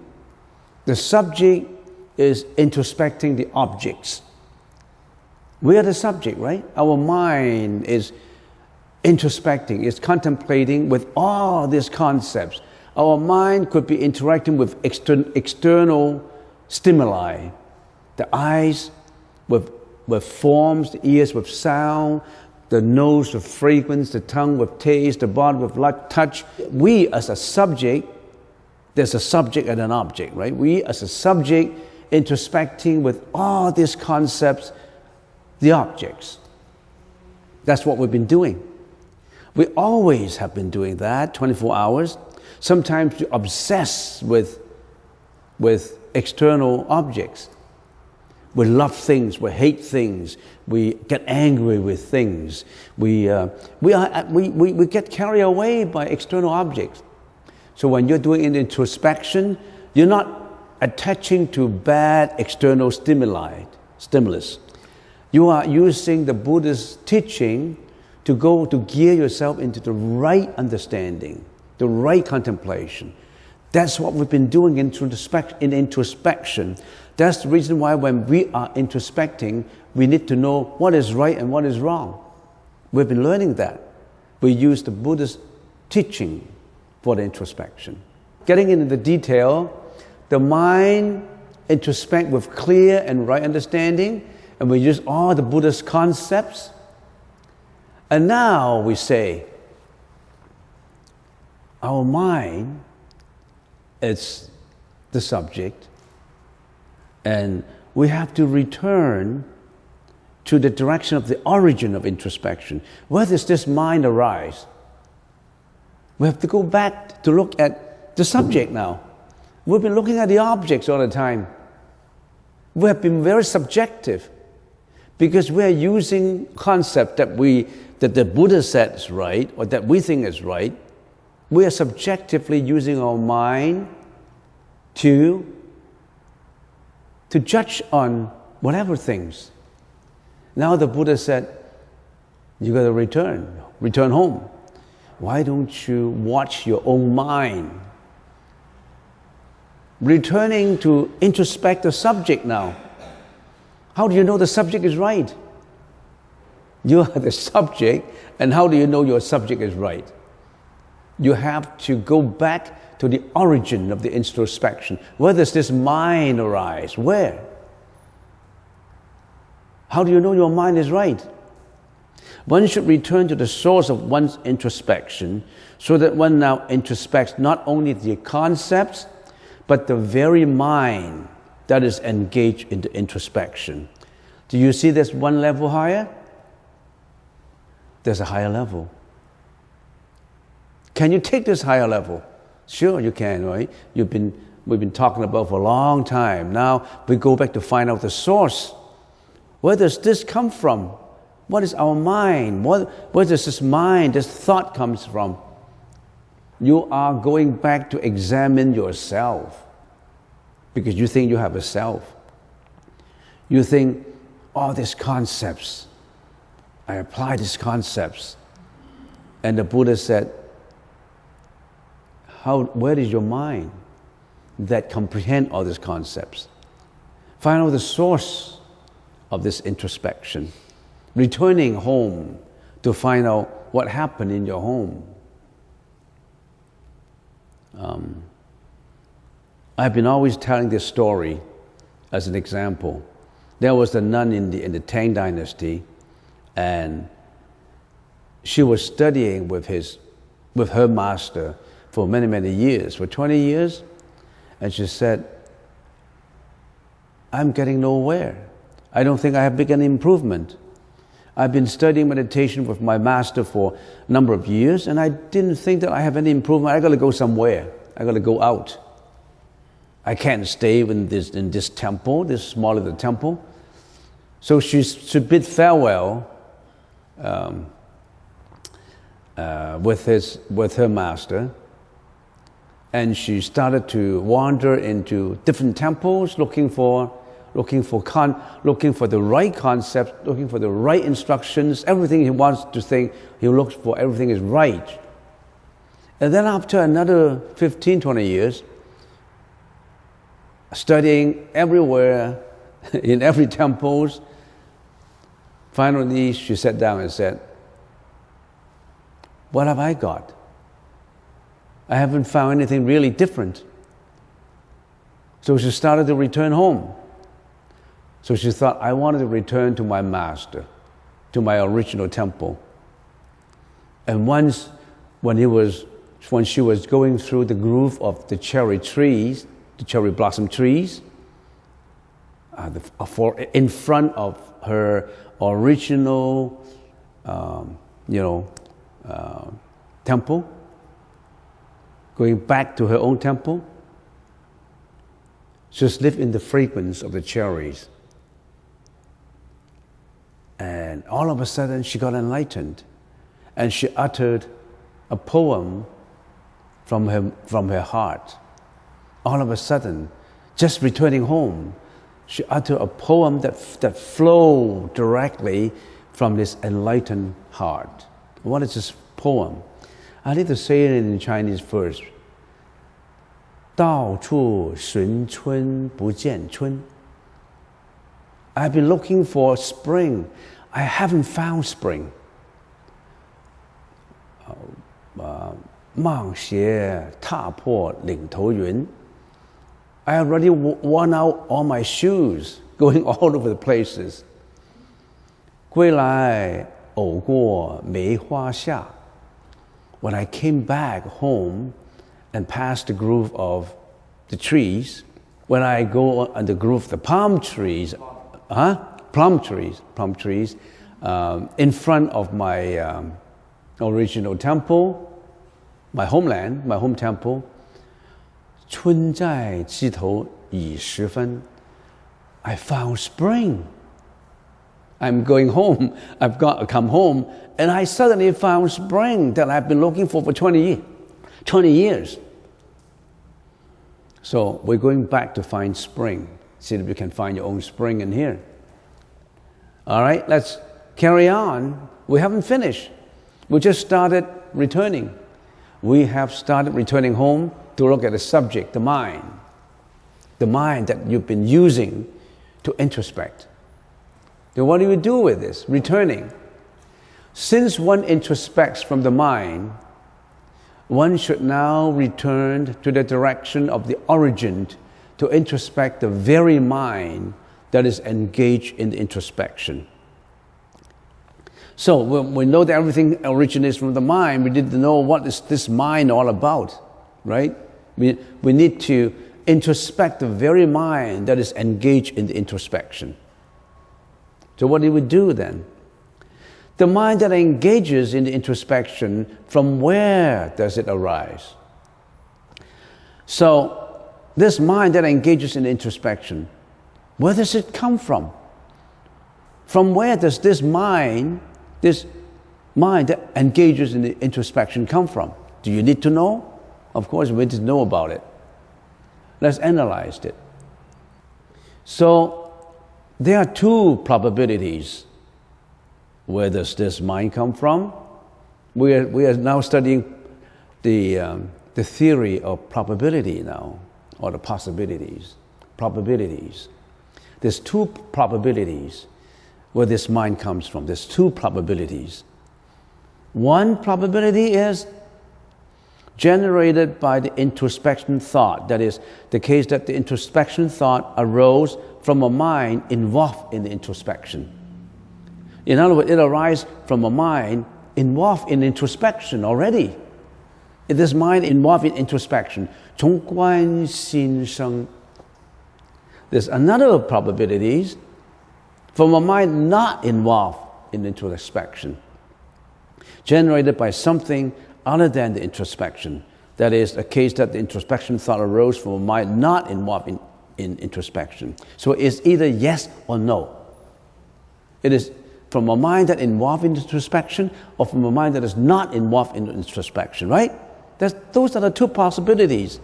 Speaker 1: the subject is introspecting the objects. We are the subject, right? Our mind is introspecting, is contemplating with all these concepts. Our mind could be interacting with external stimuli. The eyes with forms, the ears with sound, the nose with fragrance, the tongue with taste, the body with light, touch. We as a subject, there's a subject and an object, right? We as a subject introspecting with all these concepts, the objects. That's what we've been doing. We always have been doing that, 24 hours. Sometimes you obsess with external objects. We love things, we hate things, we get angry with things. We get carried away by external objects. So when you're doing an introspection, you're not attaching to bad external stimulus. You are using the Buddhist teaching to gear yourself into the right understanding, the right contemplation. That's what we've been doing in introspection. That's the reason why when we are introspecting, we need to know what is right and what is wrong. We've been learning that. We use the Buddhist teaching for the introspection. Getting into the detail, the mind introspect with clear and right understanding, and we use all the Buddhist concepts. And now we say, our mind is the subject, and we have to return to the direction of the origin of introspection. Where does this mind arise? We have to go back to look at the subject now. We've been looking at the objects all the time. We have been very subjective. Because we are using concept that the Buddha said is right, or that we think is right. We are subjectively using our mind to judge on whatever things. Now the Buddha said, you got to return home. Why don't you watch your own mind? Returning to introspect the subject now. How do you know the subject is right? You are the subject, and how do you know your subject is right? You have to go back to the origin of the introspection. Where does this mind arise? Where? How do you know your mind is right? One should return to the source of one's introspection so that one now introspects not only the concepts, but the very mind that is engaged in the introspection. Do you see this one level higher? There's a higher level. Can you take this higher level? Sure, you can, right? We've been talking about for a long time. Now we go back to find out the source. Where does this come from? What is our mind? Where does this mind, this thought comes from? You are going back to examine yourself because you think you have a self. You think, all these concepts, I apply these concepts. And the Buddha said, where is your mind that comprehend all these concepts? Find out the source of this introspection. Returning home to find out what happened in your home. I've been always telling this story as an example. There was a nun in the Tang dynasty, and she was studying with her master for many, many years, for 20 years, and she said, I'm getting nowhere. I don't think I have begun improvement. I've been studying meditation with my master for a number of years, and I didn't think that I have any improvement. I got to go somewhere. I got to go out. I can't stay in this temple, this small little temple. So she bid farewell with her master, and she started to wander into different temples, looking for the right concept, looking for the right instructions. Everything he wants to think, he looks for everything is right. And then after another 15, 20 years, studying everywhere, in every temple, finally she sat down and said, what have I got? I haven't found anything really different. So she started to return home. So she thought, I wanted to return to my master, to my original temple. And once, when she was going through the grove of the cherry trees, the cherry blossom trees, in front of her original, temple, going back to her own temple, she lived in the fragrance of the cherries. And all of a sudden, she got enlightened, and she uttered a poem from her heart. All of a sudden, just returning home, she uttered a poem that flowed directly from this enlightened heart. What is this poem? I need to say it in Chinese first. 到处寻春不见春. I've been looking for spring. I haven't found spring. 蟒鞋踏破岭头云. I already worn out all my shoes, going all over the places. 归来偶过梅花下. When I came back home and passed the grove of the trees, when I go on the grove of the palm trees, plum trees, in front of my original temple, my homeland, my home temple, 春在枝头已时分. I found spring. I'm going home. I've come home, and I suddenly found spring that I've been looking for 20 years. So we're going back to find spring. See if you can find your own spring in here. All right, let's carry on. We haven't finished. We just started returning. We have started returning home to look at the subject, the mind that you've been using to introspect. Then what do we do with this? Returning. Since one introspects from the mind, one should now return to the direction of the origin to introspect the very mind that is engaged in the introspection. So when we know that everything originates from the mind, we need to know what is this mind all about, right? We need to introspect the very mind that is engaged in the introspection. So what do we do then? The mind that engages in the introspection, from where does it arise? So this mind that engages in the introspection, where does it come from? From where does this mind that engages in the introspection come from? Do you need to know? Of course, we need to know about it. Let's analyze it. So there are two probabilities. Where does this mind come from? We are now studying the theory of probability now, or the possibilities. Probabilities. There's two probabilities where this mind comes from. There's two probabilities. One probability is generated by the introspection thought. That is, the case that the introspection thought arose from a mind involved in the introspection. In other words, it arises from a mind involved in introspection already. This mind involved in introspection. 从观心生. There's another probabilities from a mind not involved in introspection, generated by something other than the introspection. That is, a case that the introspection thought arose from a mind not involved in introspection. So it's either yes or no. It is from a mind that involved in introspection, or from a mind that is not involved in introspection, right? Those are the two possibilities.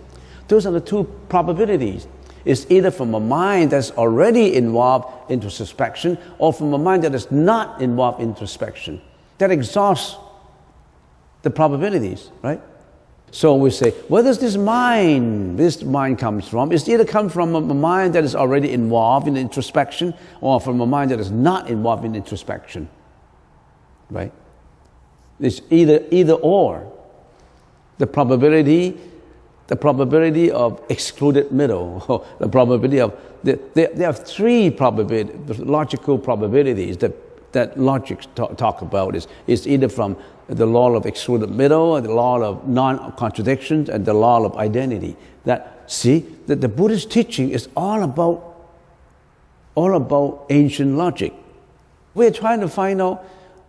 Speaker 1: Those are the two probabilities. It's either from a mind that's already involved in introspection, or from a mind that is not involved in introspection. That exhausts the probabilities, right? So we say, where does this mind comes from? It's either come from a mind that is already involved in introspection, or from a mind that is not involved in introspection, right? It's either or. The probability of excluded middle, or the probability of there are three logical probabilities that logic talk about. Is either from the law of excluded middle, and the law of non-contradictions, and the law of identity. That the Buddhist teaching is all about ancient logic. We're trying to find out,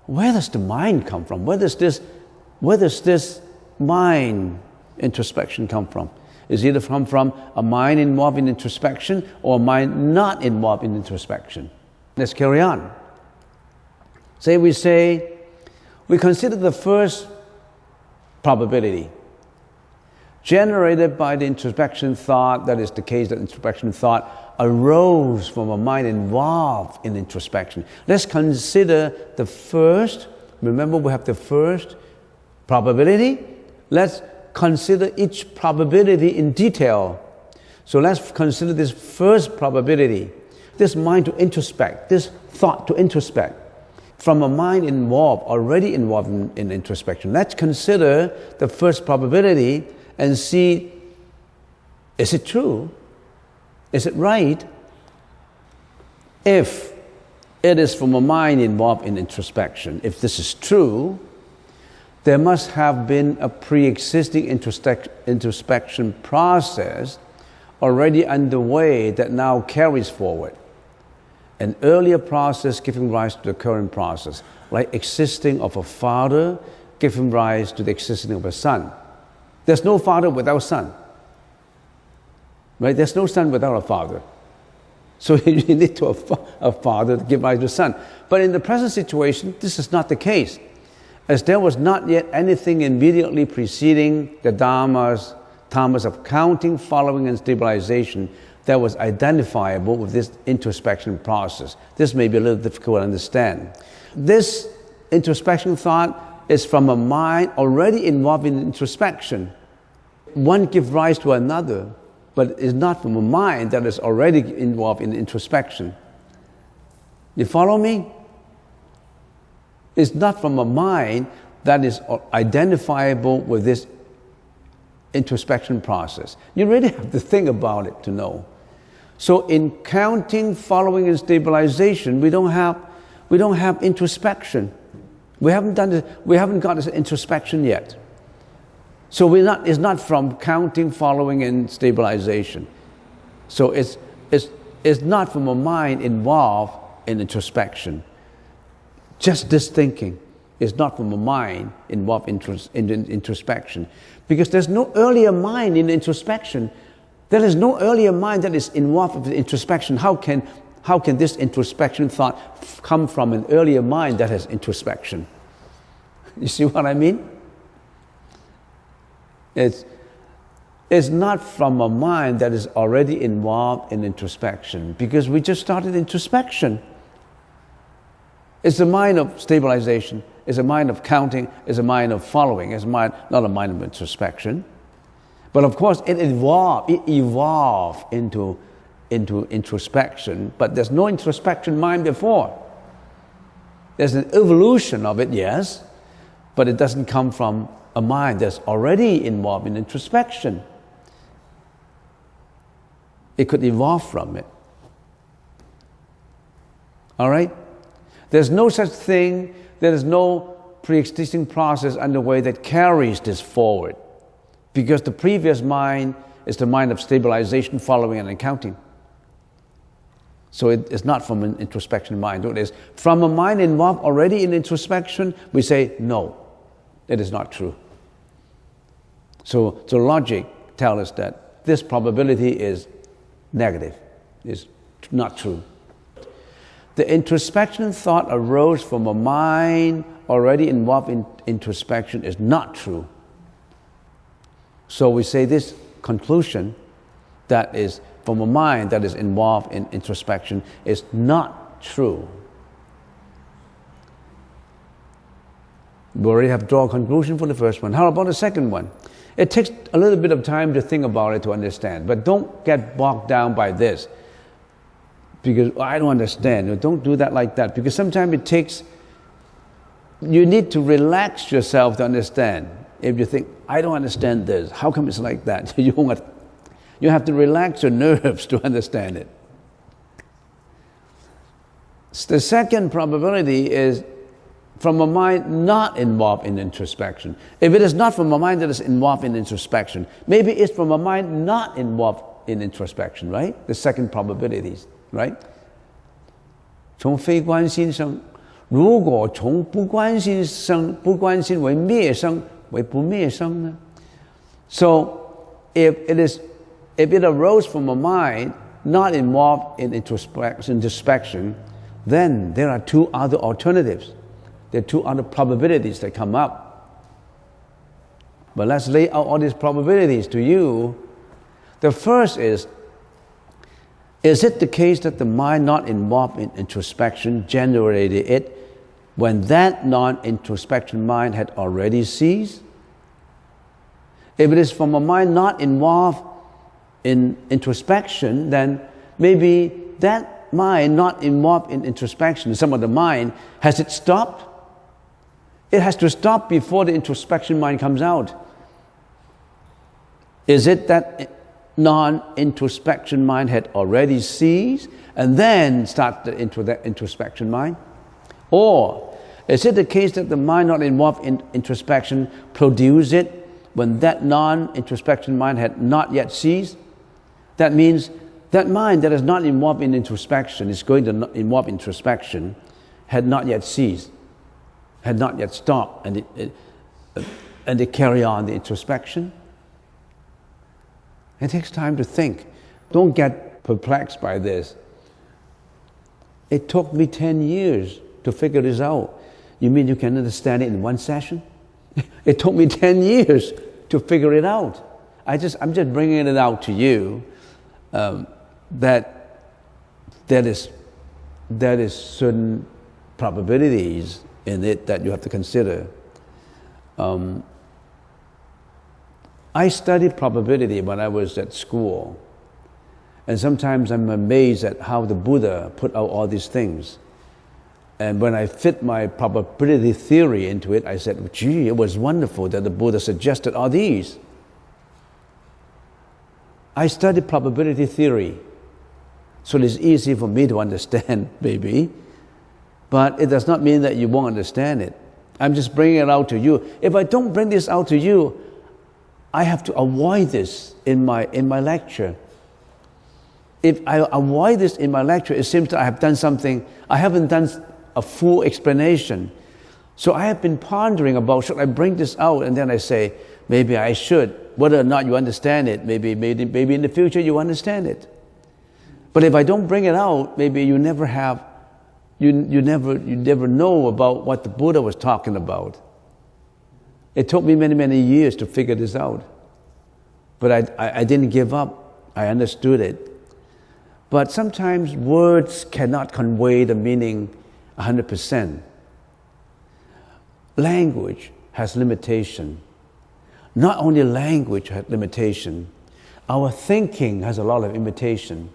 Speaker 1: where does the mind come from? Where does this mind introspection come from? Is either from a mind involved in introspection, or a mind not involved in introspection. Let's carry on. We consider the first probability, generated by the introspection thought. That is the case that introspection thought arose from a mind involved in introspection. Let's consider the first. Remember, we have the first probability. Let's consider each probability in detail. So let's consider this first probability, this mind to introspect, this thought to introspect, from a mind already involved in introspection. Let's consider the first probability and see, is it true? Is it right? If it is from a mind involved in introspection, if this is true, there must have been a pre-existing introspection process already underway that now carries forward. An earlier process giving rise to the current process, like existing of a father giving rise to the existing of a son. There's no father without son. Right? There's no son without a father. So you need to a father to give rise to a son. But in the present situation, this is not the case. As there was not yet anything immediately preceding the dharmas of counting, following, and stabilization that was identifiable with this introspection process. This may be a little difficult to understand. This introspection thought is from a mind already involved in introspection. One gives rise to another, but is not from a mind that is already involved in introspection. You follow me? It's not from a mind that is identifiable with this introspection process. You really have to think about it to know. So in counting, following, and stabilization, we don't have introspection. We haven't got this introspection yet. So it's not from counting, following, and stabilization. So it's not from a mind involved in introspection. Just this thinking is not from a mind involved in introspection. Because there's no earlier mind in introspection. There is no earlier mind that is involved in introspection. How can this introspection thought come from an earlier mind that has introspection? You see what I mean? It's not from a mind that is already involved in introspection, because we just started introspection. It's a mind of stabilization, it's a mind of counting, it's a mind of following, it's not a mind of introspection. But of course it evolved into introspection, but there's no introspection mind before. There's an evolution of it, yes, but it doesn't come from a mind that's already involved in introspection. It could evolve from it. All right? There's no such thing, there is no pre-existing process underway that carries this forward, because the previous mind is the mind of stabilization, following, and accounting. So it is not from an introspection mind. It is from a mind involved already in introspection. We say, no, it is not true. So logic tells us that this probability is negative, is not true. The introspection thought arose from a mind already involved in introspection is not true. So we say this conclusion, that is from a mind that is involved in introspection, is not true. We already have drawn a conclusion for the first one. How about the second one? It takes a little bit of time to think about it to understand, but don't get bogged down by this. Because I don't understand. Don't do that like that. Because sometimes it takes, you need to relax yourself to understand. If you think, I don't understand this, how come it's like that? You have to relax your nerves to understand it. The second probability is from a mind not involved in introspection. If it is not from a mind that is involved in introspection, maybe it's from a mind not involved in introspection, right? The second probabilities, right? 从非关心生，如果从不关心生，不关心为灭生，为不灭生呢？ So if it arose from a mind not involved in introspection, then there are two other alternatives. There are two other probabilities that come up. But let's lay out all these probabilities to you. The first is it the case that the mind not involved in introspection generated it when that non-introspection mind had already ceased? If it is from a mind not involved in introspection, then maybe that mind not involved in introspection, some of the mind, has it stopped? It has to stop before the introspection mind comes out. Is it that non-introspection mind had already ceased and then started into that introspection mind? Or is it the case that the mind not involved in introspection produced it when that non-introspection mind had not yet ceased? That means that mind that is not involved in introspection, is going to involve introspection, had not yet ceased, had not yet stopped, and it carry on the introspection. It takes time to think. Don't get perplexed by this. It took me 10 years to figure this out. You mean you can understand it in one session? It took me 10 years to figure it out. I'm just bringing it out to you that there is certain probabilities in it that you have to consider. I studied probability when I was at school. And sometimes I'm amazed at how the Buddha put out all these things. And when I fit my probability theory into it, I said, gee, it was wonderful that the Buddha suggested all these. I studied probability theory, so it's easy for me to understand, maybe. But it does not mean that you won't understand it. I'm just bringing it out to you. If I don't bring this out to you, I have to avoid this in my lecture. If I avoid this in my lecture, it seems that I have done something, I haven't done a full explanation. So I have been pondering about, should I bring this out? And then I say, maybe I should. Whether or not you understand it, maybe in the future you understand it. But if I don't bring it out, maybe you never know about what the Buddha was talking about. It took me many, many years to figure this out. But I didn't give up. I understood it. But sometimes words cannot convey the meaning 100%. Language has limitation. Not only language has limitation, our thinking has a lot of limitation.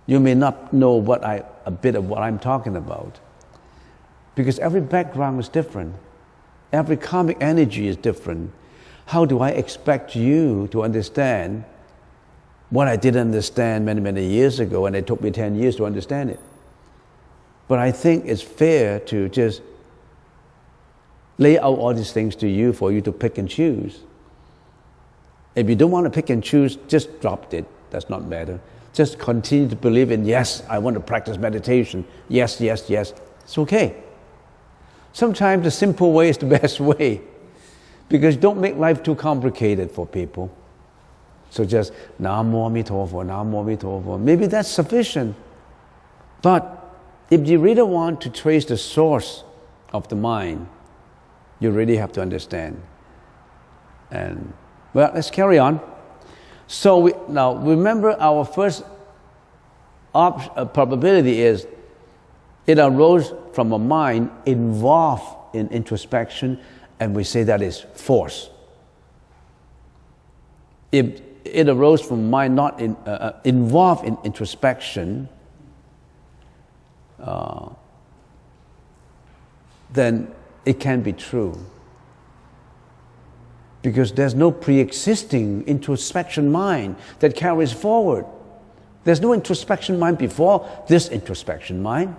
Speaker 1: You may not know a bit of what I'm talking about, because every background is different. Every karmic energy is different. How do I expect you to understand what I didn't understand many, many years ago, and it took me 10 years to understand it? But I think it's fair to just lay out all these things to you for you to pick and choose. If you don't want to pick and choose, just drop it. Does not matter. Just continue to believe in, yes, I want to practice meditation. Yes, yes, yes. It's okay. Sometimes the simple way is the best way, because don't make life too complicated for people. So just Namo Amitofo, Namo Amitofo. Maybe that's sufficient. But if you really want to trace the source of the mind, you really have to understand. And well, let's carry on. So now remember, our first probability is it arose from a mind involved in introspection, and we say that is force. If it arose from a mind not involved in introspection, then it can be true. Because there's no pre-existing introspection mind that carries forward. There's no introspection mind before this introspection mind.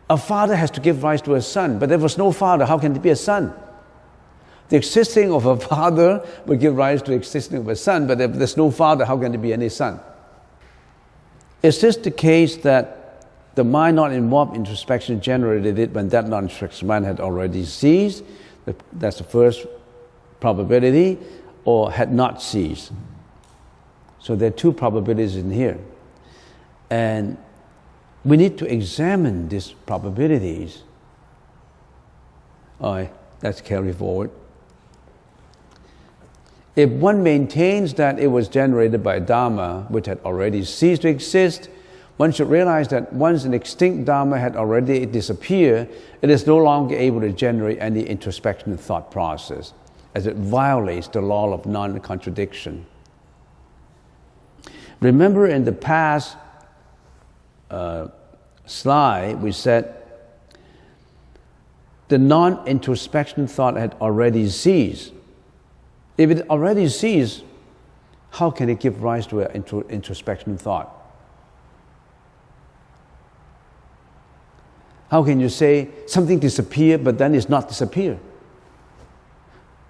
Speaker 1: A father has to give rise to a son, but there was no father. How can there be a son? The existing of a father will give rise to the existing of a son, but if there's no father, how can there be any son? Is this the case that the mind not involved in introspection generated it when that non-introspection mind had already ceased? That's the first probability, or had not ceased. So there are two probabilities in here. And we need to examine these probabilities. All right, let's carry forward. If one maintains that it was generated by Dharma, which had already ceased to exist, one should realize that once an extinct Dharma had already disappeared, it is no longer able to generate any introspection thought process, as it violates the law of non-contradiction. Remember in the past slide, we said the non-introspection thought had already ceased. If it already ceased, how can it give rise to an introspection thought? How can you say something disappeared, but then it's not disappeared?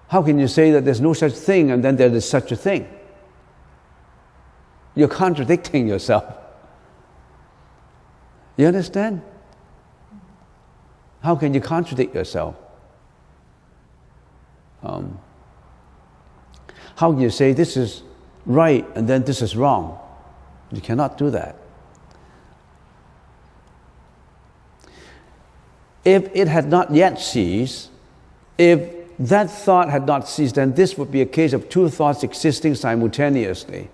Speaker 1: How can you say that there's no such thing and then there is such a thing? You're contradicting yourself. You understand? How can you contradict yourself? How can you say this is right and then this is wrong? You cannot do that. If it had not yet ceased, if that thought had not ceased, then this would be a case of two thoughts existing simultaneously.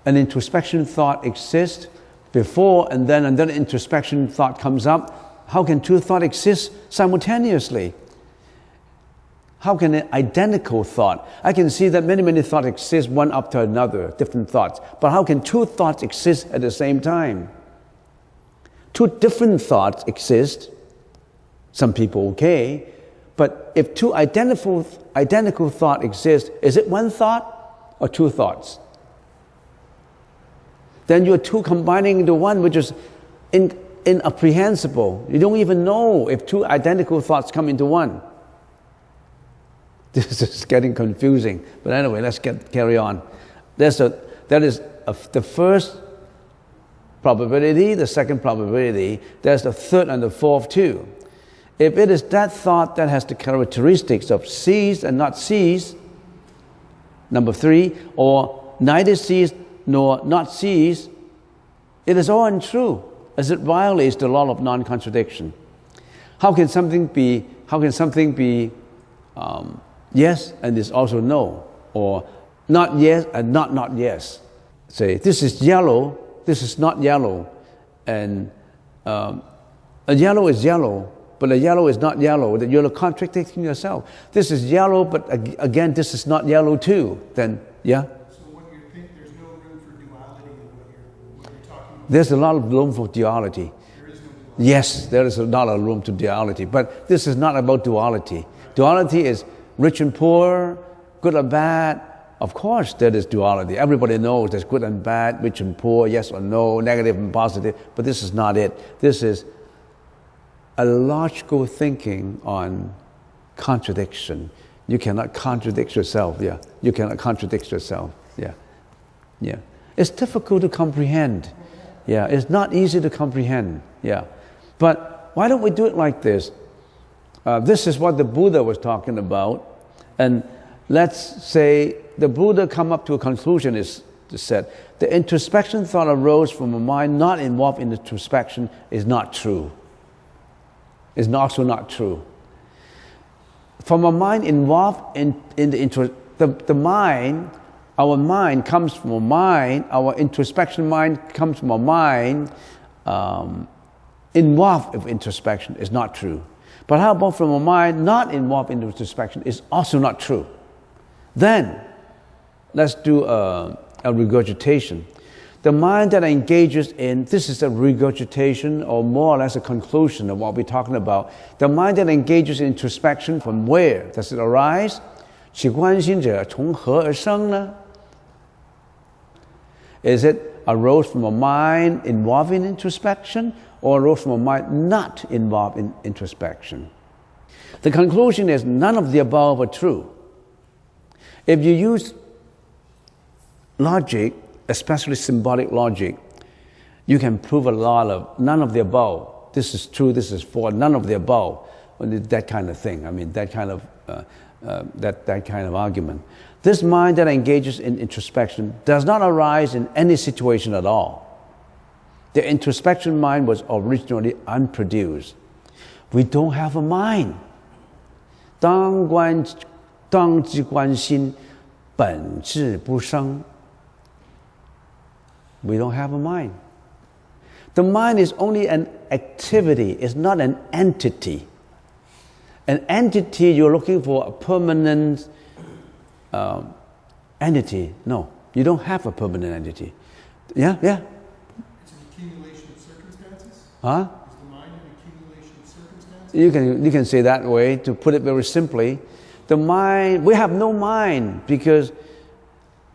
Speaker 1: An introspection thought exists before, and then introspection thought comes up. How can two thoughts exist simultaneously? How can an identical thought? I can see that many thoughts exist one after another, different thoughts. But how can two thoughts exist at the same time? Two different thoughts exist. Some people okay. But if two identical thoughts exist, is it one thought or two thoughts? Then you're two combining into one, which is incomprehensible. You don't even know if two identical thoughts come into one. This is getting confusing. But anyway, let's carry on. That is the first probability, the second probability. There's the third and the fourth too. If it is that thought that has the characteristics of ceased and not ceased, number 3, or neither ceased nor not ceased, it is all untrue, as it violates the law of non-contradiction. How can something be yes and is also no, or not yes and not yes? Say, this is yellow, this is not yellow, and a yellow is yellow, but a yellow is not yellow. That you're contradicting yourself. This is yellow, but again, this is not yellow too. Then, yeah?
Speaker 2: So what you think, there's no room for duality in what you're talking about?
Speaker 1: There's a lot of room for duality.
Speaker 2: There is no duality.
Speaker 1: Yes, there is a lot of room to duality. But this is not about duality. Duality is rich and poor, good or bad. Of course, there is duality. Everybody knows there's good and bad, rich and poor, yes or no, negative and positive. But this is not it. This is a logical thinking on contradiction. You cannot contradict yourself. Yeah, you cannot contradict yourself. Yeah, yeah. It's difficult to comprehend. Yeah, it's not easy to comprehend. Yeah, but why don't we do it like this? This is what the Buddha was talking about, and let's say the Buddha come up to a conclusion. Is said the introspection thought arose from a mind not involved in introspection is not true. Is also not true. From a mind involved in the mind, our mind comes from a mind, our introspection mind comes from a mind involved in introspection is not true. But how about from a mind not involved in introspection is also not true. Then, let's do a regurgitation. The mind that engages in, this is a regurgitation or more or less a conclusion of what we're talking about. The mind that engages in introspection, from where does it arise? 其观心者从何而生呢? Is it arose from a mind involved in introspection or arose from a mind not involved in introspection? The conclusion is none of the above are true. If you use logic, especially symbolic logic, you can prove a lot of none of the above. This is true, this is false, none of the above. That kind of thing. I mean, that kind of argument. This mind that engages in introspection does not arise in any situation at all. The introspection mind was originally unproduced. We don't have a mind. 当即观心，本质不生。We don't have a mind. The mind is only an activity, it's not an entity. An entity, you're looking for a permanent entity. No, you don't have a permanent entity. Yeah?
Speaker 2: It's an accumulation of circumstances?
Speaker 1: Huh?
Speaker 2: Is the mind an accumulation of circumstances?
Speaker 1: You can say that way, to put it very simply. The mind, we have no mind because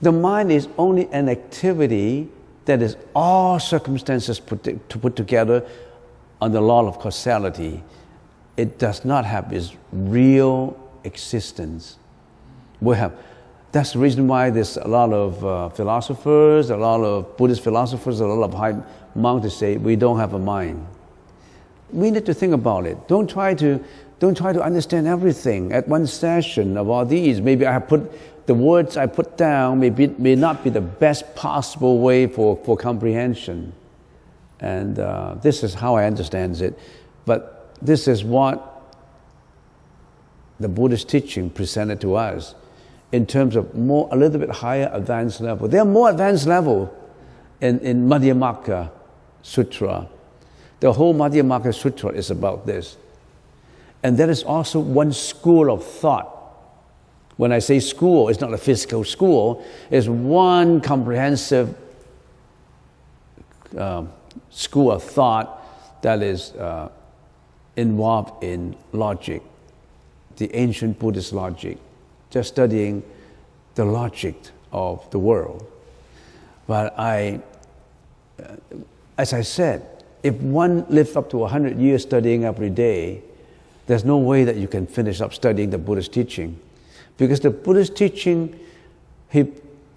Speaker 1: the mind is only an activity that is all circumstances put together on the law of causality. It does not have its real existence. That's the reason why there's a lot of philosophers, a lot of Buddhist philosophers, a lot of high monks say we don't have a mind. We need to think about it. Don't try to understand everything at one session of all these. Maybe the words I put down may not be the best possible way for comprehension. And this is how I understand it. But this is what the Buddhist teaching presented to us in terms of a little bit higher advanced level. There are more advanced level in Madhyamaka Sutra. The whole Madhyamaka Sutra is about this. And that is also one school of thought. When I say school, it's not a physical school. It's one comprehensive school of thought that is involved in logic, the ancient Buddhist logic, just studying the logic of the world. But as I said, if one lives up to 100 years studying every day, there's no way that you can finish up studying the Buddhist teaching. Because the Buddhist teaching, he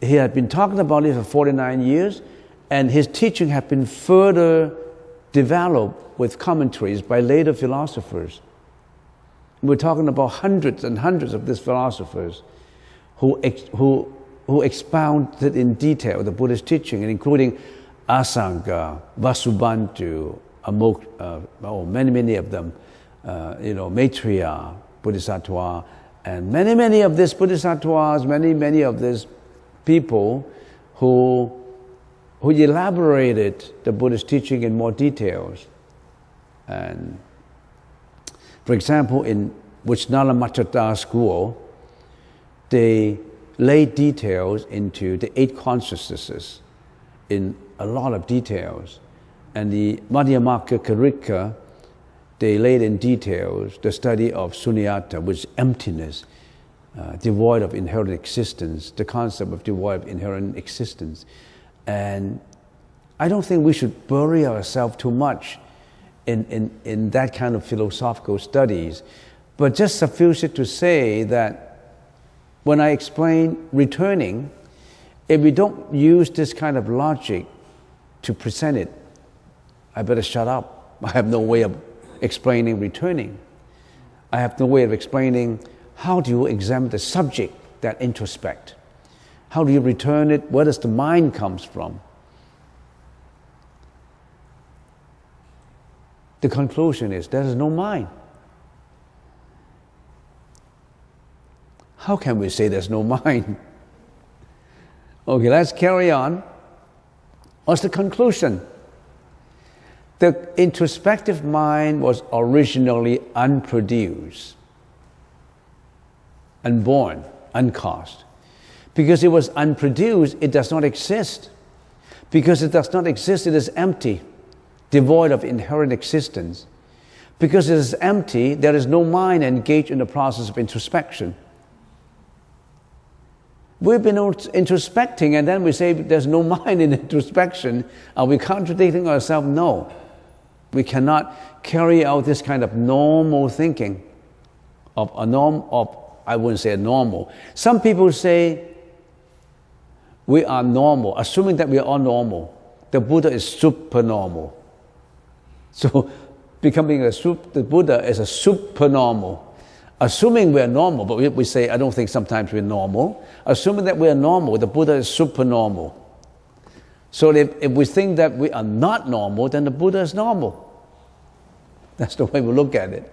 Speaker 1: had been talking about it for 49 years, and his teaching had been further developed with commentaries by later philosophers. We're talking about hundreds and hundreds of these philosophers who expounded in detail the Buddhist teaching, including Asanga, Vasubandhu, many of them, Maitreya, Bodhisattva, and many of these Bodhisattvas, many of these people who elaborated the Buddhist teaching in more details. And for example, in Vajrayana school, they laid details into the 8 consciousnesses in a lot of details. And the Madhyamaka Karika, they laid in details the study of sunyata, which is emptiness, devoid of inherent existence, the concept of devoid of inherent existence. And I don't think we should bury ourselves too much in that kind of philosophical studies, but just suffice it to say that when I explain returning, if we don't use this kind of logic to present it, I better shut up. I have no way of explaining returning. I have no way of explaining how do you examine the subject that introspect. How do you return it? Where does the mind comes from? The conclusion is there is no mind. How can we say there's no mind? Okay, let's carry on. What's the conclusion? The introspective mind was originally unproduced, unborn, uncaused. Because it was unproduced, it does not exist. Because it does not exist, it is empty, devoid of inherent existence. Because it is empty, there is no mind engaged in the process of introspection. We've been introspecting and then we say there's no mind in introspection. Are we contradicting ourselves? No. We cannot carry out this kind of normal thinking I wouldn't say normal. Some people say we are normal, assuming that we are all normal. The Buddha is super normal. So becoming the Buddha is a super normal. Assuming we are normal, but we say, I don't think sometimes we're normal. Assuming that we are normal, the Buddha is super normal. So if we think that we are not normal, then the Buddha is normal. That's the way we look at it.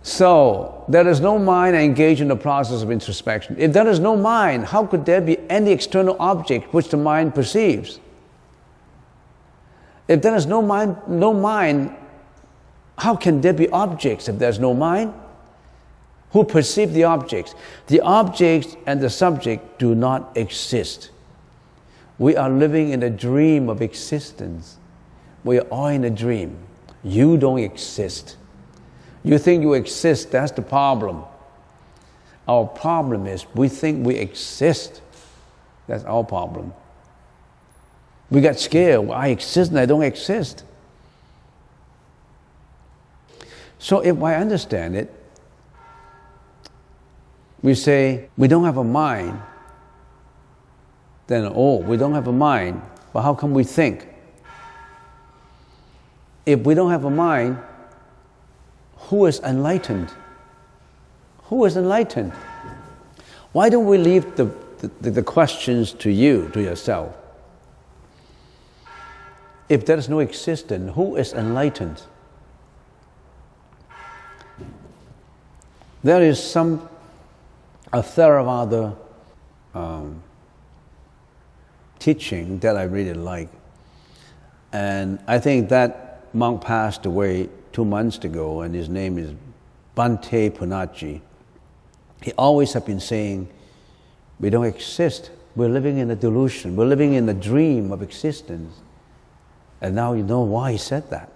Speaker 1: So there is no mind engaged in the process of introspection. If there is no mind, how could there be any external object which the mind perceives? If there is no mind, how can there be objects if there's no mind? Who perceive the objects? The objects and the subject do not exist. We are living in a dream of existence. We are all in a dream. You don't exist. You think you exist, that's the problem. Our problem is we think we exist. That's our problem. We got scared. Well, I exist and I don't exist. So if I understand it, we say we don't have a mind. Then, we don't have a mind. But how come we think? If we don't have a mind, who is enlightened? Who is enlightened? Why don't we leave the questions to you, to yourself? If there is no existence, who is enlightened? There is a Theravada teaching that I really like. And I think that monk passed away 2 months ago, and his name is Bhante Punaji. He always have been saying, we don't exist. We're living in a delusion. We're living in a dream of existence. And now you know why he said that.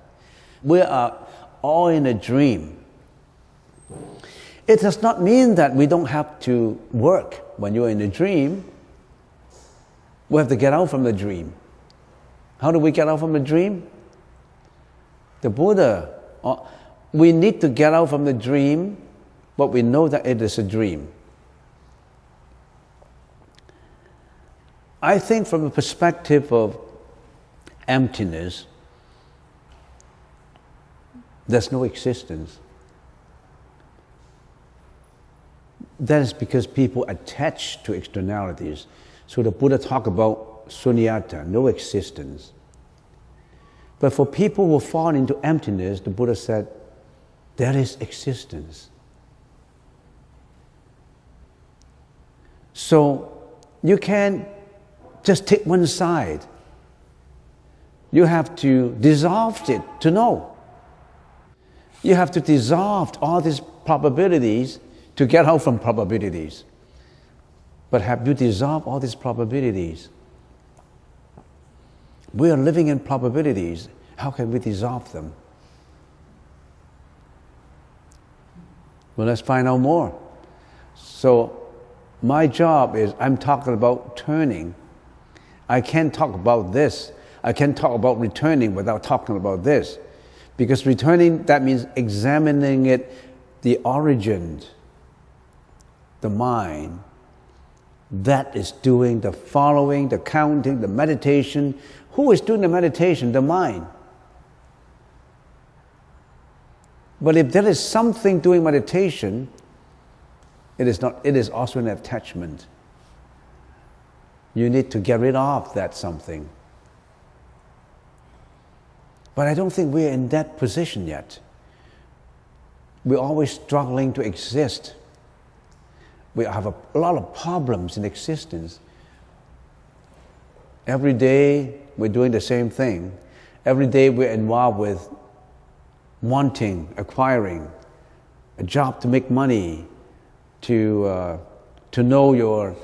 Speaker 1: We are all in a dream. It does not mean that we don't have to work when you're in a dream. We have to get out from the dream. How do we get out from the dream? The Buddha, we need to get out from the dream, but we know that it is a dream. I think from the perspective of emptiness, there's no existence. That is because people attach to externalities. So the Buddha talked about sunyata, no existence. But for people who fall into emptiness, the Buddha said, there is existence. So you can't just take one side. You have to dissolve it to know. You have to dissolve all these probabilities to get out from probabilities. But have you dissolved all these probabilities? We are living in probabilities. How can we dissolve them? Well, let's find out more. So my job is, I'm talking about turning. I can't talk about this. I can't talk about returning without talking about this. Because returning, that means examining it, the origin, the mind, that is doing the following, the counting, the meditation. Who is doing the meditation? The mind. But if there is something doing meditation, it is also an attachment. You need to get rid of that something. But I don't think we're in that position yet. We're always struggling to exist. We have a lot of problems in existence. Every day we're doing the same thing. Every day we're involved with wanting, acquiring, a job to make money, to know your,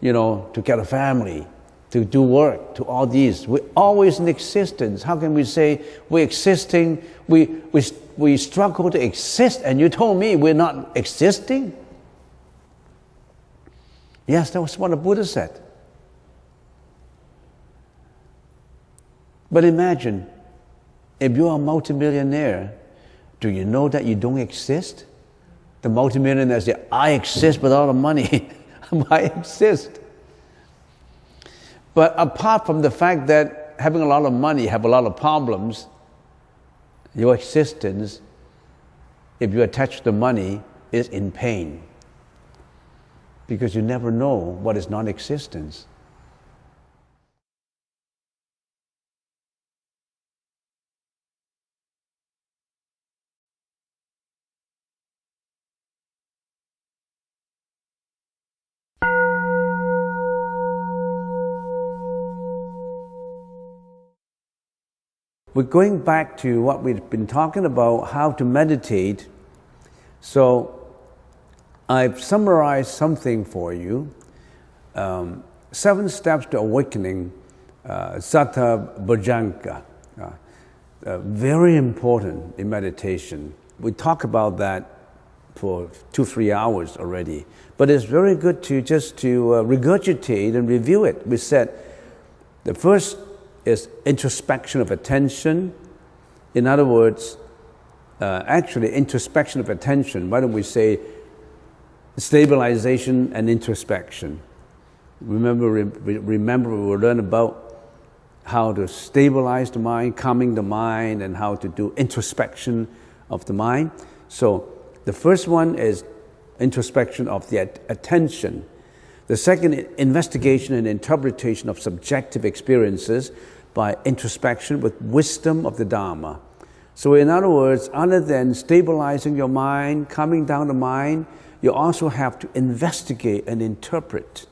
Speaker 1: to get a family, to do work, to all these. We're always in existence. How can we say we're existing? We struggle to exist, and you told me we're not existing? Yes, that was what the Buddha said. But imagine, if you're a multimillionaire, do you know that you don't exist? The multimillionaire says, I exist with all the money. I exist. But apart from the fact that having a lot of money, have a lot of problems, your existence, if you attach to money, is in pain. Because you never know what is non-existence. We're going back to what we've been talking about, how to meditate. So I've summarized something for you. 7 steps to awakening, Sattva Bojjhanga. Very important in meditation. We talk about that for 2-3 hours already. But it's very good to just regurgitate and review it. We said the first is introspection of attention. In other words, actually introspection of attention, why don't we say stabilization and introspection. Remember we will learn about how to stabilize the mind, calming the mind, and how to do introspection of the mind. So the first one is introspection of the attention. The second, investigation and interpretation of subjective experiences by introspection with wisdom of the Dharma. So in other words, other than stabilizing your mind, calming down the mind, you also have to investigate and interpret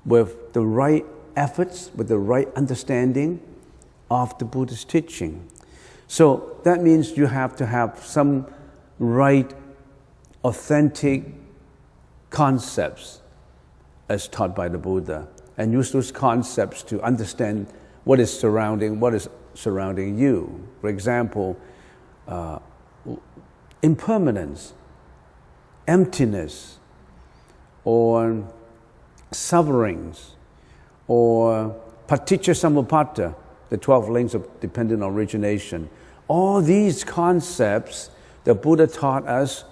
Speaker 1: with the right efforts, with the right understanding of the Buddha's teaching. So that means you have to have some right, authentic concepts as taught by the Buddha, and use those concepts to understand what is surrounding you. For example, impermanence, emptiness, or sufferings, or paticca samuppada, the 12 links of dependent origination. All these concepts, the Buddha taught us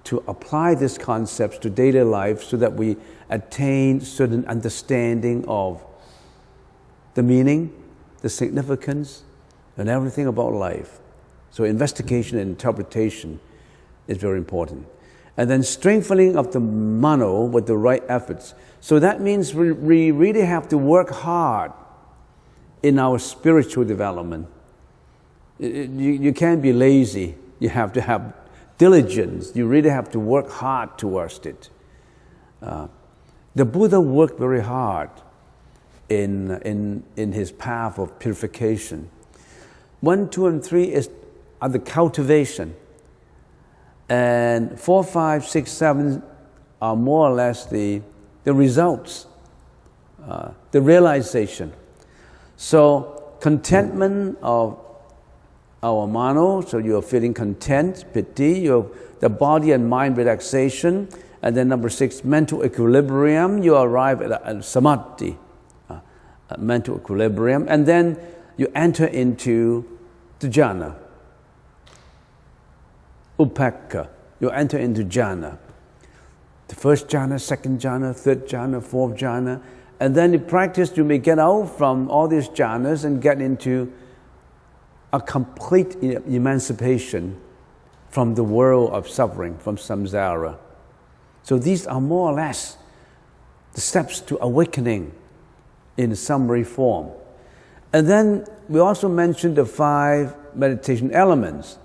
Speaker 1: to apply these concepts to daily life so that we attain certain understanding of the meaning, the significance, and everything about life. So investigation and interpretation is very important. And then strengthening of the mano with the right efforts. So that means we really have to work hard in our spiritual development. You can't be lazy. You have to have diligence. You really have to work hard towards it. The Buddha worked very hard in his path of purification. 1, 2, and 3 are the cultivation. And 4, 5, 6, 7 are more or less the results, the realization. So contentment of our mano, so you are feeling content, piti, the body and mind relaxation. And then number 6, mental equilibrium, you arrive at samadhi, mental equilibrium. And then you enter into the jhana, upekkha, you enter into jhana. The first jhana, second jhana, third jhana, fourth jhana. And then in practice, you may get out from all these jhanas and get into a complete emancipation from the world of suffering, from samsara. So these are more or less the steps to awakening in summary form. And then we also mentioned the 5 meditation elements.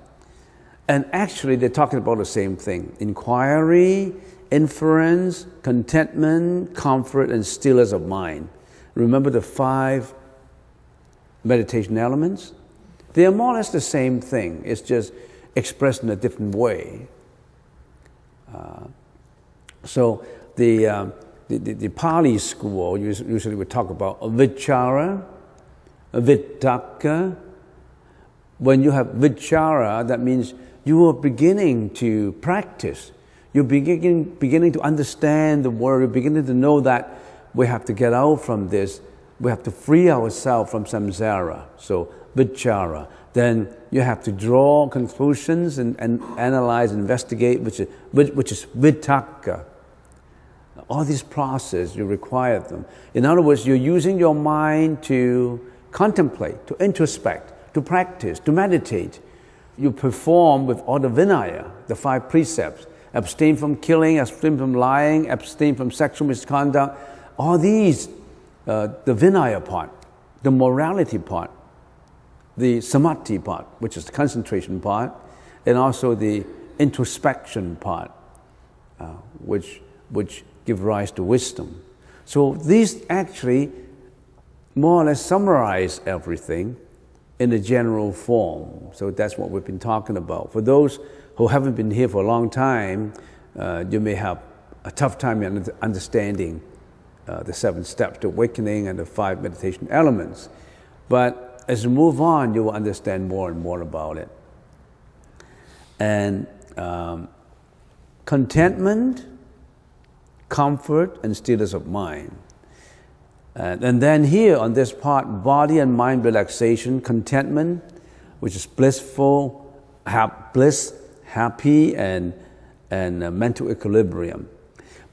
Speaker 1: And actually they're talking about the same thing. Inquiry, inference, contentment, comfort, and stillness of mind. Remember the 5 meditation elements? They are more or less the same thing. It's just expressed in a different way. So the Pali school usually we talk about vichara, vitakka. When you have vichara, that means you are beginning to practice. You're beginning to understand the word. You're beginning to know that we have to get out from this. We have to free ourselves from samsara. So vichara. Then you have to draw conclusions and analyze, investigate, which is vitakka. All these processes, you require them. In other words, you're using your mind to contemplate, to introspect, to practice, to meditate. You perform with all the vinaya, the 5 precepts. Abstain from killing, abstain from lying, abstain from sexual misconduct. All these, the vinaya part, the morality part, the samadhi part, which is the concentration part, and also the introspection part, which give rise to wisdom. So these actually more or less summarize everything in a general form. So that's what we've been talking about. For those who haven't been here for a long time, you may have a tough time in understanding the 7 steps to awakening and the 5 meditation elements. But as you move on, you will understand more and more about it. And contentment, comfort, and stillness of mind. And then here on this part, body and mind relaxation, contentment, which is blissful, bliss, happy, and mental equilibrium.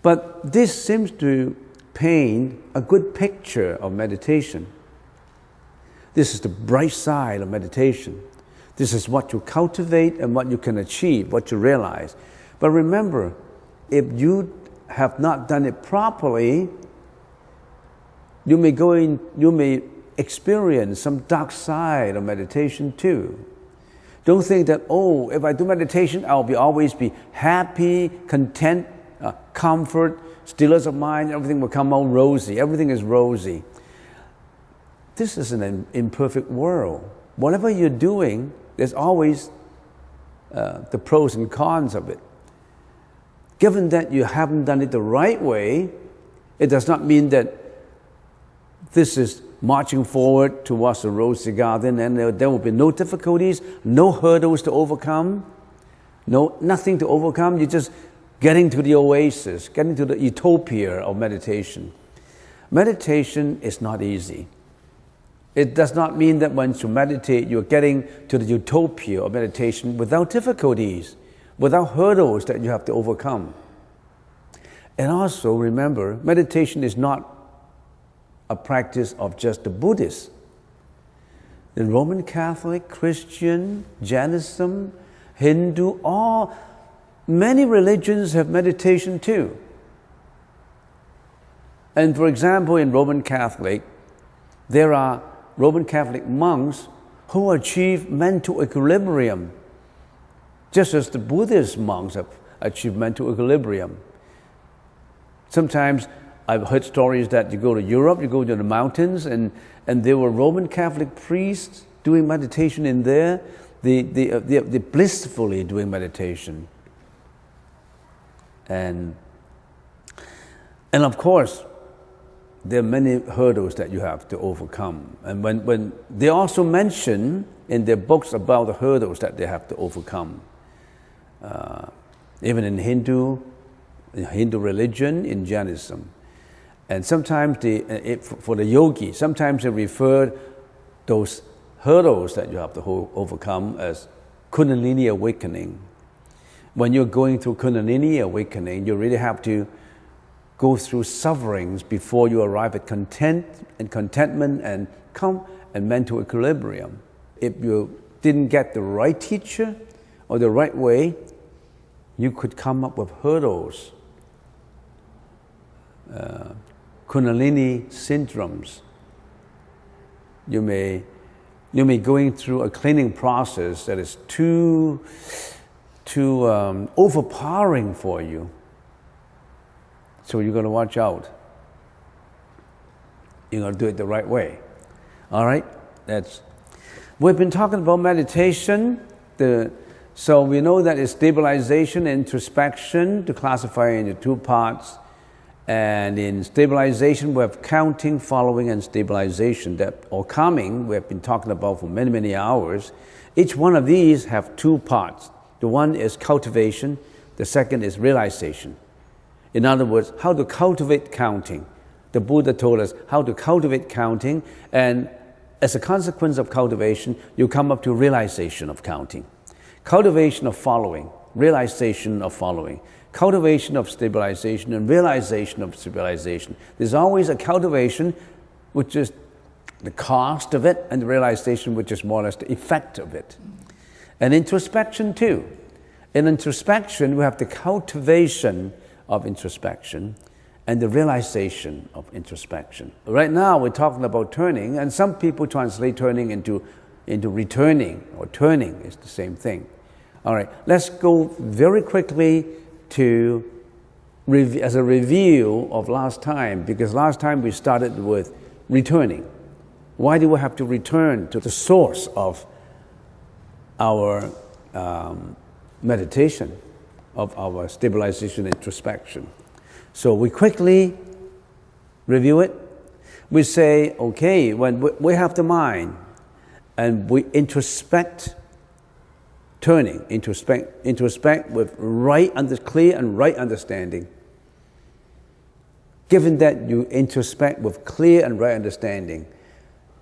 Speaker 1: But this seems to paint a good picture of meditation. This is the bright side of meditation. This is what you cultivate and what you can achieve, what you realize. But remember, if you have not done it properly, you may experience some dark side of meditation too. Don't think that, oh, if I do meditation, I'll always be happy, content, comfort, stillness of mind, everything will come out rosy. Everything is rosy. This is an imperfect world. Whatever you're doing, there's always the pros and cons of it. Given that you haven't done it the right way, it does not mean that this is marching forward towards the rosy garden and there will be no difficulties, no hurdles to overcome, nothing to overcome. You're just getting to the oasis, getting to the utopia of meditation. Meditation is not easy. It does not mean that once you meditate, you're getting to the utopia of meditation without difficulties, without hurdles that you have to overcome. And also remember, meditation is not a practice of just the Buddhists. The Roman Catholic, Christian, Jainism, Hindu, many religions have meditation too. And for example, in Roman Catholic, there are Roman Catholic monks who achieve mental equilibrium, just as the Buddhist monks have achieved mental equilibrium. Sometimes I've heard stories that you go to Europe, you go to the mountains, and there were Roman Catholic priests doing meditation in there. They're blissfully doing meditation. And of course, there are many hurdles that you have to overcome. And when they also mention in their books about the hurdles that they have to overcome. Even in Hindu religion, in Jainism. And sometimes for the yogi, sometimes they refer those hurdles that you have to overcome as Kundalini awakening. When you're going through Kundalini awakening, you really have to go through sufferings before you arrive at contentment and calm and mental equilibrium. If you didn't get the right teacher or the right way, you could come up with hurdles, Kundalini syndromes. You may going through a cleaning process that is too overpowering for you. So you're going to watch out. You're going to do it the right way. All right? We've been talking about meditation. So we know that it's stabilization and introspection, to classify into two parts. And in stabilization, we have counting, following, and stabilization, or calming, we have been talking about for many, many hours. Each one of these have two parts. The one is cultivation, the second is realization. In other words, how to cultivate counting. The Buddha told us how to cultivate counting, and as a consequence of cultivation, you come up to realization of counting. Cultivation of following, realization of following. Cultivation of stabilization and realization of stabilization. There's always a cultivation, which is the cost of it, and the realization, which is more or less the effect of it. And introspection too. In introspection, we have the cultivation of introspection and the realization of introspection. Right now, we're talking about turning, and some people translate turning into returning, or turning is the same thing. All right, let's go very quickly as a review of last time, because last time we started with returning. Why do we have to return to the source of our meditation, of our stabilization introspection? So we quickly review it. We say, okay, when we have the mind and we introspect, turning, introspect with clear and right understanding. Given that you introspect with clear and right understanding,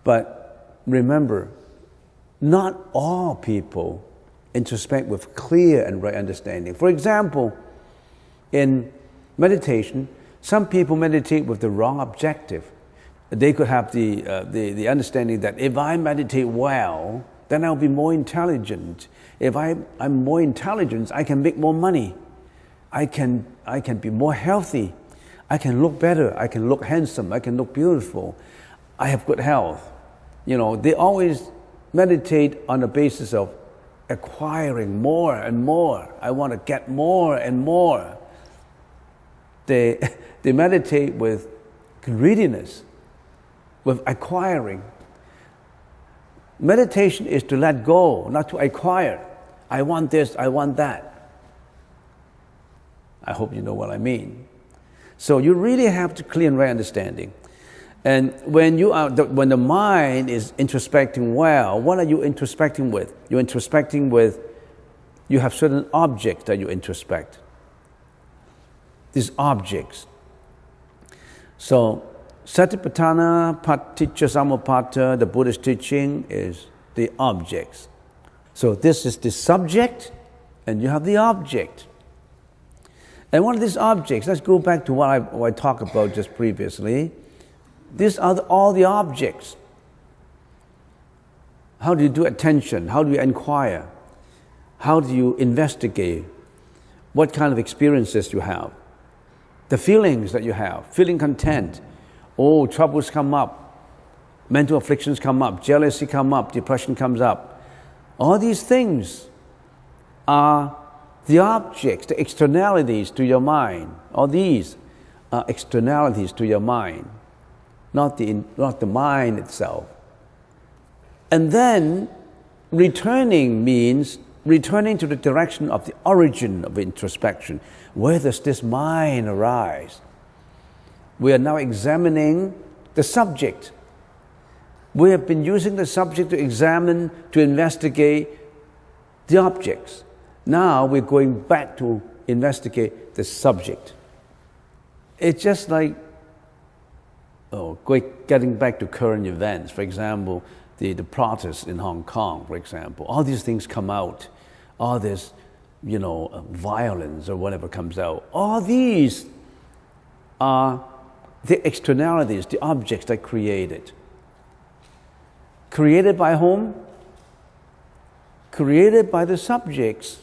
Speaker 1: but remember, not all people introspect with clear and right understanding. For example, in meditation, some people meditate with the wrong objective. They could have the understanding that if I meditate well, then I'll be more intelligent. If I'm more intelligent, I can make more money. I can be more healthy. I can look better. I can look handsome. I can look beautiful. I have good health. They always meditate on the basis of acquiring more and more. I want to get more and more. They meditate with greediness, with acquiring. Meditation is to let go, not to acquire. I want this, I want that. I hope you know what I mean. So you really have to clear and right understanding. And when the mind is introspecting well, what are you introspecting with? You're introspecting with, you have certain objects that you introspect. These objects. So, Satipatthana Paticca Samuppada, the Buddhist teaching, is the objects. So this is the subject, and you have the object. And one of these objects, let's go back to what I talked about just previously. These are all the objects. How do you do attention? How do you inquire? How do you investigate? What kind of experiences you have? The feelings that you have, feeling content. Oh, troubles come up, mental afflictions come up, jealousy come up, depression comes up. All these things are the objects, the externalities to your mind. All these are externalities to your mind, not the mind itself. And then returning means returning to the direction of the origin of introspection. Where does this mind arise? We are now examining the subject. We have been using the subject to examine, to investigate the objects. Now we're going back to investigate the subject. It's just like getting back to current events. For example, the protests in Hong Kong, for example. All these things come out. All this, violence or whatever comes out. All these are the externalities, the objects that create it. Created by whom? Created by the subjects.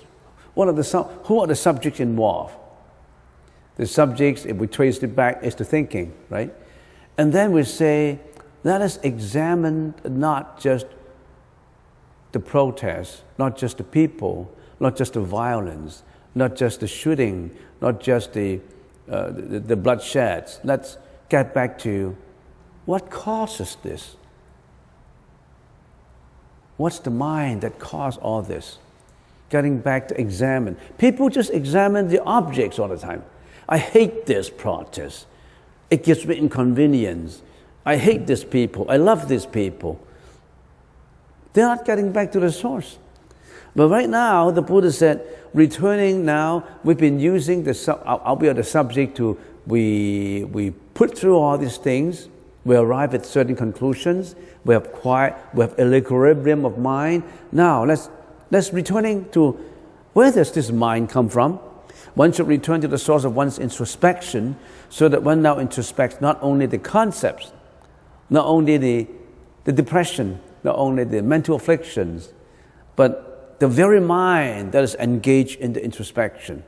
Speaker 1: Who are the subjects involved? The subjects, if we trace it back, is the thinking, right? And then we say, let us examine not just the protests, not just the people, not just the violence, not just the shooting, not just the bloodsheds. Let's get back to what causes this. What's the mind that caused all this? Getting back to examine. People just examine the objects all the time. I hate this protest. It gives me inconvenience. I hate these people. I love these people. They're not getting back to the source. But right now, the Buddha said, returning now, we've been using the subject to, we put through all these things, we arrive at certain conclusions, we have quiet, we have equilibrium of mind. Now, let's returning to, where does this mind come from? One should return to the source of one's introspection, so that one now introspects not only the concepts, not only the depression, not only the mental afflictions, but the very mind that is engaged in the introspection.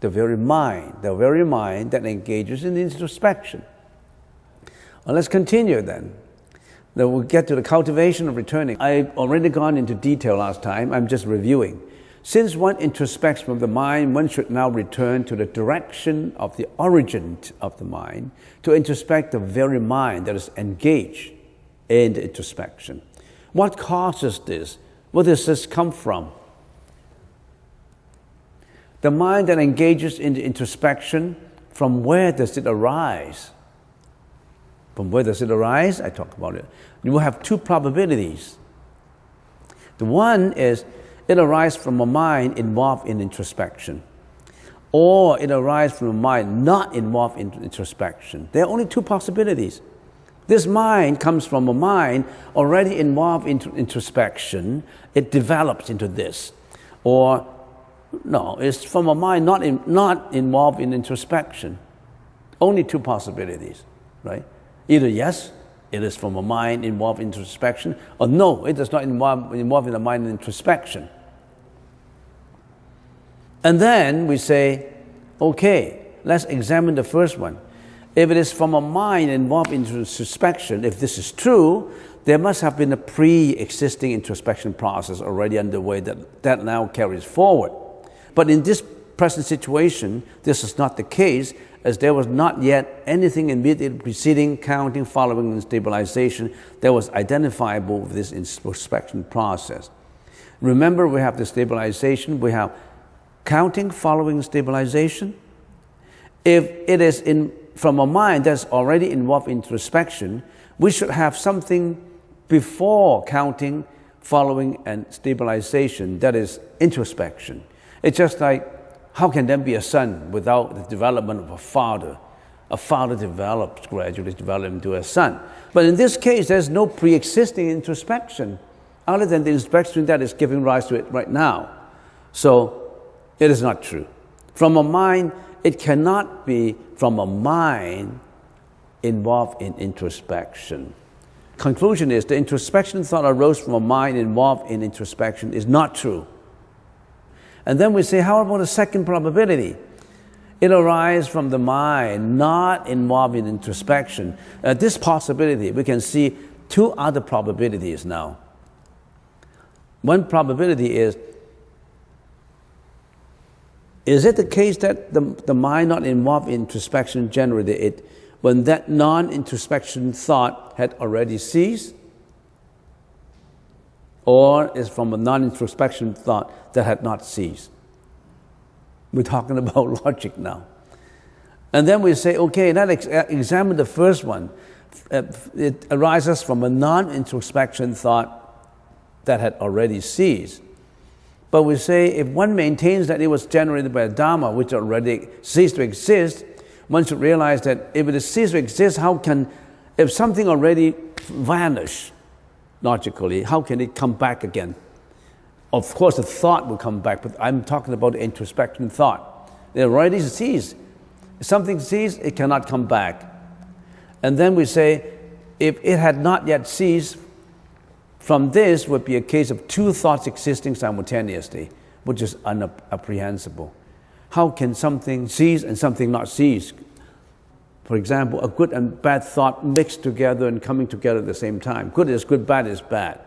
Speaker 1: The very mind that engages in the introspection. Well, let's continue then. Then we'll get to the cultivation of returning. I've already gone into detail last time. I'm just reviewing. Since one introspects from the mind, one should now return to the direction of the origin of the mind, to introspect the very mind that is engaged in the introspection. What causes this? Where does this come from? The mind that engages in the introspection, from where does it arise? From where does it arise? I talk about it. You will have two probabilities. The one is it arises from a mind involved in introspection, or it arises from a mind not involved in introspection. There are only two possibilities. This mind comes from a mind already involved in introspection. It develops into this. Or, no, it's from a mind not involved in introspection. Only two possibilities, right? Either yes, it is from a mind involved in introspection, or no, it is not involved in the mind in introspection. And then we say, okay, let's examine the first one. If it is from a mind involved in introspection, if this is true, there must have been a pre-existing introspection process already underway that now carries forward. But in this present situation, this is not the case, as there was not yet anything immediately preceding, counting, following, and stabilization that was identifiable with this introspection process. Remember, we have the stabilization, we have counting, following, stabilization. If it is from a mind that's already involved in introspection, we should have something before counting, following, and stabilization, that is introspection. It's just like, how can there be a son without the development of a father? A father develops, gradually develops into a son. But in this case, there's no pre-existing introspection other than the introspection that is giving rise to it right now. So it is not true. From a mind, it cannot be from a mind involved in introspection. Conclusion is the introspection thought arose from a mind involved in introspection is not true. And then we say, how about the second probability? It arises from the mind not involved in introspection. This possibility, we can see two other probabilities now. One probability is it the case that the mind not involved in introspection generated it when that non-introspection thought had already ceased? Or is from a non-introspection thought that had not ceased? We're talking about logic now. And then we say, okay, let's examine the first one. It arises from a non-introspection thought that had already ceased. But we say, if one maintains that it was generated by a Dharma which already ceased to exist, one should realize that if it ceased to exist, if something already vanished, logically, how can it come back again? Of course, the thought will come back, but I'm talking about the introspection thought. It already ceased. If something ceased, it cannot come back. And then we say, if it had not yet ceased, from this would be a case of two thoughts existing simultaneously, which is unapprehensible. How can something cease and something not cease? For example, a good and bad thought mixed together and coming together at the same time. Good is good, bad is bad.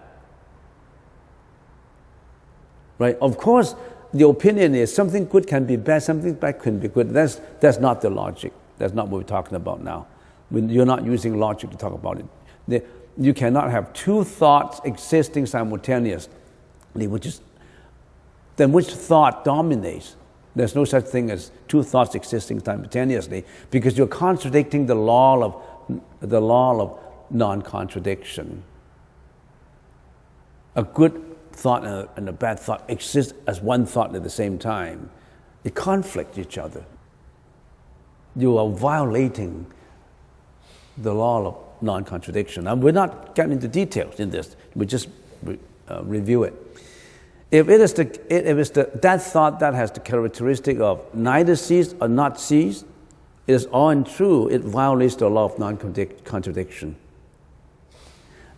Speaker 1: Right? Of course, the opinion is something good can be bad, something bad can be good. That's not the logic. That's not what we're talking about now. You're not using logic to talk about it. You cannot have two thoughts existing simultaneously, then which thought dominates? There's no such thing as two thoughts existing simultaneously, because you're contradicting the law of non-contradiction. A good thought and a bad thought exist as one thought at the same time. They conflict each other. You are violating the law of non-contradiction. And we're not getting into details in this. We just review it. If it is that thought that has the characteristic of neither ceased or not ceased, it is all untrue. It violates the law of non-contradiction.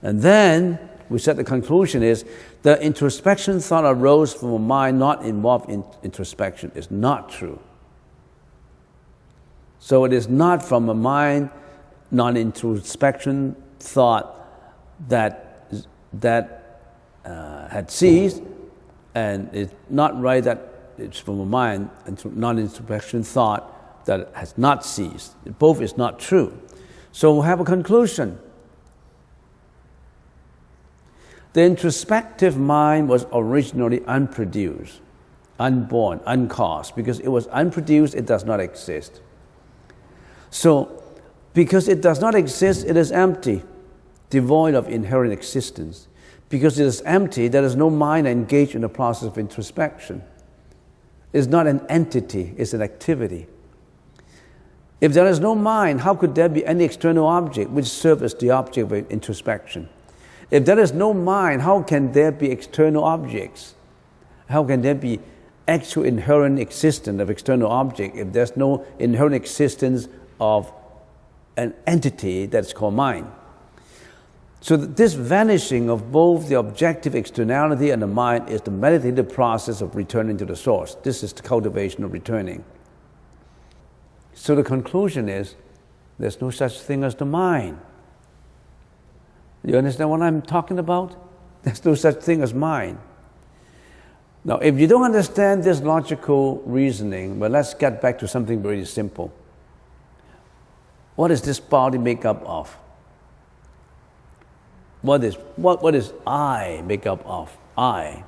Speaker 1: And then we said the conclusion is the introspection thought arose from a mind not involved in introspection is not true. So it is not from a mind non-introspection thought that had ceased, and it's not right that it's from a mind non-introspection thought that has not ceased. Both is not true. So we have a conclusion. The introspective mind was originally unproduced, unborn, uncaused. Because it was unproduced, it does not exist. So, because it does not exist, it is empty, devoid of inherent existence. Because it is empty, there is no mind engaged in the process of introspection. It's not an entity, it's an activity. If there is no mind, how could there be any external object which serves as the object of introspection? If there is no mind, how can there be external objects? How can there be actual inherent existence of external object if there's no inherent existence of an entity that's called mind? So this vanishing of both the objective externality and the mind is the meditative process of returning to the source. This is the cultivation of returning. So the conclusion is, there's no such thing as the mind. You understand what I'm talking about? There's no such thing as mind. Now, if you don't understand this logical reasoning, well, let's get back to something very simple. What is this body made up of? What is I made up of? I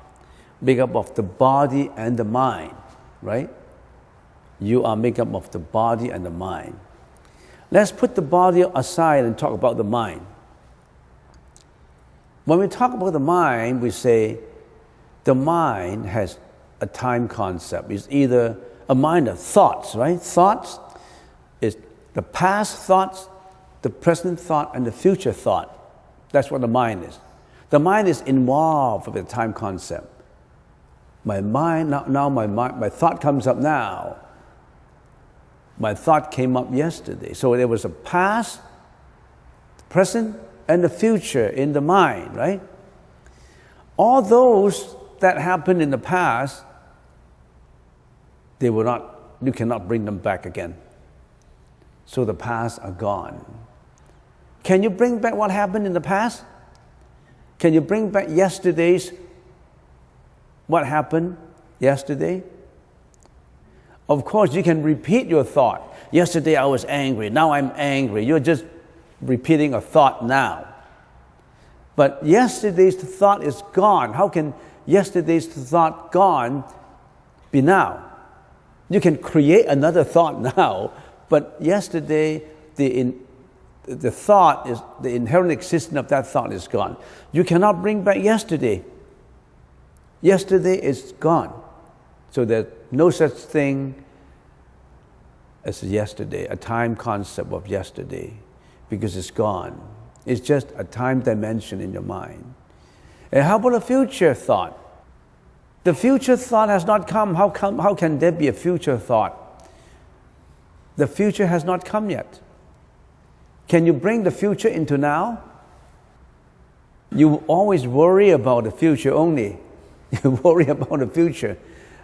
Speaker 1: made up of the body and the mind, right? You are made up of the body and the mind. Let's put the body aside and talk about the mind. When we talk about the mind, we say the mind has a time concept. It's either a mind of thoughts, right? Thoughts is the past thoughts, the present thought, and the future thought. That's what the mind is. The mind is involved with the time concept. My thought comes up now. My thought came up yesterday. So there was a past, present, and the future in the mind, right? All those that happened in the past, you cannot bring them back again. So the past are gone. Can you bring back what happened in the past? Can you bring back what happened yesterday? Of course, you can repeat your thought. Yesterday I was angry, now I'm angry. You're just repeating a thought now. But yesterday's thought is gone. How can yesterday's thought gone be now? You can create another thought now, but yesterday the thought is, the inherent existence of that thought is gone. You cannot bring back yesterday. Yesterday is gone. So there's no such thing as yesterday, a time concept of yesterday, because it's gone. It's just a time dimension in your mind. And how about a future thought? The future thought has not come. How can there be a future thought? The future has not come yet. Can you bring the future into now? You always worry about the future only. You worry about the future,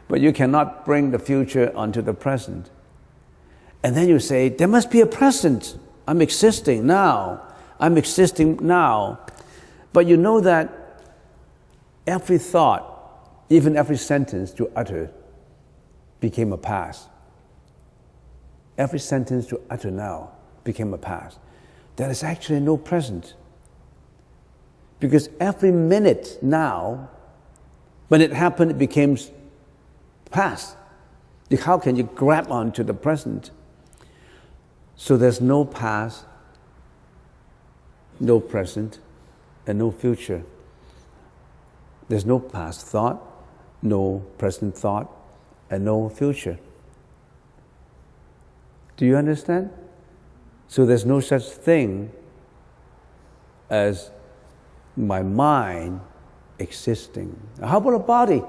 Speaker 1: but you cannot bring the future onto the present. And then you say, there must be a present. I'm existing now. I'm existing now. But you know that every thought, even every sentence you utter, became a past. Every sentence you utter now became a past. There is actually no present. Because every minute now, when it happened, it became past. How can you grab onto the present? So there's no past, no present, and no future. There's no past thought, no present thought, and no future. Do you understand? So there's no such thing as my mind existing. How about a body?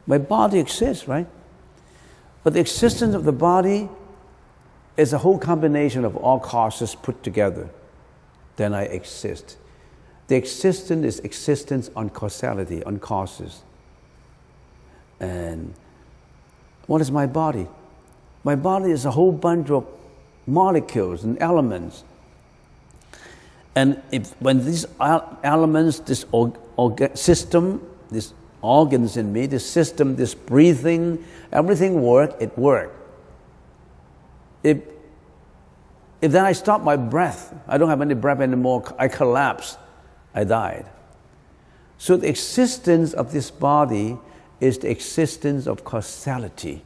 Speaker 1: My body exists, right? But the existence of the body is a whole combination of all causes put together. Then I exist. The existence is existence on causality, on causes. And what is my body? My body is a whole bunch of molecules and elements. And when these elements, this system, these organs in me, this system, this breathing, everything it worked. If then I stop my breath, I don't have any breath anymore, I collapse, I died. So the existence of this body is the existence of causality,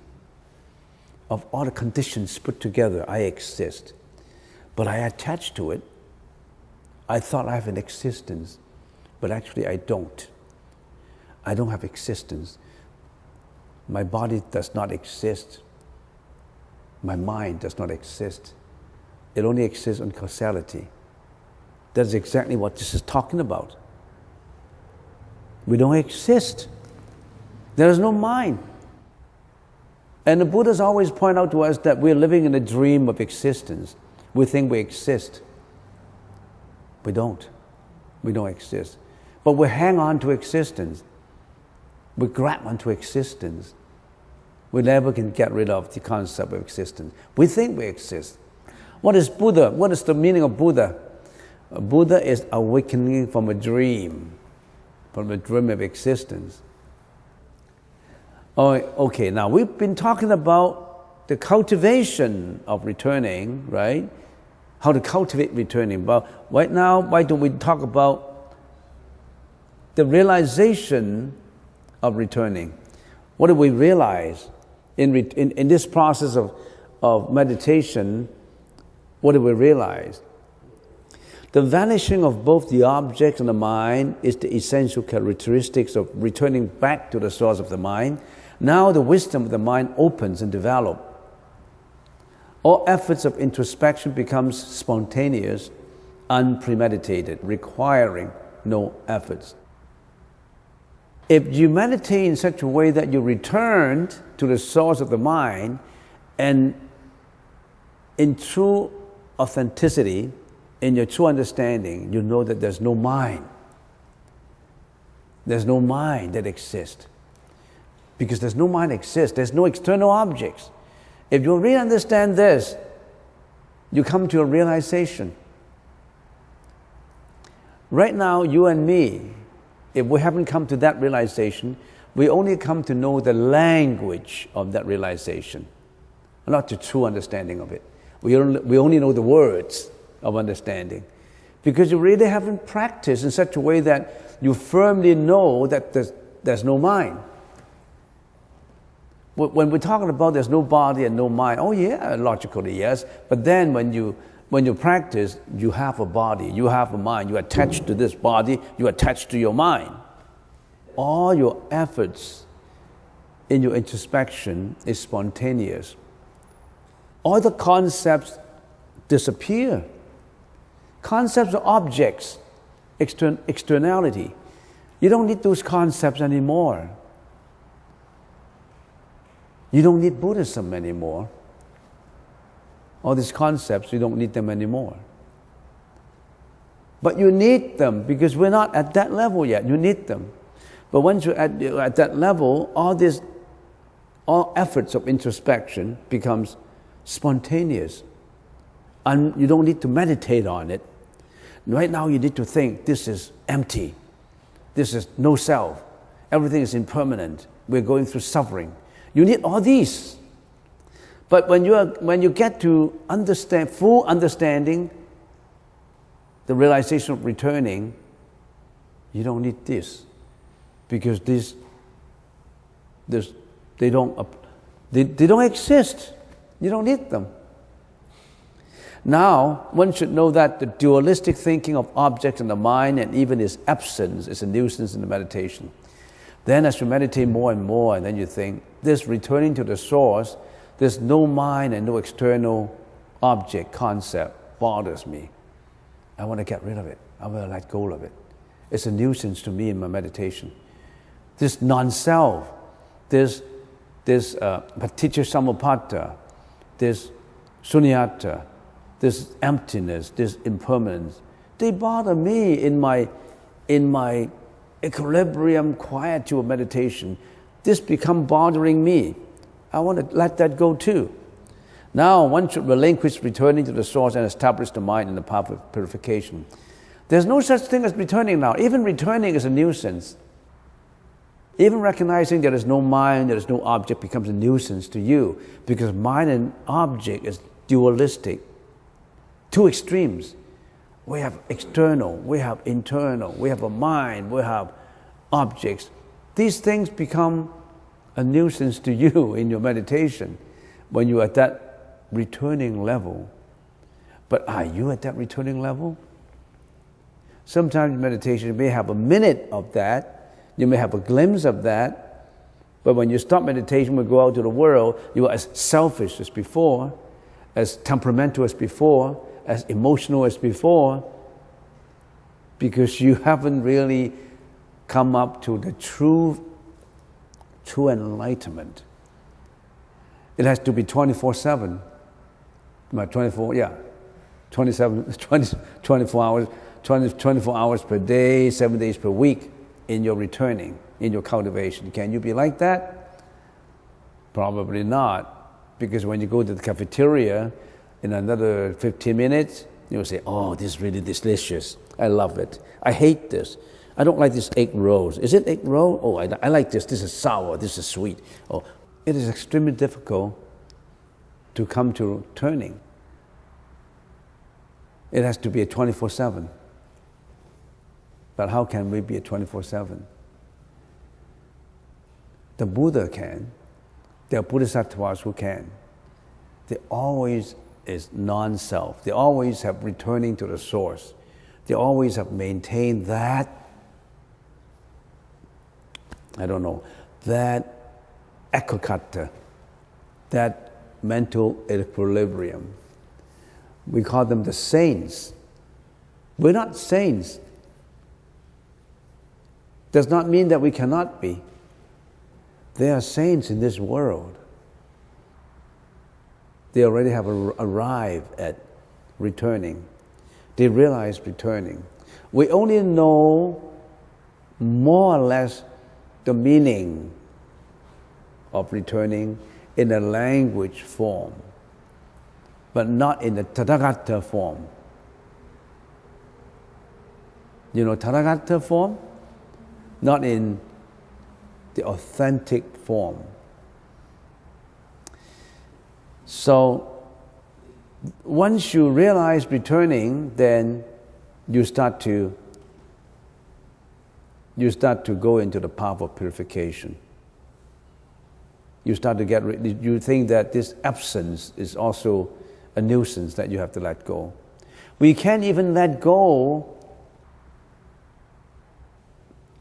Speaker 1: of all the conditions put together. I exist. But I attach to it. I thought I have an existence, but actually I don't. I don't have existence. My body does not exist. My mind does not exist. It only exists on causality. That's exactly what this is talking about. We don't exist. There is no mind. And the Buddhas always point out to us that we're living in a dream of existence. We think we exist. We don't. We don't exist. But we hang on to existence. We grab onto existence. We never can get rid of the concept of existence. We think we exist. What is Buddha? What is the meaning of Buddha? Buddha is awakening from a dream of existence. Oh, okay, now we've been talking about the cultivation of returning, right? How to cultivate returning. But right now, why don't we talk about the realization of returning? What do we realize in this process of meditation? What do we realize? The vanishing of both the object and the mind is the essential characteristics of returning back to the source of the mind. Now the wisdom of the mind opens and develops. All efforts of introspection becomes spontaneous, unpremeditated, requiring no efforts. If you meditate in such a way that you return to the source of the mind, and in true authenticity, in your true understanding, you know that there's no mind. There's no mind that exists. Because there's no mind exists, there's no external objects. If you really understand this, you come to a realization. Right now, you and me, if we haven't come to that realization, we only come to know the language of that realization, not the true understanding of it. We only know the words of understanding. Because you really haven't practiced in such a way that you firmly know that there's no mind. When we're talking about there's no body and no mind, oh yeah, logically yes. But then when you practice, you have a body, you have a mind, you attach to this body, you attach to your mind. All your efforts in your introspection is spontaneous. All the concepts disappear. Concepts are objects, externality. You don't need those concepts anymore. You don't need Buddhism anymore. All these concepts, you don't need them anymore. But you need them because we're not at that level yet. You need them. But once you're at that level, all efforts of introspection becomes spontaneous. And you don't need to meditate on it. Right now you need to think, this is empty. This is no self. Everything is impermanent. We're going through suffering. You need all these. But when you get to understand, full understanding, the realization of returning, you don't need this. Because they don't exist. You don't need them. Now, one should know that the dualistic thinking of objects in the mind and even its absence is a nuisance in the meditation. Then as you meditate more and more, and then you think, this returning to the source, there's no mind and no external object, concept bothers me. I want to get rid of it. I want to let go of it. It's a nuisance to me in my meditation. This non-self, this paticca samuppada, this shunyata, this emptiness, this impermanence, they bother me in my equilibrium, quietude of meditation. This become bothering me. I want to let that go too. Now one should relinquish returning to the source and establish the mind in the path of purification. There's no such thing as returning now. Even returning is a nuisance. Even recognizing there is no mind, there is no object becomes a nuisance to you because mind and object is dualistic. Two extremes. We have external, we have internal, we have a mind, we have objects. These things become a nuisance to you in your meditation when you're at that returning level. But are you at that returning level? Sometimes in meditation you may have a minute of that, you may have a glimpse of that, but when you stop meditation, when you go out to the world, you are as selfish as before, as temperamental as before, as emotional as before, because you haven't really come up to the true enlightenment. It has to be 24/7. 24 hours per day, 7 days per week in your returning, in your cultivation. Can you be like that? Probably not, because when you go to the cafeteria, in another 15 minutes, You will say, oh, this is really delicious. I love it. I hate this. I don't like this egg rolls. Is it egg roll? Oh, I like this. This is sour. This is sweet. Oh, it is extremely difficult to come to turning. It has to be a 24/7. But how can we be a 24/7? The Buddha can. There are Bodhisattvas who can. They always is non-self. They always have returning to the source. They always have maintained that, I don't know, that ekakata, that mental equilibrium. We call them the saints. We're not saints. Does not mean that we cannot be. They are saints in this world. They already have arrived at returning. They realize returning. We only know more or less the meaning of returning in a language form, but not in the Tathagata form. You know Tathagata form? Not in the authentic form. So, once you realize returning, then you start to go into the path of purification. You start to you think that this absence is also a nuisance that you have to let go. We can't even let go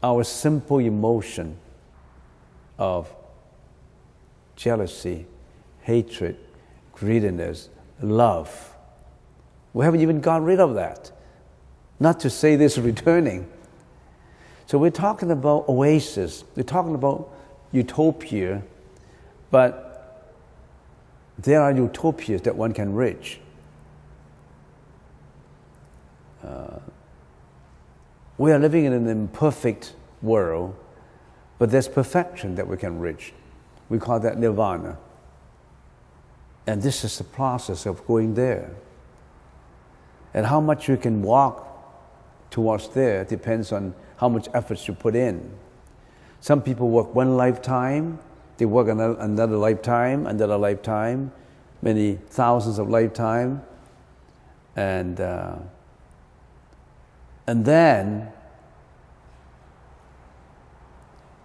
Speaker 1: our simple emotion of jealousy, hatred, greediness, love. We haven't even got rid of that. Not to say this returning. So we're talking about oasis. We're talking about utopia, but there are utopias that one can reach. We are living in an imperfect world, but there's perfection that we can reach. We call that nirvana. And this is the process of going there. And how much you can walk towards there depends on how much efforts you put in. Some people work one lifetime, they work another lifetime, many thousands of lifetimes, and then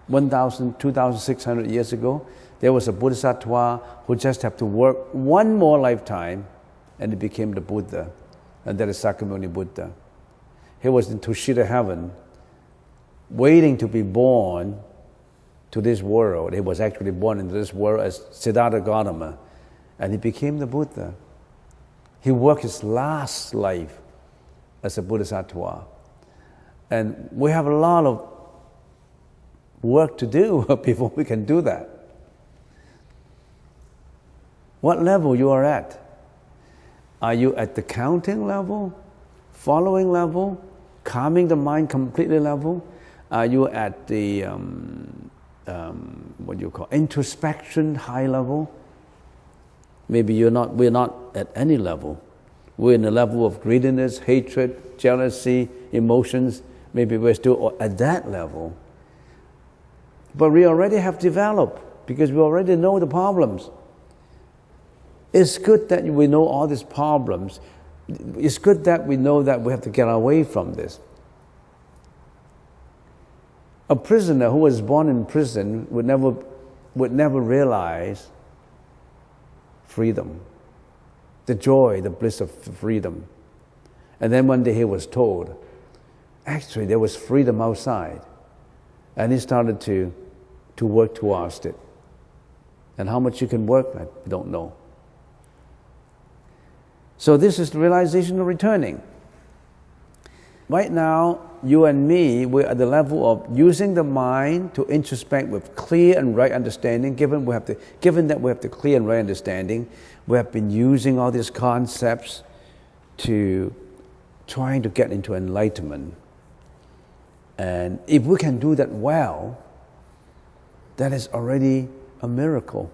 Speaker 1: 1,000, 2,600 years ago, there was a Bodhisattva who just had to work one more lifetime and he became the Buddha, and that is Sakyamuni Buddha. He was in Tushita heaven, waiting to be born to this world. He was actually born into this world as Siddhartha Gautama, and he became the Buddha. He worked his last life as a Bodhisattva. And we have a lot of work to do before we can do that. What level you are at? Are you at the counting level, following level, calming the mind completely level? Are you at the what you call introspection high level? Maybe we're not at any level. We're in the level of greediness, hatred, jealousy, emotions. Maybe we're still at that level. But we already have developed because we already know the problems. It's good that we know all these problems. It's good that we know that we have to get away from this. A prisoner who was born in prison would never realize freedom, the joy, the bliss of freedom. And then one day he was told, actually there was freedom outside. And he started to work towards it. And how much you can work, I don't know. So this is the realization of returning. Right now, you and me, we're at the level of using the mind to introspect with clear and right understanding. Given that we have the clear and right understanding, we have been using all these concepts to trying to get into enlightenment. And if we can do that well, that is already a miracle.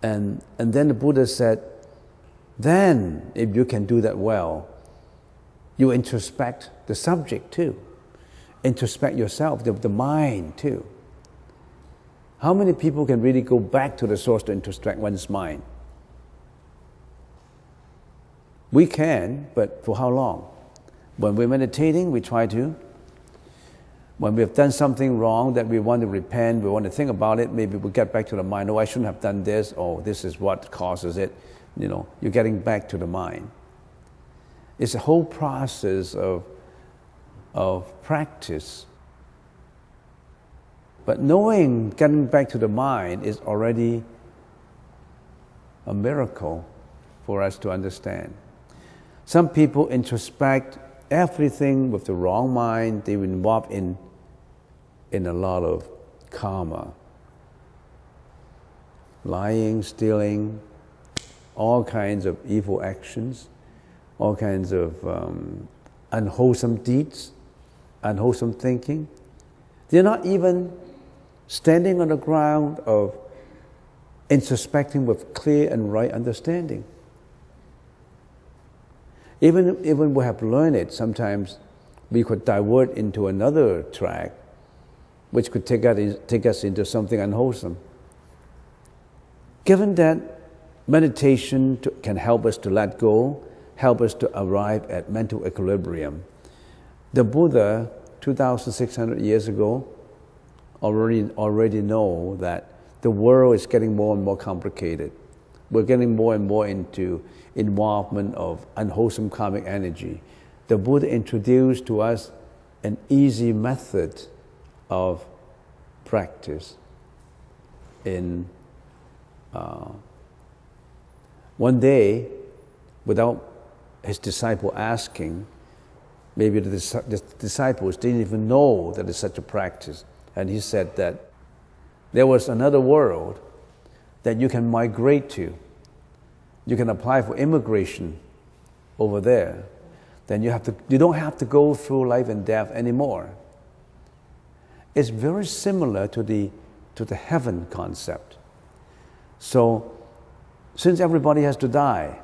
Speaker 1: And then the Buddha said, Then, if you can do that well, you introspect the subject too. Introspect yourself, the mind too. How many people can really go back to the source to introspect one's mind? We can, but for how long? When we're meditating, we try to. When we've done something wrong that we want to repent, we want to think about it, maybe we get back to the mind, oh, I shouldn't have done this, oh, this is what causes it. You're getting back to the mind. It's a whole process of practice. But knowing, getting back to the mind is already a miracle for us to understand. Some people introspect everything with the wrong mind. They involve in a lot of karma. Lying, stealing, all kinds of evil actions, all kinds of unwholesome deeds, unwholesome thinking. They're not even standing on the ground of introspecting with clear and right understanding. Even we have learned it, sometimes we could divert into another track which could take us into something unwholesome. Given that meditation can help us to let go, help us to arrive at mental equilibrium, the Buddha 2,600 years ago already know that the world is getting more and more complicated. We're getting more and more into involvement of unwholesome karmic energy. The Buddha introduced to us an easy method of practice. One day, without his disciple asking, maybe the disciples didn't even know that there's such a practice. And he said that there was another world that you can migrate to. You can apply for immigration over there. Then you don't have to go through life and death anymore. It's very similar to the heaven concept. So, since everybody has to die,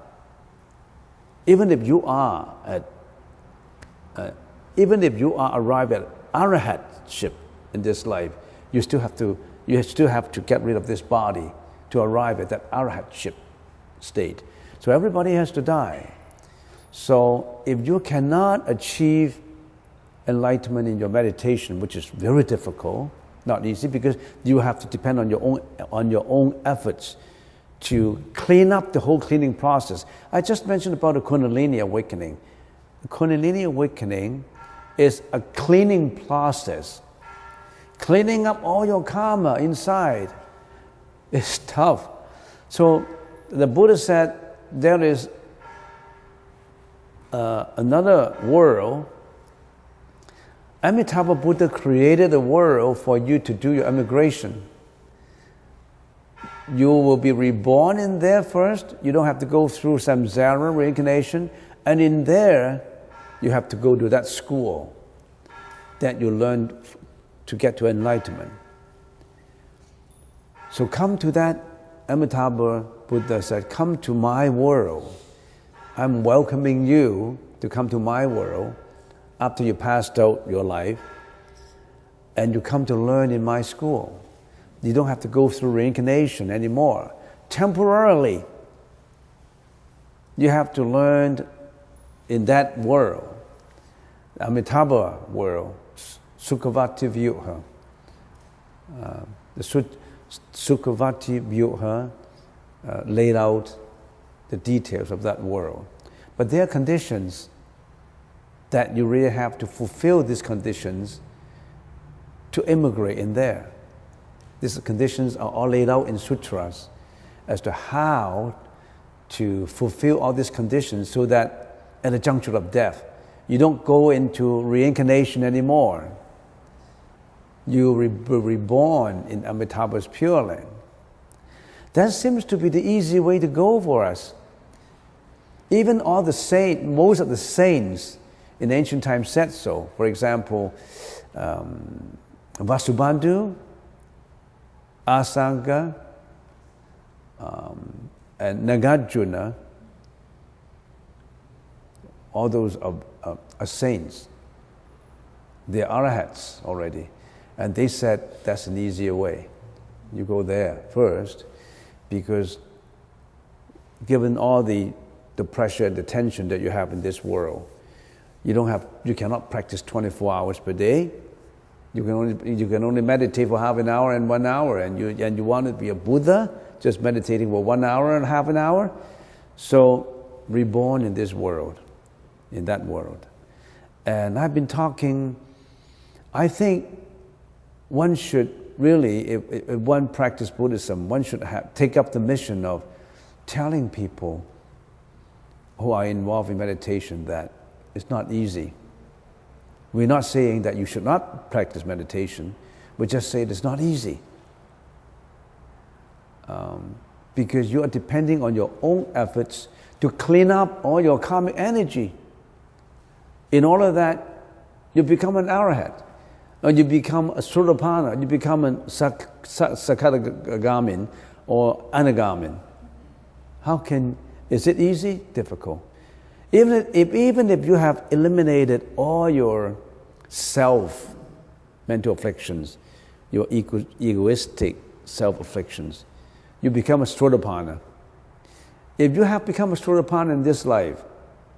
Speaker 1: even if you are arrived at arahatship in this life, you still have to get rid of this body to arrive at that arahatship state. So everybody has to die. So if you cannot achieve enlightenment in your meditation, which is very difficult, not easy, because you have to depend on your own efforts to clean up the whole cleaning process. I just mentioned about the Kundalini awakening. The Kundalini awakening is a cleaning process. Cleaning up all your karma inside is tough. So the Buddha said there is another world. Amitabha Buddha created a world for you to do your immigration. You will be reborn in there first. You don't have to go through samsara, reincarnation. And in there, you have to go to that school that you learned to get to enlightenment. So come to that. Amitabha Buddha said, come to my world. I'm welcoming you to come to my world after you passed out your life, and you come to learn in my school. You don't have to go through reincarnation anymore. Temporarily, you have to learn in that world, Amitabha world, Sukhavati Vyuha. The Sukhavati Vyuha laid out the details of that world. But there are conditions that you really have to fulfill these conditions to immigrate in there. These conditions are all laid out in sutras as to how to fulfill all these conditions so that at the juncture of death, you don't go into reincarnation anymore. You will be reborn in Amitabha's Pure Land. That seems to be the easy way to go for us. Even all the saints, most of the saints in ancient times said so. For example, Vasubandhu, Asanga, and Nagarjuna, all those are saints. They're arahats already. And they said that's an easier way. You go there first, because given all the pressure and the tension that you have in this world, you cannot practice 24 hours per day. You can only meditate for half an hour and 1 hour, and you want to be a Buddha, just meditating for 1 hour and half an hour. So reborn in this world, in that world. And I've been talking, I think one should really, if one practice Buddhism, one should take up the mission of telling people who are involved in meditation that it's not easy. We're not saying that you should not practice meditation. We just say it's not easy. Because you are depending on your own efforts to clean up all your karmic energy. In order that you become an arahat, or you become a Srutapana, you become a Sakadagamin or Anagamin. Is it easy? Difficult. Even if you have eliminated all your self mental afflictions, your egoistic self afflictions, you become a Srutapana. If you have become a Srutapana in this life,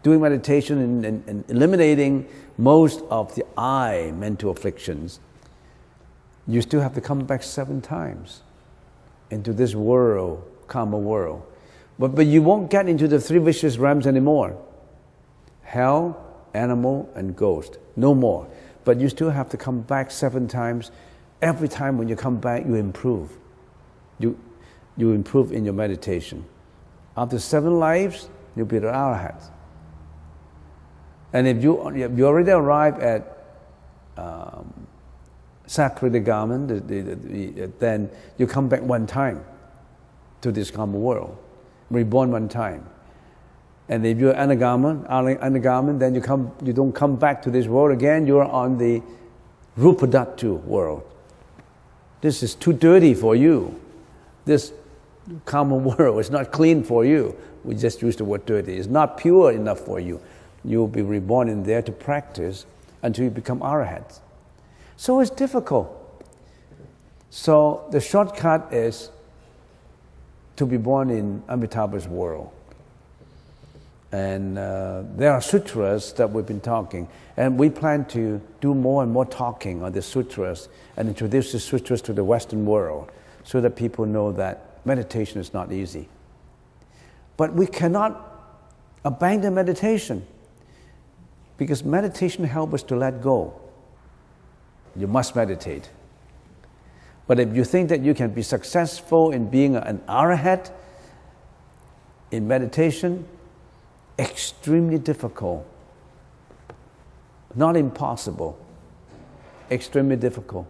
Speaker 1: doing meditation and eliminating most of the I mental afflictions, you still have to come back 7 times into this world, karma world. But you won't get into the 3 vicious realms anymore. Hell, animal, and ghost. No more. But you still have to come back 7 times. Every time when you come back, you improve. You improve in your meditation. After 7 lives, you'll be the arahat. And if you already arrive at Sakadagamin, then you come back 1 time to this karma world, reborn 1 time. And if you're Anagamin, then you don't come back to this world again. You're on the Rupadhatu world. This is too dirty for you. This karma world is not clean for you. We just use the word dirty. It's not pure enough for you. You'll be reborn in there to practice until you become arahats. So it's difficult. So the shortcut is to be born in Amitabha's world. And there are sutras that we've been talking, and we plan to do more and more talking on the sutras and introduce the sutras to the Western world so that people know that meditation is not easy. But we cannot abandon meditation, because meditation helps us to let go. You must meditate. But if you think that you can be successful in being an arahat in meditation, extremely difficult. Not impossible. Extremely difficult.